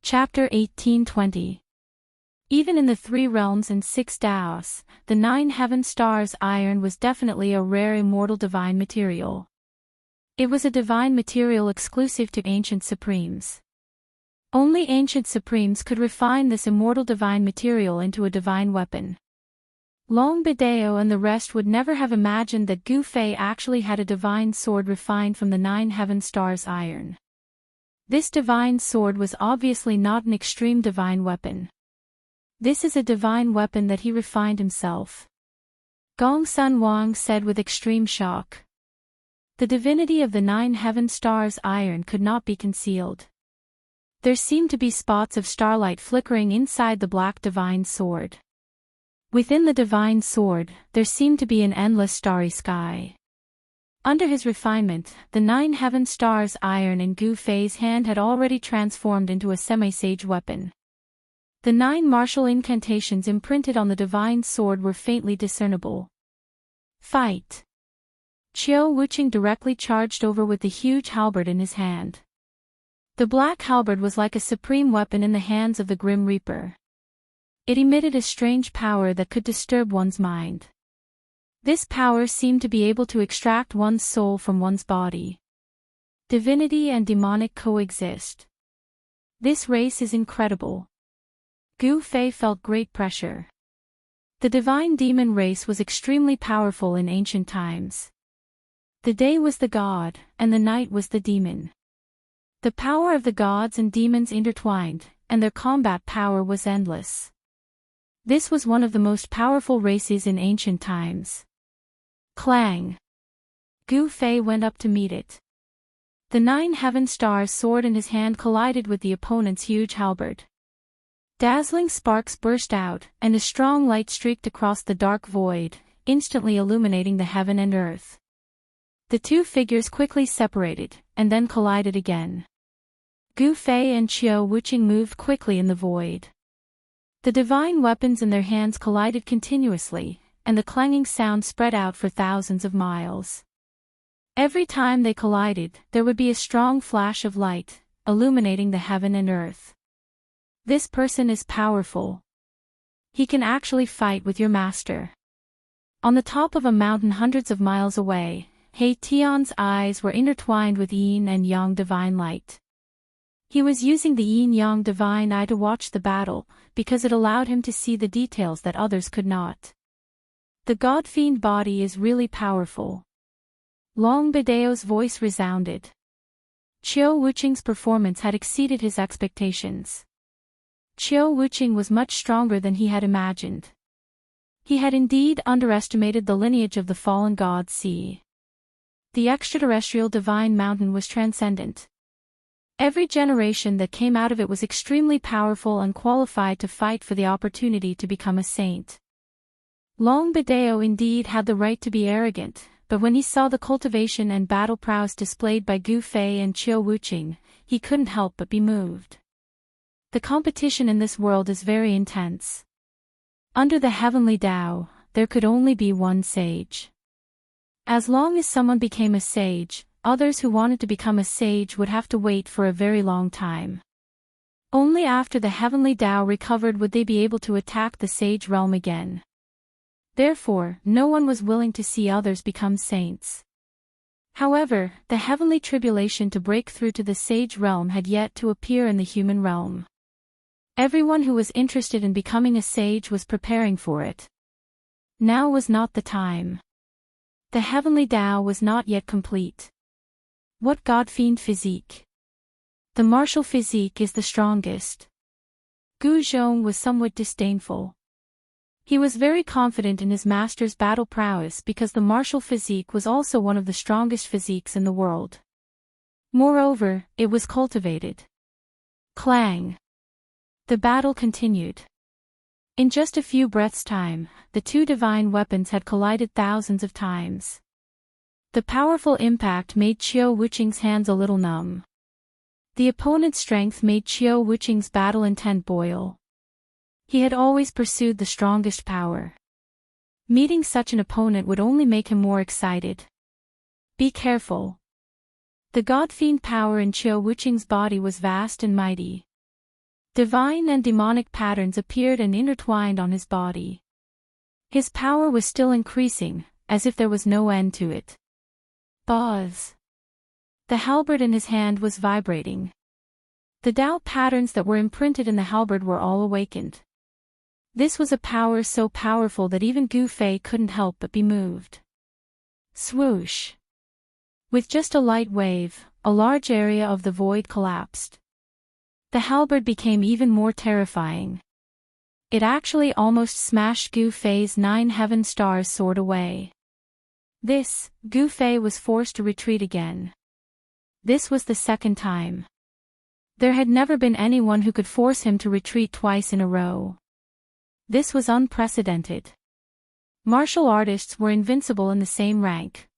Chapter 1820. Even in the 3 realms and 6 Taos, the 9 heaven stars iron was definitely a rare immortal divine material. It was a divine material exclusive to ancient supremes. Only ancient supremes could refine this immortal divine material into a divine weapon. Long Bideo and the rest would never have imagined that Gu Fei actually had a divine sword refined from the 9 heaven stars iron. This divine sword was obviously not an extreme divine weapon. This is a divine weapon that he refined himself. Gong Sun Wang said with extreme shock. The divinity of the 9 heaven stars iron could not be concealed. There seemed to be spots of starlight flickering inside the black divine sword. Within the divine sword, there seemed to be an endless starry sky. Under his refinement, the 9 heaven stars iron in Gu Fei's hand had already transformed into a semi-sage weapon. The 9 martial incantations imprinted on the divine sword were faintly discernible. Fight! Qiu Wuqing directly charged over with the huge halberd in his hand. The black halberd was like a supreme weapon in the hands of the Grim Reaper. It emitted a strange power that could disturb one's mind. This power seemed to be able to extract one's soul from one's body. Divinity and demonic coexist. This race is incredible. Gu Fei felt great pressure. The divine demon race was extremely powerful in ancient times. The day was the god, and the night was the demon. The power of the gods and demons intertwined, and their combat power was endless. This was one of the most powerful races in ancient times. Clang! Gu Fei went up to meet it. The 9 heaven stars sword in his hand collided with the opponent's huge halberd. Dazzling sparks burst out, and a strong light streaked across the dark void, instantly illuminating the heaven and earth. The 2 figures quickly separated, and then collided again. Gu Fei and Qiu Wuqing moved quickly in the void. The divine weapons in their hands collided continuously, and the clanging sound spread out for thousands of miles. Every time they collided, there would be a strong flash of light, illuminating the heaven and earth. This person is powerful. He can actually fight with your master. On the top of a mountain hundreds of miles away, He Tian's eyes were intertwined with yin and yang divine light. He was using the yin-yang divine eye to watch the battle, because it allowed him to see the details that others could not. The god-fiend body is really powerful. Long Bideo's voice resounded. Qiu Wuqing's performance had exceeded his expectations. Qiu Wuqing was much stronger than he had imagined. He had indeed underestimated the lineage of the fallen god Sea. The extraterrestrial divine mountain was transcendent. Every generation that came out of it was extremely powerful and qualified to fight for the opportunity to become a saint. Long Bideo indeed had the right to be arrogant, but when he saw the cultivation and battle prowess displayed by Gu Fei and Qiu Wuqing, he couldn't help but be moved. The competition in this world is very intense. Under the heavenly Tao, there could only be one sage. As long as someone became a sage, others who wanted to become a sage would have to wait for a very long time. Only after the heavenly Tao recovered would they be able to attack the sage realm again. Therefore, no one was willing to see others become saints. However, the heavenly tribulation to break through to the sage realm had yet to appear in the human realm. Everyone who was interested in becoming a sage was preparing for it. Now was not the time. The heavenly Tao was not yet complete. What god-fiend physique? The martial physique is the strongest. Gu Zhong was somewhat disdainful. He was very confident in his master's battle prowess because the martial physique was also one of the strongest physiques in the world. Moreover, it was cultivated. Clang! The battle continued. In just a few breaths' time, the 2 divine weapons had collided thousands of times. The powerful impact made Qiu Wuqing's hands a little numb. The opponent's strength made Qiu Wuqing's battle intent boil. He had always pursued the strongest power. Meeting such an opponent would only make him more excited. Be careful. The god-fiend power in Qiu Wuqing's body was vast and mighty. Divine and demonic patterns appeared and intertwined on his body. His power was still increasing, as if there was no end to it. Buzz. The halberd in his hand was vibrating. The Tao patterns that were imprinted in the halberd were all awakened. This was a power so powerful that even Gu Fei couldn't help but be moved. Swoosh. With just a light wave, a large area of the void collapsed. The halberd became even more terrifying. It actually almost smashed Gu Fei's 9 heaven stars sword away. Gu Fei was forced to retreat again. This was the second time. There had never been anyone who could force him to retreat twice in a row. This was unprecedented. Martial artists were invincible in the same rank.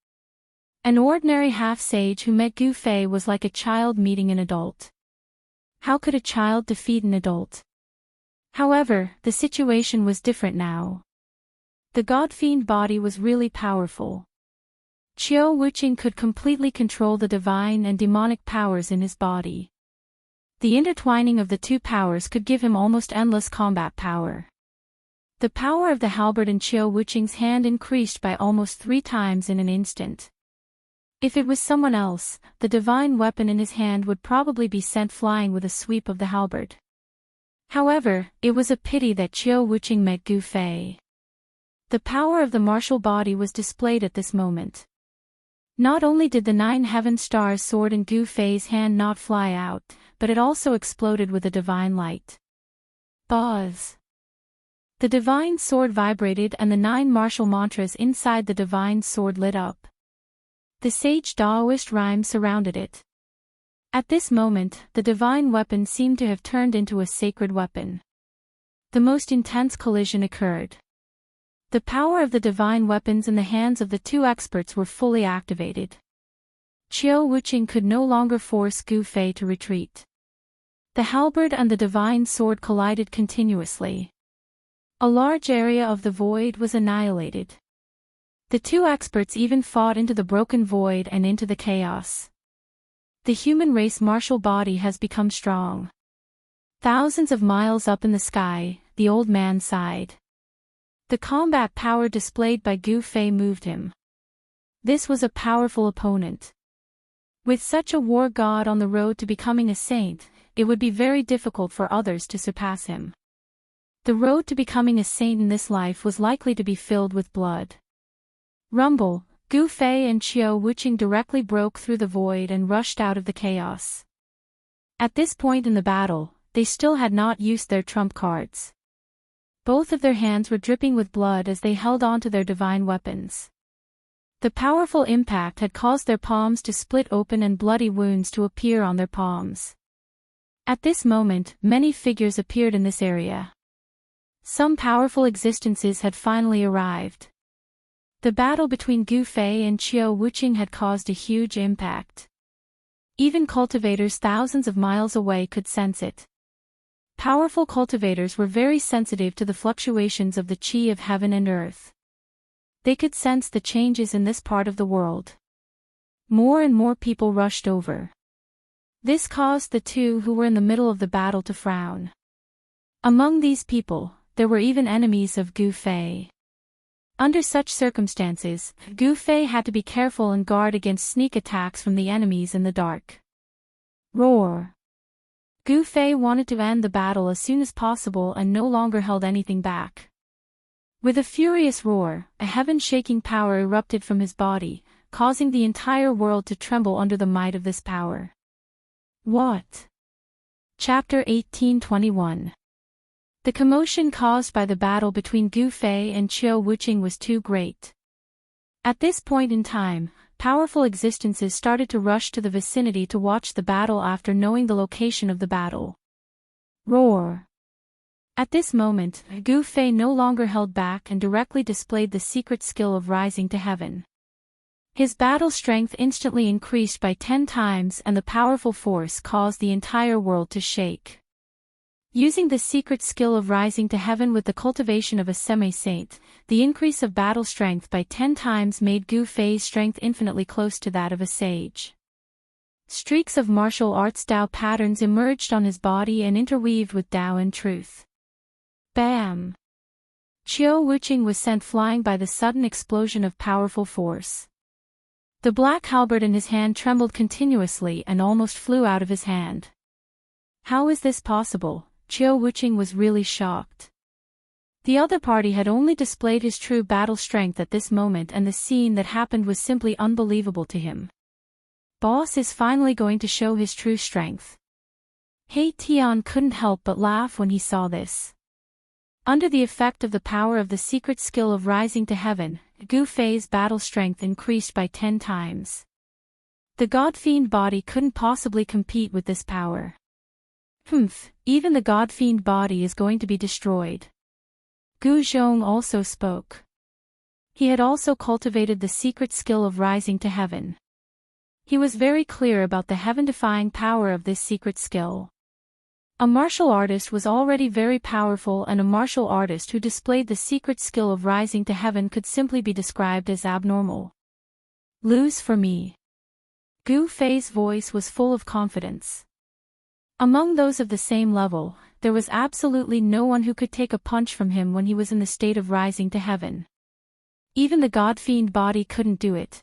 An ordinary half-sage who met Gu Fei was like a child meeting an adult. How could a child defeat an adult? However, the situation was different now. The god-fiend body was really powerful. Qiu Wuqing could completely control the divine and demonic powers in his body. The intertwining of the two powers could give him almost endless combat power. The power of the halberd in Qiu Wuqing's hand increased by almost 3 times in an instant. If it was someone else, the divine weapon in his hand would probably be sent flying with a sweep of the halberd. However, it was a pity that Qiu Wuqing met Gu Fei. The power of the martial body was displayed at this moment. Not only did the 9 heaven stars sword in Gu Fei's hand not fly out, but it also exploded with a divine light. Buzz. The divine sword vibrated and the 9 martial mantras inside the divine sword lit up. The sage Taoist rhyme surrounded it. At this moment, the divine weapon seemed to have turned into a sacred weapon. The most intense collision occurred. The power of the divine weapons in the hands of the 2 experts were fully activated. Qiu Wuqing could no longer force Gu Fei to retreat. The halberd and the divine sword collided continuously. A large area of the void was annihilated. The 2 experts even fought into the broken void and into the chaos. The human race martial body has become strong. Thousands of miles up in the sky, the old man sighed. The combat power displayed by Gu Fei moved him. This was a powerful opponent. With such a war god on the road to becoming a saint, it would be very difficult for others to surpass him. The road to becoming a saint in this life was likely to be filled with blood. Rumble, Gu Fei and Qiu Wuqing directly broke through the void and rushed out of the chaos. At this point in the battle, they still had not used their trump cards. Both of their hands were dripping with blood as they held on to their divine weapons. The powerful impact had caused their palms to split open and bloody wounds to appear on their palms. At this moment, many figures appeared in this area. Some powerful existences had finally arrived. The battle between Gu Fei and Qiu Wuqing had caused a huge impact. Even cultivators thousands of miles away could sense it. Powerful cultivators were very sensitive to the fluctuations of the qi of heaven and earth. They could sense the changes in this part of the world. More and more people rushed over. This caused the 2 who were in the middle of the battle to frown. Among these people, there were even enemies of Gu Fei. Under such circumstances, Gu Fei had to be careful and guard against sneak attacks from the enemies in the dark. Roar! Gu Fei wanted to end the battle as soon as possible and no longer held anything back. With a furious roar, a heaven-shaking power erupted from his body, causing the entire world to tremble under the might of this power. What? Chapter 1821. The commotion caused by the battle between Gu Fei and Qiu Wuqing was too great. At this point in time, powerful existences started to rush to the vicinity to watch the battle after knowing the location of the battle. Roar! At this moment, Gu Fei no longer held back and directly displayed the secret skill of rising to heaven. His battle strength instantly increased by 10 times and the powerful force caused the entire world to shake. Using the secret skill of rising to heaven with the cultivation of a semi-saint, the increase of battle strength by 10 times made Gu Fei's strength infinitely close to that of a sage. Streaks of martial arts Tao patterns emerged on his body and interweaved with Tao and truth. Bam! Qiu Wuqing was sent flying by the sudden explosion of powerful force. The black halberd in his hand trembled continuously and almost flew out of his hand. How is this possible? Qiu Wuqing was really shocked. The other party had only displayed his true battle strength at this moment, and the scene that happened was simply unbelievable to him. Boss is finally going to show his true strength. He Tian couldn't help but laugh when he saw this. Under the effect of the power of the secret skill of rising to heaven, Gu Fei's battle strength increased by 10 times. The God-fiend body couldn't possibly compete with this power. Even the God-fiend body is going to be destroyed. Gu Zhong also spoke. He had also cultivated the secret skill of rising to heaven. He was very clear about the heaven-defying power of this secret skill. A martial artist was already very powerful, and a martial artist who displayed the secret skill of rising to heaven could simply be described as abnormal. Lose for me. Gu Fei's voice was full of confidence. Among those of the same level, there was absolutely no one who could take a punch from him when he was in the state of rising to heaven. Even the God-fiend body couldn't do it.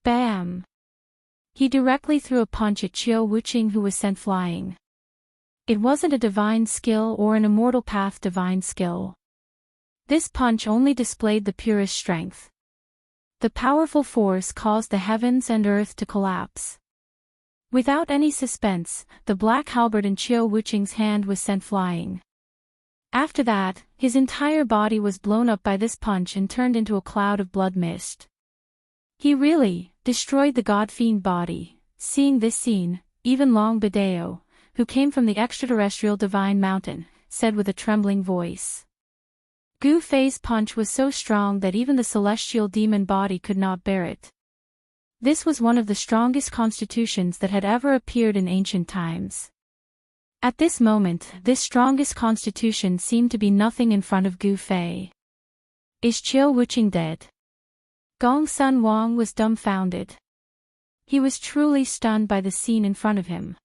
Bam! He directly threw a punch at Qiu Wuqing, who was sent flying. It wasn't a divine skill or an immortal path divine skill. This punch only displayed the purest strength. The powerful force caused the heavens and earth to collapse. Without any suspense, the black halberd in Qiu Wuqing's hand was sent flying. After that, his entire body was blown up by this punch and turned into a cloud of blood mist. He really destroyed the God-fiend body. Seeing this scene, even Long Bideo, who came from the extraterrestrial divine mountain, said with a trembling voice. Gu Fei's punch was so strong that even the celestial demon body could not bear it. This was one of the strongest constitutions that had ever appeared in ancient times. At this moment, this strongest constitution seemed to be nothing in front of Gu Fei. Is Qiu Wuqing dead? Gong Sun Wang was dumbfounded. He was truly stunned by the scene in front of him.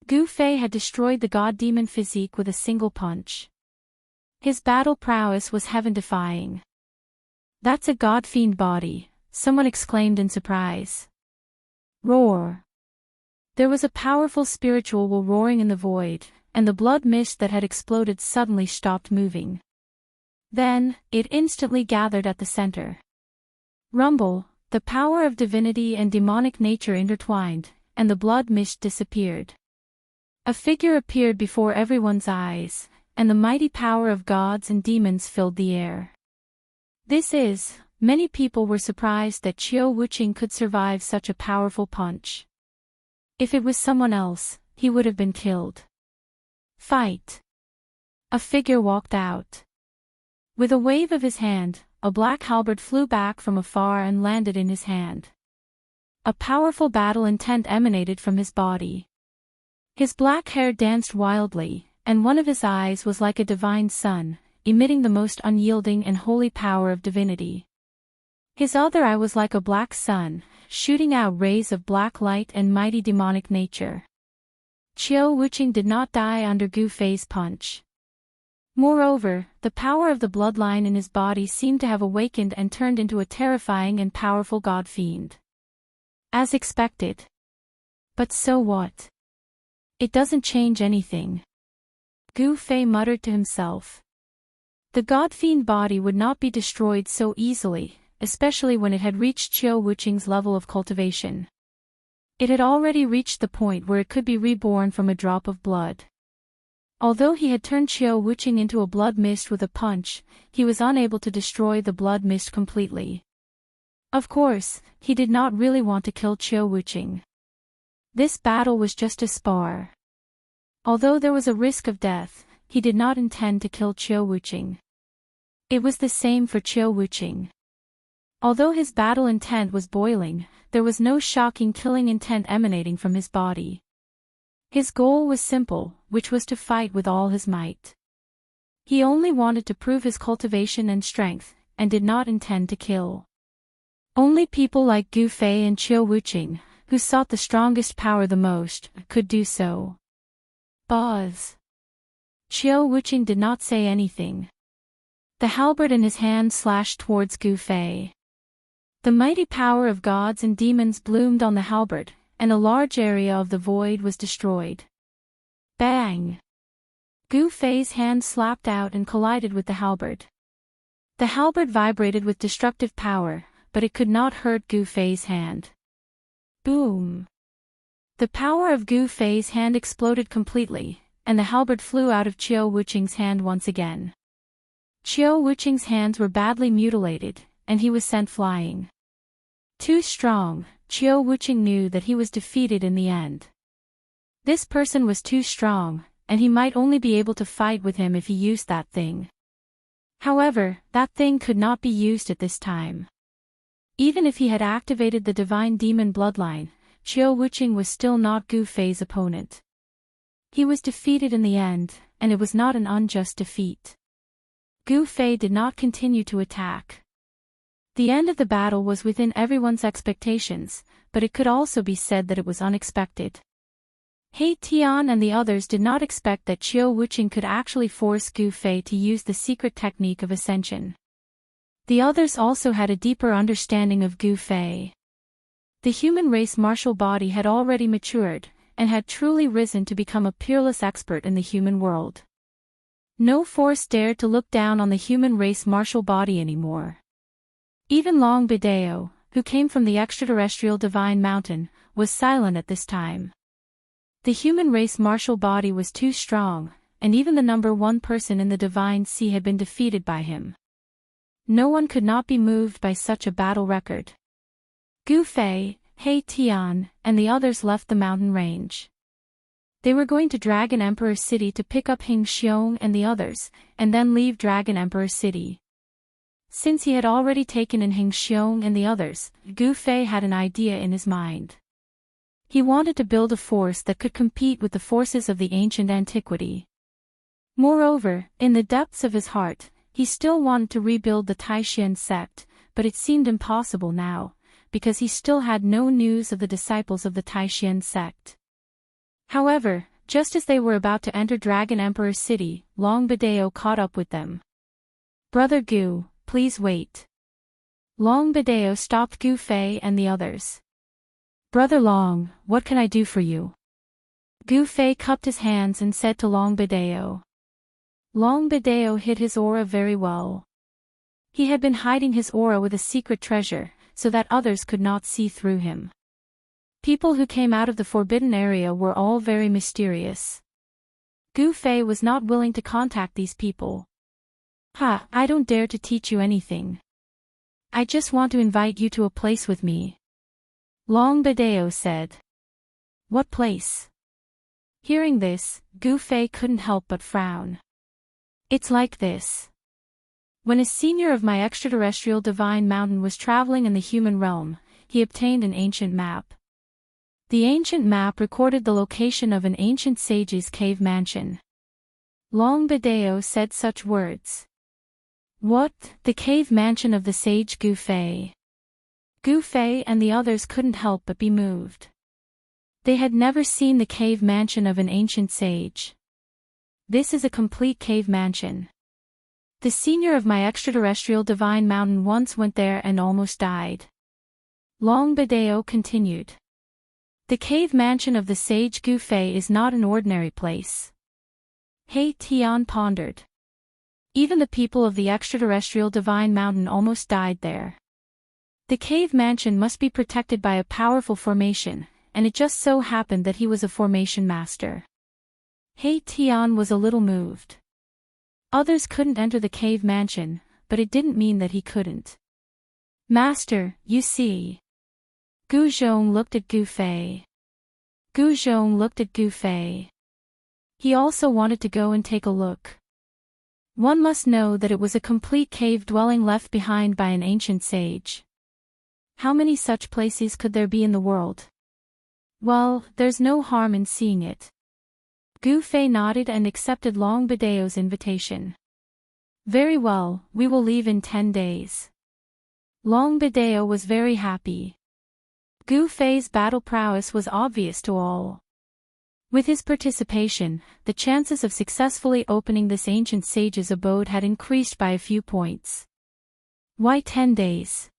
Gu Fei had destroyed the god-demon physique with a single punch. His battle prowess was heaven-defying. That's a god-fiend body, someone exclaimed in surprise. Roar! There was a powerful spiritual will roaring in the void, and the blood mist that had exploded suddenly stopped moving. Then, it instantly gathered at the center. Rumble, the power of divinity and demonic nature intertwined, and the blood mist disappeared. A figure appeared before everyone's eyes, and the mighty power of gods and demons filled the air. Many people were surprised that Qiu Wuqing could survive such a powerful punch. If it was someone else, he would have been killed. Fight! A figure walked out. With a wave of his hand, a black halberd flew back from afar and landed in his hand. A powerful battle intent emanated from his body. His black hair danced wildly, and one of his eyes was like a divine sun, emitting the most unyielding and holy power of divinity. His other eye was like a black sun, shooting out rays of black light and mighty demonic nature. Qiu Wuqing did not die under Gu Fei's punch. Moreover, the power of the bloodline in his body seemed to have awakened and turned into a terrifying and powerful god-fiend. As expected. But so what? It doesn't change anything. Gu Fei muttered to himself. The god-fiend body would not be destroyed so easily, especially when it had reached Qiu Wuqing's level of cultivation. It had already reached the point where it could be reborn from a drop of blood. Although he had turned Qiu Wuqing into a blood mist with a punch, he was unable to destroy the blood mist completely. Of course, he did not really want to kill Qiu Wuqing. This battle was just a spar. Although there was a risk of death, he did not intend to kill Qiu Wuqing. It was the same for Qiu Wuqing. Although his battle intent was boiling, there was no shocking killing intent emanating from his body. His goal was simple, which was to fight with all his might. He only wanted to prove his cultivation and strength, and did not intend to kill. Only people like Gu Fei and Qiu Wuqing, who sought the strongest power the most, could do so. Buzz. Qiu Wuqing did not say anything. The halberd in his hand slashed towards Gu Fei. The mighty power of gods and demons bloomed on the halberd, and a large area of the void was destroyed. Bang! Gu Fei's hand slapped out and collided with the halberd. The halberd vibrated with destructive power, but it could not hurt Gu Fei's hand. Boom! The power of Gu Fei's hand exploded completely, and the halberd flew out of Qiu Wuqing's hand once again. Qiu Wuqing's hands were badly mutilated, and he was sent flying. Too strong, Qiu Wuqing knew that he was defeated in the end. This person was too strong, and he might only be able to fight with him if he used that thing. However, that thing could not be used at this time. Even if he had activated the divine demon bloodline, Qiu Wuqing was still not Gu Fei's opponent. He was defeated in the end, and it was not an unjust defeat. Gu Fei did not continue to attack. The end of the battle was within everyone's expectations, but it could also be said that it was unexpected. He Tian and the others did not expect that Qiu Wuqing could actually force Gu Fei to use the secret technique of ascension. The others also had a deeper understanding of Gu Fei. The human race martial body had already matured, and had truly risen to become a peerless expert in the human world. No force dared to look down on the human race martial body anymore. Even Long Bideo, who came from the extraterrestrial divine mountain, was silent at this time. The human race martial body was too strong, and even the number one person in the divine sea had been defeated by him. No one could not be moved by such a battle record. Gu Fei, He Tian, and the others left the mountain range. They were going to Dragon Emperor City to pick up Hing Xiong and the others, and then leave Dragon Emperor City. Since he had already taken in Hing Xiong and the others, Gu Fei had an idea in his mind. He wanted to build a force that could compete with the forces of the ancient antiquity. Moreover, in the depths of his heart, he still wanted to rebuild the Taishan sect, but it seemed impossible now, because he still had no news of the disciples of the Taishan sect. However, just as they were about to enter Dragon Emperor City, Long Bideo caught up with them. "Brother Gu, please wait." Long Bideo stopped Gu Fei and the others. "Brother Long, what can I do for you?" Gu Fei cupped his hands and said to Long Bideo. Long Bideo hid his aura very well. He had been hiding his aura with a secret treasure, so that others could not see through him. People who came out of the forbidden area were all very mysterious. Gu Fei was not willing to contact these people. I don't dare to teach you anything. I just want to invite you to a place with me." Long Bideo said. "What place?" Hearing this, Gu Fei couldn't help but frown. "It's like this. When a senior of my extraterrestrial divine mountain was traveling in the human realm, he obtained an ancient map. The ancient map recorded the location of an ancient sage's cave mansion." Long Bideo said such words. "What, the cave mansion of the sage Gu Fei?" Gu Fei and the others couldn't help but be moved. They had never seen the cave mansion of an ancient sage. This is a complete cave mansion. The senior of my extraterrestrial divine mountain once went there and almost died. Long Bideo continued. The cave mansion of the sage Gu Fei is not an ordinary place. He Tian pondered. Even the people of the extraterrestrial divine mountain almost died there. The cave mansion must be protected by a powerful formation, and it just so happened that he was a formation master. He Tian was a little moved. Others couldn't enter the cave mansion, but it didn't mean that he couldn't. "Master, you see." Gu Zhong looked at Gu Fei. Gu Zhong looked at Gu Fei. He also wanted to go and take a look. One must know that it was a complete cave dwelling left behind by an ancient sage. How many such places could there be in the world? Well, there's no harm in seeing it. Gu Fei nodded and accepted Long Bideo's invitation. "Very well, we will leave in 10 days." Long Bideo was very happy. Gu Fei's battle prowess was obvious to all. With his participation, the chances of successfully opening this ancient sage's abode had increased by a few points. Why 10 days?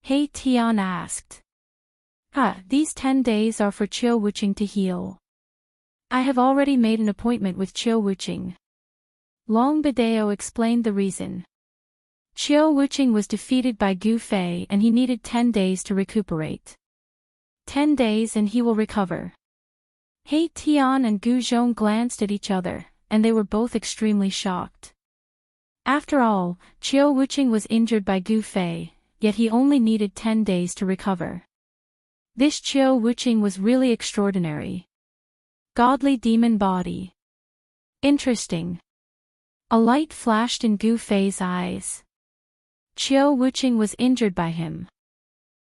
He Tian asked. These 10 days are for Qiu Wuqing to heal. I have already made an appointment with Qiu Wuqing. Long Bidao explained the reason. Qiu Wuqing was defeated by Gu Fei and he needed 10 days to recuperate. 10 days and he will recover. He Tian and Gu Zhong glanced at each other, and they were both extremely shocked. After all, Qiu Wuqing was injured by Gu Fei, yet he only needed 10 days to recover. This Qiu Wuqing was really extraordinary. Godly demon body. Interesting. A light flashed in Gu Fei's eyes. Qiu Wuqing was injured by him.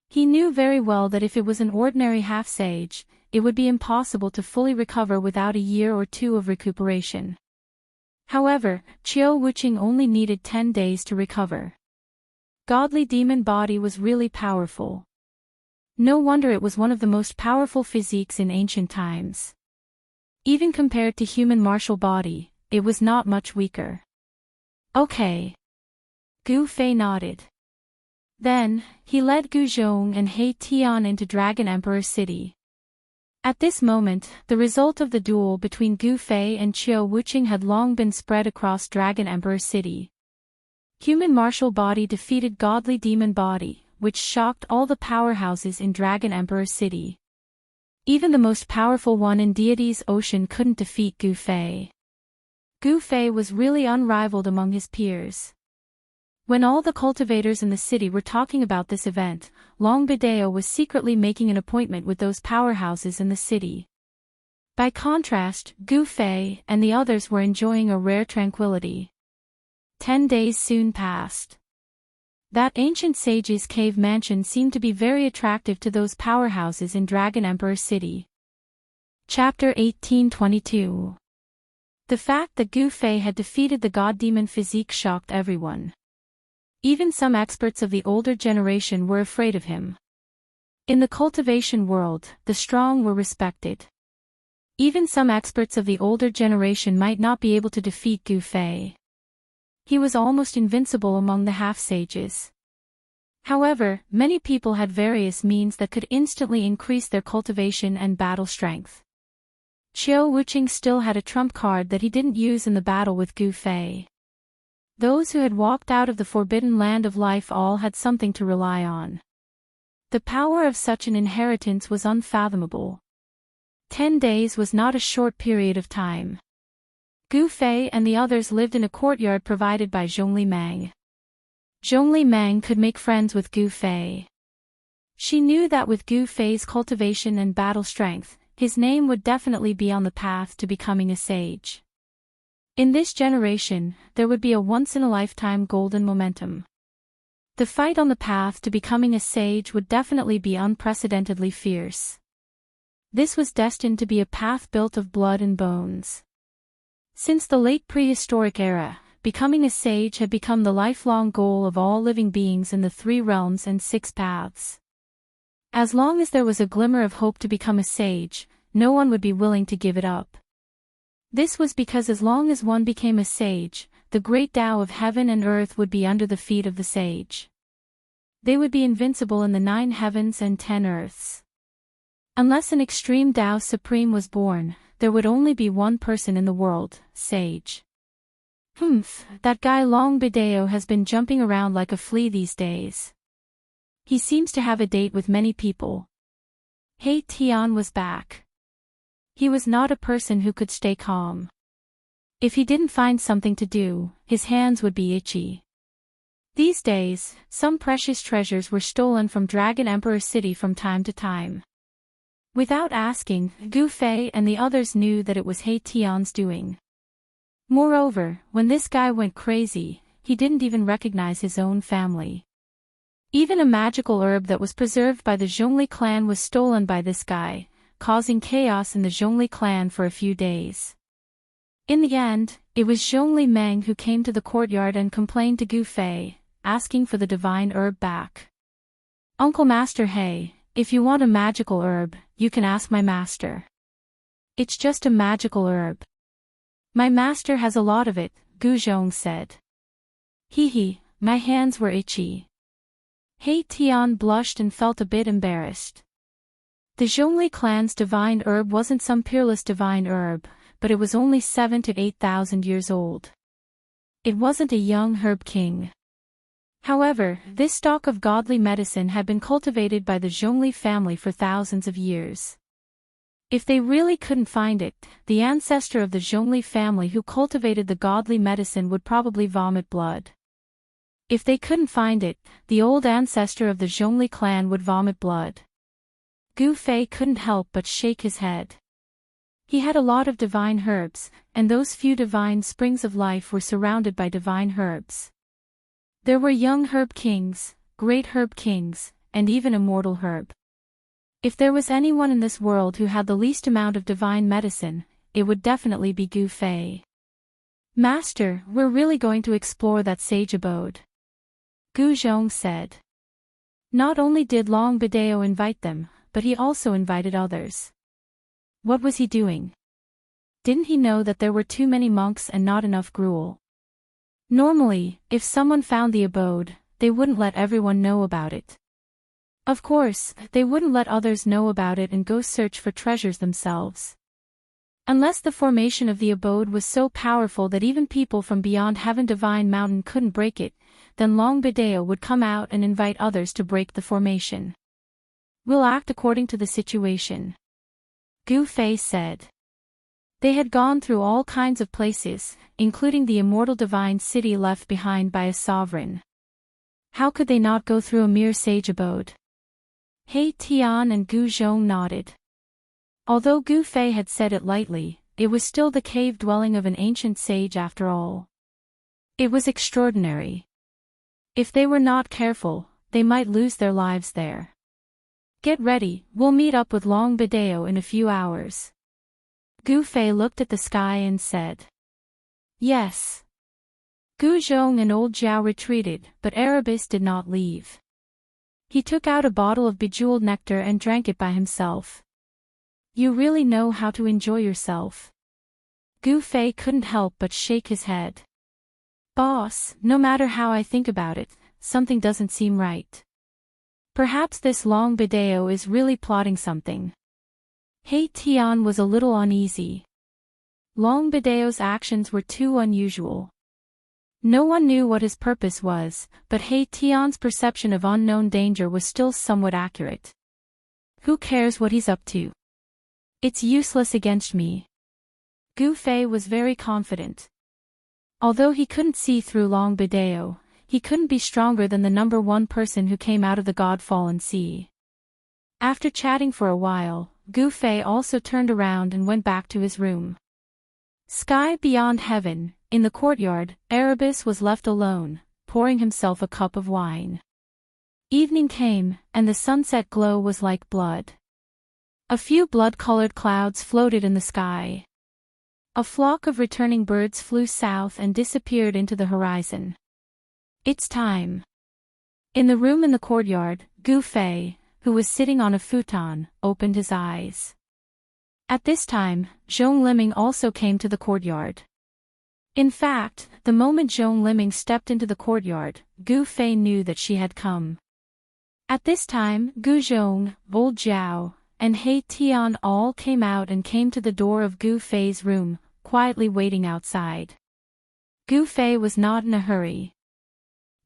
He knew very well that if it was an ordinary half-sage, it would be impossible to fully recover without a year or two of recuperation. However, Qiu Wuqing only needed 10 days to recover. Godly demon body was really powerful. No wonder it was one of the most powerful physiques in ancient times. Even compared to human martial body, it was not much weaker. Okay. Gu Fei nodded. Then, he led Gu Zhong and He Tian into Dragon Emperor City. At this moment, the result of the duel between Gu Fei and Qiu Wuqing had long been spread across Dragon Emperor City. Human martial body defeated godly demon body, which shocked all the powerhouses in Dragon Emperor City. Even the most powerful one in Deity's Ocean couldn't defeat Gu Fei. Gu Fei was really unrivaled among his peers. When all the cultivators in the city were talking about this event, Long Bidao was secretly making an appointment with those powerhouses in the city. By contrast, Gu Fei and the others were enjoying a rare tranquility. 10 days soon passed. That ancient sage's cave mansion seemed to be very attractive to those powerhouses in Dragon Emperor City. Chapter 1822. The fact that Gu Fei had defeated the god-demon physique shocked everyone. Even some experts of the older generation were afraid of him. In the cultivation world, the strong were respected. Even some experts of the older generation might not be able to defeat Gu Fei. He was almost invincible among the half-sages. However, many people had various means that could instantly increase their cultivation and battle strength. Qiu Wuqing still had a trump card that he didn't use in the battle with Gu Fei. Those who had walked out of the forbidden land of life all had something to rely on. The power of such an inheritance was unfathomable. 10 days was not a short period of time. Gu Fei and the others lived in a courtyard provided by Zhongli Mang. Zhongli Mang could make friends with Gu Fei. She knew that with Gu Fei's cultivation and battle strength, his name would definitely be on the path to becoming a sage. In this generation, there would be a once-in-a-lifetime golden momentum. The fight on the path to becoming a sage would definitely be unprecedentedly fierce. This was destined to be a path built of blood and bones. Since the late prehistoric era, becoming a sage had become the lifelong goal of all living beings in the 3 realms and 6 paths. As long as there was a glimmer of hope to become a sage, no one would be willing to give it up. This was because as long as one became a sage, the great Tao of heaven and earth would be under the feet of the sage. They would be invincible in the 9 heavens and 10 earths. Unless an extreme Tao Supreme was born, there would only be one person in the world, sage. That guy Long Bidao has been jumping around like a flea these days. He seems to have a date with many people. He Tian was back. He was not a person who could stay calm. If he didn't find something to do, his hands would be itchy. These days, some precious treasures were stolen from Dragon Emperor City from time to time. Without asking, Gu Fei and the others knew that it was He Tian's doing. Moreover, when this guy went crazy, he didn't even recognize his own family. Even a magical herb that was preserved by the Zhongli clan was stolen by this guy, causing chaos in the Zhongli clan for a few days. In the end, it was Zhongli Meng who came to the courtyard and complained to Gu Fei, asking for the divine herb back. Uncle Master He, if you want a magical herb, you can ask my master. It's just a magical herb. My master has a lot of it, Gu Zhong said. Hee, my hands were itchy. He Tian blushed and felt a bit embarrassed. The Zhongli clan's divine herb wasn't some peerless divine herb, but it was only 7,000 to 8,000 years old. It wasn't a young herb king. However, this stock of godly medicine had been cultivated by the Zhongli family for thousands of years. If they really couldn't find it, the ancestor of the Zhongli family who cultivated the godly medicine would probably vomit blood. If they couldn't find it, the old ancestor of the Zhongli clan would vomit blood. Gu Fei couldn't help but shake his head. He had a lot of divine herbs, and those few divine springs of life were surrounded by divine herbs. There were young herb kings, great herb kings, and even immortal herb. If there was anyone in this world who had the least amount of divine medicine, it would definitely be Gu Fei. Master, we're really going to explore that sage abode, Gu Zhong said. Not only did Long Bideo invite them, but he also invited others. What was he doing? Didn't he know that there were too many monks and not enough gruel? Normally, if someone found the abode, they wouldn't let everyone know about it. Of course, they wouldn't let others know about it and go search for treasures themselves. Unless the formation of the abode was so powerful that even people from beyond Heaven Divine Mountain couldn't break it, then Long Bideo would come out and invite others to break the formation. We'll act according to the situation, Gu Fei said. They had gone through all kinds of places, including the immortal divine city left behind by a sovereign. How could they not go through a mere sage abode? He Tian and Gu Zhong nodded. Although Gu Fei had said it lightly, it was still the cave dwelling of an ancient sage after all. It was extraordinary. If they were not careful, they might lose their lives there. Get ready, we'll meet up with Long Bideo in a few hours. Gu Fei looked at the sky and said. Yes. Gu Zhong and old Zhao retreated, but Erebus did not leave. He took out a bottle of bejeweled nectar and drank it by himself. You really know how to enjoy yourself. Gu Fei couldn't help but shake his head. Boss, no matter how I think about it, something doesn't seem right. Perhaps this Long Bideo is really plotting something. He Tian was a little uneasy. Long Bideo's actions were too unusual. No one knew what his purpose was, but He Tian's perception of unknown danger was still somewhat accurate. Who cares what he's up to? It's useless against me. Gu Fei was very confident. Although he couldn't see through Long Bideo, he couldn't be stronger than the number one person who came out of the God-fallen sea. After chatting for a while, Gu Fei also turned around and went back to his room. Sky beyond heaven, in the courtyard, Erebus was left alone, pouring himself a cup of wine. Evening came, and the sunset glow was like blood. A few blood-colored clouds floated in the sky. A flock of returning birds flew south and disappeared into the horizon. It's time. In the room in the courtyard, Gu Fei, who was sitting on a futon, opened his eyes. At this time, Zhong Liming also came to the courtyard. In fact, the moment Zhong Liming stepped into the courtyard, Gu Fei knew that she had come. At this time, Gu Zhong, old Zhao, and He Tian all came out and came to the door of Gu Fei's room, quietly waiting outside. Gu Fei was not in a hurry.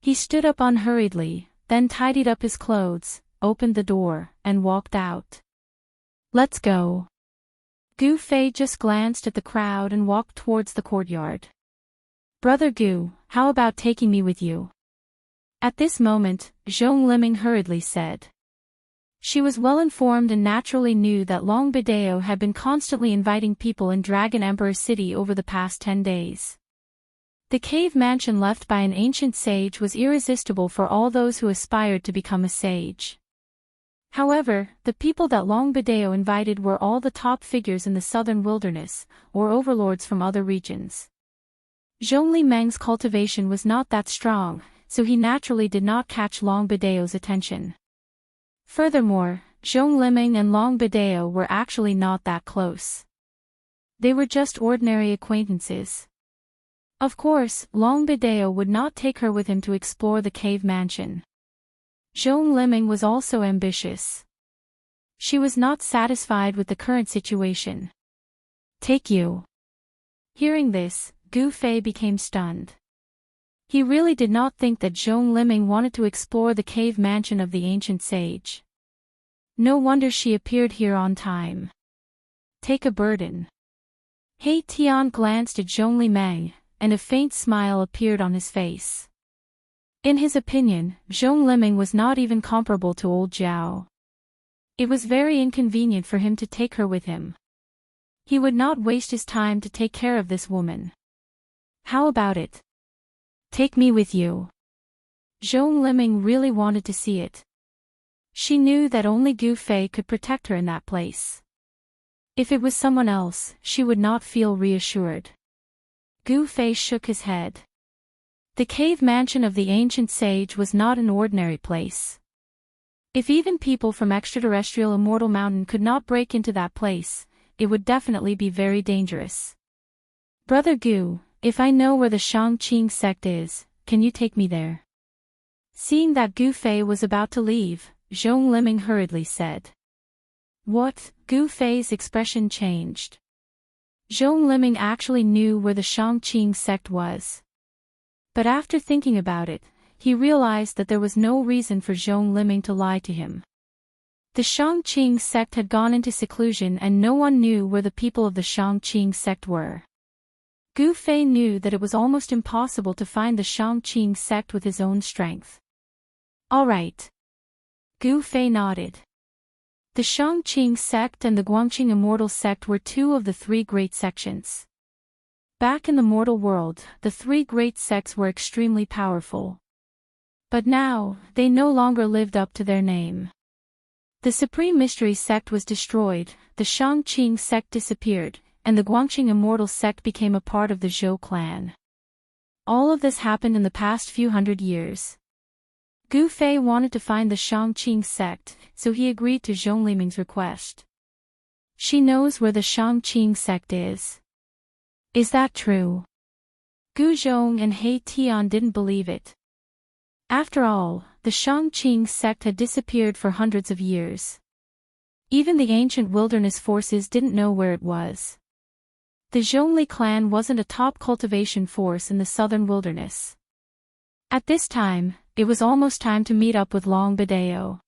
He stood up unhurriedly, then tidied up his clothes, opened the door, and walked out. Let's go. Gu Fei just glanced at the crowd and walked towards the courtyard. Brother Gu, how about taking me with you? At this moment, Zhong Liming hurriedly said. She was well informed and naturally knew that Long Bideo had been constantly inviting people in Dragon Emperor City over the past 10 days. The cave mansion left by an ancient sage was irresistible for all those who aspired to become a sage. However, the people that Long Bideo invited were all the top figures in the southern wilderness, or overlords from other regions. Zhongli Meng's cultivation was not that strong, so he naturally did not catch Long Bideo's attention. Furthermore, Zhong Liming and Long Bidao were actually not that close. They were just ordinary acquaintances. Of course, Long Bidao would not take her with him to explore the cave mansion. Zhong Liming was also ambitious. She was not satisfied with the current situation. Take you. Hearing this, Gu Fei became stunned. He really did not think that Zhong Liming wanted to explore the cave mansion of the ancient sage. No wonder she appeared here on time. Take a burden. He Tian glanced at Zhong Liming, and a faint smile appeared on his face. In his opinion, Zhong Liming was not even comparable to old Zhao. It was very inconvenient for him to take her with him. He would not waste his time to take care of this woman. How about it? Take me with you. Zhong Liming really wanted to see it. She knew that only Gu Fei could protect her in that place. If it was someone else, she would not feel reassured. Gu Fei shook his head. The cave mansion of the ancient sage was not an ordinary place. If even people from extraterrestrial Immortal Mountain could not break into that place, it would definitely be very dangerous. Brother Gu, if I know where the Shangqing sect is, can you take me there? Seeing that Gu Fei was about to leave, Zhong Liming hurriedly said. What? Gu Fei's expression changed. Zhong Liming actually knew where the Shangqing sect was. But after thinking about it, he realized that there was no reason for Zhong Liming to lie to him. The Shangqing sect had gone into seclusion and no one knew where the people of the Shangqing sect were. Gu Fei knew that it was almost impossible to find the Shangqing sect with his own strength. All right. Gu Fei nodded. The Shangqing sect and the Guangqing Immortal sect were two of the three great sections. Back in the mortal world, the three great sects were extremely powerful. But now, they no longer lived up to their name. The Supreme Mystery sect was destroyed, the Shangqing sect disappeared, and the Guangqing Immortal sect became a part of the Zhou clan. All of this happened in the past few hundred years. Gu Fei wanted to find the Shangqing sect, so he agreed to Zhong Liming's request. She knows where the Shangqing sect is. Is that true? Gu Zhong and He Tian didn't believe it. After all, the Shangqing sect had disappeared for hundreds of years. Even the ancient wilderness forces didn't know where it was. The Zhongli clan wasn't a top cultivation force in the southern wilderness. At this time, it was almost time to meet up with Long Bidao.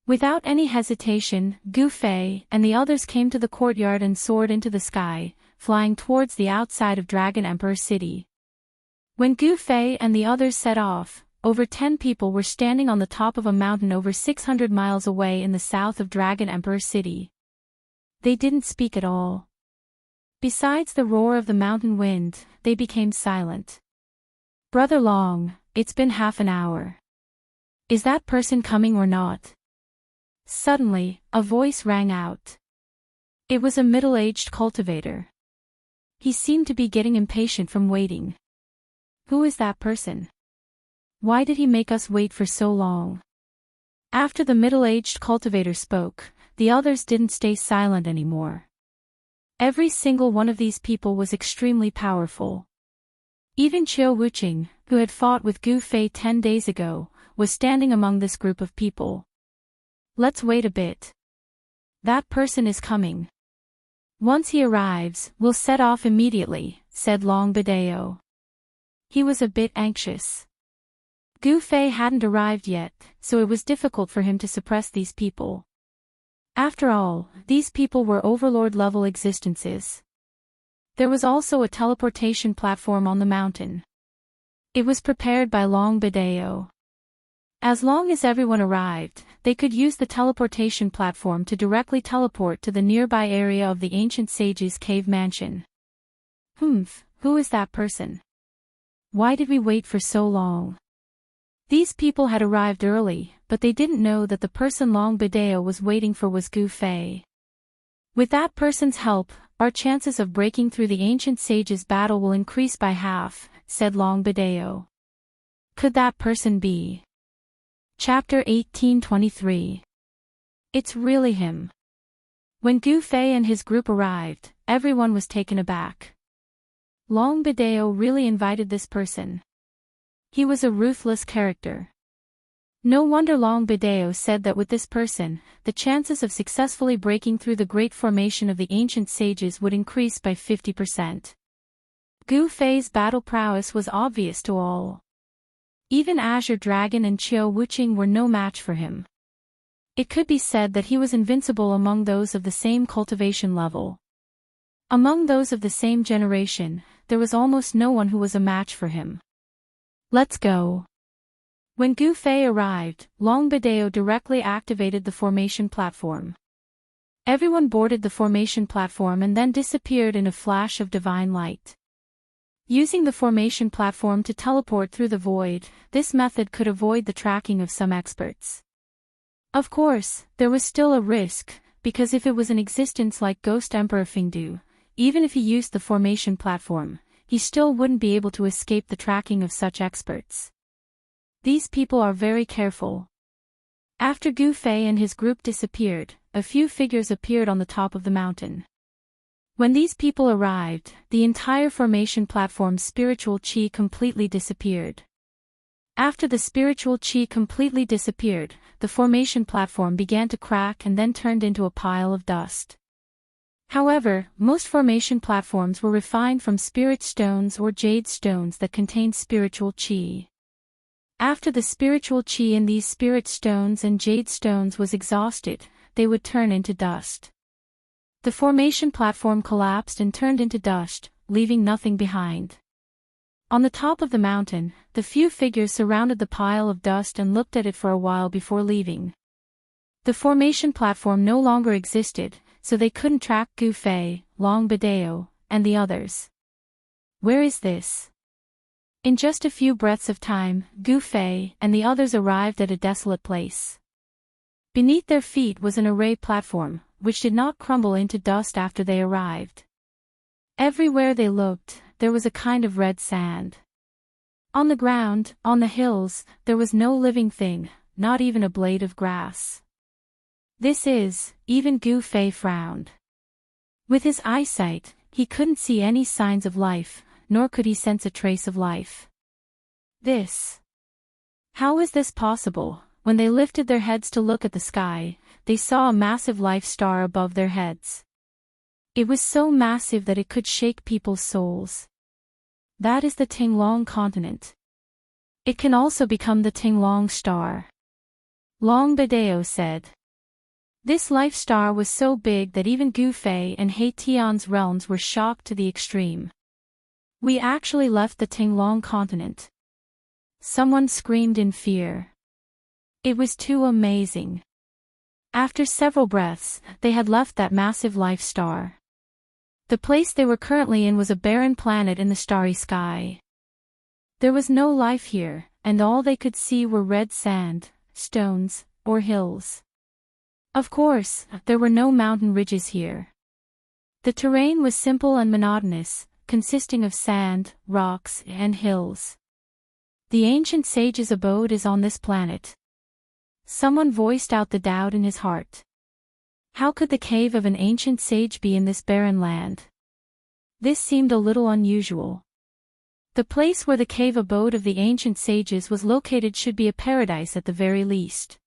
Without any hesitation, Gu Fei and the others came to the courtyard and soared into the sky, flying towards the outside of Dragon Emperor City. When Gu Fei and the others set off, over 10 people were standing on the top of a mountain over 600 miles away in the south of Dragon Emperor City. They didn't speak at all. Besides the roar of the mountain wind, they became silent. Brother Long, it's been half an hour. Is that person coming or not? Suddenly, a voice rang out. It was a middle-aged cultivator. He seemed to be getting impatient from waiting. Who is that person? Why did he make us wait for so long? After the middle-aged cultivator spoke, the others didn't stay silent anymore. Every single one of these people was extremely powerful. Even Qiu Wuqing, who had fought with Gu Fei 10 days ago, was standing among this group of people. Let's wait a bit. That person is coming. Once he arrives, we'll set off immediately, said Long Bidao. He was a bit anxious. Gu Fei hadn't arrived yet, so it was difficult for him to suppress these people. After all, these people were overlord-level existences. There was also a teleportation platform on the mountain. It was prepared by Long Bidao. As long as everyone arrived, they could use the teleportation platform to directly teleport to the nearby area of the ancient sage's cave mansion. Who is that person? Why did we wait for so long? These people had arrived early, but they didn't know that the person Long Bidao was waiting for was Gu Fei. With that person's help, our chances of breaking through the ancient sage's battle will increase by half, said Long Bidao. Could that person be? Chapter 1823. It's really him. When Gu Fei and his group arrived, everyone was taken aback. Long Bideo really invited this person. He was a ruthless character. No wonder Long Bideo said that with this person, the chances of successfully breaking through the great formation of the ancient sages would increase by 50%. Gu Fei's battle prowess was obvious to all. Even Azure Dragon and Qiu Wuqing were no match for him. It could be said that he was invincible among those of the same cultivation level. Among those of the same generation, there was almost no one who was a match for him. Let's go. When Gu Fei arrived, Long Bideo directly activated the formation platform. Everyone boarded the formation platform and then disappeared in a flash of divine light. Using the formation platform to teleport through the void, this method could avoid the tracking of some experts. Of course, there was still a risk, because if it was in existence like Ghost Emperor Fingdu, even if he used the formation platform, he still wouldn't be able to escape the tracking of such experts. These people are very careful. After Gu Fei and his group disappeared, a few figures appeared on the top of the mountain. When these people arrived, the entire formation platform's spiritual chi completely disappeared. After the spiritual chi completely disappeared, the formation platform began to crack and then turned into a pile of dust. However, most formation platforms were refined from spirit stones or jade stones that contained spiritual chi. After the spiritual chi in these spirit stones and jade stones was exhausted, they would turn into dust. The formation platform collapsed and turned into dust, leaving nothing behind. On the top of the mountain, the few figures surrounded the pile of dust and looked at it for a while before leaving. The formation platform no longer existed, so they couldn't track Gu Fei, Long Bideo, and the others. Where is this? In just a few breaths of time, Gu Fei and the others arrived at a desolate place. Beneath their feet was an array platform, which did not crumble into dust after they arrived. Everywhere they looked, there was a kind of red sand. On the ground, on the hills, there was no living thing, not even a blade of grass. Even Gu Fei frowned. With his eyesight, he couldn't see any signs of life, nor could he sense a trace of life. How is this possible? When they lifted their heads to look at the sky, they saw a massive life star above their heads. It was so massive that it could shake people's souls. That is the Tinglong continent. It can also become the Tinglong star. Long Bideo said. This life star was so big that even Gu Fei and He Tian's realms were shocked to the extreme. We actually left the Tinglong continent. Someone screamed in fear. It was too amazing. After several breaths, they had left that massive life star. The place they were currently in was a barren planet in the starry sky. There was no life here, and all they could see were red sand, stones, or hills. Of course, there were no mountain ridges here. The terrain was simple and monotonous, consisting of sand, rocks, and hills. The ancient sage's abode is on this planet. Someone voiced out the doubt in his heart. How could the cave of an ancient sage be in this barren land? This seemed a little unusual. The place where the cave abode of the ancient sages was located should be a paradise at the very least.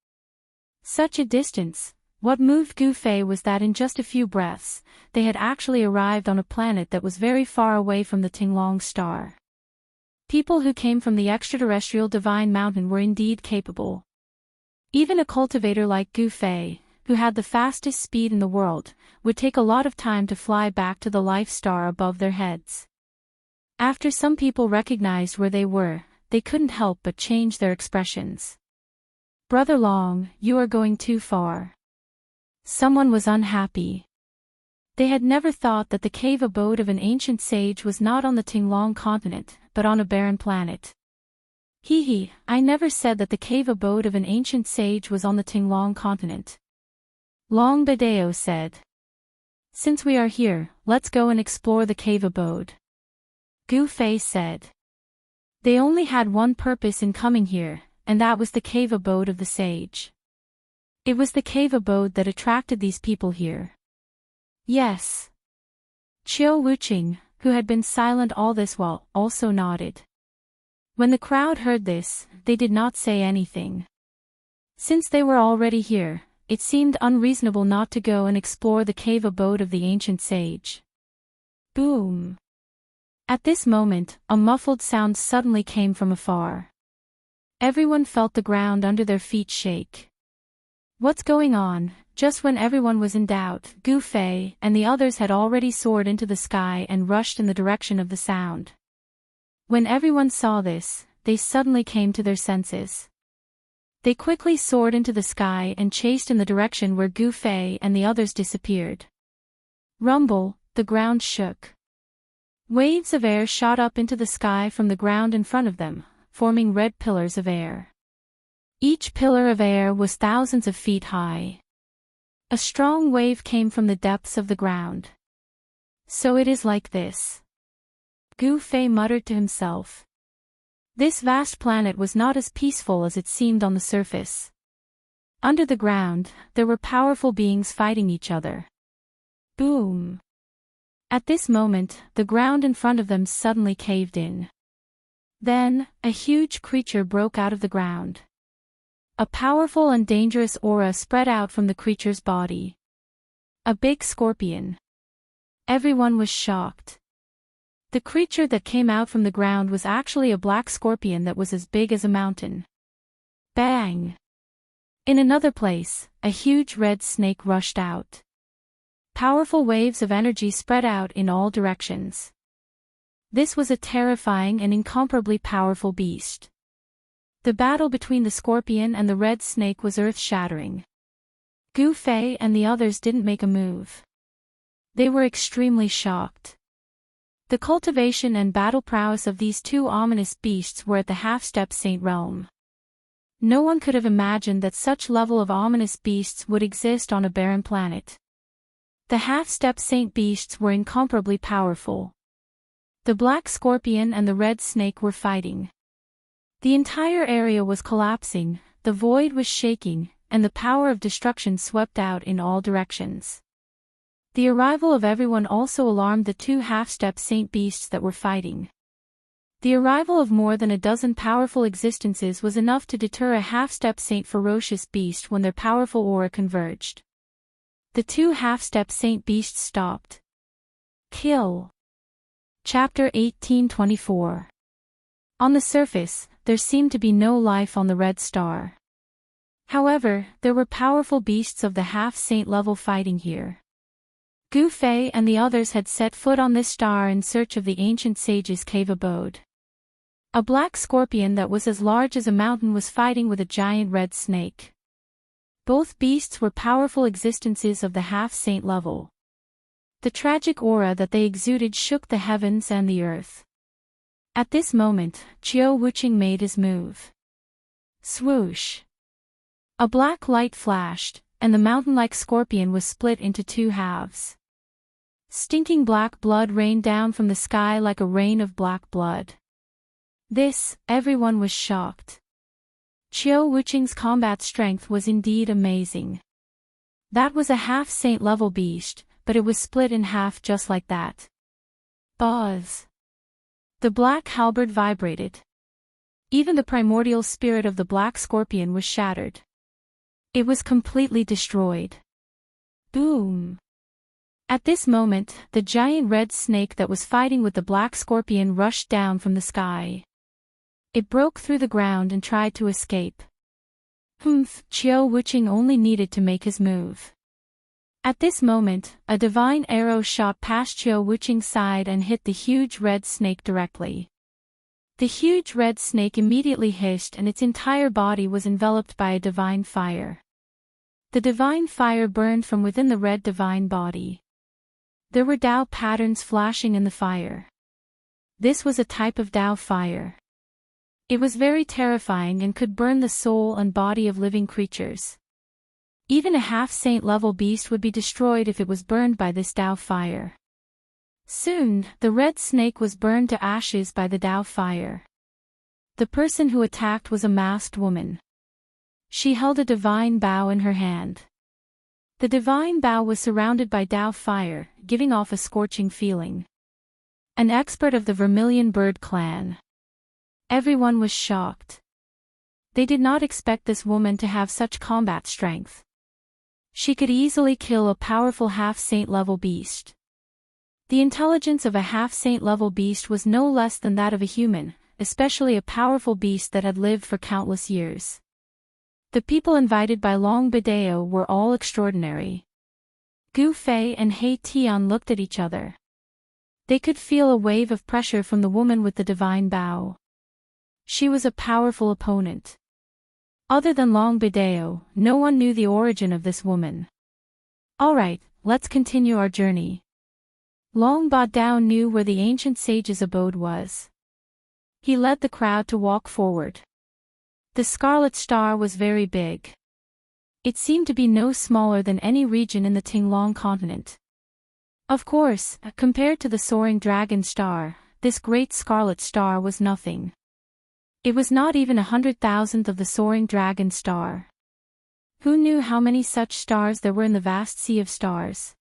Such a distance. What moved Gu Fei was that in just a few breaths, they had actually arrived on a planet that was very far away from the Tinglong star. People who came from the extraterrestrial divine mountain were indeed capable. Even a cultivator like Gu Fei, who had the fastest speed in the world, would take a lot of time to fly back to the life star above their heads. After some people recognized where they were, they couldn't help but change their expressions. Brother Long, you are going too far. Someone was unhappy. They had never thought that the cave abode of an ancient sage was not on the Tinglong continent, but on a barren planet. I never said that the cave abode of an ancient sage was on the Tinglong continent. Long Bideo said. Since we are here, let's go and explore the cave abode. Gu Fei said. They only had one purpose in coming here, and that was the cave abode of the sage. It was the cave abode that attracted these people here. Yes. Qiu Wuqing, who had been silent all this while, also nodded. When the crowd heard this, they did not say anything. Since they were already here, it seemed unreasonable not to go and explore the cave abode of the ancient sage. Boom! At this moment, a muffled sound suddenly came from afar. Everyone felt the ground under their feet shake. What's going on? Just when everyone was in doubt, Gu Fei and the others had already soared into the sky and rushed in the direction of the sound. When everyone saw this, they suddenly came to their senses. They quickly soared into the sky and chased in the direction where Gu Fei and the others disappeared. Rumble, the ground shook. Waves of air shot up into the sky from the ground in front of them, forming red pillars of air. Each pillar of air was thousands of feet high. A strong wave came from the depths of the ground. So it is like this. Gu Fei muttered to himself. This vast planet was not as peaceful as it seemed on the surface. Under the ground, there were powerful beings fighting each other. Boom! At this moment, the ground in front of them suddenly caved in. Then, a huge creature broke out of the ground. A powerful and dangerous aura spread out from the creature's body. A big scorpion. Everyone was shocked. The creature that came out from the ground was actually a black scorpion that was as big as a mountain. Bang! In another place, a huge red snake rushed out. Powerful waves of energy spread out in all directions. This was a terrifying and incomparably powerful beast. The battle between the scorpion and the red snake was earth-shattering. Gu Fei and the others didn't make a move. They were extremely shocked. The cultivation and battle prowess of these two ominous beasts were at the half-step saint realm. No one could have imagined that such level of ominous beasts would exist on a barren planet. The half-step saint beasts were incomparably powerful. The black scorpion and the red snake were fighting. The entire area was collapsing, the void was shaking, and the power of destruction swept out in all directions. The arrival of everyone also alarmed the two half-step saint beasts that were fighting. The arrival of more than a dozen powerful existences was enough to deter a half-step saint ferocious beast when their powerful aura converged. The two half-step saint beasts stopped. Kill. Chapter 1824. On the surface, there seemed to be no life on the red star. However, there were powerful beasts of the half-saint level fighting here. Gu Fei and the others had set foot on this star in search of the ancient sage's cave abode. A black scorpion that was as large as a mountain was fighting with a giant red snake. Both beasts were powerful existences of the half-saint level. The tragic aura that they exuded shook the heavens and the earth. At this moment, Qiu Wuqing made his move. Swoosh! A black light flashed, and the mountain-like scorpion was split into two halves. Stinking black blood rained down from the sky like a rain of black blood. Everyone was shocked. Qiu Wuqing's combat strength was indeed amazing. That was a half-saint level beast, but it was split in half just like that. Buzz! The black halberd vibrated. Even the primordial spirit of the black scorpion was shattered. It was completely destroyed. Boom! At this moment, the giant red snake that was fighting with the black scorpion rushed down from the sky. It broke through the ground and tried to escape. Qiu Wuqing only needed to make his move. At this moment, a divine arrow shot past Qiu Wuqing's side and hit the huge red snake directly. The huge red snake immediately hissed and its entire body was enveloped by a divine fire. The divine fire burned from within the red divine body. There were Dao patterns flashing in the fire. This was a type of Dao fire. It was very terrifying and could burn the soul and body of living creatures. Even a half-saint level beast would be destroyed if it was burned by this Dao fire. Soon, the red snake was burned to ashes by the Dao fire. The person who attacked was a masked woman. She held a divine bow in her hand. The divine bow was surrounded by Tao fire, giving off a scorching feeling. An expert of the Vermilion Bird clan. Everyone was shocked. They did not expect this woman to have such combat strength. She could easily kill a powerful half-saint level beast. The intelligence of a half-saint level beast was no less than that of a human, especially a powerful beast that had lived for countless years. The people invited by Long Bideo were all extraordinary. Gu Fei and He Tian looked at each other. They could feel a wave of pressure from the woman with the divine bow. She was a powerful opponent. Other than Long Bideo, no one knew the origin of this woman. Alright, let's continue our journey. Long Bideo knew where the ancient sage's abode was. He led the crowd to walk forward. The Scarlet Star was very big. It seemed to be no smaller than any region in the Tinglong continent. Of course, compared to the soaring Dragon Star, this great Scarlet Star was nothing. It was not even 100,000th of the soaring Dragon Star. Who knew how many such stars there were in the vast sea of stars?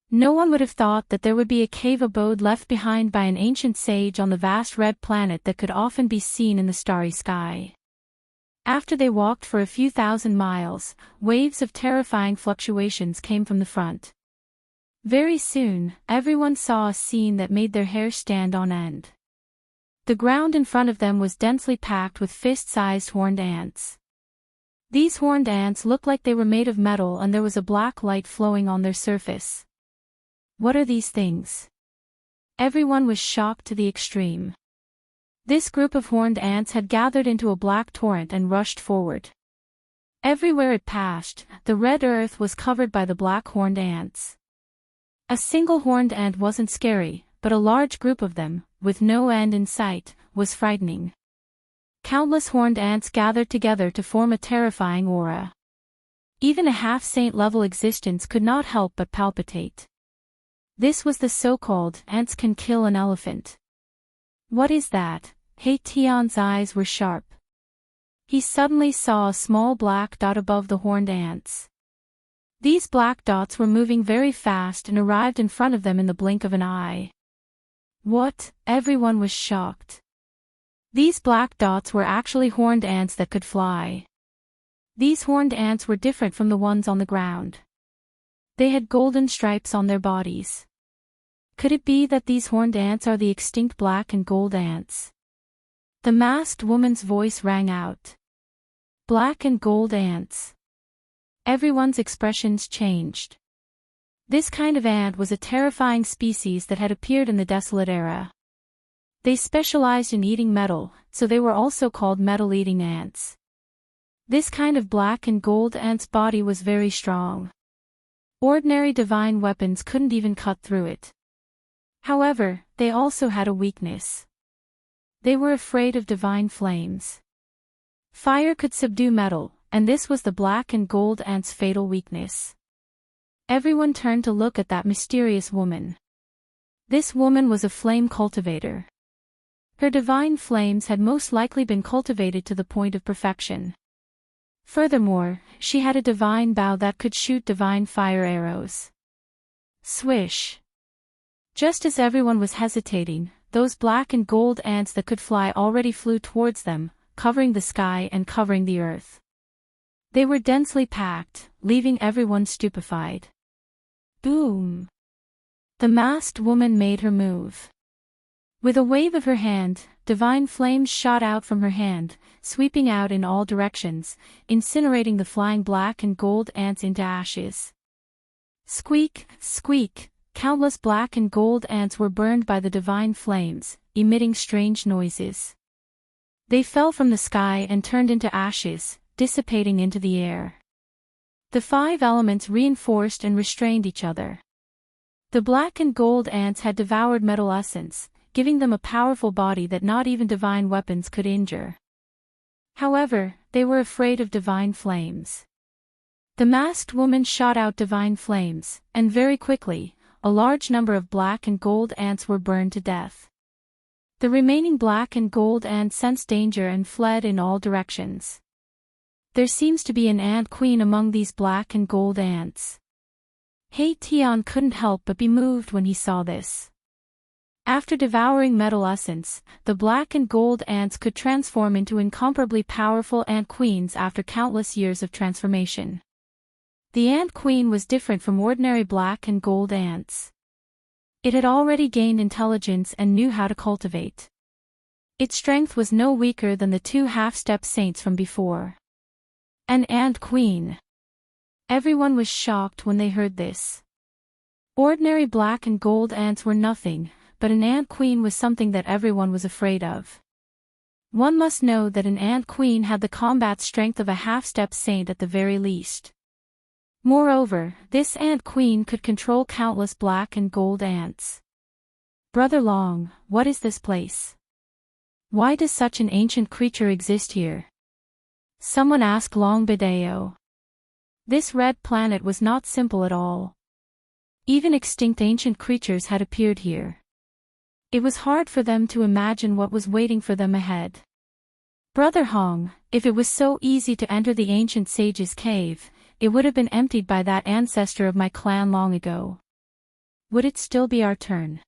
No one would have thought that there would be a cave abode left behind by an ancient sage on the vast red planet that could often be seen in the starry sky. After they walked for a few thousand miles, waves of terrifying fluctuations came from the front. Very soon, everyone saw a scene that made their hair stand on end. The ground in front of them was densely packed with fist-sized horned ants. These horned ants looked like they were made of metal and there was a black light flowing on their surface. What are these things? Everyone was shocked to the extreme. This group of horned ants had gathered into a black torrent and rushed forward. Everywhere it passed, the red earth was covered by the black horned ants. A single horned ant wasn't scary, but a large group of them, with no end in sight, was frightening. Countless horned ants gathered together to form a terrifying aura. Even a half-saint level existence could not help but palpitate. This was the so-called ants can kill an elephant. What is that? He Tian's eyes were sharp. He suddenly saw a small black dot above the horned ants. These black dots were moving very fast and arrived in front of them in the blink of an eye. What? Everyone was shocked. These black dots were actually horned ants that could fly. These horned ants were different from the ones on the ground. They had golden stripes on their bodies. Could it be that these horned ants are the extinct black and gold ants? The masked woman's voice rang out. Black and gold ants. Everyone's expressions changed. This kind of ant was a terrifying species that had appeared in the Desolate Era. They specialized in eating metal, so they were also called metal-eating ants. This kind of black and gold ant's body was very strong. Ordinary divine weapons couldn't even cut through it. However, they also had a weakness. They were afraid of divine flames. Fire could subdue metal, and this was the black and gold ant's fatal weakness. Everyone turned to look at that mysterious woman. This woman was a flame cultivator. Her divine flames had most likely been cultivated to the point of perfection. Furthermore, she had a divine bow that could shoot divine fire arrows. Swish! Just as everyone was hesitating, those black and gold ants that could fly already flew towards them, covering the sky and covering the earth. They were densely packed, leaving everyone stupefied. Boom! The masked woman made her move. With a wave of her hand, divine flames shot out from her hand, sweeping out in all directions, incinerating the flying black and gold ants into ashes. Squeak, squeak! Countless black and gold ants were burned by the divine flames, emitting strange noises. They fell from the sky and turned into ashes, dissipating into the air. The five elements reinforced and restrained each other. The black and gold ants had devoured metal essence, giving them a powerful body that not even divine weapons could injure. However, they were afraid of divine flames. The masked woman shot out divine flames, and very quickly, a large number of black and gold ants were burned to death. The remaining black and gold ants sensed danger and fled in all directions. There seems to be an ant queen among these black and gold ants. He Tian couldn't help but be moved when he saw this. After devouring metal essence, the black and gold ants could transform into incomparably powerful ant queens after countless years of transformation. The ant queen was different from ordinary black and gold ants. It had already gained intelligence and knew how to cultivate. Its strength was no weaker than the two half-step saints from before. An ant queen. Everyone was shocked when they heard this. Ordinary black and gold ants were nothing, but an ant queen was something that everyone was afraid of. One must know that an ant queen had the combat strength of a half-step saint at the very least. Moreover, this ant queen could control countless black and gold ants. Brother Long, what is this place? Why does such an ancient creature exist here? Someone asked Long Bideo. This red planet was not simple at all. Even extinct ancient creatures had appeared here. It was hard for them to imagine what was waiting for them ahead. Brother Hong, if it was so easy to enter the ancient sage's cave, it would have been emptied by that ancestor of my clan long ago. Would it still be our turn?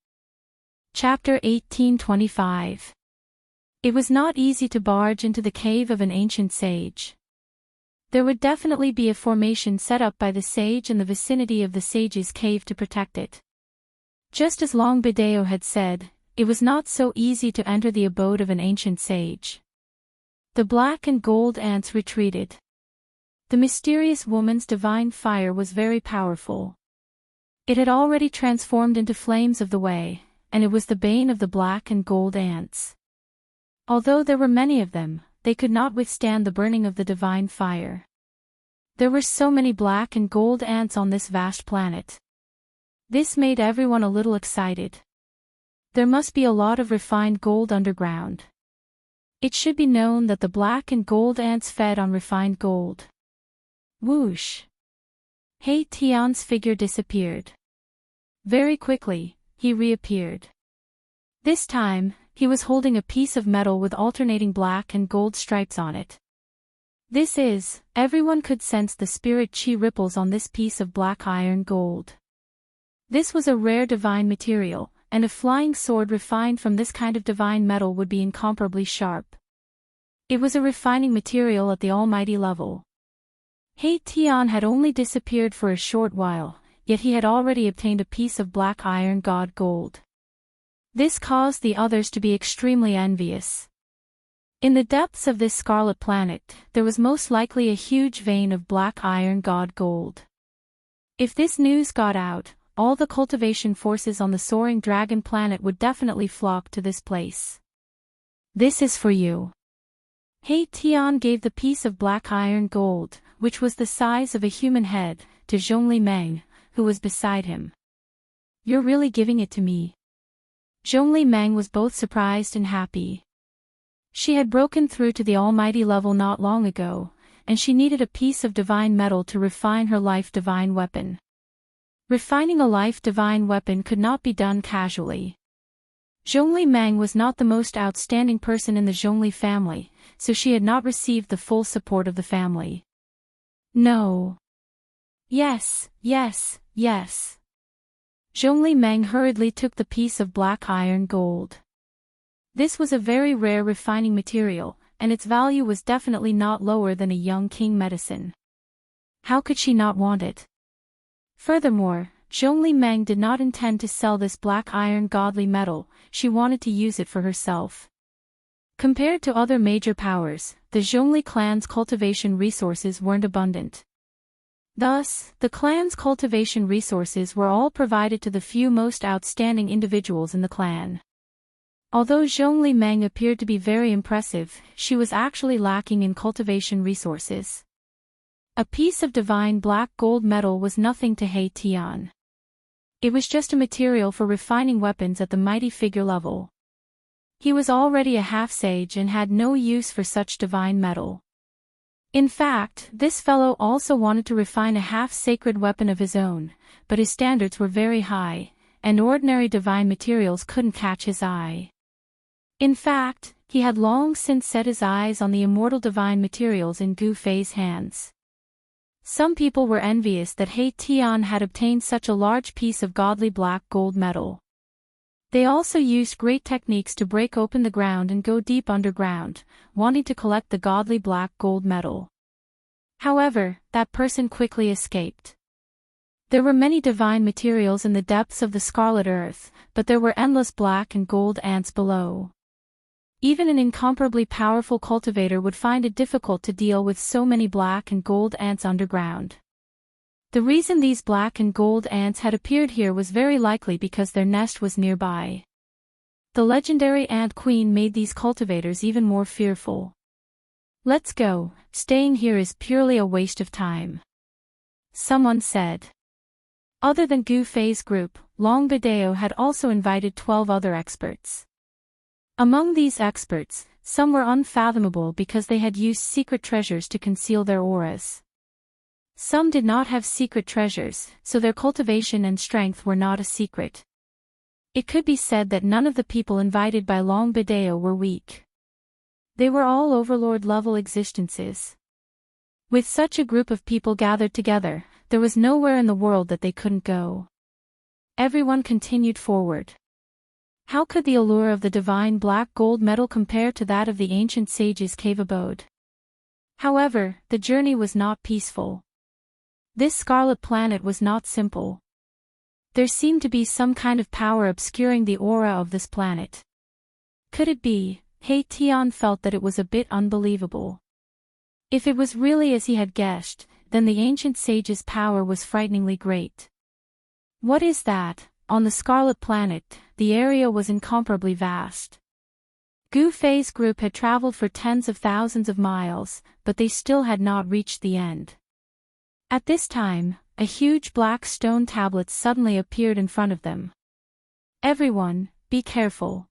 Chapter 1825. It was not easy to barge into the cave of an ancient sage. There would definitely be a formation set up by the sage in the vicinity of the sage's cave to protect it. Just as Long Bideo had said, it was not so easy to enter the abode of an ancient sage. The black and gold ants retreated. The mysterious woman's divine fire was very powerful. It had already transformed into flames of the way, and it was the bane of the black and gold ants. Although there were many of them, they could not withstand the burning of the divine fire. There were so many black and gold ants on this vast planet. This made everyone a little excited. There must be a lot of refined gold underground. It should be known that the black and gold ants fed on refined gold. Whoosh! He Tian's figure disappeared. Very quickly, he reappeared. This time, he was holding a piece of metal with alternating black and gold stripes on it. Everyone could sense the spirit chi ripples on this piece of black iron gold. This was a rare divine material, and a flying sword refined from this kind of divine metal would be incomparably sharp. It was a refining material at the almighty level. He Tian had only disappeared for a short while, yet he had already obtained a piece of black iron god gold. This caused the others to be extremely envious. In the depths of this scarlet planet, there was most likely a huge vein of black iron god gold. If this news got out, all the cultivation forces on the soaring dragon planet would definitely flock to this place. This is for you. He Tian gave the piece of black iron gold, which was the size of a human head, to Zhongli Meng, who was beside him. You're really giving it to me? Zhongli Meng was both surprised and happy. She had broken through to the almighty level not long ago, and she needed a piece of divine metal to refine her life divine weapon. Refining a life divine weapon could not be done casually. Zhongli Meng was not the most outstanding person in the Zhongli family, so she had not received the full support of the family. No. Yes, yes, yes. Zhongli Meng hurriedly took the piece of black iron gold. This was a very rare refining material, and its value was definitely not lower than a young king medicine. How could she not want it? Furthermore, Zhongli Meng did not intend to sell this black iron godly metal, she wanted to use it for herself. Compared to other major powers, the Zhongli clan's cultivation resources weren't abundant. Thus, the clan's cultivation resources were all provided to the few most outstanding individuals in the clan. Although Zhongli Meng appeared to be very impressive, she was actually lacking in cultivation resources. A piece of divine black gold metal was nothing to He Tian. It was just a material for refining weapons at the mighty figure level. He was already a half-sage and had no use for such divine metal. In fact, this fellow also wanted to refine a half-sacred weapon of his own, but his standards were very high, and ordinary divine materials couldn't catch his eye. In fact, He had long since set his eyes on the immortal divine materials in Gu Fei's hands. Some people were envious that He Tian had obtained such a large piece of godly black gold metal. They also used great techniques to break open the ground and go deep underground, wanting to collect the godly black gold metal. However, that person quickly escaped. There were many divine materials in the depths of the scarlet earth, but there were endless black and gold ants below. Even an incomparably powerful cultivator would find it difficult to deal with so many black and gold ants underground. The reason these black and gold ants had appeared here was very likely because their nest was nearby. The legendary ant queen made these cultivators even more fearful. "Let's go, staying here is purely a waste of time," someone said. Other than Gu Fei's group, Long Bideo had also invited 12 other experts. Among these experts, some were unfathomable because they had used secret treasures to conceal their auras. Some did not have secret treasures, so their cultivation and strength were not a secret. It could be said that none of the people invited by Long Bideo were weak. They were all overlord-level existences. With such a group of people gathered together, there was nowhere in the world that they couldn't go. Everyone continued forward. How could the allure of the divine black gold metal compare to that of the ancient sage's cave abode? However, the journey was not peaceful. This scarlet planet was not simple. There seemed to be some kind of power obscuring the aura of this planet. Could it be? He Tian felt that it was a bit unbelievable. If it was really as he had guessed, then the ancient sage's power was frighteningly great. What is that? On the Scarlet Planet, the area was incomparably vast. Gu Fei's group had traveled for tens of thousands of miles, but they still had not reached the end. At this time, a huge black stone tablet suddenly appeared in front of them. "Everyone, be careful.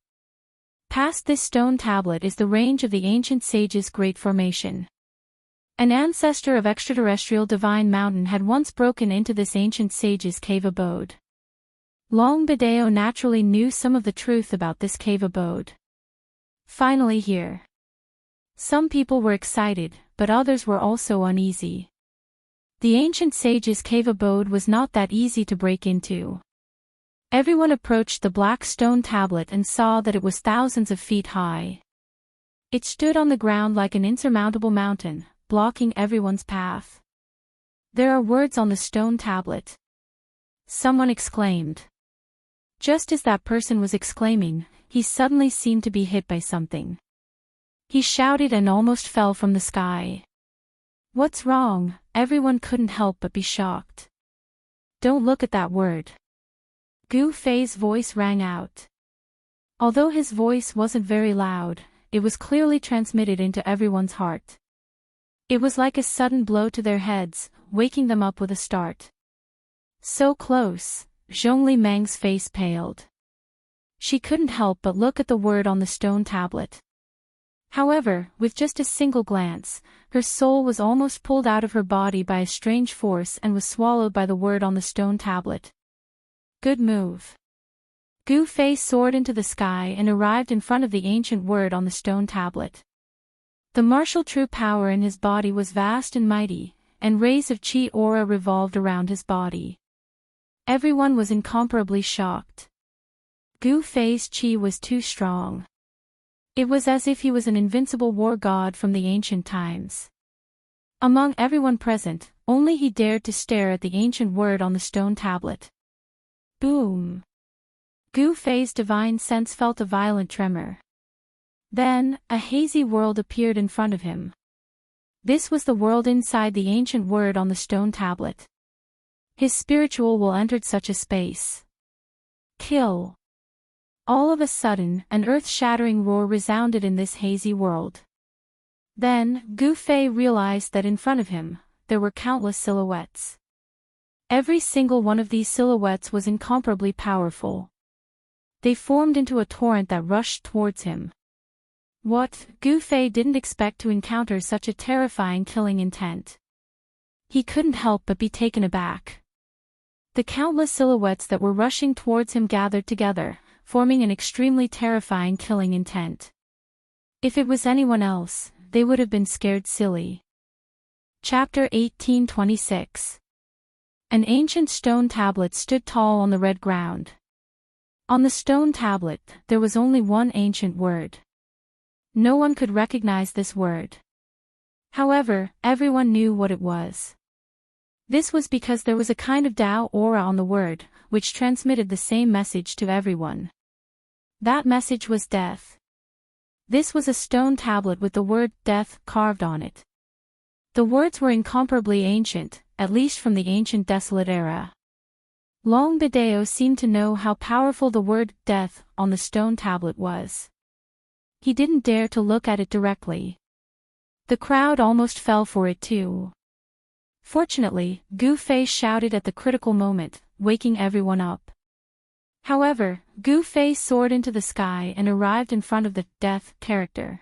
Past this stone tablet is the range of the ancient sage's great formation. An ancestor of extraterrestrial divine mountain had once broken into this ancient sage's cave abode." Long Bideo naturally knew some of the truth about this cave abode. Finally here. Some people were excited, but others were also uneasy. The ancient sage's cave abode was not that easy to break into. Everyone approached the black stone tablet and saw that it was thousands of feet high. It stood on the ground like an insurmountable mountain, blocking everyone's path. "There are words on the stone tablet," someone exclaimed. Just as that person was exclaiming, he suddenly seemed to be hit by something. He shouted and almost fell from the sky. "What's wrong?" Everyone couldn't help but be shocked. "Don't look at that word." Gu Fei's voice rang out. Although his voice wasn't very loud, it was clearly transmitted into everyone's heart. It was like a sudden blow to their heads, waking them up with a start. So close. Zhongli Meng's face paled. She couldn't help but look at the word on the stone tablet. However, with just a single glance, her soul was almost pulled out of her body by a strange force and was swallowed by the word on the stone tablet. Good move. Gu Fei soared into the sky and arrived in front of the ancient word on the stone tablet. The martial true power in his body was vast and mighty, and rays of chi aura revolved around his body. Everyone was incomparably shocked. Gu Fei's chi was too strong. It was as if he was an invincible war god from the ancient times. Among everyone present, only he dared to stare at the ancient word on the stone tablet. Boom! Gu Fei's divine sense felt a violent tremor. Then, a hazy world appeared in front of him. This was the world inside the ancient word on the stone tablet. His spiritual will entered such a space. Kill! All of a sudden, an earth-shattering roar resounded in this hazy world. Then, Gu Fei realized that in front of him, there were countless silhouettes. Every single one of these silhouettes was incomparably powerful. They formed into a torrent that rushed towards him. What? Gu Fei didn't expect to encounter such a terrifying killing intent. He couldn't help but be taken aback. The countless silhouettes that were rushing towards him gathered together, forming an extremely terrifying killing intent. If it was anyone else, they would have been scared silly. Chapter 1826. An ancient stone tablet stood tall on the red ground. On the stone tablet, there was only one ancient word. No one could recognize this word. However, everyone knew what it was. This was because there was a kind of Tao aura on the word, which transmitted the same message to everyone. That message was death. This was a stone tablet with the word death carved on it. The words were incomparably ancient, at least from the ancient desolate era. Long Bideo seemed to know how powerful the word death on the stone tablet was. He didn't dare to look at it directly. The crowd almost fell for it too. Fortunately, Gu Fei shouted at the critical moment, waking everyone up. However, Gu Fei soared into the sky and arrived in front of the death character.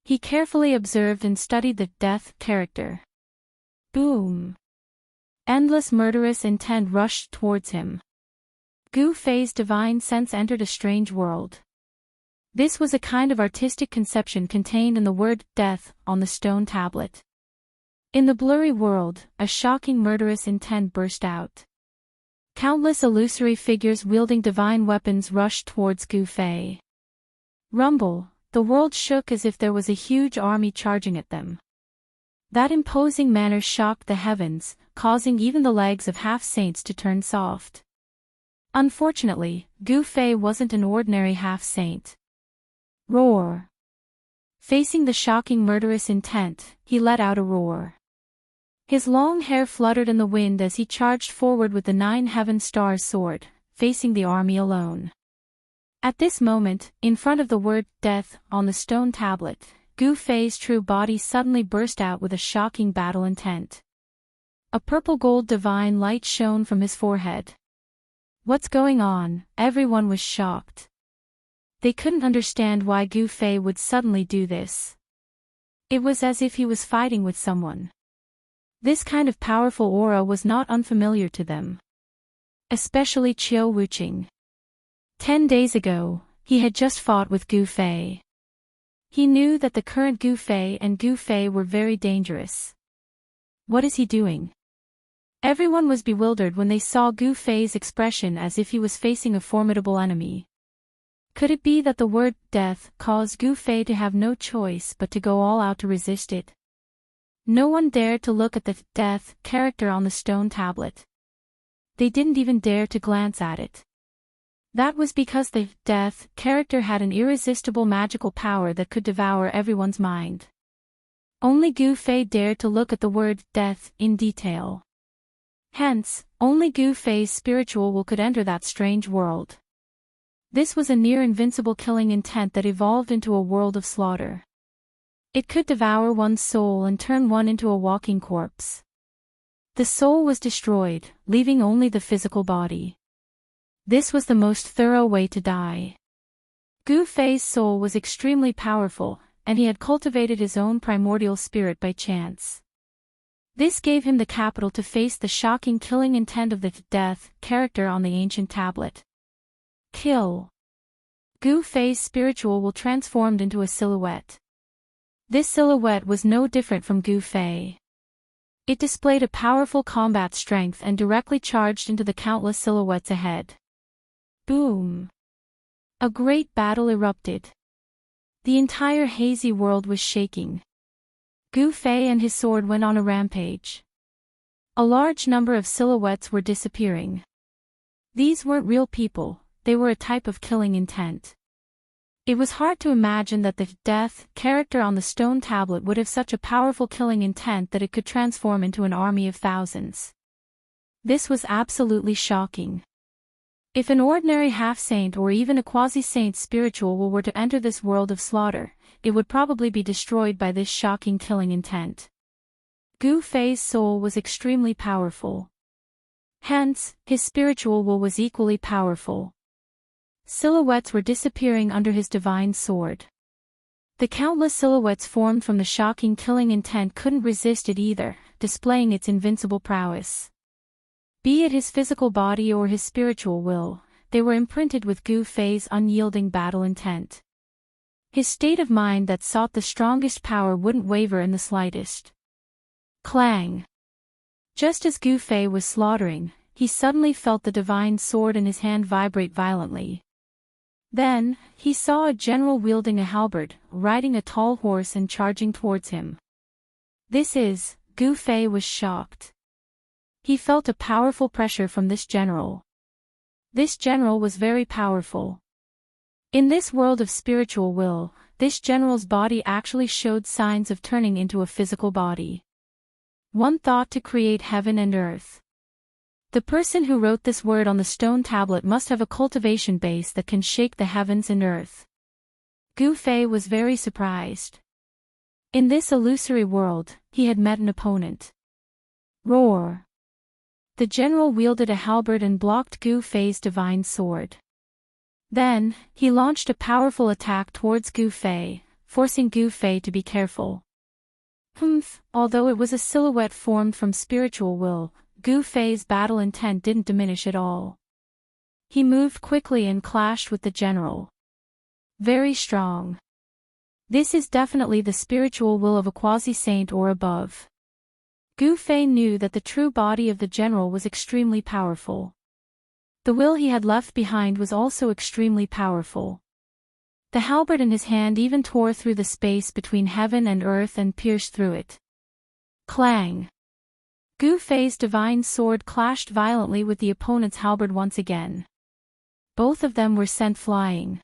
He carefully observed and studied the death character. Boom! Endless murderous intent rushed towards him. Gu Fei's divine sense entered a strange world. This was a kind of artistic conception contained in the word death on the stone tablet. In the blurry world, a shocking murderous intent burst out. Countless illusory figures wielding divine weapons rushed towards Gu Fei. Rumble, the world shook as if there was a huge army charging at them. That imposing manner shocked the heavens, causing even the legs of half-saints to turn soft. Unfortunately, Gu Fei wasn't an ordinary half-saint. Roar! Facing the shocking murderous intent, he let out a roar. His long hair fluttered in the wind as he charged forward with the 9 heaven stars sword, facing the army alone. At this moment, in front of the word death on the stone tablet, Gu Fei's true body suddenly burst out with a shocking battle intent. A purple-gold divine light shone from his forehead. What's going on? Everyone was shocked. They couldn't understand why Gu Fei would suddenly do this. It was as if he was fighting with someone. This kind of powerful aura was not unfamiliar to them. Especially Qiu Wuqing. 10 days ago, he had just fought with Gu Fei. He knew that the current Gu Fei and Gu Fei were very dangerous. What is he doing? Everyone was bewildered when they saw Gu Fei's expression as if he was facing a formidable enemy. Could it be that the word death caused Gu Fei to have no choice but to go all out to resist it? No one dared to look at the death character on the stone tablet. They didn't even dare to glance at it. That was because the death character had an irresistible magical power that could devour everyone's mind. Only Gu Fei dared to look at the word death in detail. Hence, only Gu Fei's spiritual will could enter that strange world. This was a near-invincible killing intent that evolved into a world of slaughter. It could devour one's soul and turn one into a walking corpse. The soul was destroyed, leaving only the physical body. This was the most thorough way to die. Gu Fei's soul was extremely powerful, and he had cultivated his own primordial spirit by chance. This gave him the capital to face the shocking killing intent of the death character on the ancient tablet. Kill. Gu Fei's spiritual will transformed into a silhouette. This silhouette was no different from Gu Fei. It displayed a powerful combat strength and directly charged into the countless silhouettes ahead. Boom! A great battle erupted. The entire hazy world was shaking. Gu Fei and his sword went on a rampage. A large number of silhouettes were disappearing. These weren't real people, they were a type of killing intent. It was hard to imagine that the death character on the stone tablet would have such a powerful killing intent that it could transform into an army of thousands. This was absolutely shocking. If an ordinary half-saint or even a quasi-saint spiritual were to enter this world of slaughter, it would probably be destroyed by this shocking killing intent. Gu Fei's soul was extremely powerful. Hence, his spiritual will was equally powerful. Silhouettes were disappearing under his divine sword. The countless silhouettes formed from the shocking killing intent couldn't resist it either, displaying its invincible prowess. Be it his physical body or his spiritual will, they were imprinted with Gu Fei's unyielding battle intent. His state of mind that sought the strongest power wouldn't waver in the slightest. Clang! Just as Gu Fei was slaughtering, he suddenly felt the divine sword in his hand vibrate violently. Then, he saw a general wielding a halberd, riding a tall horse and charging towards him. Gu Fei was shocked. He felt a powerful pressure from this general. This general was very powerful. In this world of spiritual will, this general's body actually showed signs of turning into a physical body. One thought to create heaven and earth. The person who wrote this word on the stone tablet must have a cultivation base that can shake the heavens and earth. Gu Fei was very surprised. In this illusory world, he had met an opponent. Roar! The general wielded a halberd and blocked Gu Fei's divine sword. Then, he launched a powerful attack towards Gu Fei, forcing Gu Fei to be careful. Although it was a silhouette formed from spiritual will, Gu Fei's battle intent didn't diminish at all. He moved quickly and clashed with the general. Very strong. This is definitely the spiritual will of a quasi-saint or above. Gu Fei knew that the true body of the general was extremely powerful. The will he had left behind was also extremely powerful. The halberd in his hand even tore through the space between heaven and earth and pierced through it. Clang! Gu Fei's divine sword clashed violently with the opponent's halberd once again. Both of them were sent flying.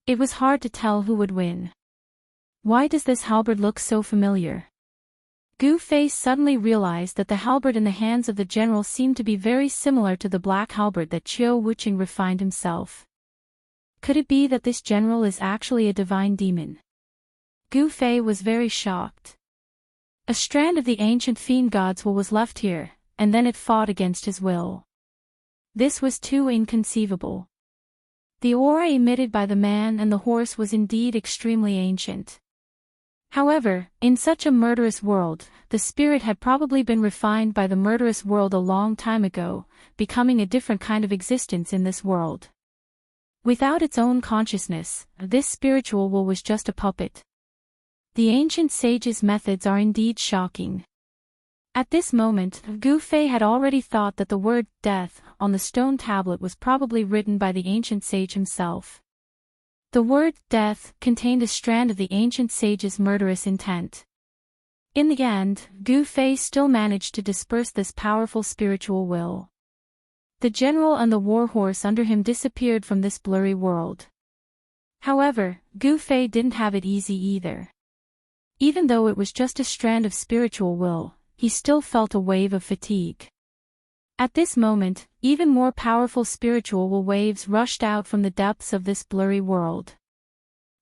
It was hard to tell who would win. Why does this halberd look so familiar? Gu Fei suddenly realized that the halberd in the hands of the general seemed to be very similar to the black halberd that Qiu Wuqing refined himself. Could it be that this general is actually a divine demon? Gu Fei was very shocked. A strand of the ancient fiend god's will was left here, and then it fought against his will. This was too inconceivable. The aura emitted by the man and the horse was indeed extremely ancient. However, in such a murderous world, the spirit had probably been refined by the murderous world a long time ago, becoming a different kind of existence in this world. Without its own consciousness, this spiritual will was just a puppet. The ancient sage's methods are indeed shocking. At this moment, Gu Fei had already thought that the word death on the stone tablet was probably written by the ancient sage himself. The word death contained a strand of the ancient sage's murderous intent. In the end, Gu Fei still managed to disperse this powerful spiritual will. The general and the war horse under him disappeared from this blurry world. However, Gu Fei didn't have it easy either. Even though it was just a strand of spiritual will, he still felt a wave of fatigue. At this moment, even more powerful spiritual will waves rushed out from the depths of this blurry world.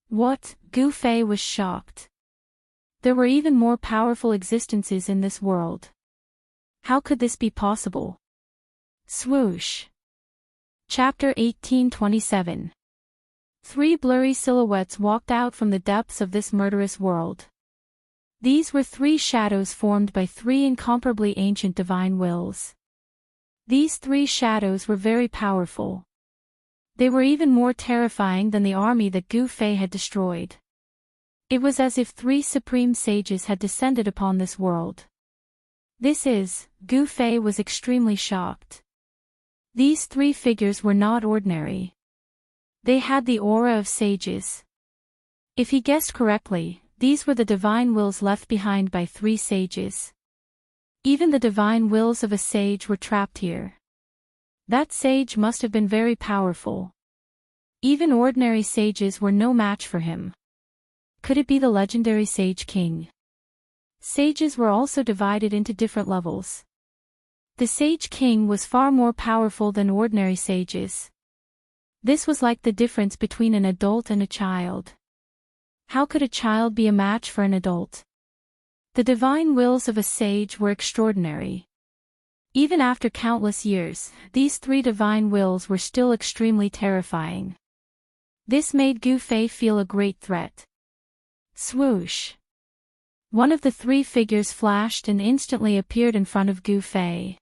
What? Gu Fei was shocked. There were even more powerful existences in this world. How could this be possible? Swoosh. Chapter 1827. Three blurry silhouettes walked out from the depths of this murderous world. These were three shadows formed by three incomparably ancient divine wills. These three shadows were very powerful. They were even more terrifying than the army that Gu Fei had destroyed. It was as if three supreme sages had descended upon this world. Gu Fei was extremely shocked. These three figures were not ordinary. They had the aura of sages. If he guessed correctly, these were the divine wills left behind by three sages. Even the divine wills of a sage were trapped here. That sage must have been very powerful. Even ordinary sages were no match for him. Could it be the legendary Sage King? Sages were also divided into different levels. The Sage King was far more powerful than ordinary sages. This was like the difference between an adult and a child. How could a child be a match for an adult? The divine wills of a sage were extraordinary. Even after countless years, these three divine wills were still extremely terrifying. This made Gu Fei feel a great threat. Swoosh! One of the three figures flashed and instantly appeared in front of Gu Fei.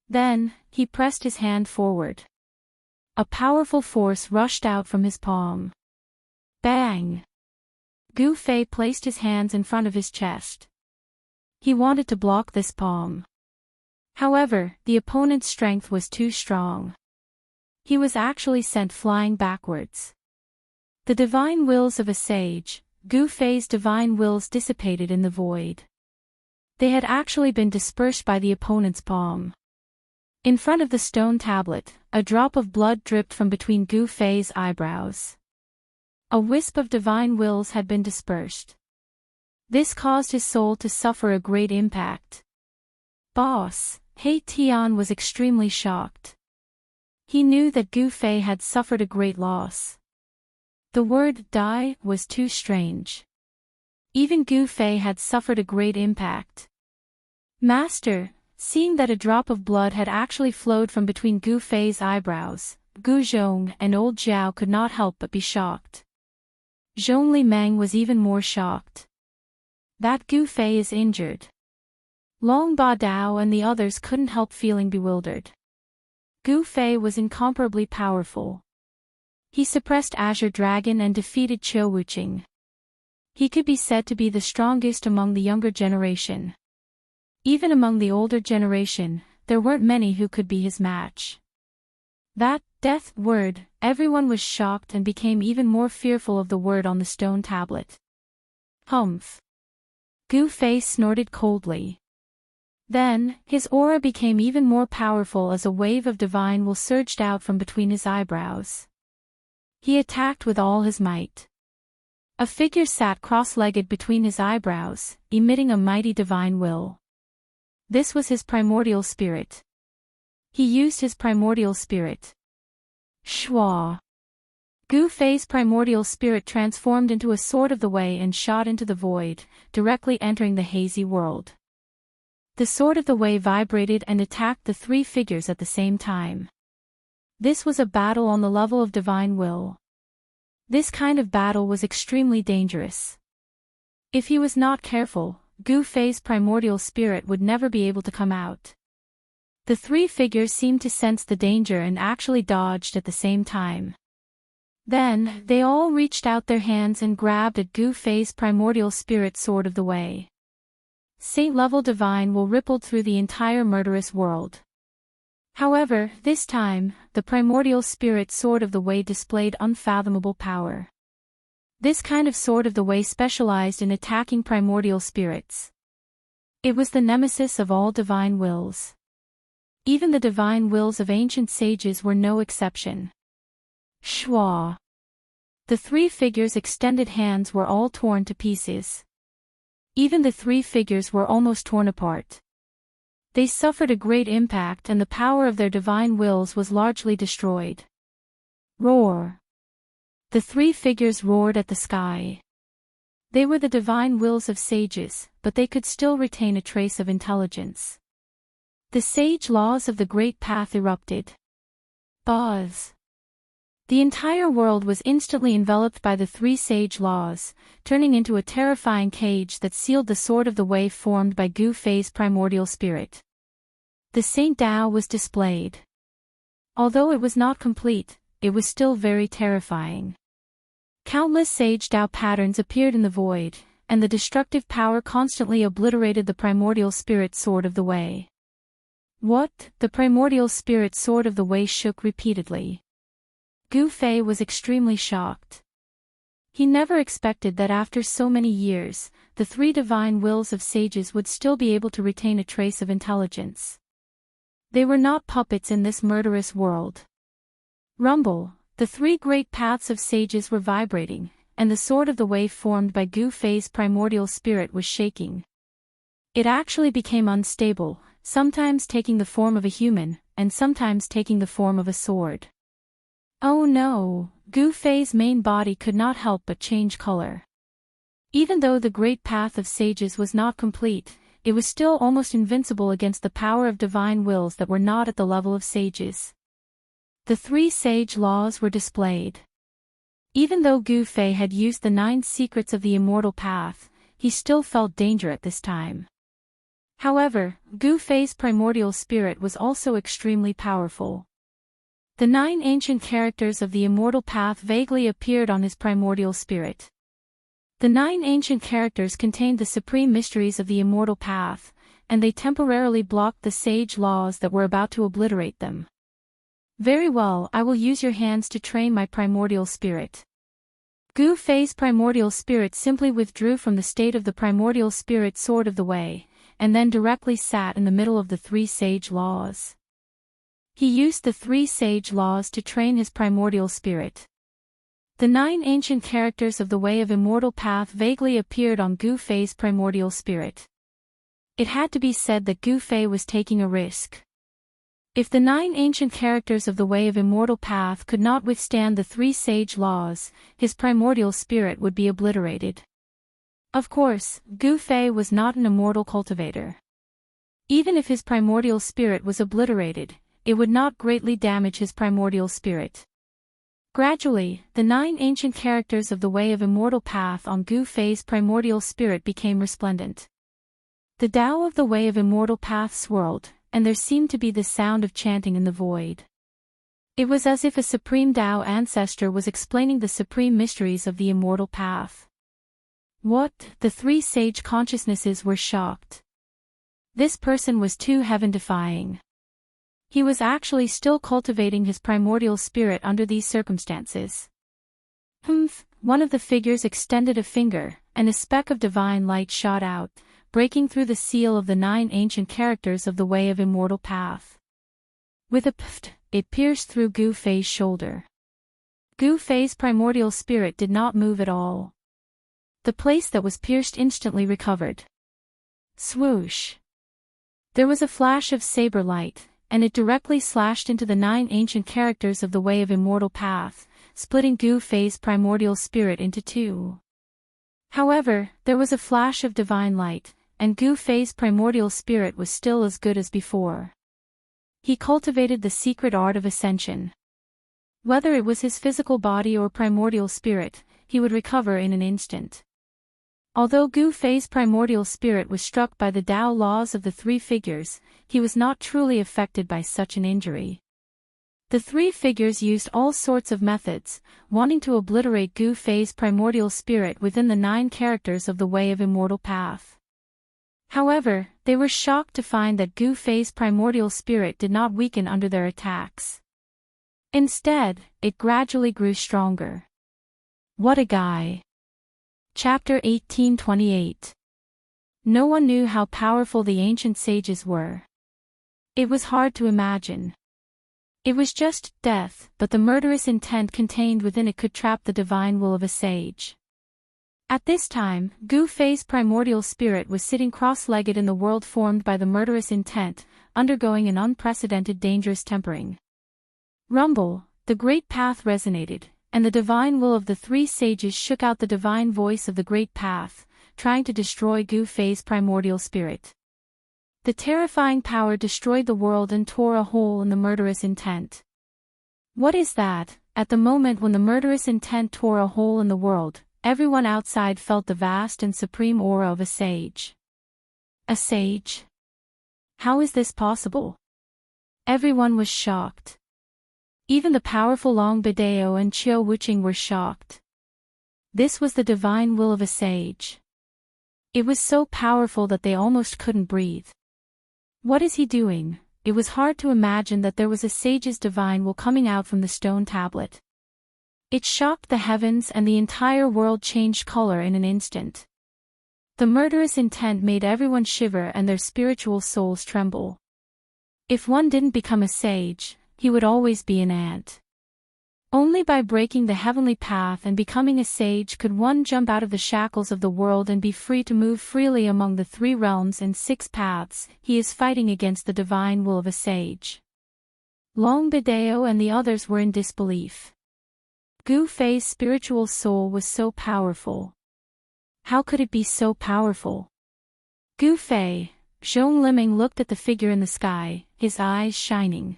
Then, he pressed his hand forward. A powerful force rushed out from his palm. Bang! Gu Fei placed his hands in front of his chest. He wanted to block this palm. However, the opponent's strength was too strong. He was actually sent flying backwards. The divine wills of a sage, Gu Fei's divine wills dissipated in the void. They had actually been dispersed by the opponent's palm. In front of the stone tablet, a drop of blood dripped from between Gu Fei's eyebrows. A wisp of divine wills had been dispersed. This caused his soul to suffer a great impact. Boss, He Tian was extremely shocked. He knew that Gu Fei had suffered a great loss. The word die was too strange. Even Gu Fei had suffered a great impact. Master, seeing that a drop of blood had actually flowed from between Gu Fei's eyebrows, Gu Zhong and old Zhao could not help but be shocked. Zhong Li Meng was even more shocked. That Gu Fei is injured. Long Ba Dao and the others couldn't help feeling bewildered. Gu Fei was incomparably powerful. He suppressed Azure Dragon and defeated Qiu Wuqing. He could be said to be the strongest among the younger generation. Even among the older generation, there weren't many who could be his match. That death word, everyone was shocked and became even more fearful of the word on the stone tablet. Humph! Gu Fei snorted coldly. Then, his aura became even more powerful as a wave of divine will surged out from between his eyebrows. He attacked with all his might. A figure sat cross-legged between his eyebrows, emitting a mighty divine will. This was his primordial spirit. He used his primordial spirit. Shua! Gu Fei's primordial spirit transformed into a sword of the way and shot into the void, directly entering the hazy world. The sword of the way vibrated and attacked the three figures at the same time. This was a battle on the level of divine will. This kind of battle was extremely dangerous. If he was not careful, Gu Fei's primordial spirit would never be able to come out. The three figures seemed to sense the danger and actually dodged at the same time. Then, they all reached out their hands and grabbed at Gu Fei's primordial spirit sword of the way. Saint-level divine will rippled through the entire murderous world. However, this time, the primordial spirit sword of the way displayed unfathomable power. This kind of sword of the way specialized in attacking primordial spirits. It was the nemesis of all divine wills. Even the divine wills of ancient sages were no exception. Shua! The three figures' extended hands were all torn to pieces. Even the three figures were almost torn apart. They suffered a great impact and the power of their divine wills was largely destroyed. Roar! The three figures roared at the sky. They were the divine wills of sages, but they could still retain a trace of intelligence. The sage laws of the Great Path erupted. Buzz! The entire world was instantly enveloped by the three sage laws, turning into a terrifying cage that sealed the sword of the way formed by Gu Fei's primordial spirit. The Saint Dao was displayed. Although it was not complete, it was still very terrifying. Countless sage Dao patterns appeared in the void, and the destructive power constantly obliterated the primordial spirit sword of the way. What? The primordial spirit sword of the way shook repeatedly. Gu Fei was extremely shocked. He never expected that after so many years, the three divine wills of sages would still be able to retain a trace of intelligence. They were not puppets in this murderous world. Rumble, the three great paths of sages were vibrating, and the sword of the way formed by Gu Fei's primordial spirit was shaking. It actually became unstable, sometimes taking the form of a human, and sometimes taking the form of a sword. Oh no, Gu Fei's main body could not help but change color. Even though the great path of sages was not complete, it was still almost invincible against the power of divine wills that were not at the level of sages. The three sage laws were displayed. Even though Gu Fei had used the 9 secrets of the immortal path, he still felt danger at this time. However, Gu Fei's primordial spirit was also extremely powerful. The 9 ancient characters of the immortal path vaguely appeared on his primordial spirit. The 9 ancient characters contained the supreme mysteries of the immortal path, and they temporarily blocked the sage laws that were about to obliterate them. Very well, I will use your hands to train my primordial spirit. Gu Fei's primordial spirit simply withdrew from the state of the primordial spirit sword of the way, and then directly sat in the middle of the 3 sage laws. He used the 3 sage laws to train his primordial spirit. The 9 ancient characters of the Way of Immortal Path vaguely appeared on Gu Fei's primordial spirit. It had to be said that Gu Fei was taking a risk. If the 9 ancient characters of the Way of Immortal Path could not withstand the 3 sage laws, his primordial spirit would be obliterated. Of course, Gu Fei was not an immortal cultivator. Even if his primordial spirit was obliterated, it would not greatly damage his primordial spirit. Gradually, the 9 ancient characters of the Way of Immortal Path on Gu Fei's primordial spirit became resplendent. The Tao of the Way of Immortal Path swirled, and there seemed to be the sound of chanting in the void. It was as if a supreme Tao ancestor was explaining the supreme mysteries of the immortal path. What? The 3 sage consciousnesses were shocked. This person was too heaven-defying. He was actually still cultivating his primordial spirit under these circumstances. Humph! One of the figures extended a finger, and a speck of divine light shot out, breaking through the seal of the 9 ancient characters of the Way of Immortal Path. With a pft, it pierced through Gu Fei's shoulder. Gu Fei's primordial spirit did not move at all. The place that was pierced instantly recovered. Swoosh! There was a flash of saber light, and it directly slashed into the 9 ancient characters of the Way of Immortal Path, splitting Gu Fei's primordial spirit into 2. However, there was a flash of divine light, and Gu Fei's primordial spirit was still as good as before. He cultivated the secret art of ascension. Whether it was his physical body or primordial spirit, he would recover in an instant. Although Gu Fei's primordial spirit was struck by the Tao laws of the 3 figures, he was not truly affected by such an injury. The 3 figures used all sorts of methods, wanting to obliterate Gu Fei's primordial spirit within the 9 characters of the Way of Immortal Path. However, they were shocked to find that Gu Fei's primordial spirit did not weaken under their attacks. Instead, it gradually grew stronger. What a guy! Chapter 1828. No one knew how powerful the ancient sages were. It was hard to imagine. It was just death, but the murderous intent contained within it could trap the divine will of a sage. At this time, Gu Fei's primordial spirit was sitting cross-legged in the world formed by the murderous intent, undergoing an unprecedented dangerous tempering. Rumble, the great path resonated, and the divine will of the 3 sages shook out the divine voice of the great path, trying to destroy Gu Fei's primordial spirit. The terrifying power destroyed the world and tore a hole in the murderous intent. What is that? At the moment when the murderous intent tore a hole in the world, everyone outside felt the vast and supreme aura of a sage. A sage? How is this possible? Everyone was shocked. Even the powerful Long Bideo and Chiu Wuqing were shocked. This was the divine will of a sage. It was so powerful that they almost couldn't breathe. What is he doing? It was hard to imagine that there was a sage's divine will coming out from the stone tablet. It shocked the heavens and the entire world changed color in an instant. The murderous intent made everyone shiver and their spiritual souls tremble. If one didn't become a sage, he would always be an ant. Only by breaking the heavenly path and becoming a sage could one jump out of the shackles of the world and be free to move freely among the 3 realms and 6 paths. He is fighting against the divine will of a sage. Long Bideo and the others were in disbelief. Gu Fei's spiritual soul was so powerful. How could it be so powerful? Gu Fei, Zhong Liming looked at the figure in the sky, his eyes shining.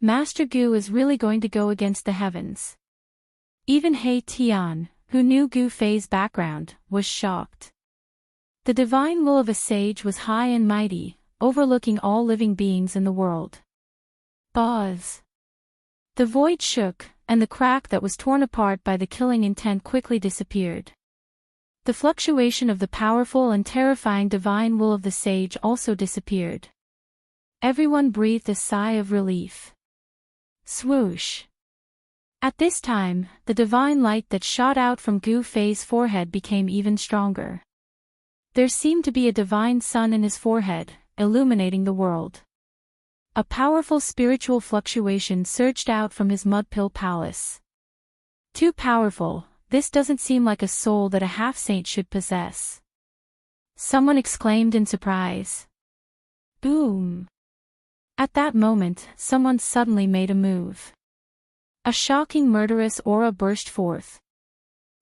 Master Gu is really going to go against the heavens. Even He Tian, who knew Gu Fei's background, was shocked. The divine will of a sage was high and mighty, overlooking all living beings in the world. Buzz. The void shook, and the crack that was torn apart by the killing intent quickly disappeared. The fluctuation of the powerful and terrifying divine will of the sage also disappeared. Everyone breathed a sigh of relief. Swoosh. At this time, the divine light that shot out from Gu Fei's forehead became even stronger. There seemed to be a divine sun in his forehead, illuminating the world. A powerful spiritual fluctuation surged out from his mud-pill palace. Too powerful, this doesn't seem like a soul that a half-saint should possess. Someone exclaimed in surprise. Boom! At that moment, someone suddenly made a move. A shocking murderous aura burst forth.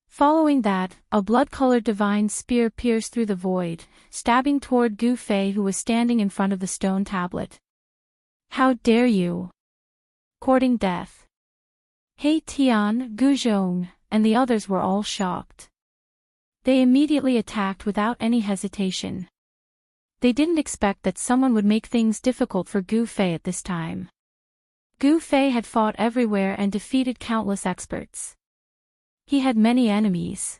Following that, a blood-colored divine spear pierced through the void, stabbing toward Gu Fei, who was standing in front of the stone tablet. How dare you! Courting death. He Tian, Gu Zhong, and the others were all shocked. They immediately attacked without any hesitation. They didn't expect that someone would make things difficult for Gu Fei at this time. Gu Fei had fought everywhere and defeated countless experts. He had many enemies.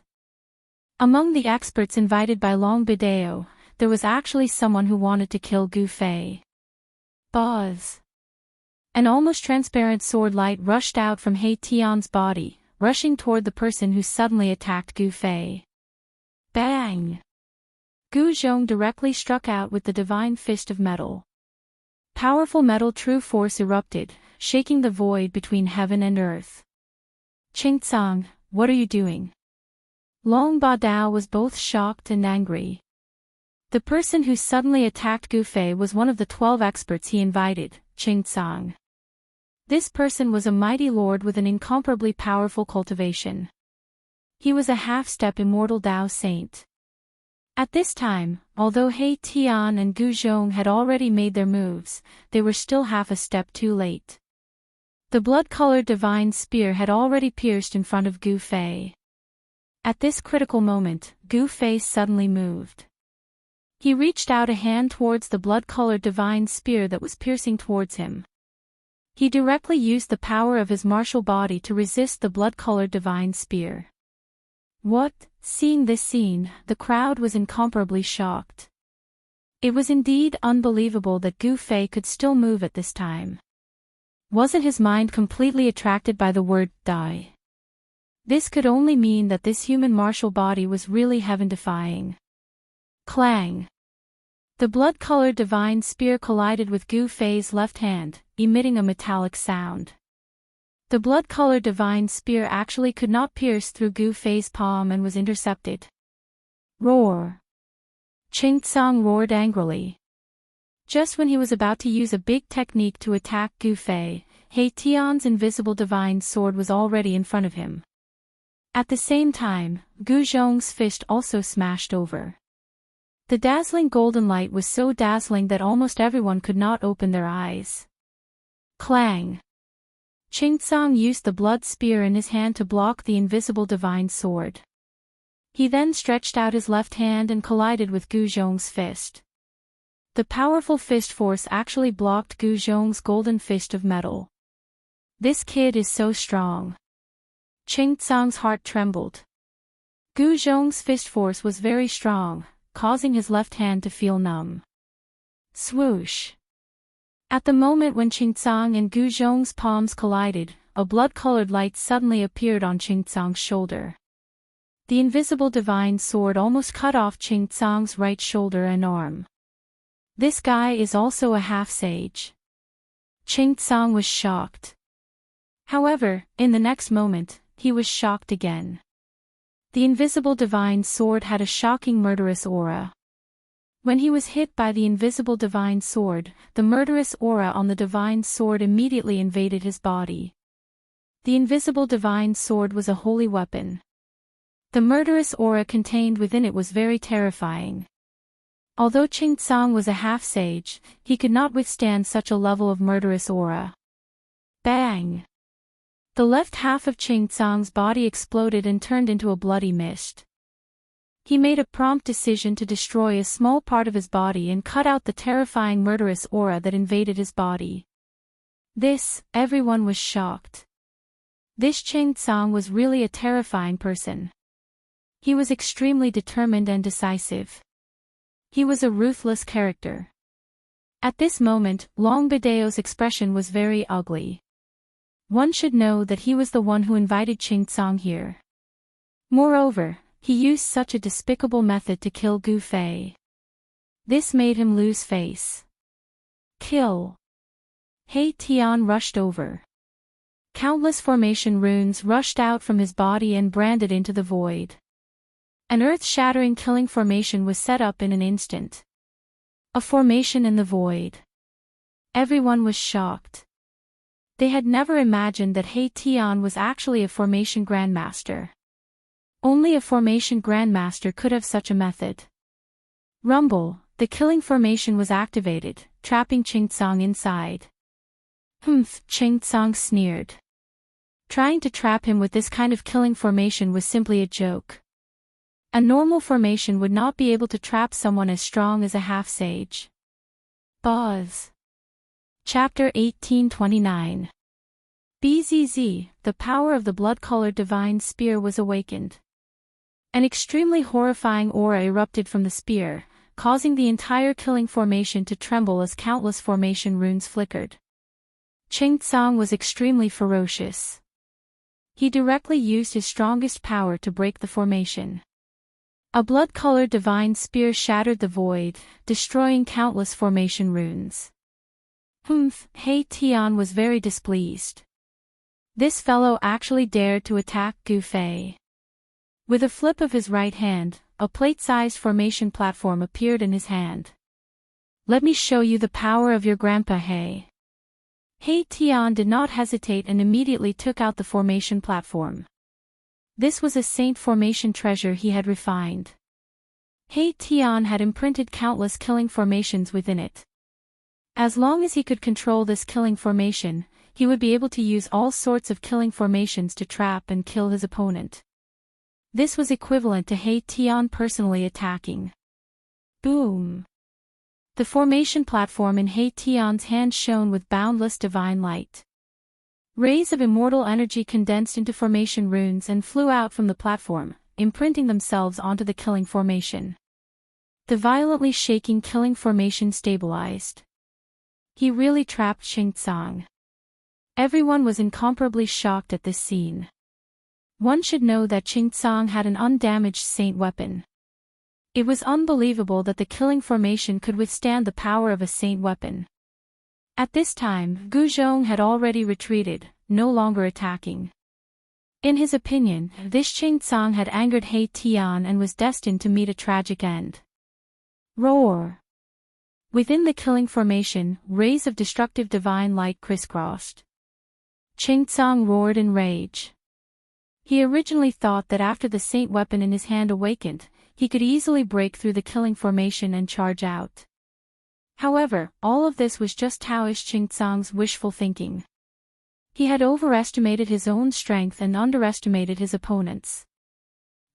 Among the experts invited by Long Bideo, there was actually someone who wanted to kill Gu Fei. Buzz. An almost transparent sword light rushed out from He Tian's body, rushing toward the person who suddenly attacked Gu Fei. Bang! Gu Zhong directly struck out with the divine fist of metal. Powerful metal true force erupted, shaking the void between heaven and earth. Qingcang, what are you doing? Long Badao was both shocked and angry. The person who suddenly attacked Gu Fei was one of the 12 experts he invited, Qingcang. This person was a mighty lord with an incomparably powerful cultivation. He was a half-step immortal Dao saint. At this time, although He Tian and Gu Zhong had already made their moves, they were still half a step too late. The blood-colored divine spear had already pierced in front of Gu Fei. At this critical moment, Gu Fei suddenly moved. He reached out a hand towards the blood-colored divine spear that was piercing towards him. He directly used the power of his martial body to resist the blood-colored divine spear. What? Seeing this scene, the crowd was incomparably shocked. It was indeed unbelievable that Gu Fei could still move at this time. Wasn't his mind completely attracted by the word die? This could only mean that this human martial body was really heaven-defying. Clang! The blood-colored divine spear collided with Gu Fei's left hand, emitting a metallic sound. The blood-colored divine spear actually could not pierce through Gu Fei's palm and was intercepted. Roar! Qingcang roared angrily. Just when he was about to use a big technique to attack Gu Fei, He Tian's invisible divine sword was already in front of him. At the same time, Gu Zhong's fist also smashed over. The dazzling golden light was so dazzling that almost everyone could not open their eyes. Clang! Qingcang used the blood spear in his hand to block the invisible divine sword. He then stretched out his left hand and collided with Gu Zhong's fist. The powerful fist force actually blocked Gu Zhong's golden fist of metal. This kid is so strong. Qingcang's heart trembled. Gu Zhong's fist force was very strong, causing his left hand to feel numb. Swoosh! At the moment when Qingcang and Gu Zhong's palms collided, a blood-colored light suddenly appeared on Qingcang's shoulder. The invisible divine sword almost cut off Qingcang's right shoulder and arm. This guy is also a half-sage. Qingcang was shocked. However, in the next moment, he was shocked again. The invisible divine sword had a shocking murderous aura. When he was hit by the invisible divine sword, the murderous aura on the divine sword immediately invaded his body. The invisible divine sword was a holy weapon. The murderous aura contained within it was very terrifying. Although Qingcang was a half-sage, he could not withstand such a level of murderous aura. Bang! The left half of Qingcang's body exploded and turned into a bloody mist. He made a prompt decision to destroy a small part of his body and cut out the terrifying murderous aura that invaded his body. Everyone was shocked. This Ching Tsang was really a terrifying person. He was extremely determined and decisive. He was a ruthless character. At this moment, Long Bideo's expression was very ugly. One should know that he was the one who invited Ching Tsang here. Moreover, he used such a despicable method to kill Gu Fei. This made him lose face. Kill. He Tian rushed over. Countless formation runes rushed out from his body and branded into the void. An earth-shattering killing formation was set up in an instant. A formation in the void. Everyone was shocked. They had never imagined that He Tian was actually a formation grandmaster. Only a formation grandmaster could have such a method. Rumble, the killing formation was activated, trapping Ching Tsang inside. Ching Tsang sneered. Trying to trap him with this kind of killing formation was simply a joke. A normal formation would not be able to trap someone as strong as a half-sage. Buzz. Chapter 1829. BZZ, the power of the blood-colored divine spear was awakened. An extremely horrifying aura erupted from the spear, causing the entire killing formation to tremble as countless formation runes flickered. Ching Tsang was extremely ferocious. He directly used his strongest power to break the formation. A blood-colored divine spear shattered the void, destroying countless formation runes. He Tian was very displeased. This fellow actually dared to attack Gu Fei. With a flip of his right hand, a plate-sized formation platform appeared in his hand. Let me show you the power of your grandpa He. He Tian did not hesitate and immediately took out the formation platform. This was a saint formation treasure he had refined. He Tian had imprinted countless killing formations within it. As long as he could control this killing formation, he would be able to use all sorts of killing formations to trap and kill his opponent. This was equivalent to He Tian personally attacking. Boom! The formation platform in He Tian's hand shone with boundless divine light. Rays of immortal energy condensed into formation runes and flew out from the platform, imprinting themselves onto the killing formation. The violently shaking killing formation stabilized. He really trapped Ching Tsang. Everyone was incomparably shocked at this scene. One should know that Ching Tsang had an undamaged saint weapon. It was unbelievable that the killing formation could withstand the power of a saint weapon. At this time, Gu Zhong had already retreated, no longer attacking. In his opinion, this Ching Tsang had angered He Tian and was destined to meet a tragic end. Roar! Within the killing formation, rays of destructive divine light crisscrossed. Ching Tsang roared in rage. He originally thought that after the saint weapon in his hand awakened, he could easily break through the killing formation and charge out. However, all of this was just Taoish Ching Tsang's wishful thinking. He had overestimated his own strength and underestimated his opponent's.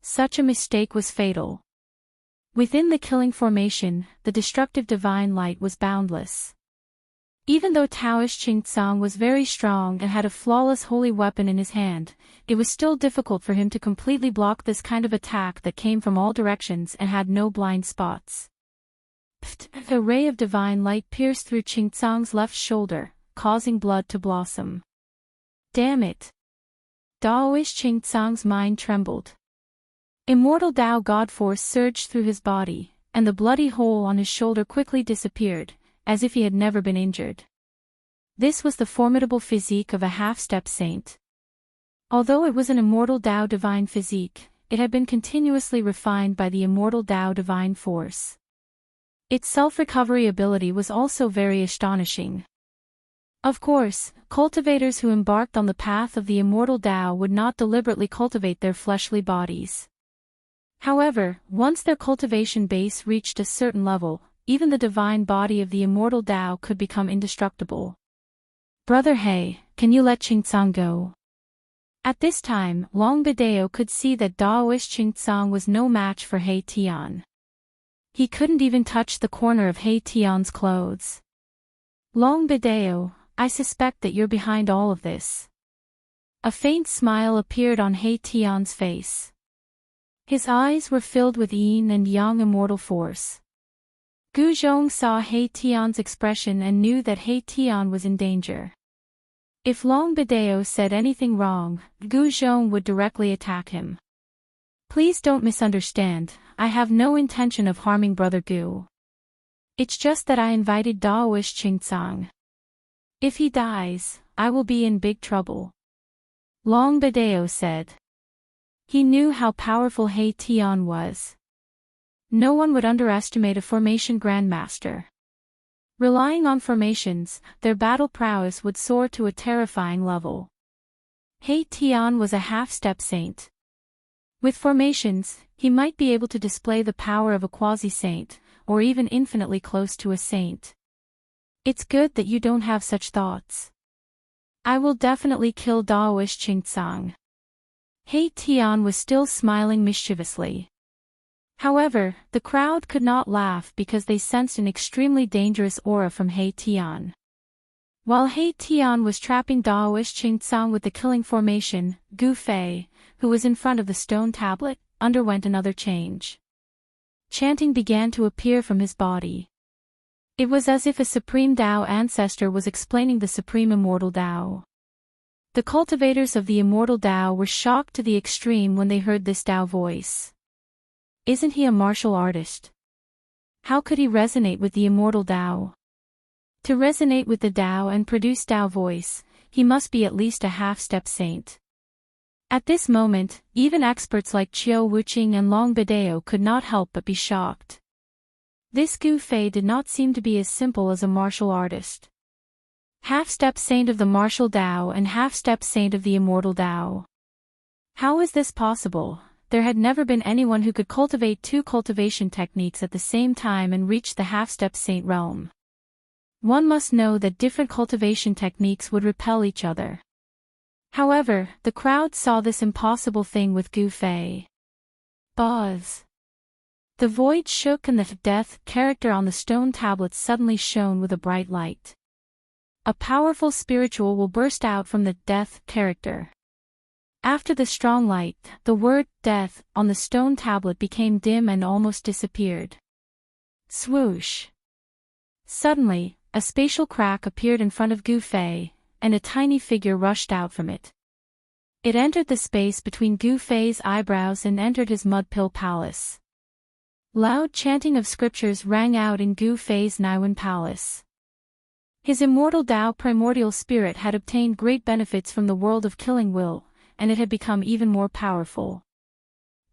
Such a mistake was fatal. Within the killing formation, the destructive divine light was boundless. Even though Taoish Ching Tsang was very strong and had a flawless holy weapon in his hand, it was still difficult for him to completely block this kind of attack that came from all directions and had no blind spots. A ray of divine light pierced through Ching Tsang's left shoulder, causing blood to blossom. Damn it! Daoish Ching Tsang's mind trembled. Immortal Dao God Force surged through his body, and the bloody hole on his shoulder quickly disappeared, as if he had never been injured. This was the formidable physique of a half-step saint. Although it was an Immortal Dao divine physique, it had been continuously refined by the Immortal Dao divine force. Its self-recovery ability was also very astonishing. Of course, cultivators who embarked on the path of the Immortal Dao would not deliberately cultivate their fleshly bodies. However, once their cultivation base reached a certain level, even the divine body of the Immortal Dao could become indestructible. Brother He, can you let Ching Tsang go? At this time, Long Bideo could see that Daoist Ching Tsang was no match for He Tian. He couldn't even touch the corner of He Tian's clothes. Long Bideo, I suspect that you're behind all of this. A faint smile appeared on He Tian's face. His eyes were filled with yin and yang immortal force. Gu Zhong saw He Tian's expression and knew that He Tian was in danger. If Long Bideo said anything wrong, Gu Zhong would directly attack him. Please don't misunderstand, I have no intention of harming Brother Gu. It's just that I invited Daoist Qingcang. If he dies, I will be in big trouble. Long Bideo said. He knew how powerful He Tian was. No one would underestimate a formation grandmaster. Relying on formations, their battle prowess would soar to a terrifying level. He Tian was a half-step saint. With formations, he might be able to display the power of a quasi-saint, or even infinitely close to a saint. It's good that you don't have such thoughts. I will definitely kill Daoist Qingcang. He Tian was still smiling mischievously. However, the crowd could not laugh because they sensed an extremely dangerous aura from He Tian. While He Tian was trapping Daoist Qingcang with the killing formation, Gu Fei, who was in front of the stone tablet, underwent another change. Chanting began to appear from his body. It was as if a supreme Tao ancestor was explaining the supreme immortal Tao. The cultivators of the immortal Tao were shocked to the extreme when they heard this Tao voice. Isn't he a martial artist? How could he resonate with the immortal Tao? To resonate with the Tao and produce Tao voice, he must be at least a half-step saint. At this moment, even experts like Qiu Wuqing and Long Bideo could not help but be shocked. This Gu Fei did not seem to be as simple as a martial artist. Half-step saint of the martial Tao and half-step saint of the immortal Tao. How is this possible? There had never been anyone who could cultivate two cultivation techniques at the same time and reach the half-step saint realm. One must know that different cultivation techniques would repel each other. However, the crowd saw this impossible thing with Gu Fei. Buzz. The void shook and the death character on the stone tablets suddenly shone with a bright light. A powerful spiritual will burst out from the death character. After the strong light, the word death on the stone tablet became dim and almost disappeared. Swoosh. Suddenly, a spatial crack appeared in front of Gu Fei, and a tiny figure rushed out from it. It entered the space between Gu Fei's eyebrows and entered his mud-pill palace. Loud chanting of scriptures rang out in Gu Fei's Naiwen palace. His immortal Tao primordial spirit had obtained great benefits from the world of killing will, and it had become even more powerful.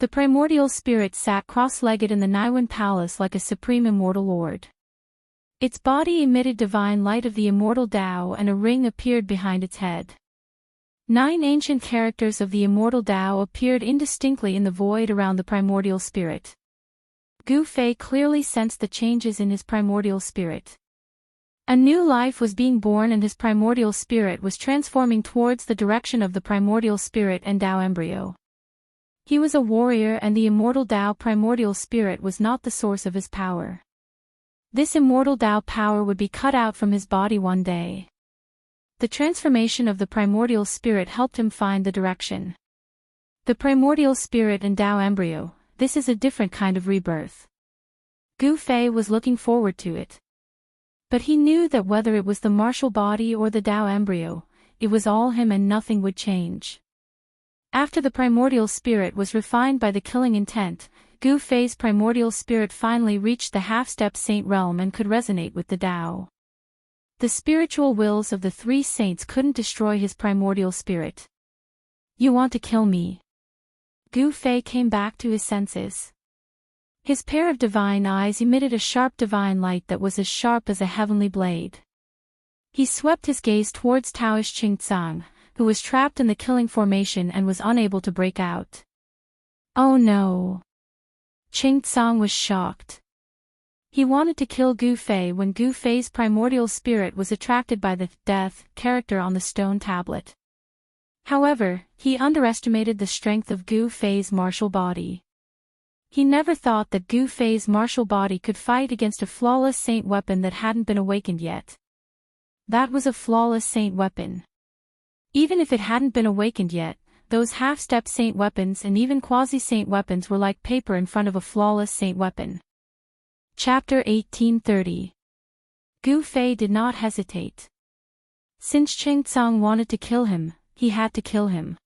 The primordial spirit sat cross-legged in the Naiwen palace like a supreme immortal lord. Its body emitted divine light of the immortal Tao and a ring appeared behind its head. 9 ancient characters of the immortal Tao appeared indistinctly in the void around the primordial spirit. Gu Fei clearly sensed the changes in his primordial spirit. A new life was being born and his primordial spirit was transforming towards the direction of the primordial spirit and Tao embryo. He was a warrior and the immortal Tao primordial spirit was not the source of his power. This immortal Tao power would be cut out from his body one day. The transformation of the primordial spirit helped him find the direction. The primordial spirit and Tao embryo, this is a different kind of rebirth. Gu Fei was looking forward to it. But he knew that whether it was the martial body or the Tao embryo, it was all him and nothing would change. After the primordial spirit was refined by the killing intent, Gu Fei's primordial spirit finally reached the half-step saint realm and could resonate with the Tao. The spiritual wills of the 3 saints couldn't destroy his primordial spirit. You want to kill me? Gu Fei came back to his senses. His pair of divine eyes emitted a sharp divine light that was as sharp as a heavenly blade. He swept his gaze towards Taoist Qingcang, who was trapped in the killing formation and was unable to break out. Oh no! Qingcang was shocked. He wanted to kill Gu Fei when Gu Fei's primordial spirit was attracted by the death character on the stone tablet. However, he underestimated the strength of Gu Fei's martial body. He never thought that Gu Fei's martial body could fight against a flawless saint weapon that hadn't been awakened yet. That was a flawless saint weapon. Even if it hadn't been awakened yet, those half-step saint weapons and even quasi-saint weapons were like paper in front of a flawless saint weapon. Chapter 1830. Gu Fei did not hesitate. Since Ching Tsang wanted to kill him, he had to kill him.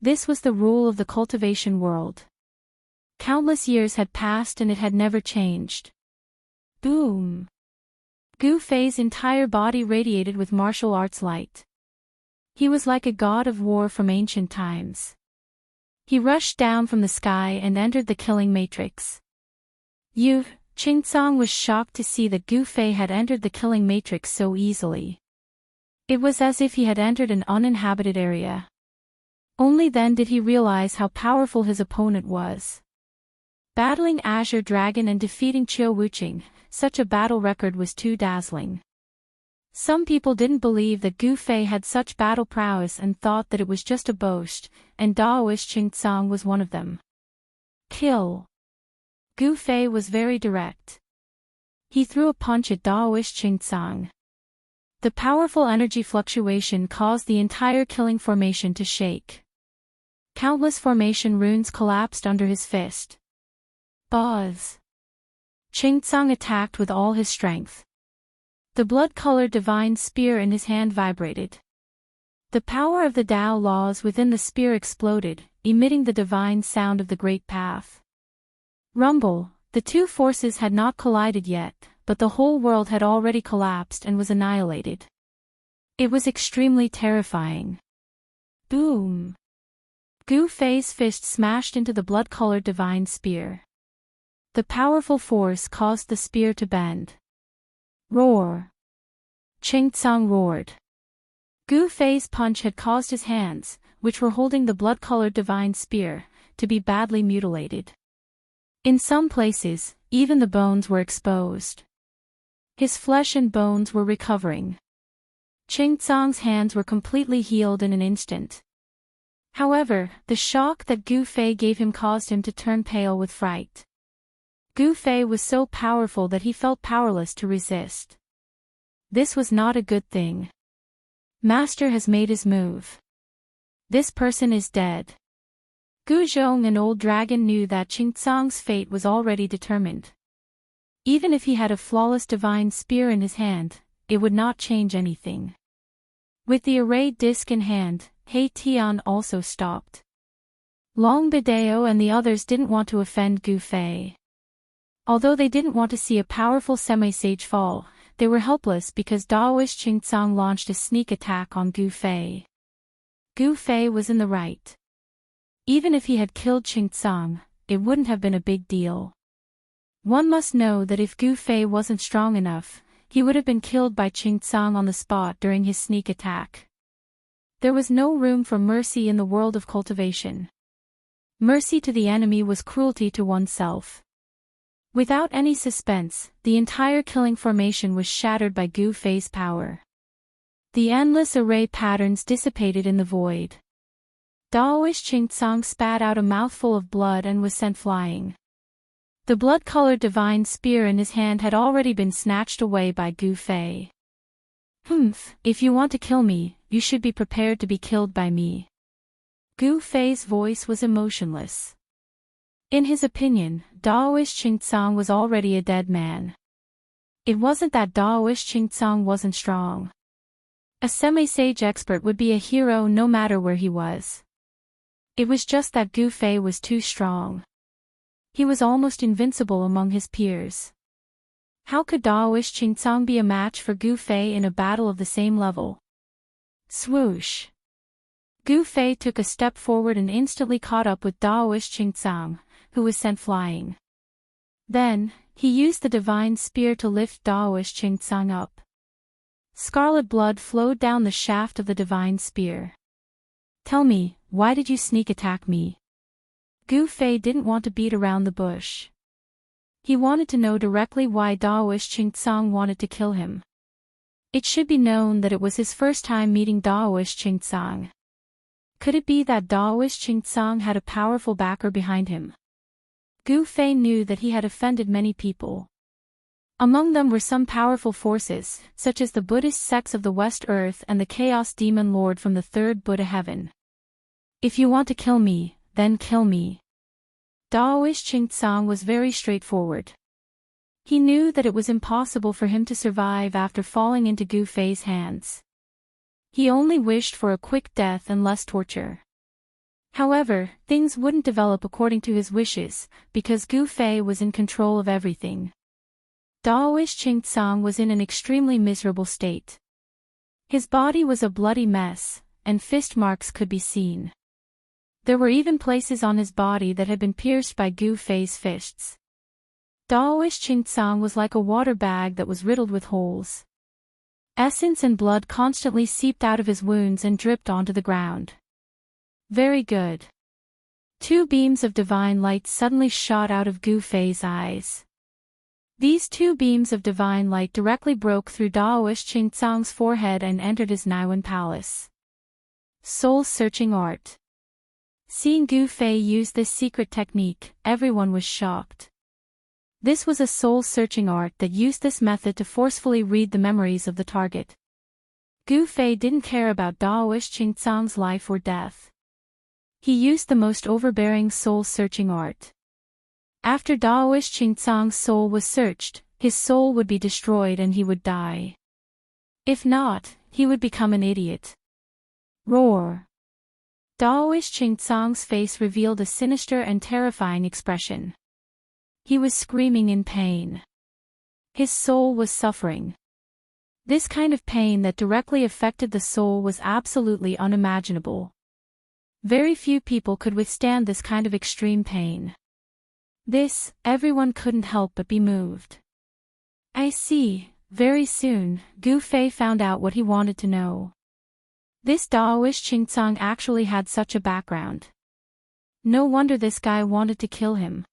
This was the rule of the cultivation world. Countless years had passed and it had never changed. Boom! Gu Fei's entire body radiated with martial arts light. He was like a god of war from ancient times. He rushed down from the sky and entered the killing matrix. Ching Tsang was shocked to see that Gu Fei had entered the killing matrix so easily. It was as if he had entered an uninhabited area. Only then did he realize how powerful his opponent was. Battling Azure Dragon and defeating Chiu Wuqing, such a battle record was too dazzling. Some people didn't believe that Gu Fei had such battle prowess and thought that it was just a boast, and Daoist Ching Tsang was one of them. Kill. Gu Fei was very direct. He threw a punch at Daoist Ching Tsang. The powerful energy fluctuation caused the entire killing formation to shake. Countless formation runes collapsed under his fist. Buzz. Ching Tsang attacked with all his strength. The blood-colored divine spear in his hand vibrated. The power of the Tao laws within the spear exploded, emitting the divine sound of the Great Path. Rumble, the two forces had not collided yet, but the whole world had already collapsed and was annihilated. It was extremely terrifying. Boom! Gu Fei's fist smashed into the blood-colored divine spear. The powerful force caused the spear to bend. Roar! Ching Tsang roared. Gu Fei's punch had caused his hands, which were holding the blood-colored divine spear, to be badly mutilated. In some places, even the bones were exposed. His flesh and bones were recovering. Ching Tsang's hands were completely healed in an instant. However, the shock that Gu Fei gave him caused him to turn pale with fright. Gu Fei was so powerful that he felt powerless to resist. This was not a good thing. Master has made his move. This person is dead. Gu Zhong, an old dragon, knew that Ching Tsang's fate was already determined. Even if he had a flawless divine spear in his hand, it would not change anything. With the arrayed disc in hand, He Tian also stopped. Long Bideo and the others didn't want to offend Gu Fei. Although they didn't want to see a powerful semi-sage fall, they were helpless because Daoist Ching Tsang launched a sneak attack on Gu Fei. Gu Fei was in the right. Even if he had killed Ching Tsang, it wouldn't have been a big deal. One must know that if Gu Fei wasn't strong enough, he would have been killed by Ching Tsang on the spot during his sneak attack. There was no room for mercy in the world of cultivation. Mercy to the enemy was cruelty to oneself. Without any suspense, the entire killing formation was shattered by Gu Fei's power. The endless array patterns dissipated in the void. Daoist Ching Tsang spat out a mouthful of blood and was sent flying. The blood-colored divine spear in his hand had already been snatched away by Gu Fei. If you want to kill me, you should be prepared to be killed by me. Gu Fei's voice was emotionless. In his opinion, Daoist Ching Tsang was already a dead man. It wasn't that Daoist Ching Tsang wasn't strong. A semi-sage expert would be a hero no matter where he was. It was just that Gu Fei was too strong. He was almost invincible among his peers. How could Daoist Ching Tsang be a match for Gu Fei in a battle of the same level? Swoosh! Gu Fei took a step forward and instantly caught up with Daoist Ching Tsang, who was sent flying. Then, he used the divine spear to lift Daoist Ching Tsang up. Scarlet blood flowed down the shaft of the divine spear. Tell me, why did you sneak attack me? Gu Fei didn't want to beat around the bush. He wanted to know directly why Daoist Ching Tsang wanted to kill him. It should be known that it was his first time meeting Daoist Ching Tsang. Could it be that Daoist Ching Tsang had a powerful backer behind him? Gu Fei knew that he had offended many people. Among them were some powerful forces, such as the Buddhist sects of the West Earth and the Chaos Demon Lord from the third Buddha heaven. If you want to kill me, then kill me. Daoist Qingtsang was very straightforward. He knew that it was impossible for him to survive after falling into Gu Fei's hands. He only wished for a quick death and less torture. However, things wouldn't develop according to his wishes, because Gu Fei was in control of everything. Daoist Qingtsang was in an extremely miserable state. His body was a bloody mess, and fist marks could be seen. There were even places on his body that had been pierced by Gu Fei's fists. Daoist Qingtsang was like a water bag that was riddled with holes. Essence and blood constantly seeped out of his wounds and dripped onto the ground. Very good. 2 beams of divine light suddenly shot out of Gu Fei's eyes. These 2 beams of divine light directly broke through Daoist Qingtsang's forehead and entered his Naiwen palace. Soul-searching art. Seeing Gu Fei use this secret technique, everyone was shocked. This was a soul-searching art that used this method to forcefully read the memories of the target. Gu Fei didn't care about Daoist Qingtsang's life or death. He used the most overbearing soul-searching art. After Daoist Qingtsang's soul was searched, his soul would be destroyed and he would die. If not, he would become an idiot. Roar! Daoist Qingtsang's face revealed a sinister and terrifying expression. He was screaming in pain. His soul was suffering. This kind of pain that directly affected the soul was absolutely unimaginable. Very few people could withstand this kind of extreme pain. Everyone couldn't help but be moved. I see, very soon, Gu Fei found out what he wanted to know. This Daoist Qingtsang actually had such a background. No wonder this guy wanted to kill him.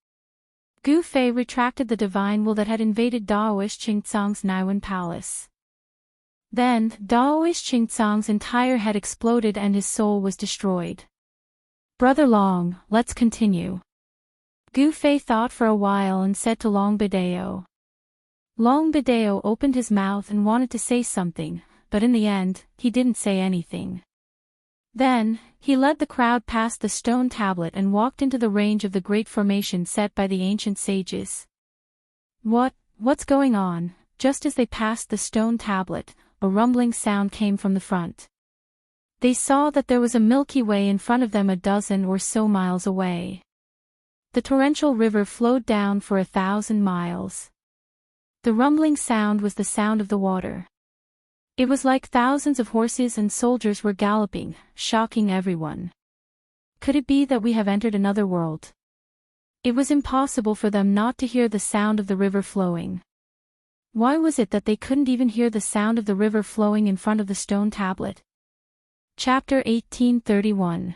Gu Fei retracted the divine will that had invaded Daoist Qingtsang's Naiwen palace. Then, Daoist Qingtsang's entire head exploded and his soul was destroyed. Brother Long, let's continue. Gu Fei thought for a while and said to Long Bidao. Long Bidao opened his mouth and wanted to say something, but in the end, he didn't say anything. Then, he led the crowd past the stone tablet and walked into the range of the great formation set by the ancient sages. What's going on? Just as they passed the stone tablet, a rumbling sound came from the front. They saw that there was a Milky Way in front of them a dozen or so miles away. The torrential river flowed down for 1,000 miles. The rumbling sound was the sound of the water. It was like thousands of horses and soldiers were galloping, shocking everyone. Could it be that we have entered another world? It was impossible for them not to hear the sound of the river flowing. Why was it that they couldn't even hear the sound of the river flowing in front of the stone tablet? Chapter 1831.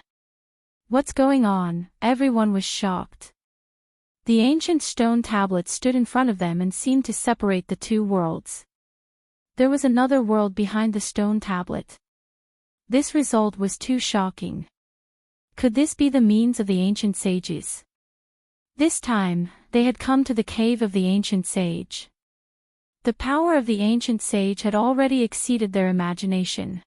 What's going on? Everyone was shocked. The ancient stone tablet stood in front of them and seemed to separate the 2 worlds. There was another world behind the stone tablet. This result was too shocking. Could this be the means of the ancient sages? This time, they had come to the cave of the ancient sage. The power of the ancient sage had already exceeded their imagination.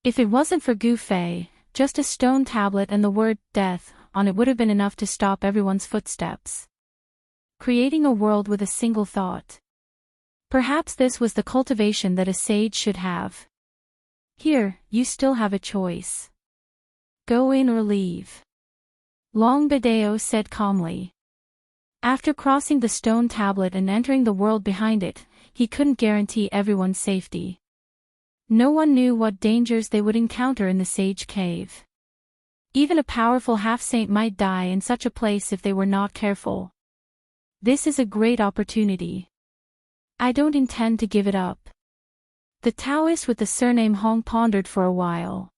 If it wasn't for Gu Fei, just a stone tablet and the word death on it would have been enough to stop everyone's footsteps. Creating a world with a single thought. Perhaps this was the cultivation that a sage should have. Here, you still have a choice. Go in or leave. Long Bidao said calmly. After crossing the stone tablet and entering the world behind it, he couldn't guarantee everyone's safety. No one knew what dangers they would encounter in the sage cave. Even a powerful half-saint might die in such a place if they were not careful. This is a great opportunity. I don't intend to give it up. The Taoist with the surname Hong pondered for a while.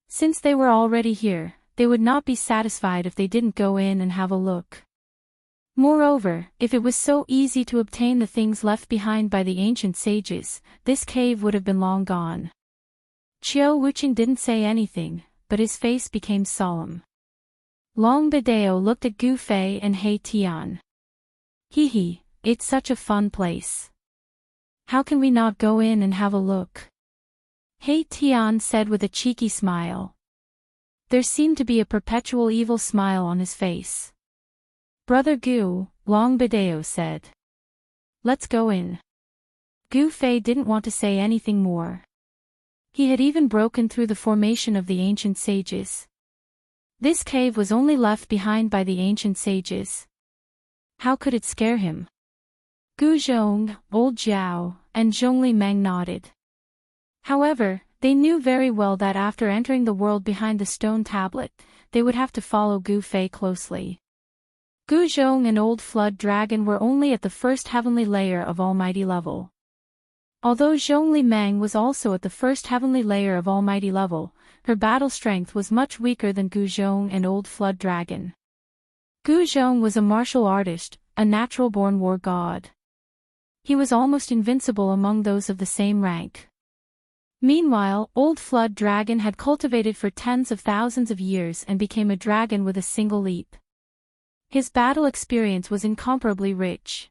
Since they were already here, they would not be satisfied if they didn't go in and have a look. Moreover, if it was so easy to obtain the things left behind by the ancient sages, this cave would have been long gone. Chiao Wuqing didn't say anything, but his face became solemn. Long Bidao looked at Gu Fei and He Tian. He, it's such a fun place. How can we not go in and have a look? He Tian said with a cheeky smile. There seemed to be a perpetual evil smile on his face. Brother Gu, Long Bideo said. Let's go in. Gu Fei didn't want to say anything more. He had even broken through the formation of the ancient sages. This cave was only left behind by the ancient sages. How could it scare him? Gu Zhong, Old Zhao, and Zhongli Meng nodded. However, they knew very well that after entering the world behind the stone tablet, they would have to follow Gu Fei closely. Gu Zhong and Old Flood Dragon were only at the first heavenly layer of Almighty level. Although Zhongli Meng was also at the first heavenly layer of Almighty level, her battle strength was much weaker than Gu Zhong and Old Flood Dragon. Gu Zhong was a martial artist, a natural-born war god. He was almost invincible among those of the same rank. Meanwhile, Old Flood Dragon had cultivated for tens of thousands of years and became a dragon with a single leap. His battle experience was incomparably rich.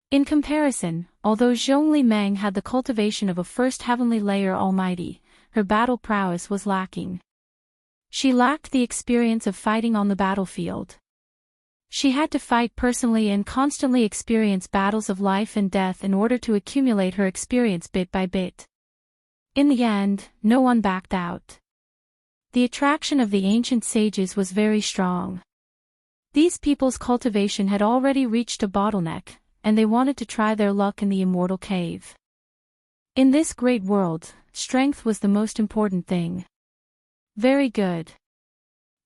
In comparison, although Zhongli Meng had the cultivation of a first heavenly layer Almighty, her battle prowess was lacking. She lacked the experience of fighting on the battlefield. She had to fight personally and constantly experience battles of life and death in order to accumulate her experience bit by bit. In the end, no one backed out. The attraction of the ancient sages was very strong. These people's cultivation had already reached a bottleneck, and they wanted to try their luck in the Immortal Cave. In this great world, strength was the most important thing. Very good.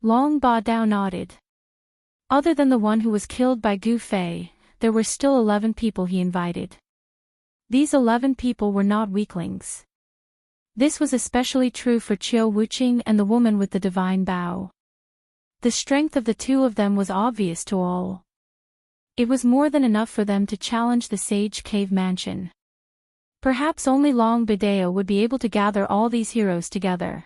Long Ba Dao nodded. Other than the one who was killed by Gu Fei, there were still 11 people he invited. These 11 people were not weaklings. This was especially true for Qiu Wuqing and the woman with the divine bow. The strength of the two of them was obvious to all. It was more than enough for them to challenge the Sage Cave Mansion. Perhaps only Long Bideo would be able to gather all these heroes together.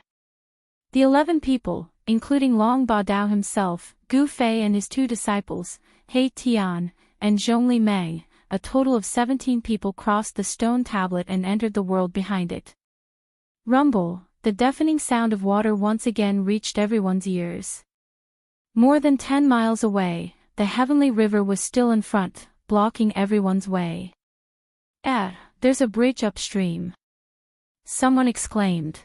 The 11 people, including Long Ba Dao himself, Gu Fei and his 2 disciples, He Tian, and Zhongli Meng, a total of 17 people crossed the stone tablet and entered the world behind it. Rumble, the deafening sound of water once again reached everyone's ears. More than 10 miles away, the heavenly river was still in front, blocking everyone's way. There's a bridge upstream. Someone exclaimed.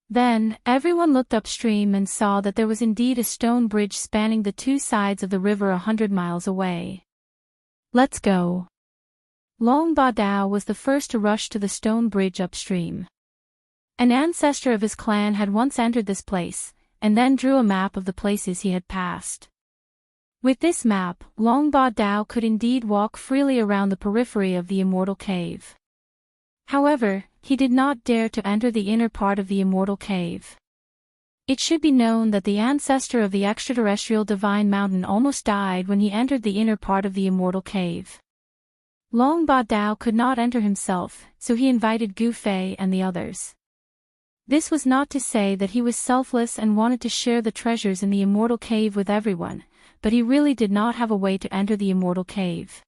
Then, everyone looked upstream and saw that there was indeed a stone bridge spanning the 2 sides of the river 100 miles away. Let's go. Long Ba Dao was the first to rush to the stone bridge upstream. An ancestor of his clan had once entered this place, and then drew a map of the places he had passed. With this map, Long Ba Dao could indeed walk freely around the periphery of the Immortal Cave. However, he did not dare to enter the inner part of the Immortal Cave. It should be known that the ancestor of the extraterrestrial Divine Mountain almost died when he entered the inner part of the Immortal Cave. Long Ba Dao could not enter himself, so he invited Gu Fei and the others. This was not to say that he was selfless and wanted to share the treasures in the Immortal Cave with everyone, but he really did not have a way to enter the Immortal Cave.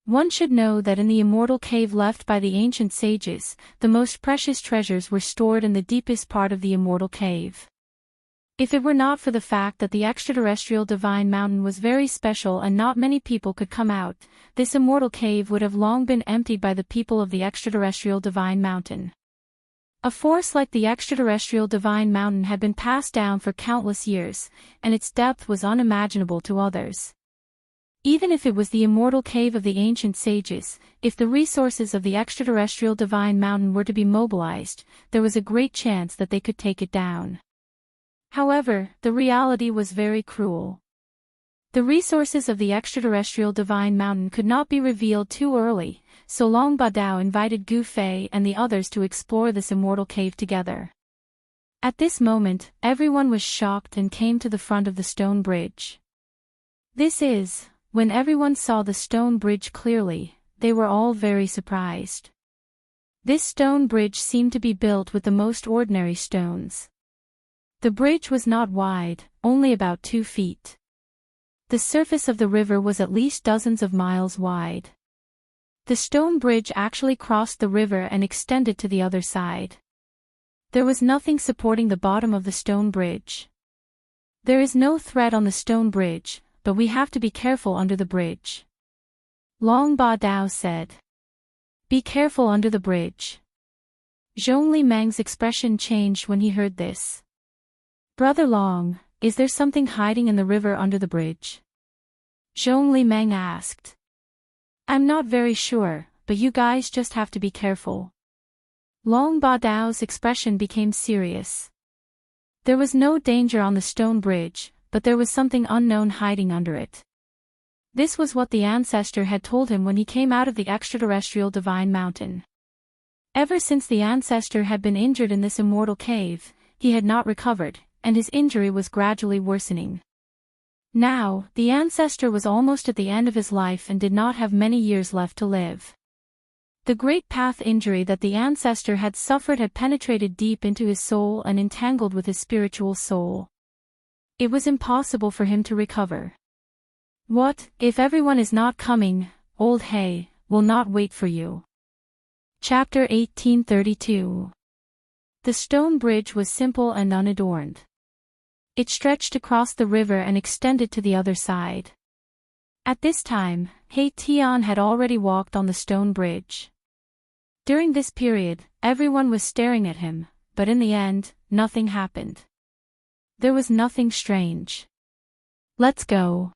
One should know that in the Immortal Cave left by the ancient sages, the most precious treasures were stored in the deepest part of the Immortal Cave. If it were not for the fact that the extraterrestrial Divine Mountain was very special and not many people could come out, this Immortal Cave would have long been emptied by the people of the extraterrestrial Divine Mountain. A force like the extraterrestrial Divine Mountain had been passed down for countless years, and its depth was unimaginable to others. Even if it was the Immortal Cave of the ancient sages, if the resources of the extraterrestrial Divine Mountain were to be mobilized, there was a great chance that they could take it down. However, the reality was very cruel. The resources of the extraterrestrial Divine Mountain could not be revealed too early, so Long Ba Dao invited Gu Fei and the others to explore this Immortal Cave together. At this moment, everyone was shocked and came to the front of the stone bridge. When everyone saw the stone bridge clearly, they were all very surprised. This stone bridge seemed to be built with the most ordinary stones. The bridge was not wide, only about 2 feet. The surface of the river was at least dozens of miles wide. The stone bridge actually crossed the river and extended to the other side. There was nothing supporting the bottom of the stone bridge. There is no thread on the stone bridge, but we have to be careful under the bridge. Long Ba Dao said. Be careful under the bridge. Zhongli Meng's expression changed when he heard this. Brother Long, is there something hiding in the river under the bridge? Zhongli Meng asked. I'm not very sure, but you guys just have to be careful. Long Ba Dao's expression became serious. There was no danger on the stone bridge, but there was something unknown hiding under it. This was what the ancestor had told him when he came out of the extraterrestrial divine mountain. Ever since the ancestor had been injured in this immortal cave, he had not recovered, and his injury was gradually worsening. Now, the ancestor was almost at the end of his life and did not have many years left to live. The great path injury that the ancestor had suffered had penetrated deep into his soul and entangled with his spiritual soul. It was impossible for him to recover. What, if everyone is not coming, old Hay, will not wait for you. Chapter 1832. The stone bridge was simple and unadorned. It stretched across the river and extended to the other side. At this time, He Tian had already walked on the stone bridge. During this period, everyone was staring at him, but in the end, nothing happened. There was nothing strange. Let's go.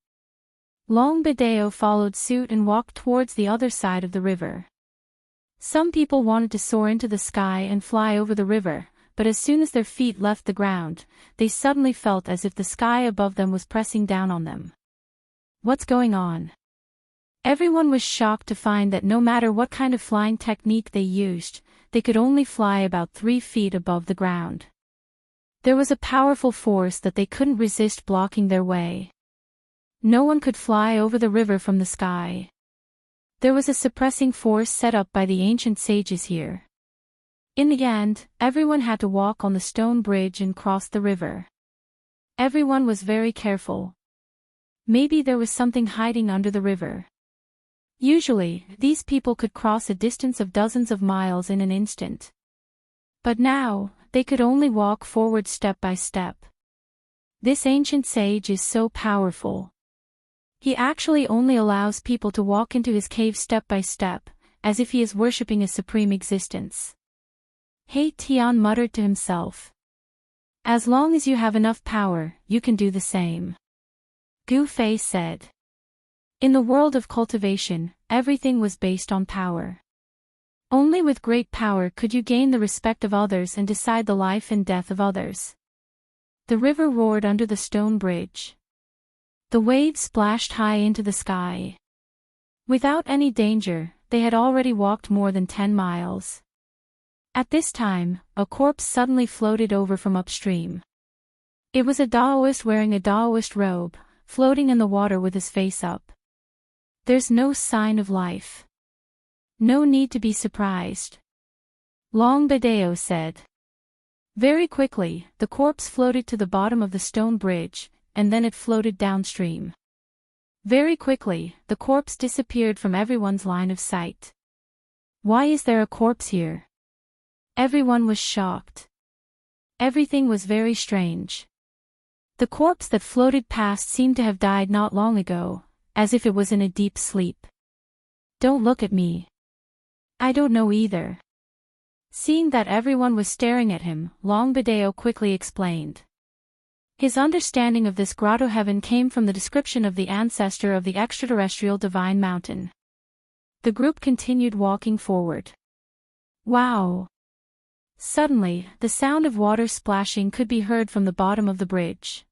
Long Bideo followed suit and walked towards the other side of the river. Some people wanted to soar into the sky and fly over the river, but as soon as their feet left the ground, they suddenly felt as if the sky above them was pressing down on them. What's going on? Everyone was shocked to find that no matter what kind of flying technique they used, they could only fly about 3 feet above the ground. There was a powerful force that they couldn't resist blocking their way. No one could fly over the river from the sky. There was a suppressing force set up by the ancient sages here. In the end, everyone had to walk on the stone bridge and cross the river. Everyone was very careful. Maybe there was something hiding under the river. Usually, these people could cross a distance of dozens of miles in an instant. But now, they could only walk forward step by step. This ancient sage is so powerful. He actually only allows people to walk into his cave step by step, as if he is worshipping a supreme existence. He Tian muttered to himself. As long as you have enough power, you can do the same. Gu Fei said. In the world of cultivation, everything was based on power. Only with great power could you gain the respect of others and decide the life and death of others. The river roared under the stone bridge. The waves splashed high into the sky. Without any danger, they had already walked more than 10 miles. At this time, a corpse suddenly floated over from upstream. It was a Taoist wearing a Taoist robe, floating in the water with his face up. There's no sign of life. No need to be surprised. Long Bideo said. Very quickly, the corpse floated to the bottom of the stone bridge, and then it floated downstream. Very quickly, the corpse disappeared from everyone's line of sight. Why is there a corpse here? Everyone was shocked. Everything was very strange. The corpse that floated past seemed to have died not long ago, as if it was in a deep sleep. Don't look at me. I don't know either. Seeing that everyone was staring at him, Long Bideo quickly explained. His understanding of this grotto heaven came from the description of the ancestor of the extraterrestrial divine mountain. The group continued walking forward. Wow! Suddenly, the sound of water splashing could be heard from the bottom of the bridge.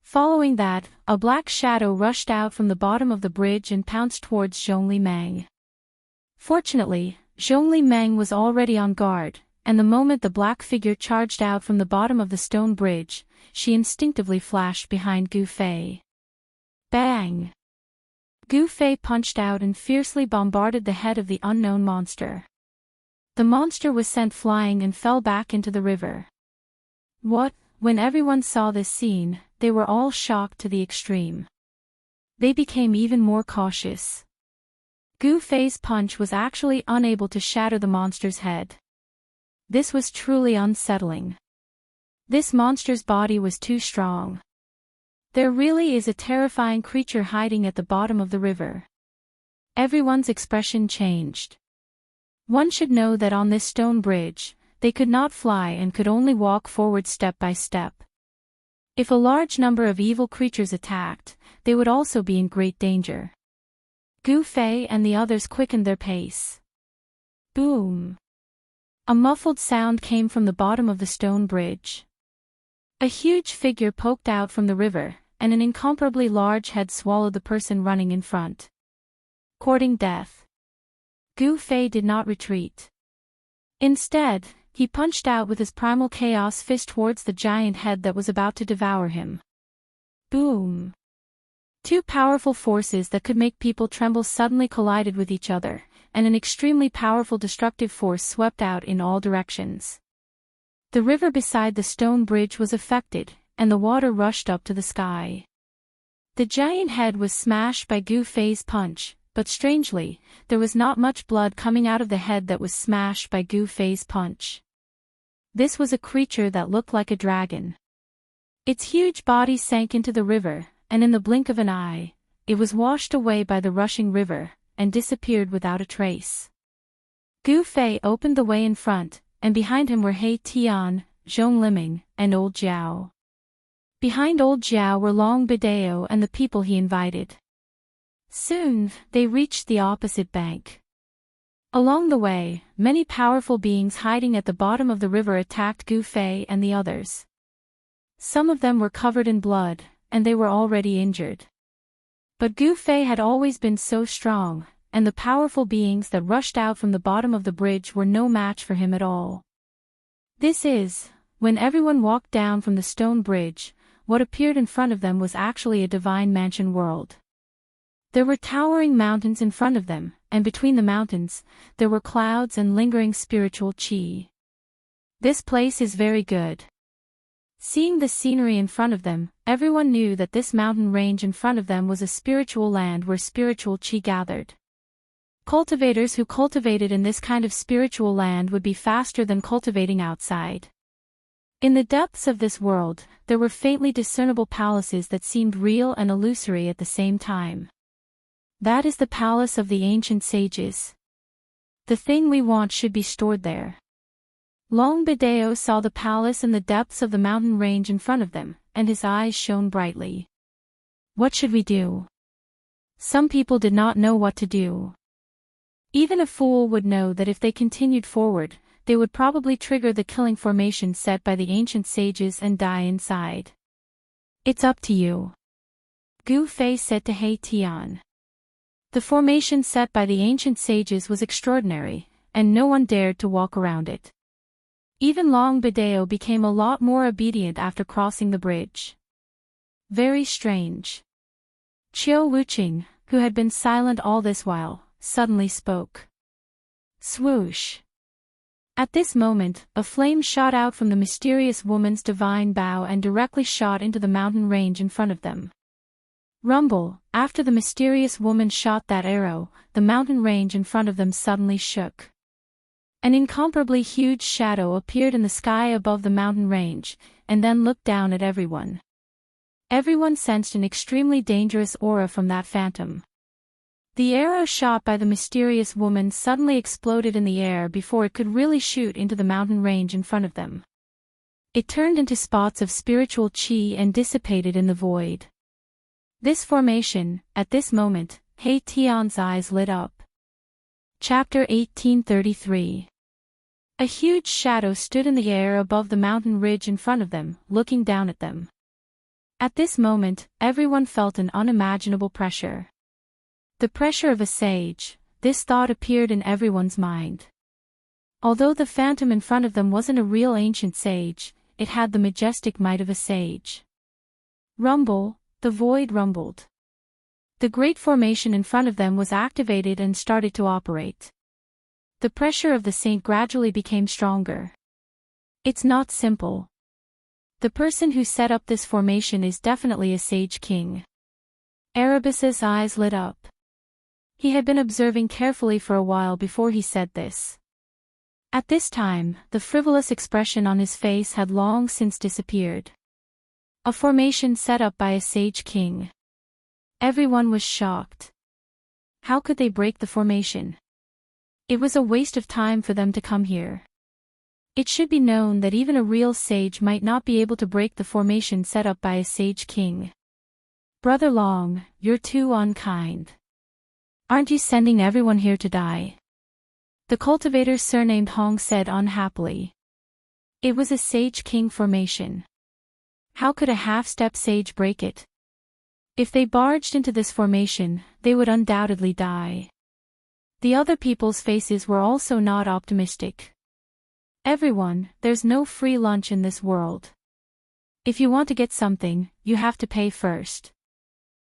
Following that, a black shadow rushed out from the bottom of the bridge and pounced towards Zhongli Meng. Fortunately, Zhongli Meng was already on guard, and the moment the black figure charged out from the bottom of the stone bridge, she instinctively flashed behind Gu Fei. Bang! Gu Fei punched out and fiercely bombarded the head of the unknown monster. The monster was sent flying and fell back into the river. What? When everyone saw this scene, they were all shocked to the extreme. They became even more cautious. Gu Fei's punch was actually unable to shatter the monster's head. This was truly unsettling. This monster's body was too strong. There really is a terrifying creature hiding at the bottom of the river. Everyone's expression changed. One should know that on this stone bridge, they could not fly and could only walk forward step by step. If a large number of evil creatures attacked, they would also be in great danger. Gu Fei and the others quickened their pace. Boom! A muffled sound came from the bottom of the stone bridge. A huge figure poked out from the river, and an incomparably large head swallowed the person running in front. Courting death. Gu Fei did not retreat. Instead, he punched out with his primal chaos fist towards the giant head that was about to devour him. Boom! Two powerful forces that could make people tremble suddenly collided with each other, and an extremely powerful destructive force swept out in all directions. The river beside the stone bridge was affected, and the water rushed up to the sky. The giant head was smashed by Gu Fei's punch, but strangely, there was not much blood coming out of the head that was smashed by Gu Fei's punch. This was a creature that looked like a dragon. Its huge body sank into the river, and in the blink of an eye, it was washed away by the rushing river, and disappeared without a trace. Gu Fei opened the way in front, and behind him were He Tian, Zhong Liming, and Old Jiao. Behind Old Jiao were Long Bidao and the people he invited. Soon, they reached the opposite bank. Along the way, many powerful beings hiding at the bottom of the river attacked Gu Fei and the others. Some of them were covered in blood, and they were already injured. But Gu Fei had always been so strong, and the powerful beings that rushed out from the bottom of the bridge were no match for him at all. This is, when everyone walked down from the stone bridge, what appeared in front of them was actually a divine mansion world. There were towering mountains in front of them, and between the mountains, there were clouds and lingering spiritual qi. This place is very good. Seeing the scenery in front of them, everyone knew that this mountain range in front of them was a spiritual land where spiritual qi gathered. Cultivators who cultivated in this kind of spiritual land would be faster than cultivating outside. In the depths of this world, there were faintly discernible palaces that seemed real and illusory at the same time. That is the palace of the ancient sages. The thing we want should be stored there. Long Bidao saw the palace in the depths of the mountain range in front of them, and his eyes shone brightly. What should we do? Some people did not know what to do. Even a fool would know that if they continued forward, they would probably trigger the killing formation set by the ancient sages and die inside. It's up to you. Gu Fei said to He Tian. The formation set by the ancient sages was extraordinary, and no one dared to walk around it. Even Long Bidao became a lot more obedient after crossing the bridge. Very strange. Qiu Wuqing, who had been silent all this while, suddenly spoke. Swoosh. At this moment, a flame shot out from the mysterious woman's divine bow and directly shot into the mountain range in front of them. Rumble, after the mysterious woman shot that arrow, the mountain range in front of them suddenly shook. An incomparably huge shadow appeared in the sky above the mountain range, and then looked down at everyone. Everyone sensed an extremely dangerous aura from that phantom. The arrow shot by the mysterious woman suddenly exploded in the air before it could really shoot into the mountain range in front of them. It turned into spots of spiritual qi and dissipated in the void. This formation, at this moment, He Tian's eyes lit up. Chapter 1833. A huge shadow stood in the air above the mountain ridge in front of them, looking down at them. At this moment, everyone felt an unimaginable pressure. The pressure of a sage, this thought appeared in everyone's mind. Although the phantom in front of them wasn't a real ancient sage, it had the majestic might of a sage. Rumble, the void rumbled. The great formation in front of them was activated and started to operate. The pressure of the saint gradually became stronger. It's not simple. The person who set up this formation is definitely a sage king. Erebus's eyes lit up. He had been observing carefully for a while before he said this. At this time, the frivolous expression on his face had long since disappeared. A formation set up by a sage king. Everyone was shocked. How could they break the formation? It was a waste of time for them to come here. It should be known that even a real sage might not be able to break the formation set up by a sage king. Brother Long, you're too unkind. Aren't you sending everyone here to die? The cultivator surnamed Hong said unhappily. It was a sage king formation. How could a half-step sage break it? If they barged into this formation, they would undoubtedly die. The other people's faces were also not optimistic. Everyone, there's no free lunch in this world. If you want to get something, you have to pay first.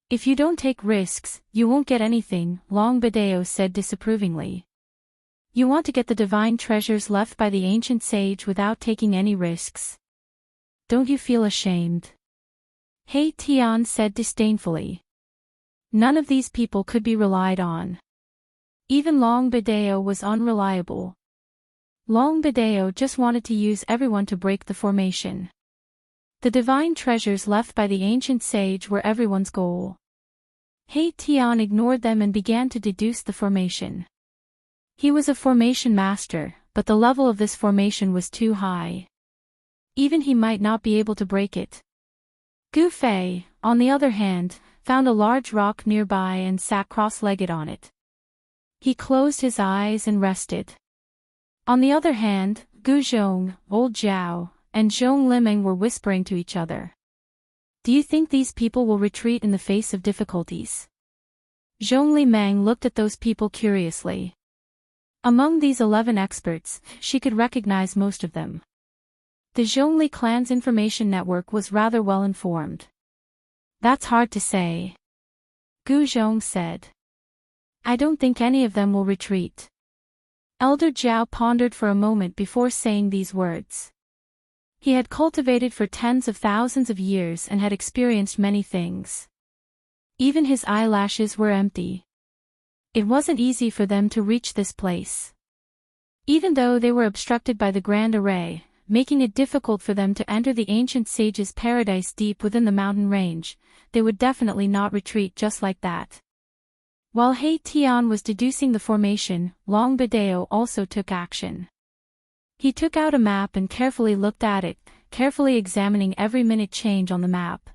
If you don't take risks, you won't get anything, Long Bideo said disapprovingly. You want to get the divine treasures left by the ancient sage without taking any risks. Don't you feel ashamed? He Tian said disdainfully. None of these people could be relied on. Even Long Bideo was unreliable. Long Bideo just wanted to use everyone to break the formation. The divine treasures left by the ancient sage were everyone's goal. He Tian ignored them and began to deduce the formation. He was a formation master, but the level of this formation was too high. Even he might not be able to break it. Gu Fei, on the other hand, found a large rock nearby and sat cross-legged on it. He closed his eyes and rested. On the other hand, Gu Zhong, Old Zhao, and Zhong Limeng were whispering to each other. Do you think these people will retreat in the face of difficulties? Zhong Limeng looked at those people curiously. Among these 11 experts, she could recognize most of them. The Zhongli clan's information network was rather well informed. That's hard to say. Gu Zhong said. I don't think any of them will retreat. Elder Zhao pondered for a moment before saying these words. He had cultivated for tens of thousands of years and had experienced many things. Even his eyelashes were empty. It wasn't easy for them to reach this place. Even though they were obstructed by the Grand Array, making it difficult for them to enter the ancient sage's paradise deep within the mountain range, they would definitely not retreat just like that. While He Tian was deducing the formation, Long Bideo also took action. He took out a map and carefully looked at it, carefully examining every minute change on the map.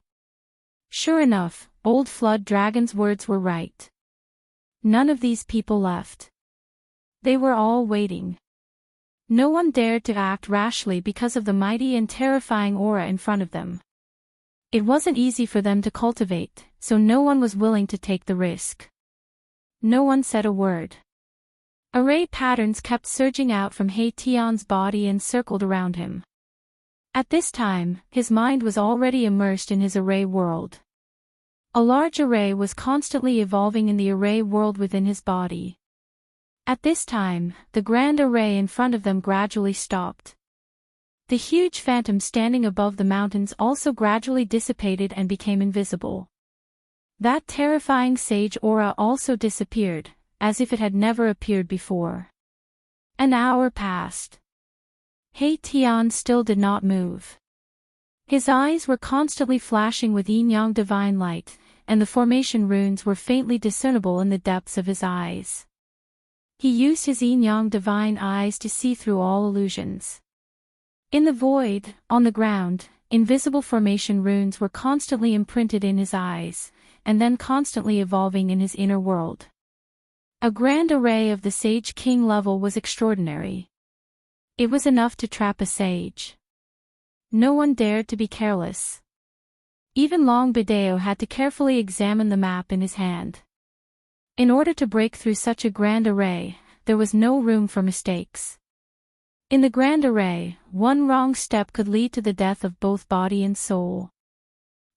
Sure enough, Old Flood Dragon's words were right. None of these people left. They were all waiting. No one dared to act rashly because of the mighty and terrifying aura in front of them. It wasn't easy for them to cultivate, so no one was willing to take the risk. No one said a word. Array patterns kept surging out from He Tian's body and circled around him. At this time, his mind was already immersed in his array world. A large array was constantly evolving in the array world within his body. At this time, the grand array in front of them gradually stopped. The huge phantom standing above the mountains also gradually dissipated and became invisible. That terrifying sage aura also disappeared, as if it had never appeared before. An hour passed. He Tian still did not move. His eyes were constantly flashing with yin-yang divine light, and the formation runes were faintly discernible in the depths of his eyes. He used his yin-yang divine eyes to see through all illusions. In the void, on the ground, invisible formation runes were constantly imprinted in his eyes, and then constantly evolving in his inner world. A grand array of the Sage King level was extraordinary. It was enough to trap a sage. No one dared to be careless. Even Long Bideo had to carefully examine the map in his hand. In order to break through such a grand array, there was no room for mistakes. In the grand array, one wrong step could lead to the death of both body and soul.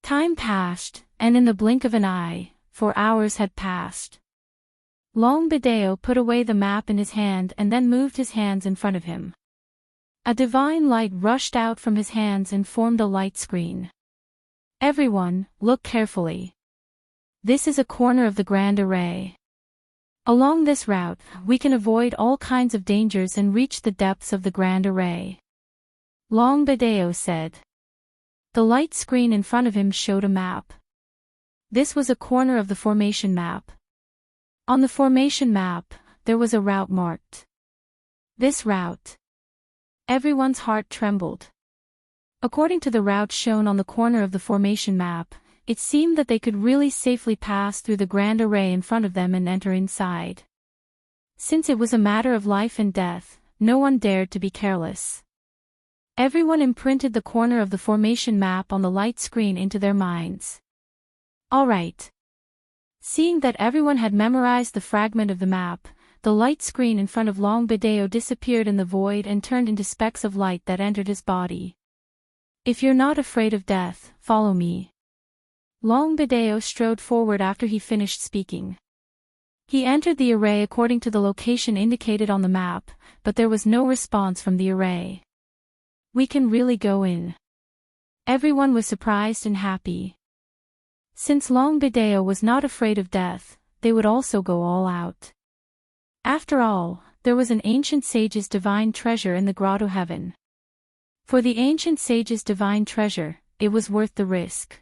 Time passed, and in the blink of an eye, 4 hours had passed. Long Bideo put away the map in his hand and then moved his hands in front of him. A divine light rushed out from his hands and formed a light screen. Everyone, look carefully. This is a corner of the Grand Array. Along this route, we can avoid all kinds of dangers and reach the depths of the Grand Array. Long Bideo said. The light screen in front of him showed a map. This was a corner of the formation map. On the formation map, there was a route marked. This route. Everyone's heart trembled. According to the route shown on the corner of the formation map, it seemed that they could really safely pass through the Grand Array in front of them and enter inside. Since it was a matter of life and death, no one dared to be careless. Everyone imprinted the corner of the formation map on the light screen into their minds. All right. Seeing that everyone had memorized the fragment of the map, the light screen in front of Long Bideo disappeared in the void and turned into specks of light that entered his body. If you're not afraid of death, follow me. Long Bideo strode forward after he finished speaking. He entered the array according to the location indicated on the map, but there was no response from the array. We can really go in. Everyone was surprised and happy. Since Long Bideo was not afraid of death, they would also go all out. After all, there was an ancient sage's divine treasure in the grotto heaven. For the ancient sage's divine treasure, it was worth the risk.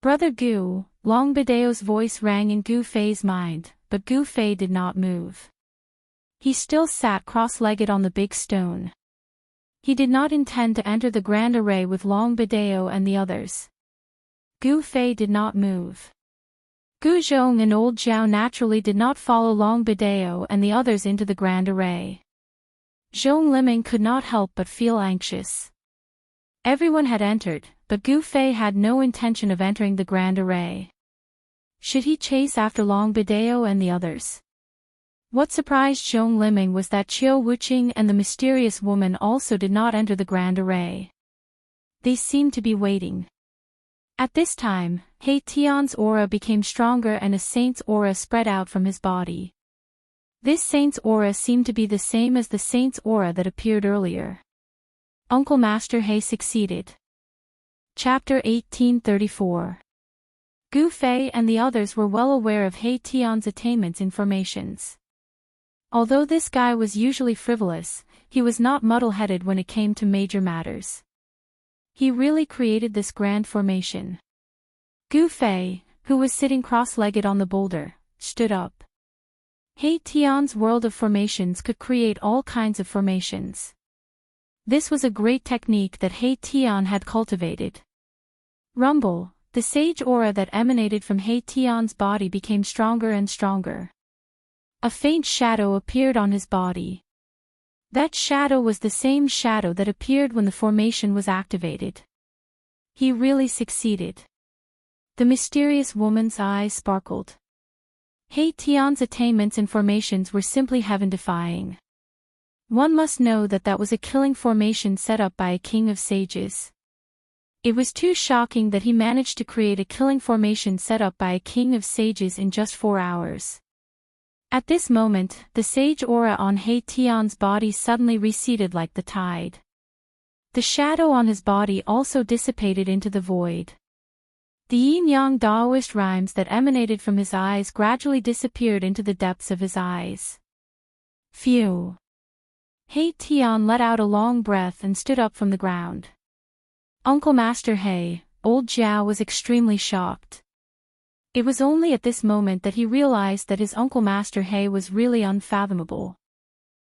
Brother Gu, Long Bideo's voice rang in Gu Fei's mind, but Gu Fei did not move. He still sat cross-legged on the big stone. He did not intend to enter the Grand Array with Long Bideo and the others. Gu Fei did not move. Gu Zhong and Old Zhao naturally did not follow Long Bideo and the others into the Grand Array. Zhong Liming could not help but feel anxious. Everyone had entered, but Gu Fei had no intention of entering the Grand Array. Should he chase after Long Bideo and the others? What surprised Zhong Liming was that Qiu Wuqing and the mysterious woman also did not enter the Grand Array. They seemed to be waiting. At this time, He Tian's aura became stronger and a saint's aura spread out from his body. This saint's aura seemed to be the same as the saint's aura that appeared earlier. Uncle Master He succeeded. Chapter 1834. Gu Fei and the others were well aware of He Tian's attainments in formations. Although this guy was usually frivolous, he was not muddle-headed when it came to major matters. He really created this grand formation. Gu Fei, who was sitting cross-legged on the boulder, stood up. He Tian's world of formations could create all kinds of formations. This was a great technique that He Tian had cultivated. Rumble, the sage aura that emanated from He Tian's body became stronger and stronger. A faint shadow appeared on his body. That shadow was the same shadow that appeared when the formation was activated. He really succeeded. The mysterious woman's eyes sparkled. He Tian's attainments in formations were simply heaven-defying. One must know that that was a killing formation set up by a king of sages. It was too shocking that he managed to create a killing formation set up by a king of sages in just 4 hours. At this moment, the sage aura on He Tian's body suddenly receded like the tide. The shadow on his body also dissipated into the void. The yin-yang Taoist rhymes that emanated from his eyes gradually disappeared into the depths of his eyes. Phew! He Tian let out a long breath and stood up from the ground. Uncle Master He, Old Zhao was extremely shocked. It was only at this moment that he realized that his Uncle Master He was really unfathomable.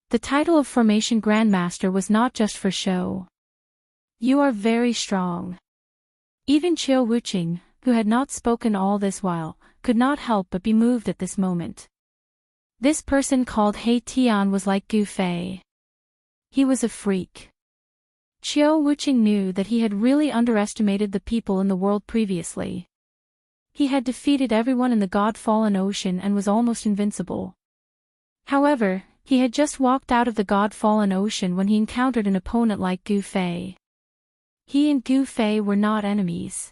The title of Formation Grandmaster was not just for show. You are very strong. Even Qiu Wuqing, who had not spoken all this while, could not help but be moved at this moment. This person called He Tian was like Gu Fei. He was a freak. Qiu Wuqing knew that he had really underestimated the people in the world previously. He had defeated everyone in the God-fallen ocean and was almost invincible. However, he had just walked out of the God-fallen ocean when he encountered an opponent like Gu Fei. He and Gu Fei were not enemies.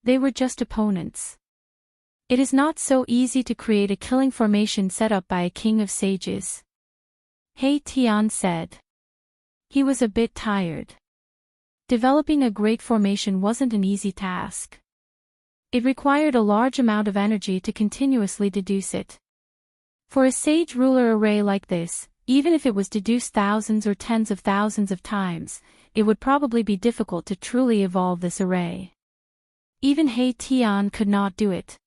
They were just opponents. It is not so easy to create a killing formation set up by a king of sages. He Tian said. He was a bit tired. Developing a great formation wasn't an easy task. It required a large amount of energy to continuously deduce it. For a sage ruler array like this, even if it was deduced thousands or tens of thousands of times, it would probably be difficult to truly evolve this array. Even He Tian could not do it.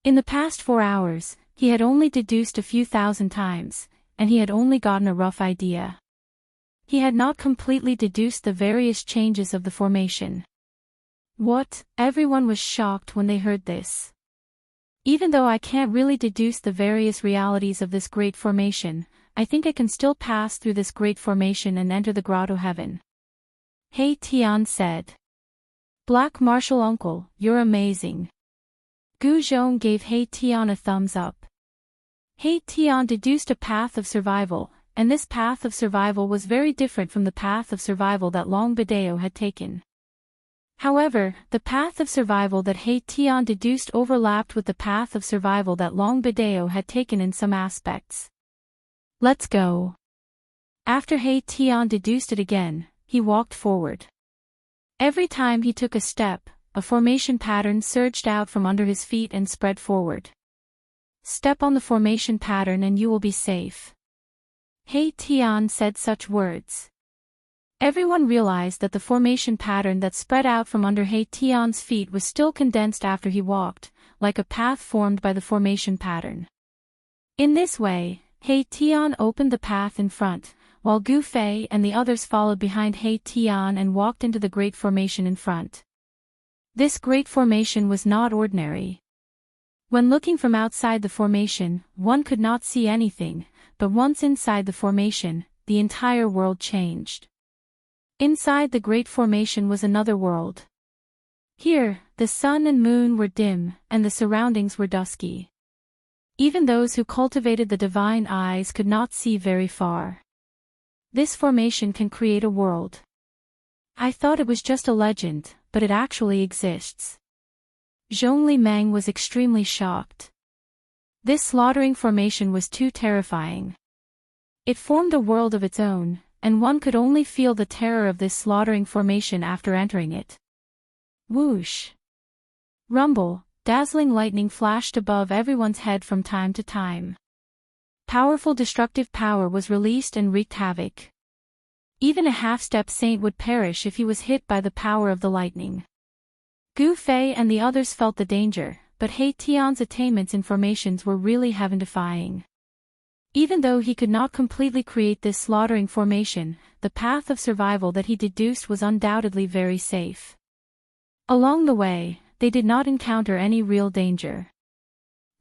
In the past 4 hours, he had only deduced a few thousand times, and he had only gotten a rough idea. He had not completely deduced the various changes of the formation. What? Everyone was shocked when they heard this. Even though I can't really deduce the various realities of this great formation, I think I can still pass through this great formation and enter the grotto heaven. He Tian said. Black Martial Uncle, you're amazing. Gu Zhong gave He Tian a thumbs up. He Tian deduced a path of survival, and this path of survival was very different from the path of survival that Long Bideo had taken. However, the path of survival that He Tian deduced overlapped with the path of survival that Long Bideo had taken in some aspects. Let's go. After He Tian deduced it again, he walked forward. Every time he took a step, a formation pattern surged out from under his feet and spread forward. Step on the formation pattern and you will be safe. He Tian said such words. Everyone realized that the formation pattern that spread out from under He Tian's feet was still condensed after he walked, like a path formed by the formation pattern. In this way, He Tian opened the path in front, while Gu Fei and the others followed behind He Tian and walked into the great formation in front. This great formation was not ordinary. When looking from outside the formation, one could not see anything, but once inside the formation, the entire world changed. Inside the great formation was another world. Here, the sun and moon were dim, and the surroundings were dusky. Even those who cultivated the divine eyes could not see very far. This formation can create a world. I thought it was just a legend, but it actually exists. Zhongli Meng was extremely shocked. This slaughtering formation was too terrifying. It formed a world of its own, and one could only feel the terror of this slaughtering formation after entering it. Whoosh! Rumble, dazzling lightning flashed above everyone's head from time to time. Powerful destructive power was released and wreaked havoc. Even a half-step saint would perish if he was hit by the power of the lightning. Gu Fei and the others felt the danger, but He Tian's attainments in formations were really heaven-defying. Even though he could not completely create this slaughtering formation, the path of survival that he deduced was undoubtedly very safe. Along the way, they did not encounter any real danger.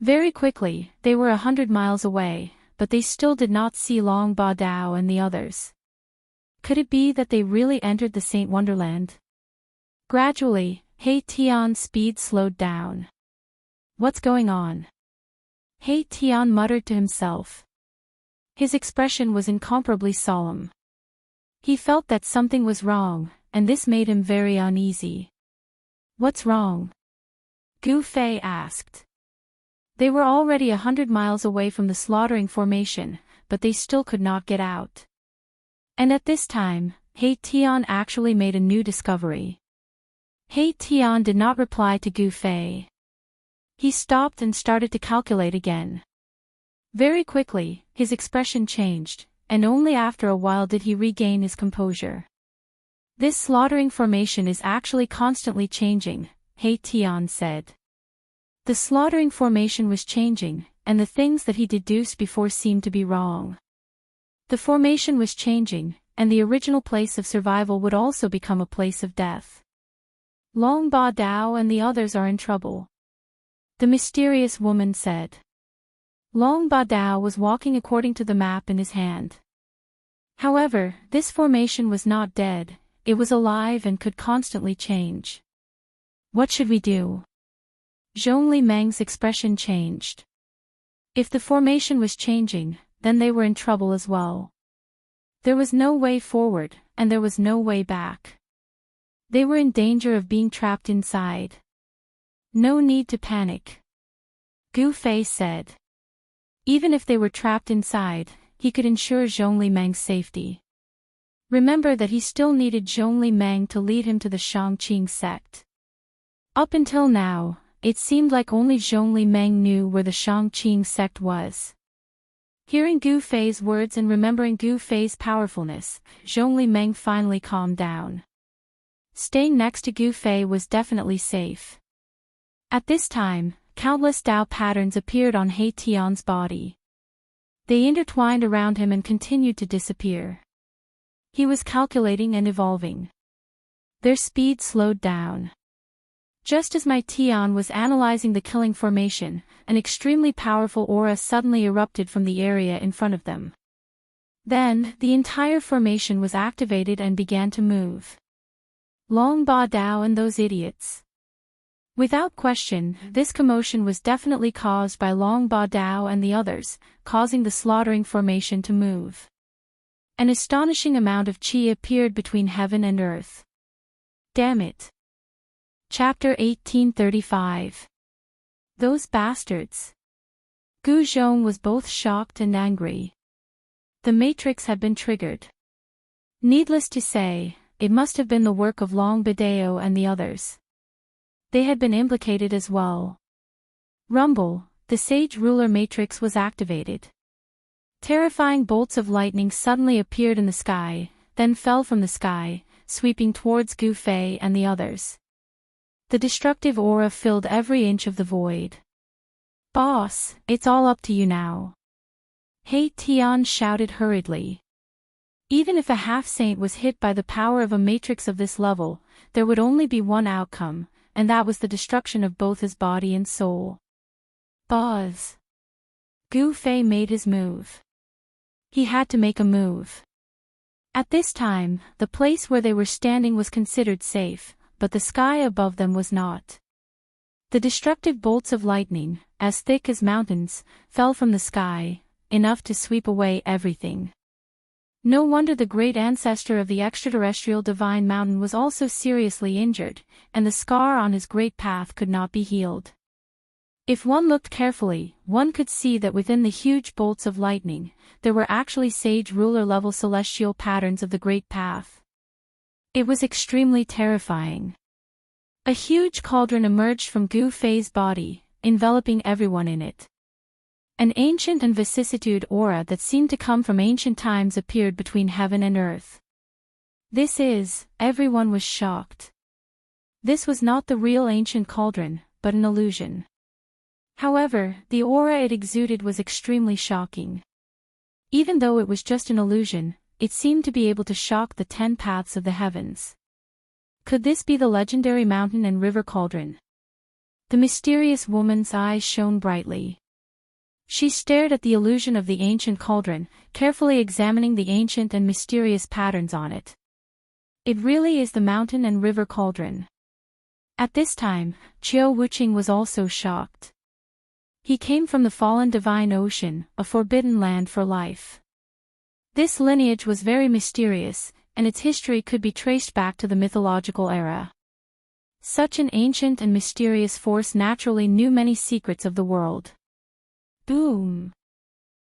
Very quickly, they were 100 miles away, but they still did not see Long Ba Dao and the others. Could it be that they really entered the Saint Wonderland? Gradually, He Tian's speed slowed down. What's going on? He Tian muttered to himself. His expression was incomparably solemn. He felt that something was wrong, and this made him very uneasy. What's wrong? Gu Fei asked. They were already 100 miles away from the slaughtering formation, but they still could not get out. And at this time, He Tian actually made a new discovery. He Tian did not reply to Gu Fei. He stopped and started to calculate again. Very quickly, his expression changed, and only after a while did he regain his composure. This slaughtering formation is actually constantly changing, He Tian said. The slaughtering formation was changing, and the things that he deduced before seemed to be wrong. The formation was changing, and the original place of survival would also become a place of death. Long Ba Dao and the others are in trouble. The mysterious woman said. Long Ba Dao was walking according to the map in his hand. However, this formation was not dead, it was alive and could constantly change. What should we do? Zhongli Meng's expression changed. If the formation was changing, then they were in trouble as well. There was no way forward, and there was no way back. They were in danger of being trapped inside. No need to panic. Gu Fei said. Even if they were trapped inside, he could ensure Zhongli Meng's safety. Remember that he still needed Zhongli Meng to lead him to the Shangqing sect. Up until now, it seemed like only Zhongli Meng knew where the Shangqing sect was. Hearing Gu Fei's words and remembering Gu Fei's powerfulness, Zhongli Meng finally calmed down. Staying next to Gu Fei was definitely safe. At this time, countless Dao patterns appeared on He Tian's body. They intertwined around him and continued to disappear. He was calculating and evolving. Their speed slowed down. Just as Mai Tian was analyzing the killing formation, an extremely powerful aura suddenly erupted from the area in front of them. Then, the entire formation was activated and began to move. Long Ba Dao and those idiots. Without question, this commotion was definitely caused by Long Ba Dao and the others, causing the slaughtering formation to move. An astonishing amount of qi appeared between heaven and earth. Damn it. Chapter 1835. Those bastards. Gu Zhong was both shocked and angry. The matrix had been triggered. Needless to say, it must have been the work of Long Bidao and the others. They had been implicated as well. Rumble, the sage ruler matrix was activated. Terrifying bolts of lightning suddenly appeared in the sky, then fell from the sky, sweeping towards Gu Fei and the others. The destructive aura filled every inch of the void. Boss, it's all up to you now. He Tian shouted hurriedly. Even if a half-saint was hit by the power of a matrix of this level, there would only be one outcome, and that was the destruction of both his body and soul. Boss. Gu Fei made his move. He had to make a move. At this time, the place where they were standing was considered safe, but the sky above them was not. The destructive bolts of lightning, as thick as mountains, fell from the sky, enough to sweep away everything. No wonder the great ancestor of the extraterrestrial divine mountain was also seriously injured, and the scar on his great path could not be healed. If one looked carefully, one could see that within the huge bolts of lightning, there were actually sage ruler-level celestial patterns of the great path. It was extremely terrifying. A huge cauldron emerged from Gu Fei's body, enveloping everyone in it. An ancient and vicissitude aura that seemed to come from ancient times appeared between heaven and earth. Everyone was shocked. This was not the real ancient cauldron, but an illusion. However, the aura it exuded was extremely shocking. Even though it was just an illusion, it seemed to be able to shock the 10 paths of the heavens. Could this be the legendary mountain and river cauldron? The mysterious woman's eyes shone brightly. She stared at the illusion of the ancient cauldron, carefully examining the ancient and mysterious patterns on it. It really is the mountain and river cauldron. At this time, Qiu Wuqing was also shocked. He came from the fallen divine ocean, a forbidden land for life. This lineage was very mysterious, and its history could be traced back to the mythological era. Such an ancient and mysterious force naturally knew many secrets of the world. Boom!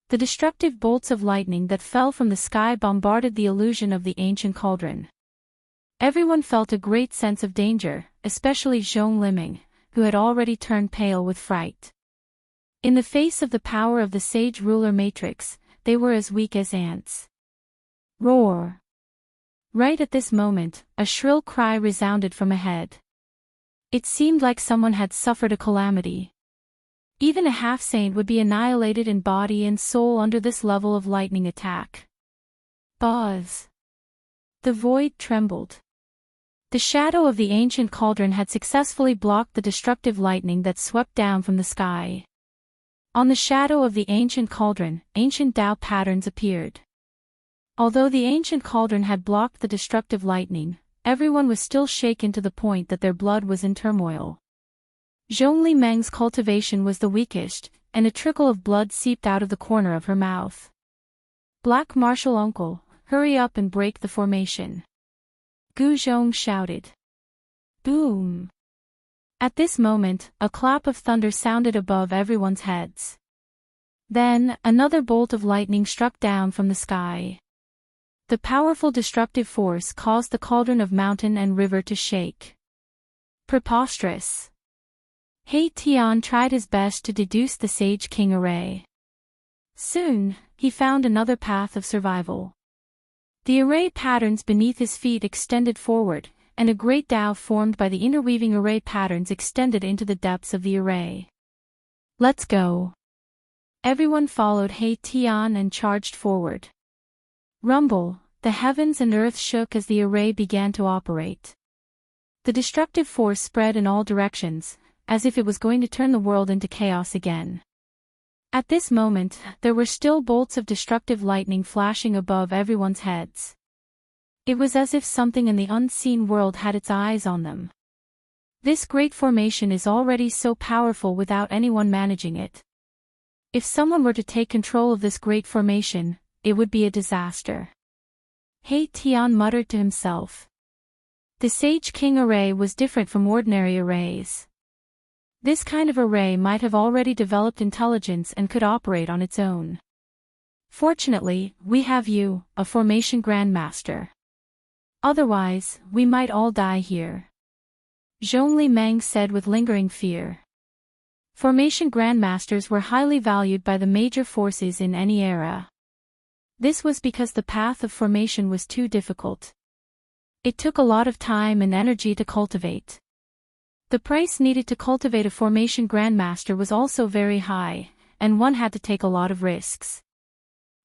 The destructive bolts of lightning that fell from the sky bombarded the illusion of the ancient cauldron. Everyone felt a great sense of danger, especially Zhong Liming, who had already turned pale with fright. In the face of the power of the sage ruler matrix, they were as weak as ants. Roar! Right at this moment, a shrill cry resounded from ahead. It seemed like someone had suffered a calamity. Even a half-saint would be annihilated in body and soul under this level of lightning attack. Buzz! The void trembled. The shadow of the ancient cauldron had successfully blocked the destructive lightning that swept down from the sky. On the shadow of the ancient cauldron, ancient Tao patterns appeared. Although the ancient cauldron had blocked the destructive lightning, everyone was still shaken to the point that their blood was in turmoil. Zhongli Meng's cultivation was the weakest, and a trickle of blood seeped out of the corner of her mouth. Black Martial Uncle, hurry up and break the formation. Gu Zhong shouted. Boom! At this moment, a clap of thunder sounded above everyone's heads. Then, another bolt of lightning struck down from the sky. The powerful destructive force caused the cauldron of mountain and river to shake. Preposterous. He Tian tried his best to deduce the Sage King array. Soon, he found another path of survival. The array patterns beneath his feet extended forward, and a great Tao formed by the interweaving array patterns extended into the depths of the array. Let's go. Everyone followed He Tian and charged forward. Rumble, the heavens and earth shook as the array began to operate. The destructive force spread in all directions, as if it was going to turn the world into chaos again. At this moment, there were still bolts of destructive lightning flashing above everyone's heads. It was as if something in the unseen world had its eyes on them. This great formation is already so powerful without anyone managing it. If someone were to take control of this great formation, it would be a disaster. He Tian muttered to himself. The Sage King array was different from ordinary arrays. This kind of array might have already developed intelligence and could operate on its own. Fortunately, we have you, a formation grandmaster. Otherwise, we might all die here. Zhongli Meng said with lingering fear. Formation grandmasters were highly valued by the major forces in any era. This was because the path of formation was too difficult. It took a lot of time and energy to cultivate. The price needed to cultivate a formation grandmaster was also very high, and one had to take a lot of risks.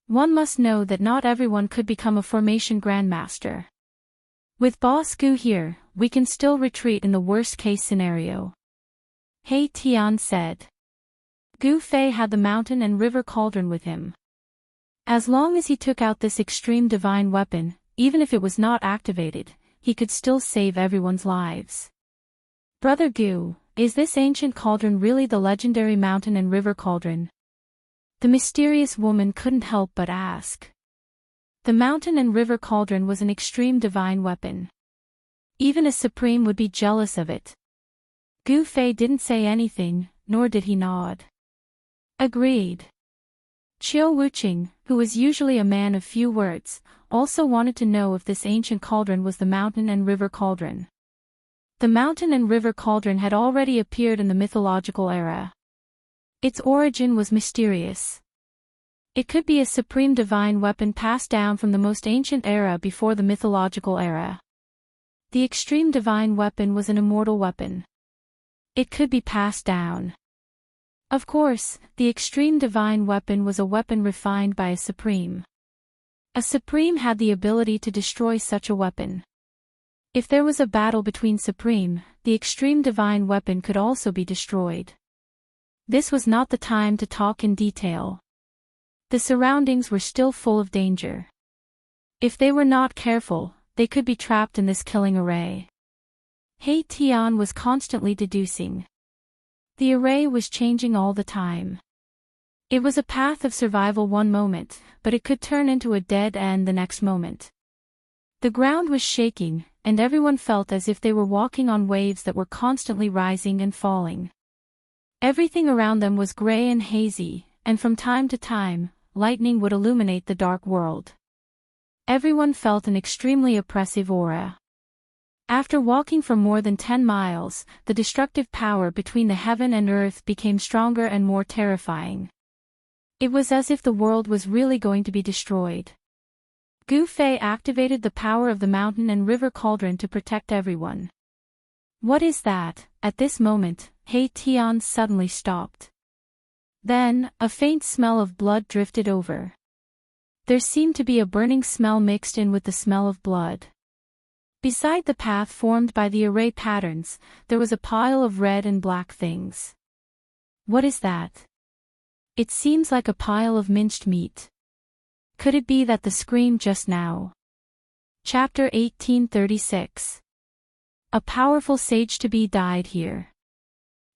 One must know that not everyone could become a formation grandmaster. With Boss Gu here, we can still retreat in the worst-case scenario. He Tian said. Gu Fei had the mountain and river cauldron with him. As long as he took out this extreme divine weapon, even if it was not activated, he could still save everyone's lives. Brother Gu, is this ancient cauldron really the legendary mountain and river cauldron? The mysterious woman couldn't help but ask. The mountain and river cauldron was an extreme divine weapon. Even a supreme would be jealous of it. Gu Fei didn't say anything, nor did he nod. Agreed. Qiu Wuqing, who was usually a man of few words, also wanted to know if this ancient cauldron was the mountain and river cauldron. The mountain and river cauldron had already appeared in the mythological era. Its origin was mysterious. It could be a supreme divine weapon passed down from the most ancient era before the mythological era. The extreme divine weapon was an immortal weapon. It could be passed down. Of course, the extreme divine weapon was a weapon refined by a supreme. A supreme had the ability to destroy such a weapon. If there was a battle between supreme, the extreme divine weapon could also be destroyed. This was not the time to talk in detail. The surroundings were still full of danger. If they were not careful, they could be trapped in this killing array. He Tian was constantly deducing. The array was changing all the time. It was a path of survival one moment, but it could turn into a dead end the next moment. The ground was shaking, and everyone felt as if they were walking on waves that were constantly rising and falling. Everything around them was gray and hazy, and from time to time, lightning would illuminate the dark world. Everyone felt an extremely oppressive aura. After walking for more than 10 miles, the destructive power between the heaven and earth became stronger and more terrifying. It was as if the world was really going to be destroyed. Gu Fei activated the power of the mountain and river cauldron to protect everyone. What is that? At this moment, He Tian suddenly stopped. Then, a faint smell of blood drifted over. There seemed to be a burning smell mixed in with the smell of blood. Beside the path formed by the array patterns, there was a pile of red and black things. What is that? It seems like a pile of minced meat. Could it be that the scream just now? Chapter 1836. A powerful sage-to-be died here.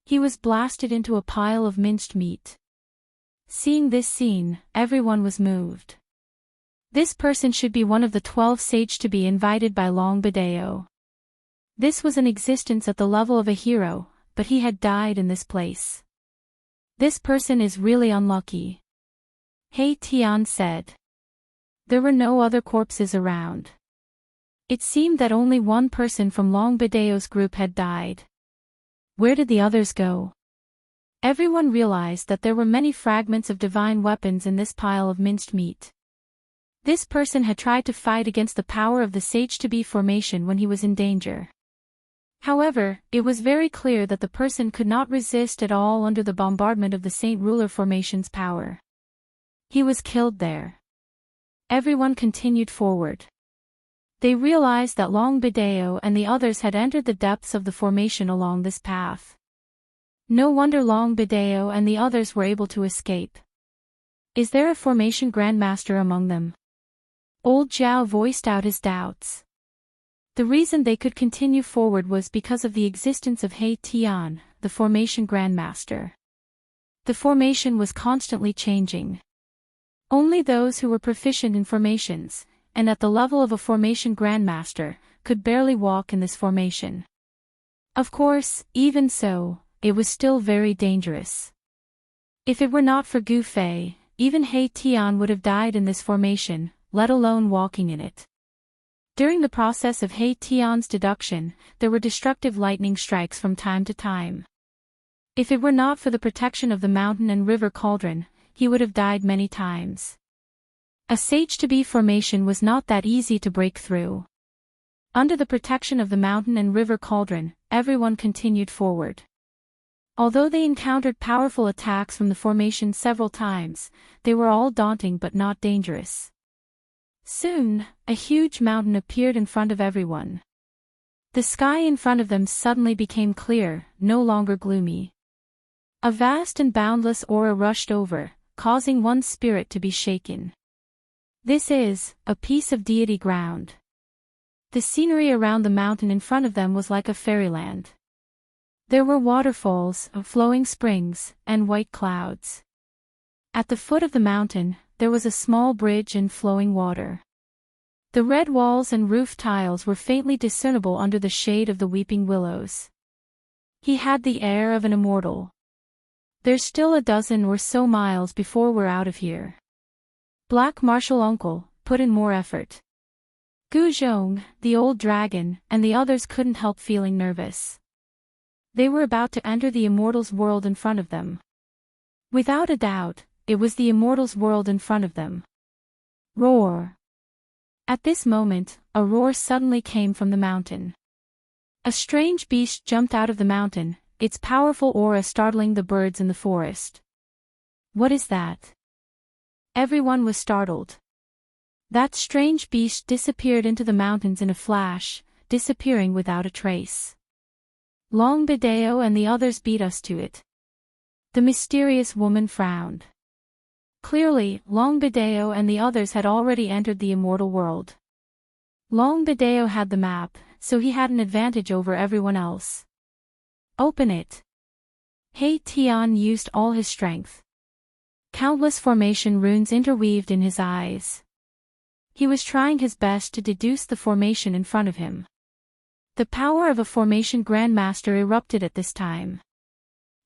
He was blasted into a pile of minced meat. Seeing this scene, everyone was moved. This person should be one of the 12 sage-to-be invited by Long Bideo. This was an existence at the level of a hero, but he had died in this place. This person is really unlucky. He Tian said. There were no other corpses around. It seemed that only one person from Long Bideo's group had died. Where did the others go? Everyone realized that there were many fragments of divine weapons in this pile of minced meat. This person had tried to fight against the power of the Sage-to-Be formation when he was in danger. However, it was very clear that the person could not resist at all under the bombardment of the Saint Ruler formation's power. He was killed there. Everyone continued forward. They realized that Long Bideo and the others had entered the depths of the formation along this path. No wonder Long Bideo and the others were able to escape. Is there a formation grandmaster among them? Old Zhao voiced out his doubts. The reason they could continue forward was because of the existence of He Tian, the formation grandmaster. The formation was constantly changing. Only those who were proficient in formations, and at the level of a formation grandmaster, could barely walk in this formation. Of course, even so, it was still very dangerous. If it were not for Gu Fei, even He Tian would have died in this formation, let alone walking in it. During the process of He Tian's deduction, there were destructive lightning strikes from time to time. If it were not for the protection of the mountain and river cauldron, he would have died many times. A Sage-to-Be formation was not that easy to break through. Under the protection of the mountain and river cauldron, everyone continued forward. Although they encountered powerful attacks from the formation several times, they were all daunting but not dangerous. Soon, a huge mountain appeared in front of everyone. The sky in front of them suddenly became clear, no longer gloomy. A vast and boundless aura rushed over, causing one's spirit to be shaken. This is a piece of deity ground. The scenery around the mountain in front of them was like a fairyland. There were waterfalls, flowing springs, and white clouds. At the foot of the mountain, there was a small bridge and flowing water. The red walls and roof tiles were faintly discernible under the shade of the weeping willows. He had the air of an immortal. There's still a dozen or so miles before we're out of here. Black Martial Uncle put in more effort. Gu Zhong, the old dragon, and the others couldn't help feeling nervous. They were about to enter the Immortal's world in front of them. Without a doubt, it was the Immortal's world in front of them. Roar! At this moment, a roar suddenly came from the mountain. A strange beast jumped out of the mountain, its powerful aura startling the birds in the forest. What is that? Everyone was startled. That strange beast disappeared into the mountains in a flash, disappearing without a trace. Long Bideo and the others beat us to it. The mysterious woman frowned. Clearly, Long Bideo and the others had already entered the immortal world. Long Bideo had the map, so he had an advantage over everyone else. Open it. He Tian used all his strength. Countless formation runes interweaved in his eyes. He was trying his best to deduce the formation in front of him. The power of a formation grandmaster erupted at this time.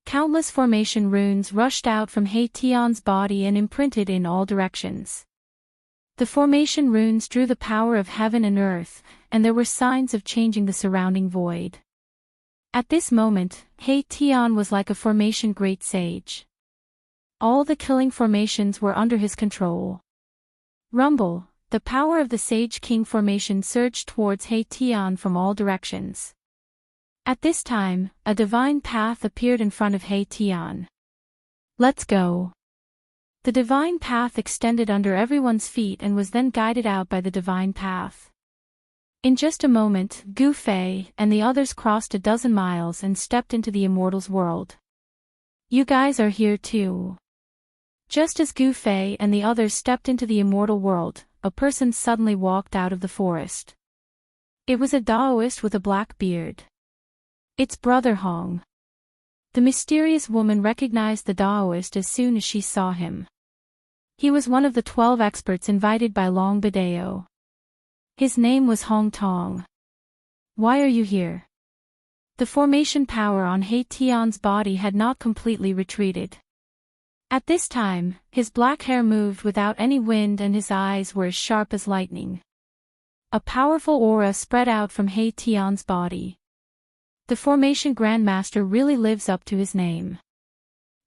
Countless formation runes rushed out from He Tian's body and imprinted in all directions. The formation runes drew the power of heaven and earth, and there were signs of changing the surrounding void. At this moment, He Tian was like a formation great sage. All the killing formations were under his control. Rumble, the power of the Sage King formation surged towards He Tian from all directions. At this time, a divine path appeared in front of He Tian. Let's go. The divine path extended under everyone's feet and was then guided out by the divine path. In just a moment, Gu Fei and the others crossed a dozen miles and stepped into the Immortal's world. You guys are here too. Just as Gu Fei and the others stepped into the Immortal world, a person suddenly walked out of the forest. It was a Daoist with a black beard. It's Brother Hong. The mysterious woman recognized the Daoist as soon as she saw him. He was one of the 12 experts invited by Long Bideo. His name was Hong Tong. Why are you here? The formation power on He Tian's body had not completely retreated. At this time, his black hair moved without any wind and his eyes were as sharp as lightning. A powerful aura spread out from He Tian's body. The Formation Grandmaster really lives up to his name.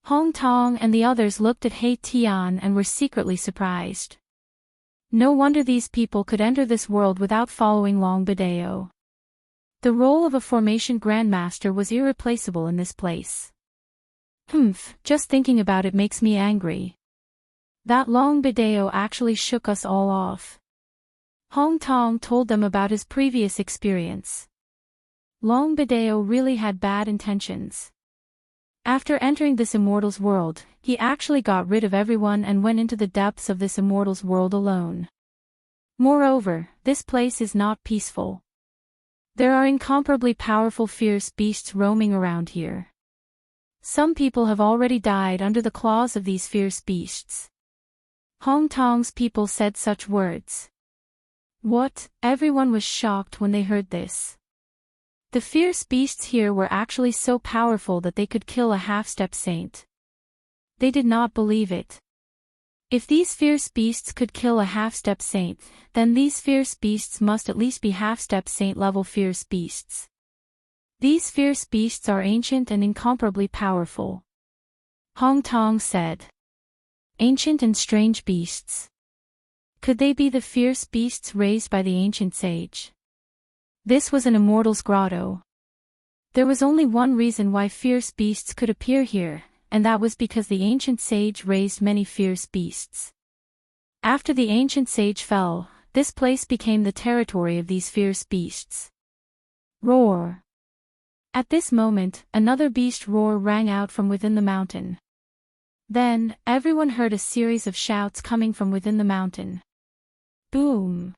Hong Tong and the others looked at He Tian and were secretly surprised. No wonder these people could enter this world without following Long Bideo. The role of a Formation Grandmaster was irreplaceable in this place. Just thinking about it makes me angry. That Long Bideo actually shook us all off. Hong Tong told them about his previous experience. Long Bideo really had bad intentions. After entering this Immortal's world, he actually got rid of everyone and went into the depths of this Immortal's world alone. Moreover, this place is not peaceful. There are incomparably powerful fierce beasts roaming around here. Some people have already died under the claws of these fierce beasts. Hong Tong's people said such words. What? Everyone was shocked when they heard this. The fierce beasts here were actually so powerful that they could kill a half-step saint. They did not believe it. If these fierce beasts could kill a half-step saint, then these fierce beasts must at least be half-step saint-level fierce beasts. These fierce beasts are ancient and incomparably powerful. Hong Tong said. Ancient and strange beasts. Could they be the fierce beasts raised by the ancient sage? This was an Immortal's grotto. There was only one reason why fierce beasts could appear here, and that was because the ancient sage raised many fierce beasts. After the ancient sage fell, this place became the territory of these fierce beasts. Roar! At this moment, another beast roar rang out from within the mountain. Then, everyone heard a series of shouts coming from within the mountain. Boom!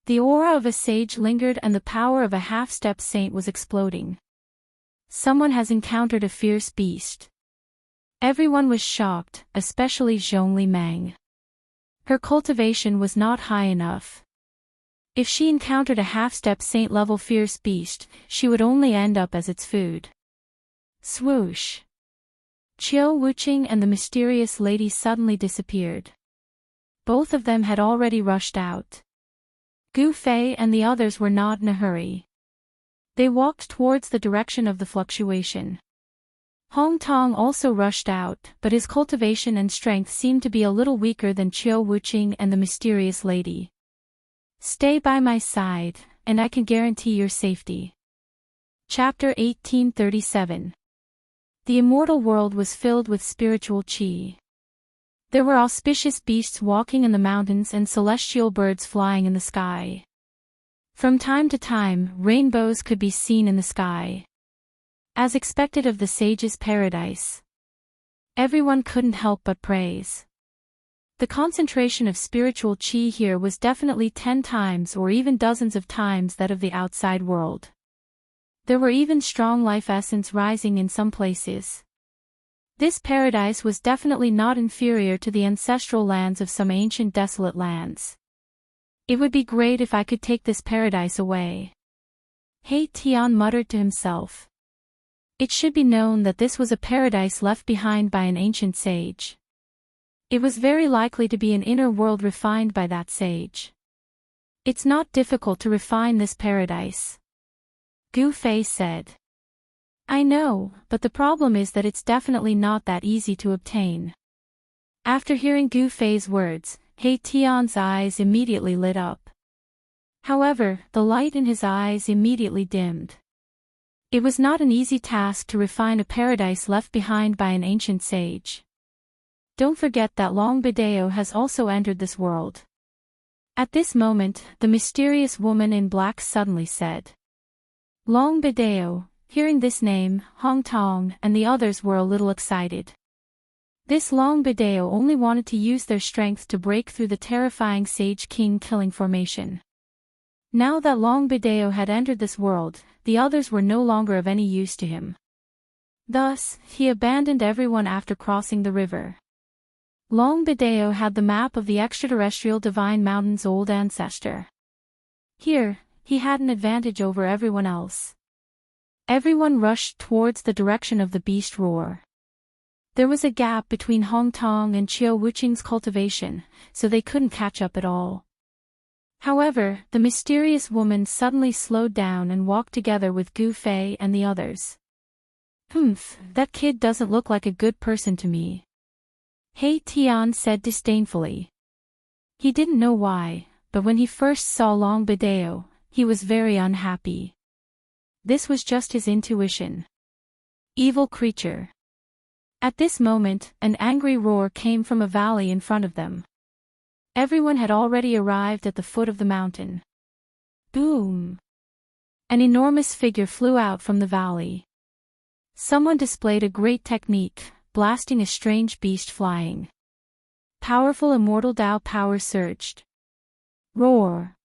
The aura of a sage lingered and the power of a half-step saint was exploding. Someone has encountered a fierce beast. Everyone was shocked, especially Zhongli Meng. Her cultivation was not high enough. If she encountered a half-step saint-level fierce beast, she would only end up as its food. Swoosh! Qiu Wuqing and the mysterious lady suddenly disappeared. Both of them had already rushed out. Gu Fei and the others were not in a hurry. They walked towards the direction of the fluctuation. Hong Tong also rushed out, but his cultivation and strength seemed to be a little weaker than Qiu Wuqing and the mysterious lady. Stay by my side, and I can guarantee your safety. Chapter 1837. The immortal world was filled with spiritual qi. There were auspicious beasts walking in the mountains and celestial birds flying in the sky. From time to time, rainbows could be seen in the sky. As expected of the sage's paradise. Everyone couldn't help but praise. The concentration of spiritual qi here was definitely 10 times or even dozens of times that of the outside world. There were even strong life essence rising in some places. This paradise was definitely not inferior to the ancestral lands of some ancient desolate lands. It would be great if I could take this paradise away. He Tian muttered to himself. It should be known that this was a paradise left behind by an ancient sage. It was very likely to be an inner world refined by that sage. It's not difficult to refine this paradise. Gu Fei said. I know, but the problem is that it's definitely not that easy to obtain. After hearing Gu Fei's words, He Tian's eyes immediately lit up. However, the light in his eyes immediately dimmed. It was not an easy task to refine a paradise left behind by an ancient sage. Don't forget that Long Bideo has also entered this world. At this moment, the mysterious woman in black suddenly said. Long Bideo. Hearing this name, Hong Tong and the others were a little excited. This Long Bideo only wanted to use their strength to break through the terrifying Sage King killing formation. Now that Long Bideo had entered this world, the others were no longer of any use to him. Thus, he abandoned everyone after crossing the river. Long Bideo had the map of the extraterrestrial Divine Mountain's old ancestor. Here, he had an advantage over everyone else. Everyone rushed towards the direction of the beast roar. There was a gap between Hong Tong and Qiu Wuqing's cultivation, so they couldn't catch up at all. However, the mysterious woman suddenly slowed down and walked together with Gu Fei and the others. That kid doesn't look like a good person to me. He Tian said disdainfully. He didn't know why, but when he first saw Long Bideo, he was very unhappy. This was just his intuition. Evil creature. At this moment, an angry roar came from a valley in front of them. Everyone had already arrived at the foot of the mountain. Boom! An enormous figure flew out from the valley. Someone displayed a great technique, blasting a strange beast flying. Powerful immortal Dao power surged. Roar!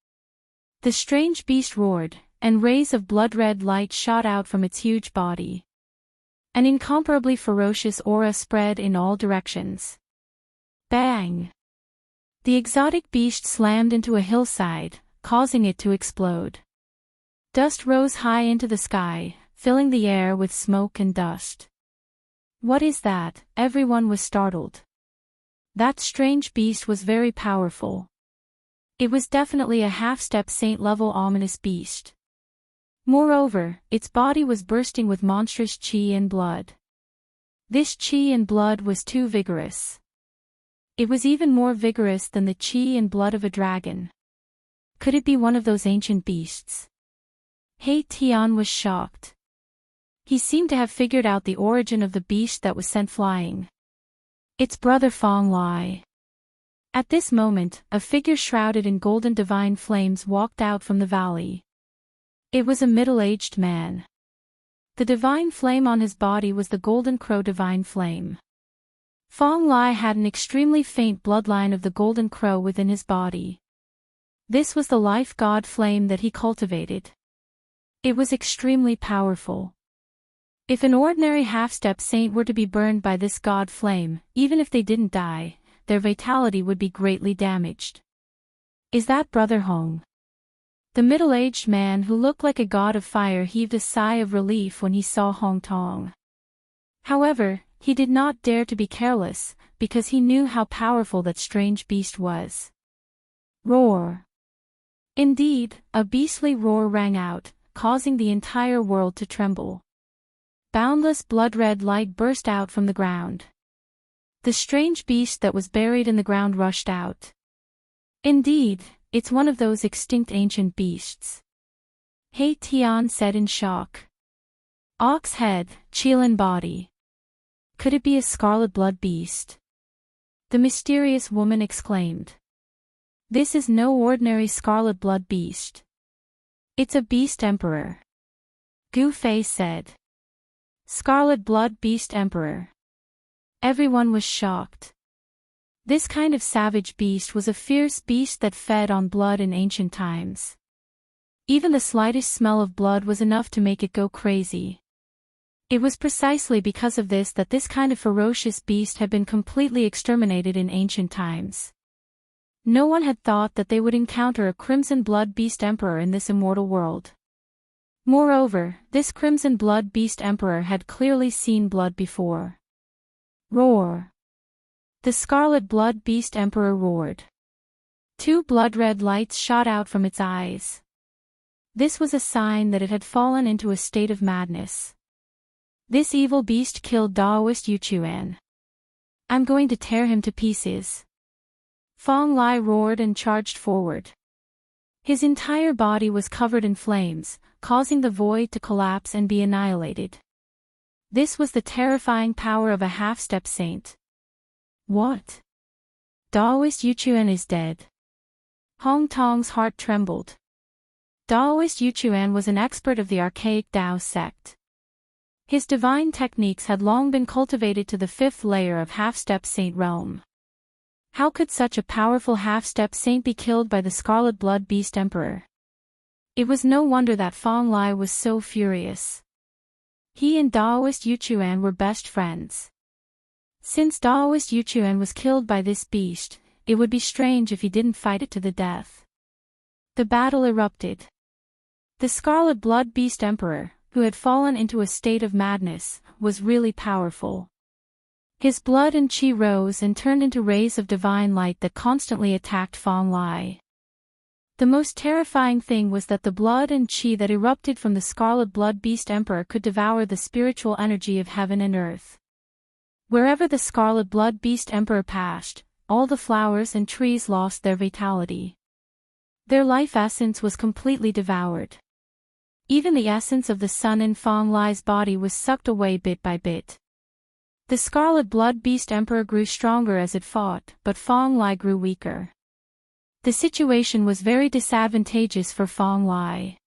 The strange beast roared, and rays of blood-red light shot out from its huge body. An incomparably ferocious aura spread in all directions. Bang! The exotic beast slammed into a hillside, causing it to explode. Dust rose high into the sky, filling the air with smoke and dust. What is that? Everyone was startled. That strange beast was very powerful. It was definitely a half-step saint-level ominous beast. Moreover, its body was bursting with monstrous qi and blood. This qi and blood was too vigorous. It was even more vigorous than the qi and blood of a dragon. Could it be one of those ancient beasts? He Tian was shocked. He seemed to have figured out the origin of the beast that was sent flying. Its brother Fong Lai. At this moment, a figure shrouded in golden divine flames walked out from the valley. It was a middle-aged man. The divine flame on his body was the golden crow divine flame. Fong Lai had an extremely faint bloodline of the golden crow within his body. This was the life god flame that he cultivated. It was extremely powerful. If an ordinary half-step saint were to be burned by this god flame, even if they didn't die, their vitality would be greatly damaged. Is that Brother Hong? The middle-aged man who looked like a god of fire heaved a sigh of relief when he saw Hong Tong. However, he did not dare to be careless, because he knew how powerful that strange beast was. Roar! Indeed, a beastly roar rang out, causing the entire world to tremble. Boundless blood-red light burst out from the ground. The strange beast that was buried in the ground rushed out. Indeed, it's one of those extinct ancient beasts. He Tian said in shock. Ox head, Qilin body. Could it be a scarlet blood beast? The mysterious woman exclaimed. This is no ordinary scarlet blood beast. It's a beast emperor. Gu Fei said. Scarlet blood beast emperor. Everyone was shocked. This kind of savage beast was a fierce beast that fed on blood in ancient times. Even the slightest smell of blood was enough to make it go crazy. It was precisely because of this that this kind of ferocious beast had been completely exterminated in ancient times. No one had thought that they would encounter a crimson blood beast emperor in this immortal world. Moreover, this crimson blood beast emperor had clearly seen blood before. Roar! The scarlet blood beast emperor roared. Two blood-red lights shot out from its eyes. This was a sign that it had fallen into a state of madness. This evil beast killed Daoist Yuchuan. I'm going to tear him to pieces. Fong Lai roared and charged forward. His entire body was covered in flames, causing the void to collapse and be annihilated. This was the terrifying power of a half-step saint. What? Daoist Yuchuan is dead. Hong Tong's heart trembled. Daoist Yuchuan was an expert of the archaic Dao sect. His divine techniques had long been cultivated to the fifth layer of half-step saint realm. How could such a powerful half-step saint be killed by the scarlet blood beast emperor? It was no wonder that Fong Lai was so furious. He and Daoist Yuchuan were best friends. Since Daoist Yuchuan was killed by this beast, it would be strange if he didn't fight it to the death. The battle erupted. The scarlet blood beast emperor, who had fallen into a state of madness, was really powerful. His blood and qi rose and turned into rays of divine light that constantly attacked Fong Lai. The most terrifying thing was that the blood and chi that erupted from the Scarlet Blood Beast Emperor could devour the spiritual energy of heaven and earth. Wherever the Scarlet Blood Beast Emperor passed, all the flowers and trees lost their vitality. Their life essence was completely devoured. Even the essence of the sun in Fong Lai's body was sucked away bit by bit. The Scarlet Blood Beast Emperor grew stronger as it fought, but Fong Lai grew weaker. The situation was very disadvantageous for Fong Lai.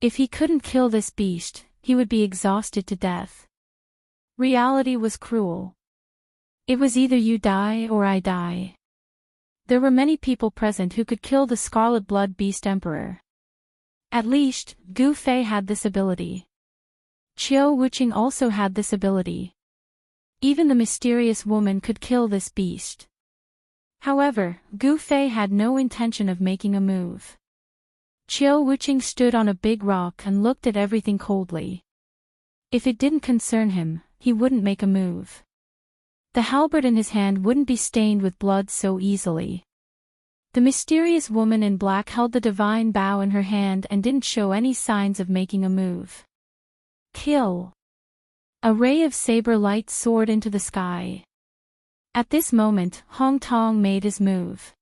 If he couldn't kill this beast, he would be exhausted to death. Reality was cruel. It was either you die or I die. There were many people present who could kill the Scarlet Blood Beast Emperor. At least, Gu Fei had this ability. Qiu Wuqing also had this ability. Even the mysterious woman could kill this beast. However, Gu Fei had no intention of making a move. Qiu Wuqing stood on a big rock and looked at everything coldly. If it didn't concern him, he wouldn't make a move. The halberd in his hand wouldn't be stained with blood so easily. The mysterious woman in black held the divine bow in her hand and didn't show any signs of making a move. Kill! A ray of saber light soared into the sky. At this moment, Hong Tong made his move.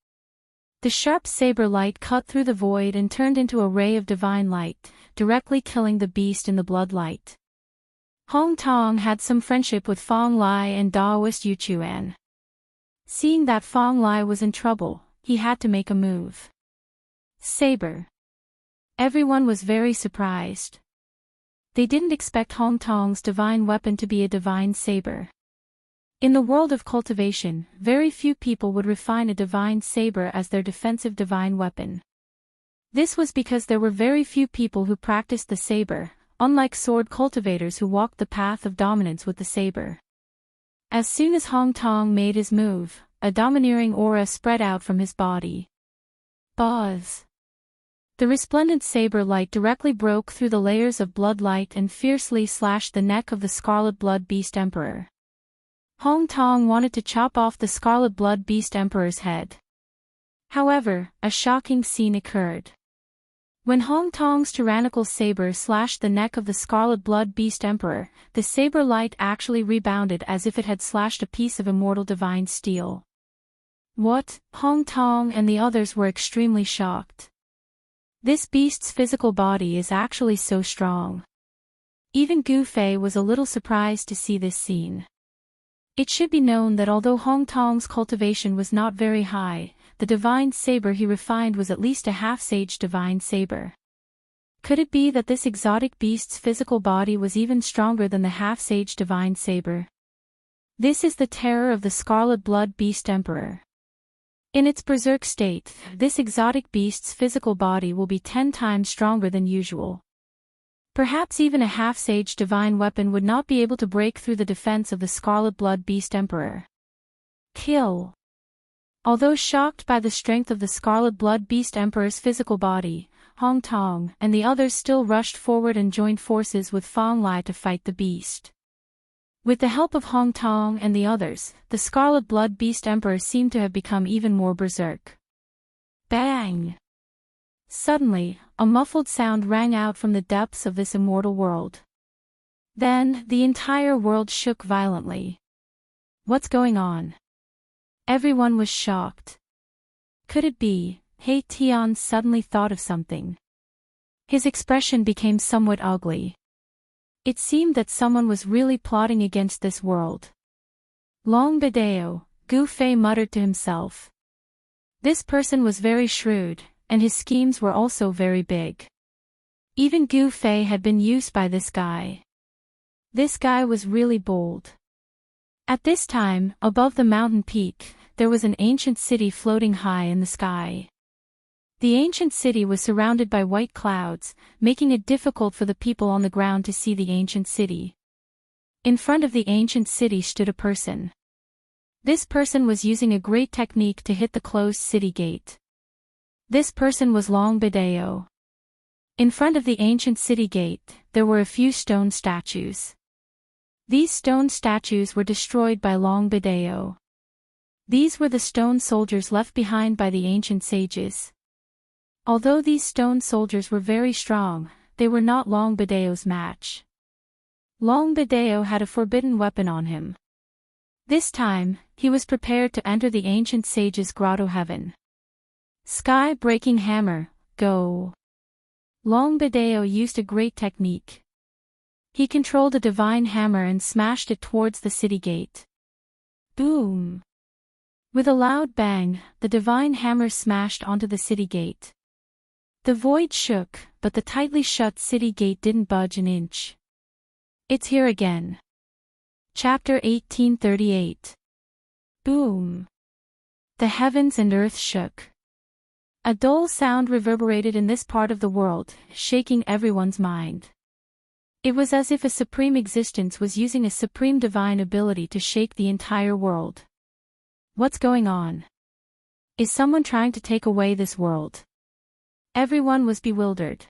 The sharp saber light cut through the void and turned into a ray of divine light, directly killing the beast in the bloodlight. Hong Tong had some friendship with Fong Lai and Daoist Yu Chuan. Seeing that Fong Lai was in trouble, he had to make a move. Saber. Everyone was very surprised. They didn't expect Hong Tong's divine weapon to be a divine saber. In the world of cultivation, very few people would refine a divine saber as their defensive divine weapon. This was because there were very few people who practiced the saber, unlike sword cultivators who walked the path of dominance with the saber. As soon as Hong Tong made his move, a domineering aura spread out from his body. Buzz! The resplendent saber light directly broke through the layers of blood light and fiercely slashed the neck of the Scarlet Blood Beast Emperor. Hong Tong wanted to chop off the Scarlet Blood Beast Emperor's head. However, a shocking scene occurred. When Hong Tong's tyrannical saber slashed the neck of the Scarlet Blood Beast Emperor, the saber light actually rebounded as if it had slashed a piece of immortal divine steel. What? Hong Tong and the others were extremely shocked. This beast's physical body is actually so strong. Even Gu Fei was a little surprised to see this scene. It should be known that although Hong Tong's cultivation was not very high, the divine saber he refined was at least a half-sage divine saber. Could it be that this exotic beast's physical body was even stronger than the half-sage divine saber? This is the terror of the Scarlet Blood Beast Emperor. In its berserk state, this exotic beast's physical body will be 10 times stronger than usual. Perhaps even a half-sage divine weapon would not be able to break through the defense of the Scarlet Blood Beast Emperor. Kill! Although shocked by the strength of the Scarlet Blood Beast Emperor's physical body, Hong Tong and the others still rushed forward and joined forces with Fong Lai to fight the beast. With the help of Hong Tong and the others, the Scarlet Blood Beast Emperor seemed to have become even more berserk. Bang! Suddenly, a muffled sound rang out from the depths of this immortal world. Then, the entire world shook violently. What's going on? Everyone was shocked. Could it be? He Tian suddenly thought of something. His expression became somewhat ugly. It seemed that someone was really plotting against this world. Long Bideo, Gu Fei muttered to himself. This person was very shrewd, and his schemes were also very big. Even Gu Fei had been used by this guy. This guy was really bold. At this time, above the mountain peak, there was an ancient city floating high in the sky. The ancient city was surrounded by white clouds, making it difficult for the people on the ground to see the ancient city. In front of the ancient city stood a person. This person was using a great technique to hit the closed city gate. This person was Long Bideo. In front of the ancient city gate, there were a few stone statues. These stone statues were destroyed by Long Bideo. These were the stone soldiers left behind by the ancient sages. Although these stone soldiers were very strong, they were not Long Badeo's match. Long Badeo had a forbidden weapon on him. This time, he was prepared to enter the ancient sage's grotto heaven. Sky-breaking hammer, go! Long Badeo used a great technique. He controlled a divine hammer and smashed it towards the city gate. Boom! With a loud bang, the divine hammer smashed onto the city gate. The void shook, but the tightly shut city gate didn't budge an inch. It's here again. Chapter 1838. Boom! The heavens and earth shook. A dull sound reverberated in this part of the world, shaking everyone's mind. It was as if a supreme existence was using a supreme divine ability to shake the entire world. What's going on? Is someone trying to take away this world? Everyone was bewildered.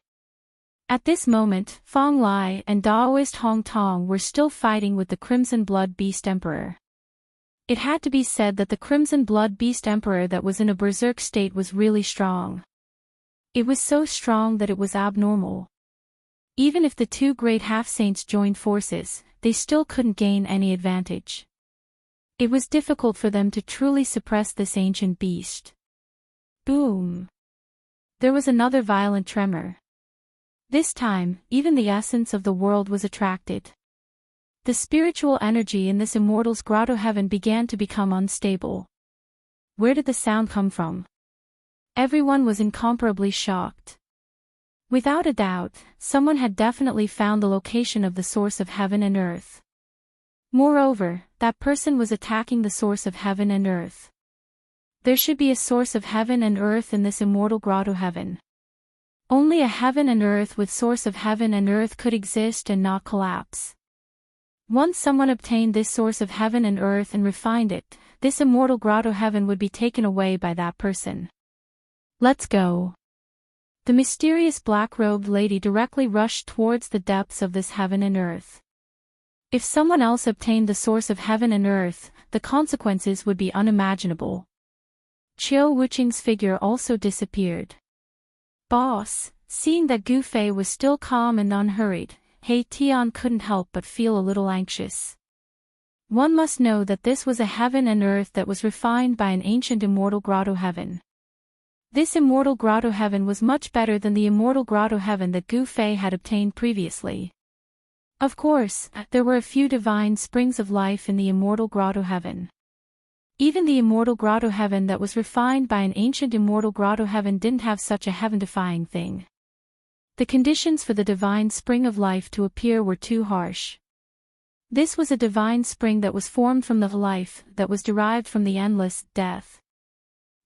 At this moment, Fong Lai and Daoist Hong Tong were still fighting with the Crimson Blood Beast Emperor. It had to be said that the Crimson Blood Beast Emperor that was in a berserk state was really strong. It was so strong that it was abnormal. Even if the two great half-saints joined forces, they still couldn't gain any advantage. It was difficult for them to truly suppress this ancient beast. Boom! There was another violent tremor. This time, even the essence of the world was attracted. The spiritual energy in this immortal's grotto heaven began to become unstable. Where did the sound come from? Everyone was incomparably shocked. Without a doubt, someone had definitely found the location of the source of heaven and earth. Moreover, that person was attacking the source of heaven and earth. There should be a source of heaven and earth in this immortal grotto heaven. Only a heaven and earth with source of heaven and earth could exist and not collapse. Once someone obtained this source of heaven and earth and refined it, this immortal grotto heaven would be taken away by that person. Let's go. The mysterious black-robed lady directly rushed towards the depths of this heaven and earth. If someone else obtained the source of heaven and earth, the consequences would be unimaginable. Chiao Wuqing's figure also disappeared. Boss, seeing that Gu Fei was still calm and unhurried, He Tian couldn't help but feel a little anxious. One must know that this was a heaven and earth that was refined by an ancient immortal grotto heaven. This immortal grotto heaven was much better than the immortal grotto heaven that Gu Fei had obtained previously. Of course, there were a few divine springs of life in the immortal grotto heaven. Even the immortal grotto heaven that was refined by an ancient immortal grotto heaven didn't have such a heaven-defying thing. The conditions for the divine spring of life to appear were too harsh. This was a divine spring that was formed from the life that was derived from the endless death.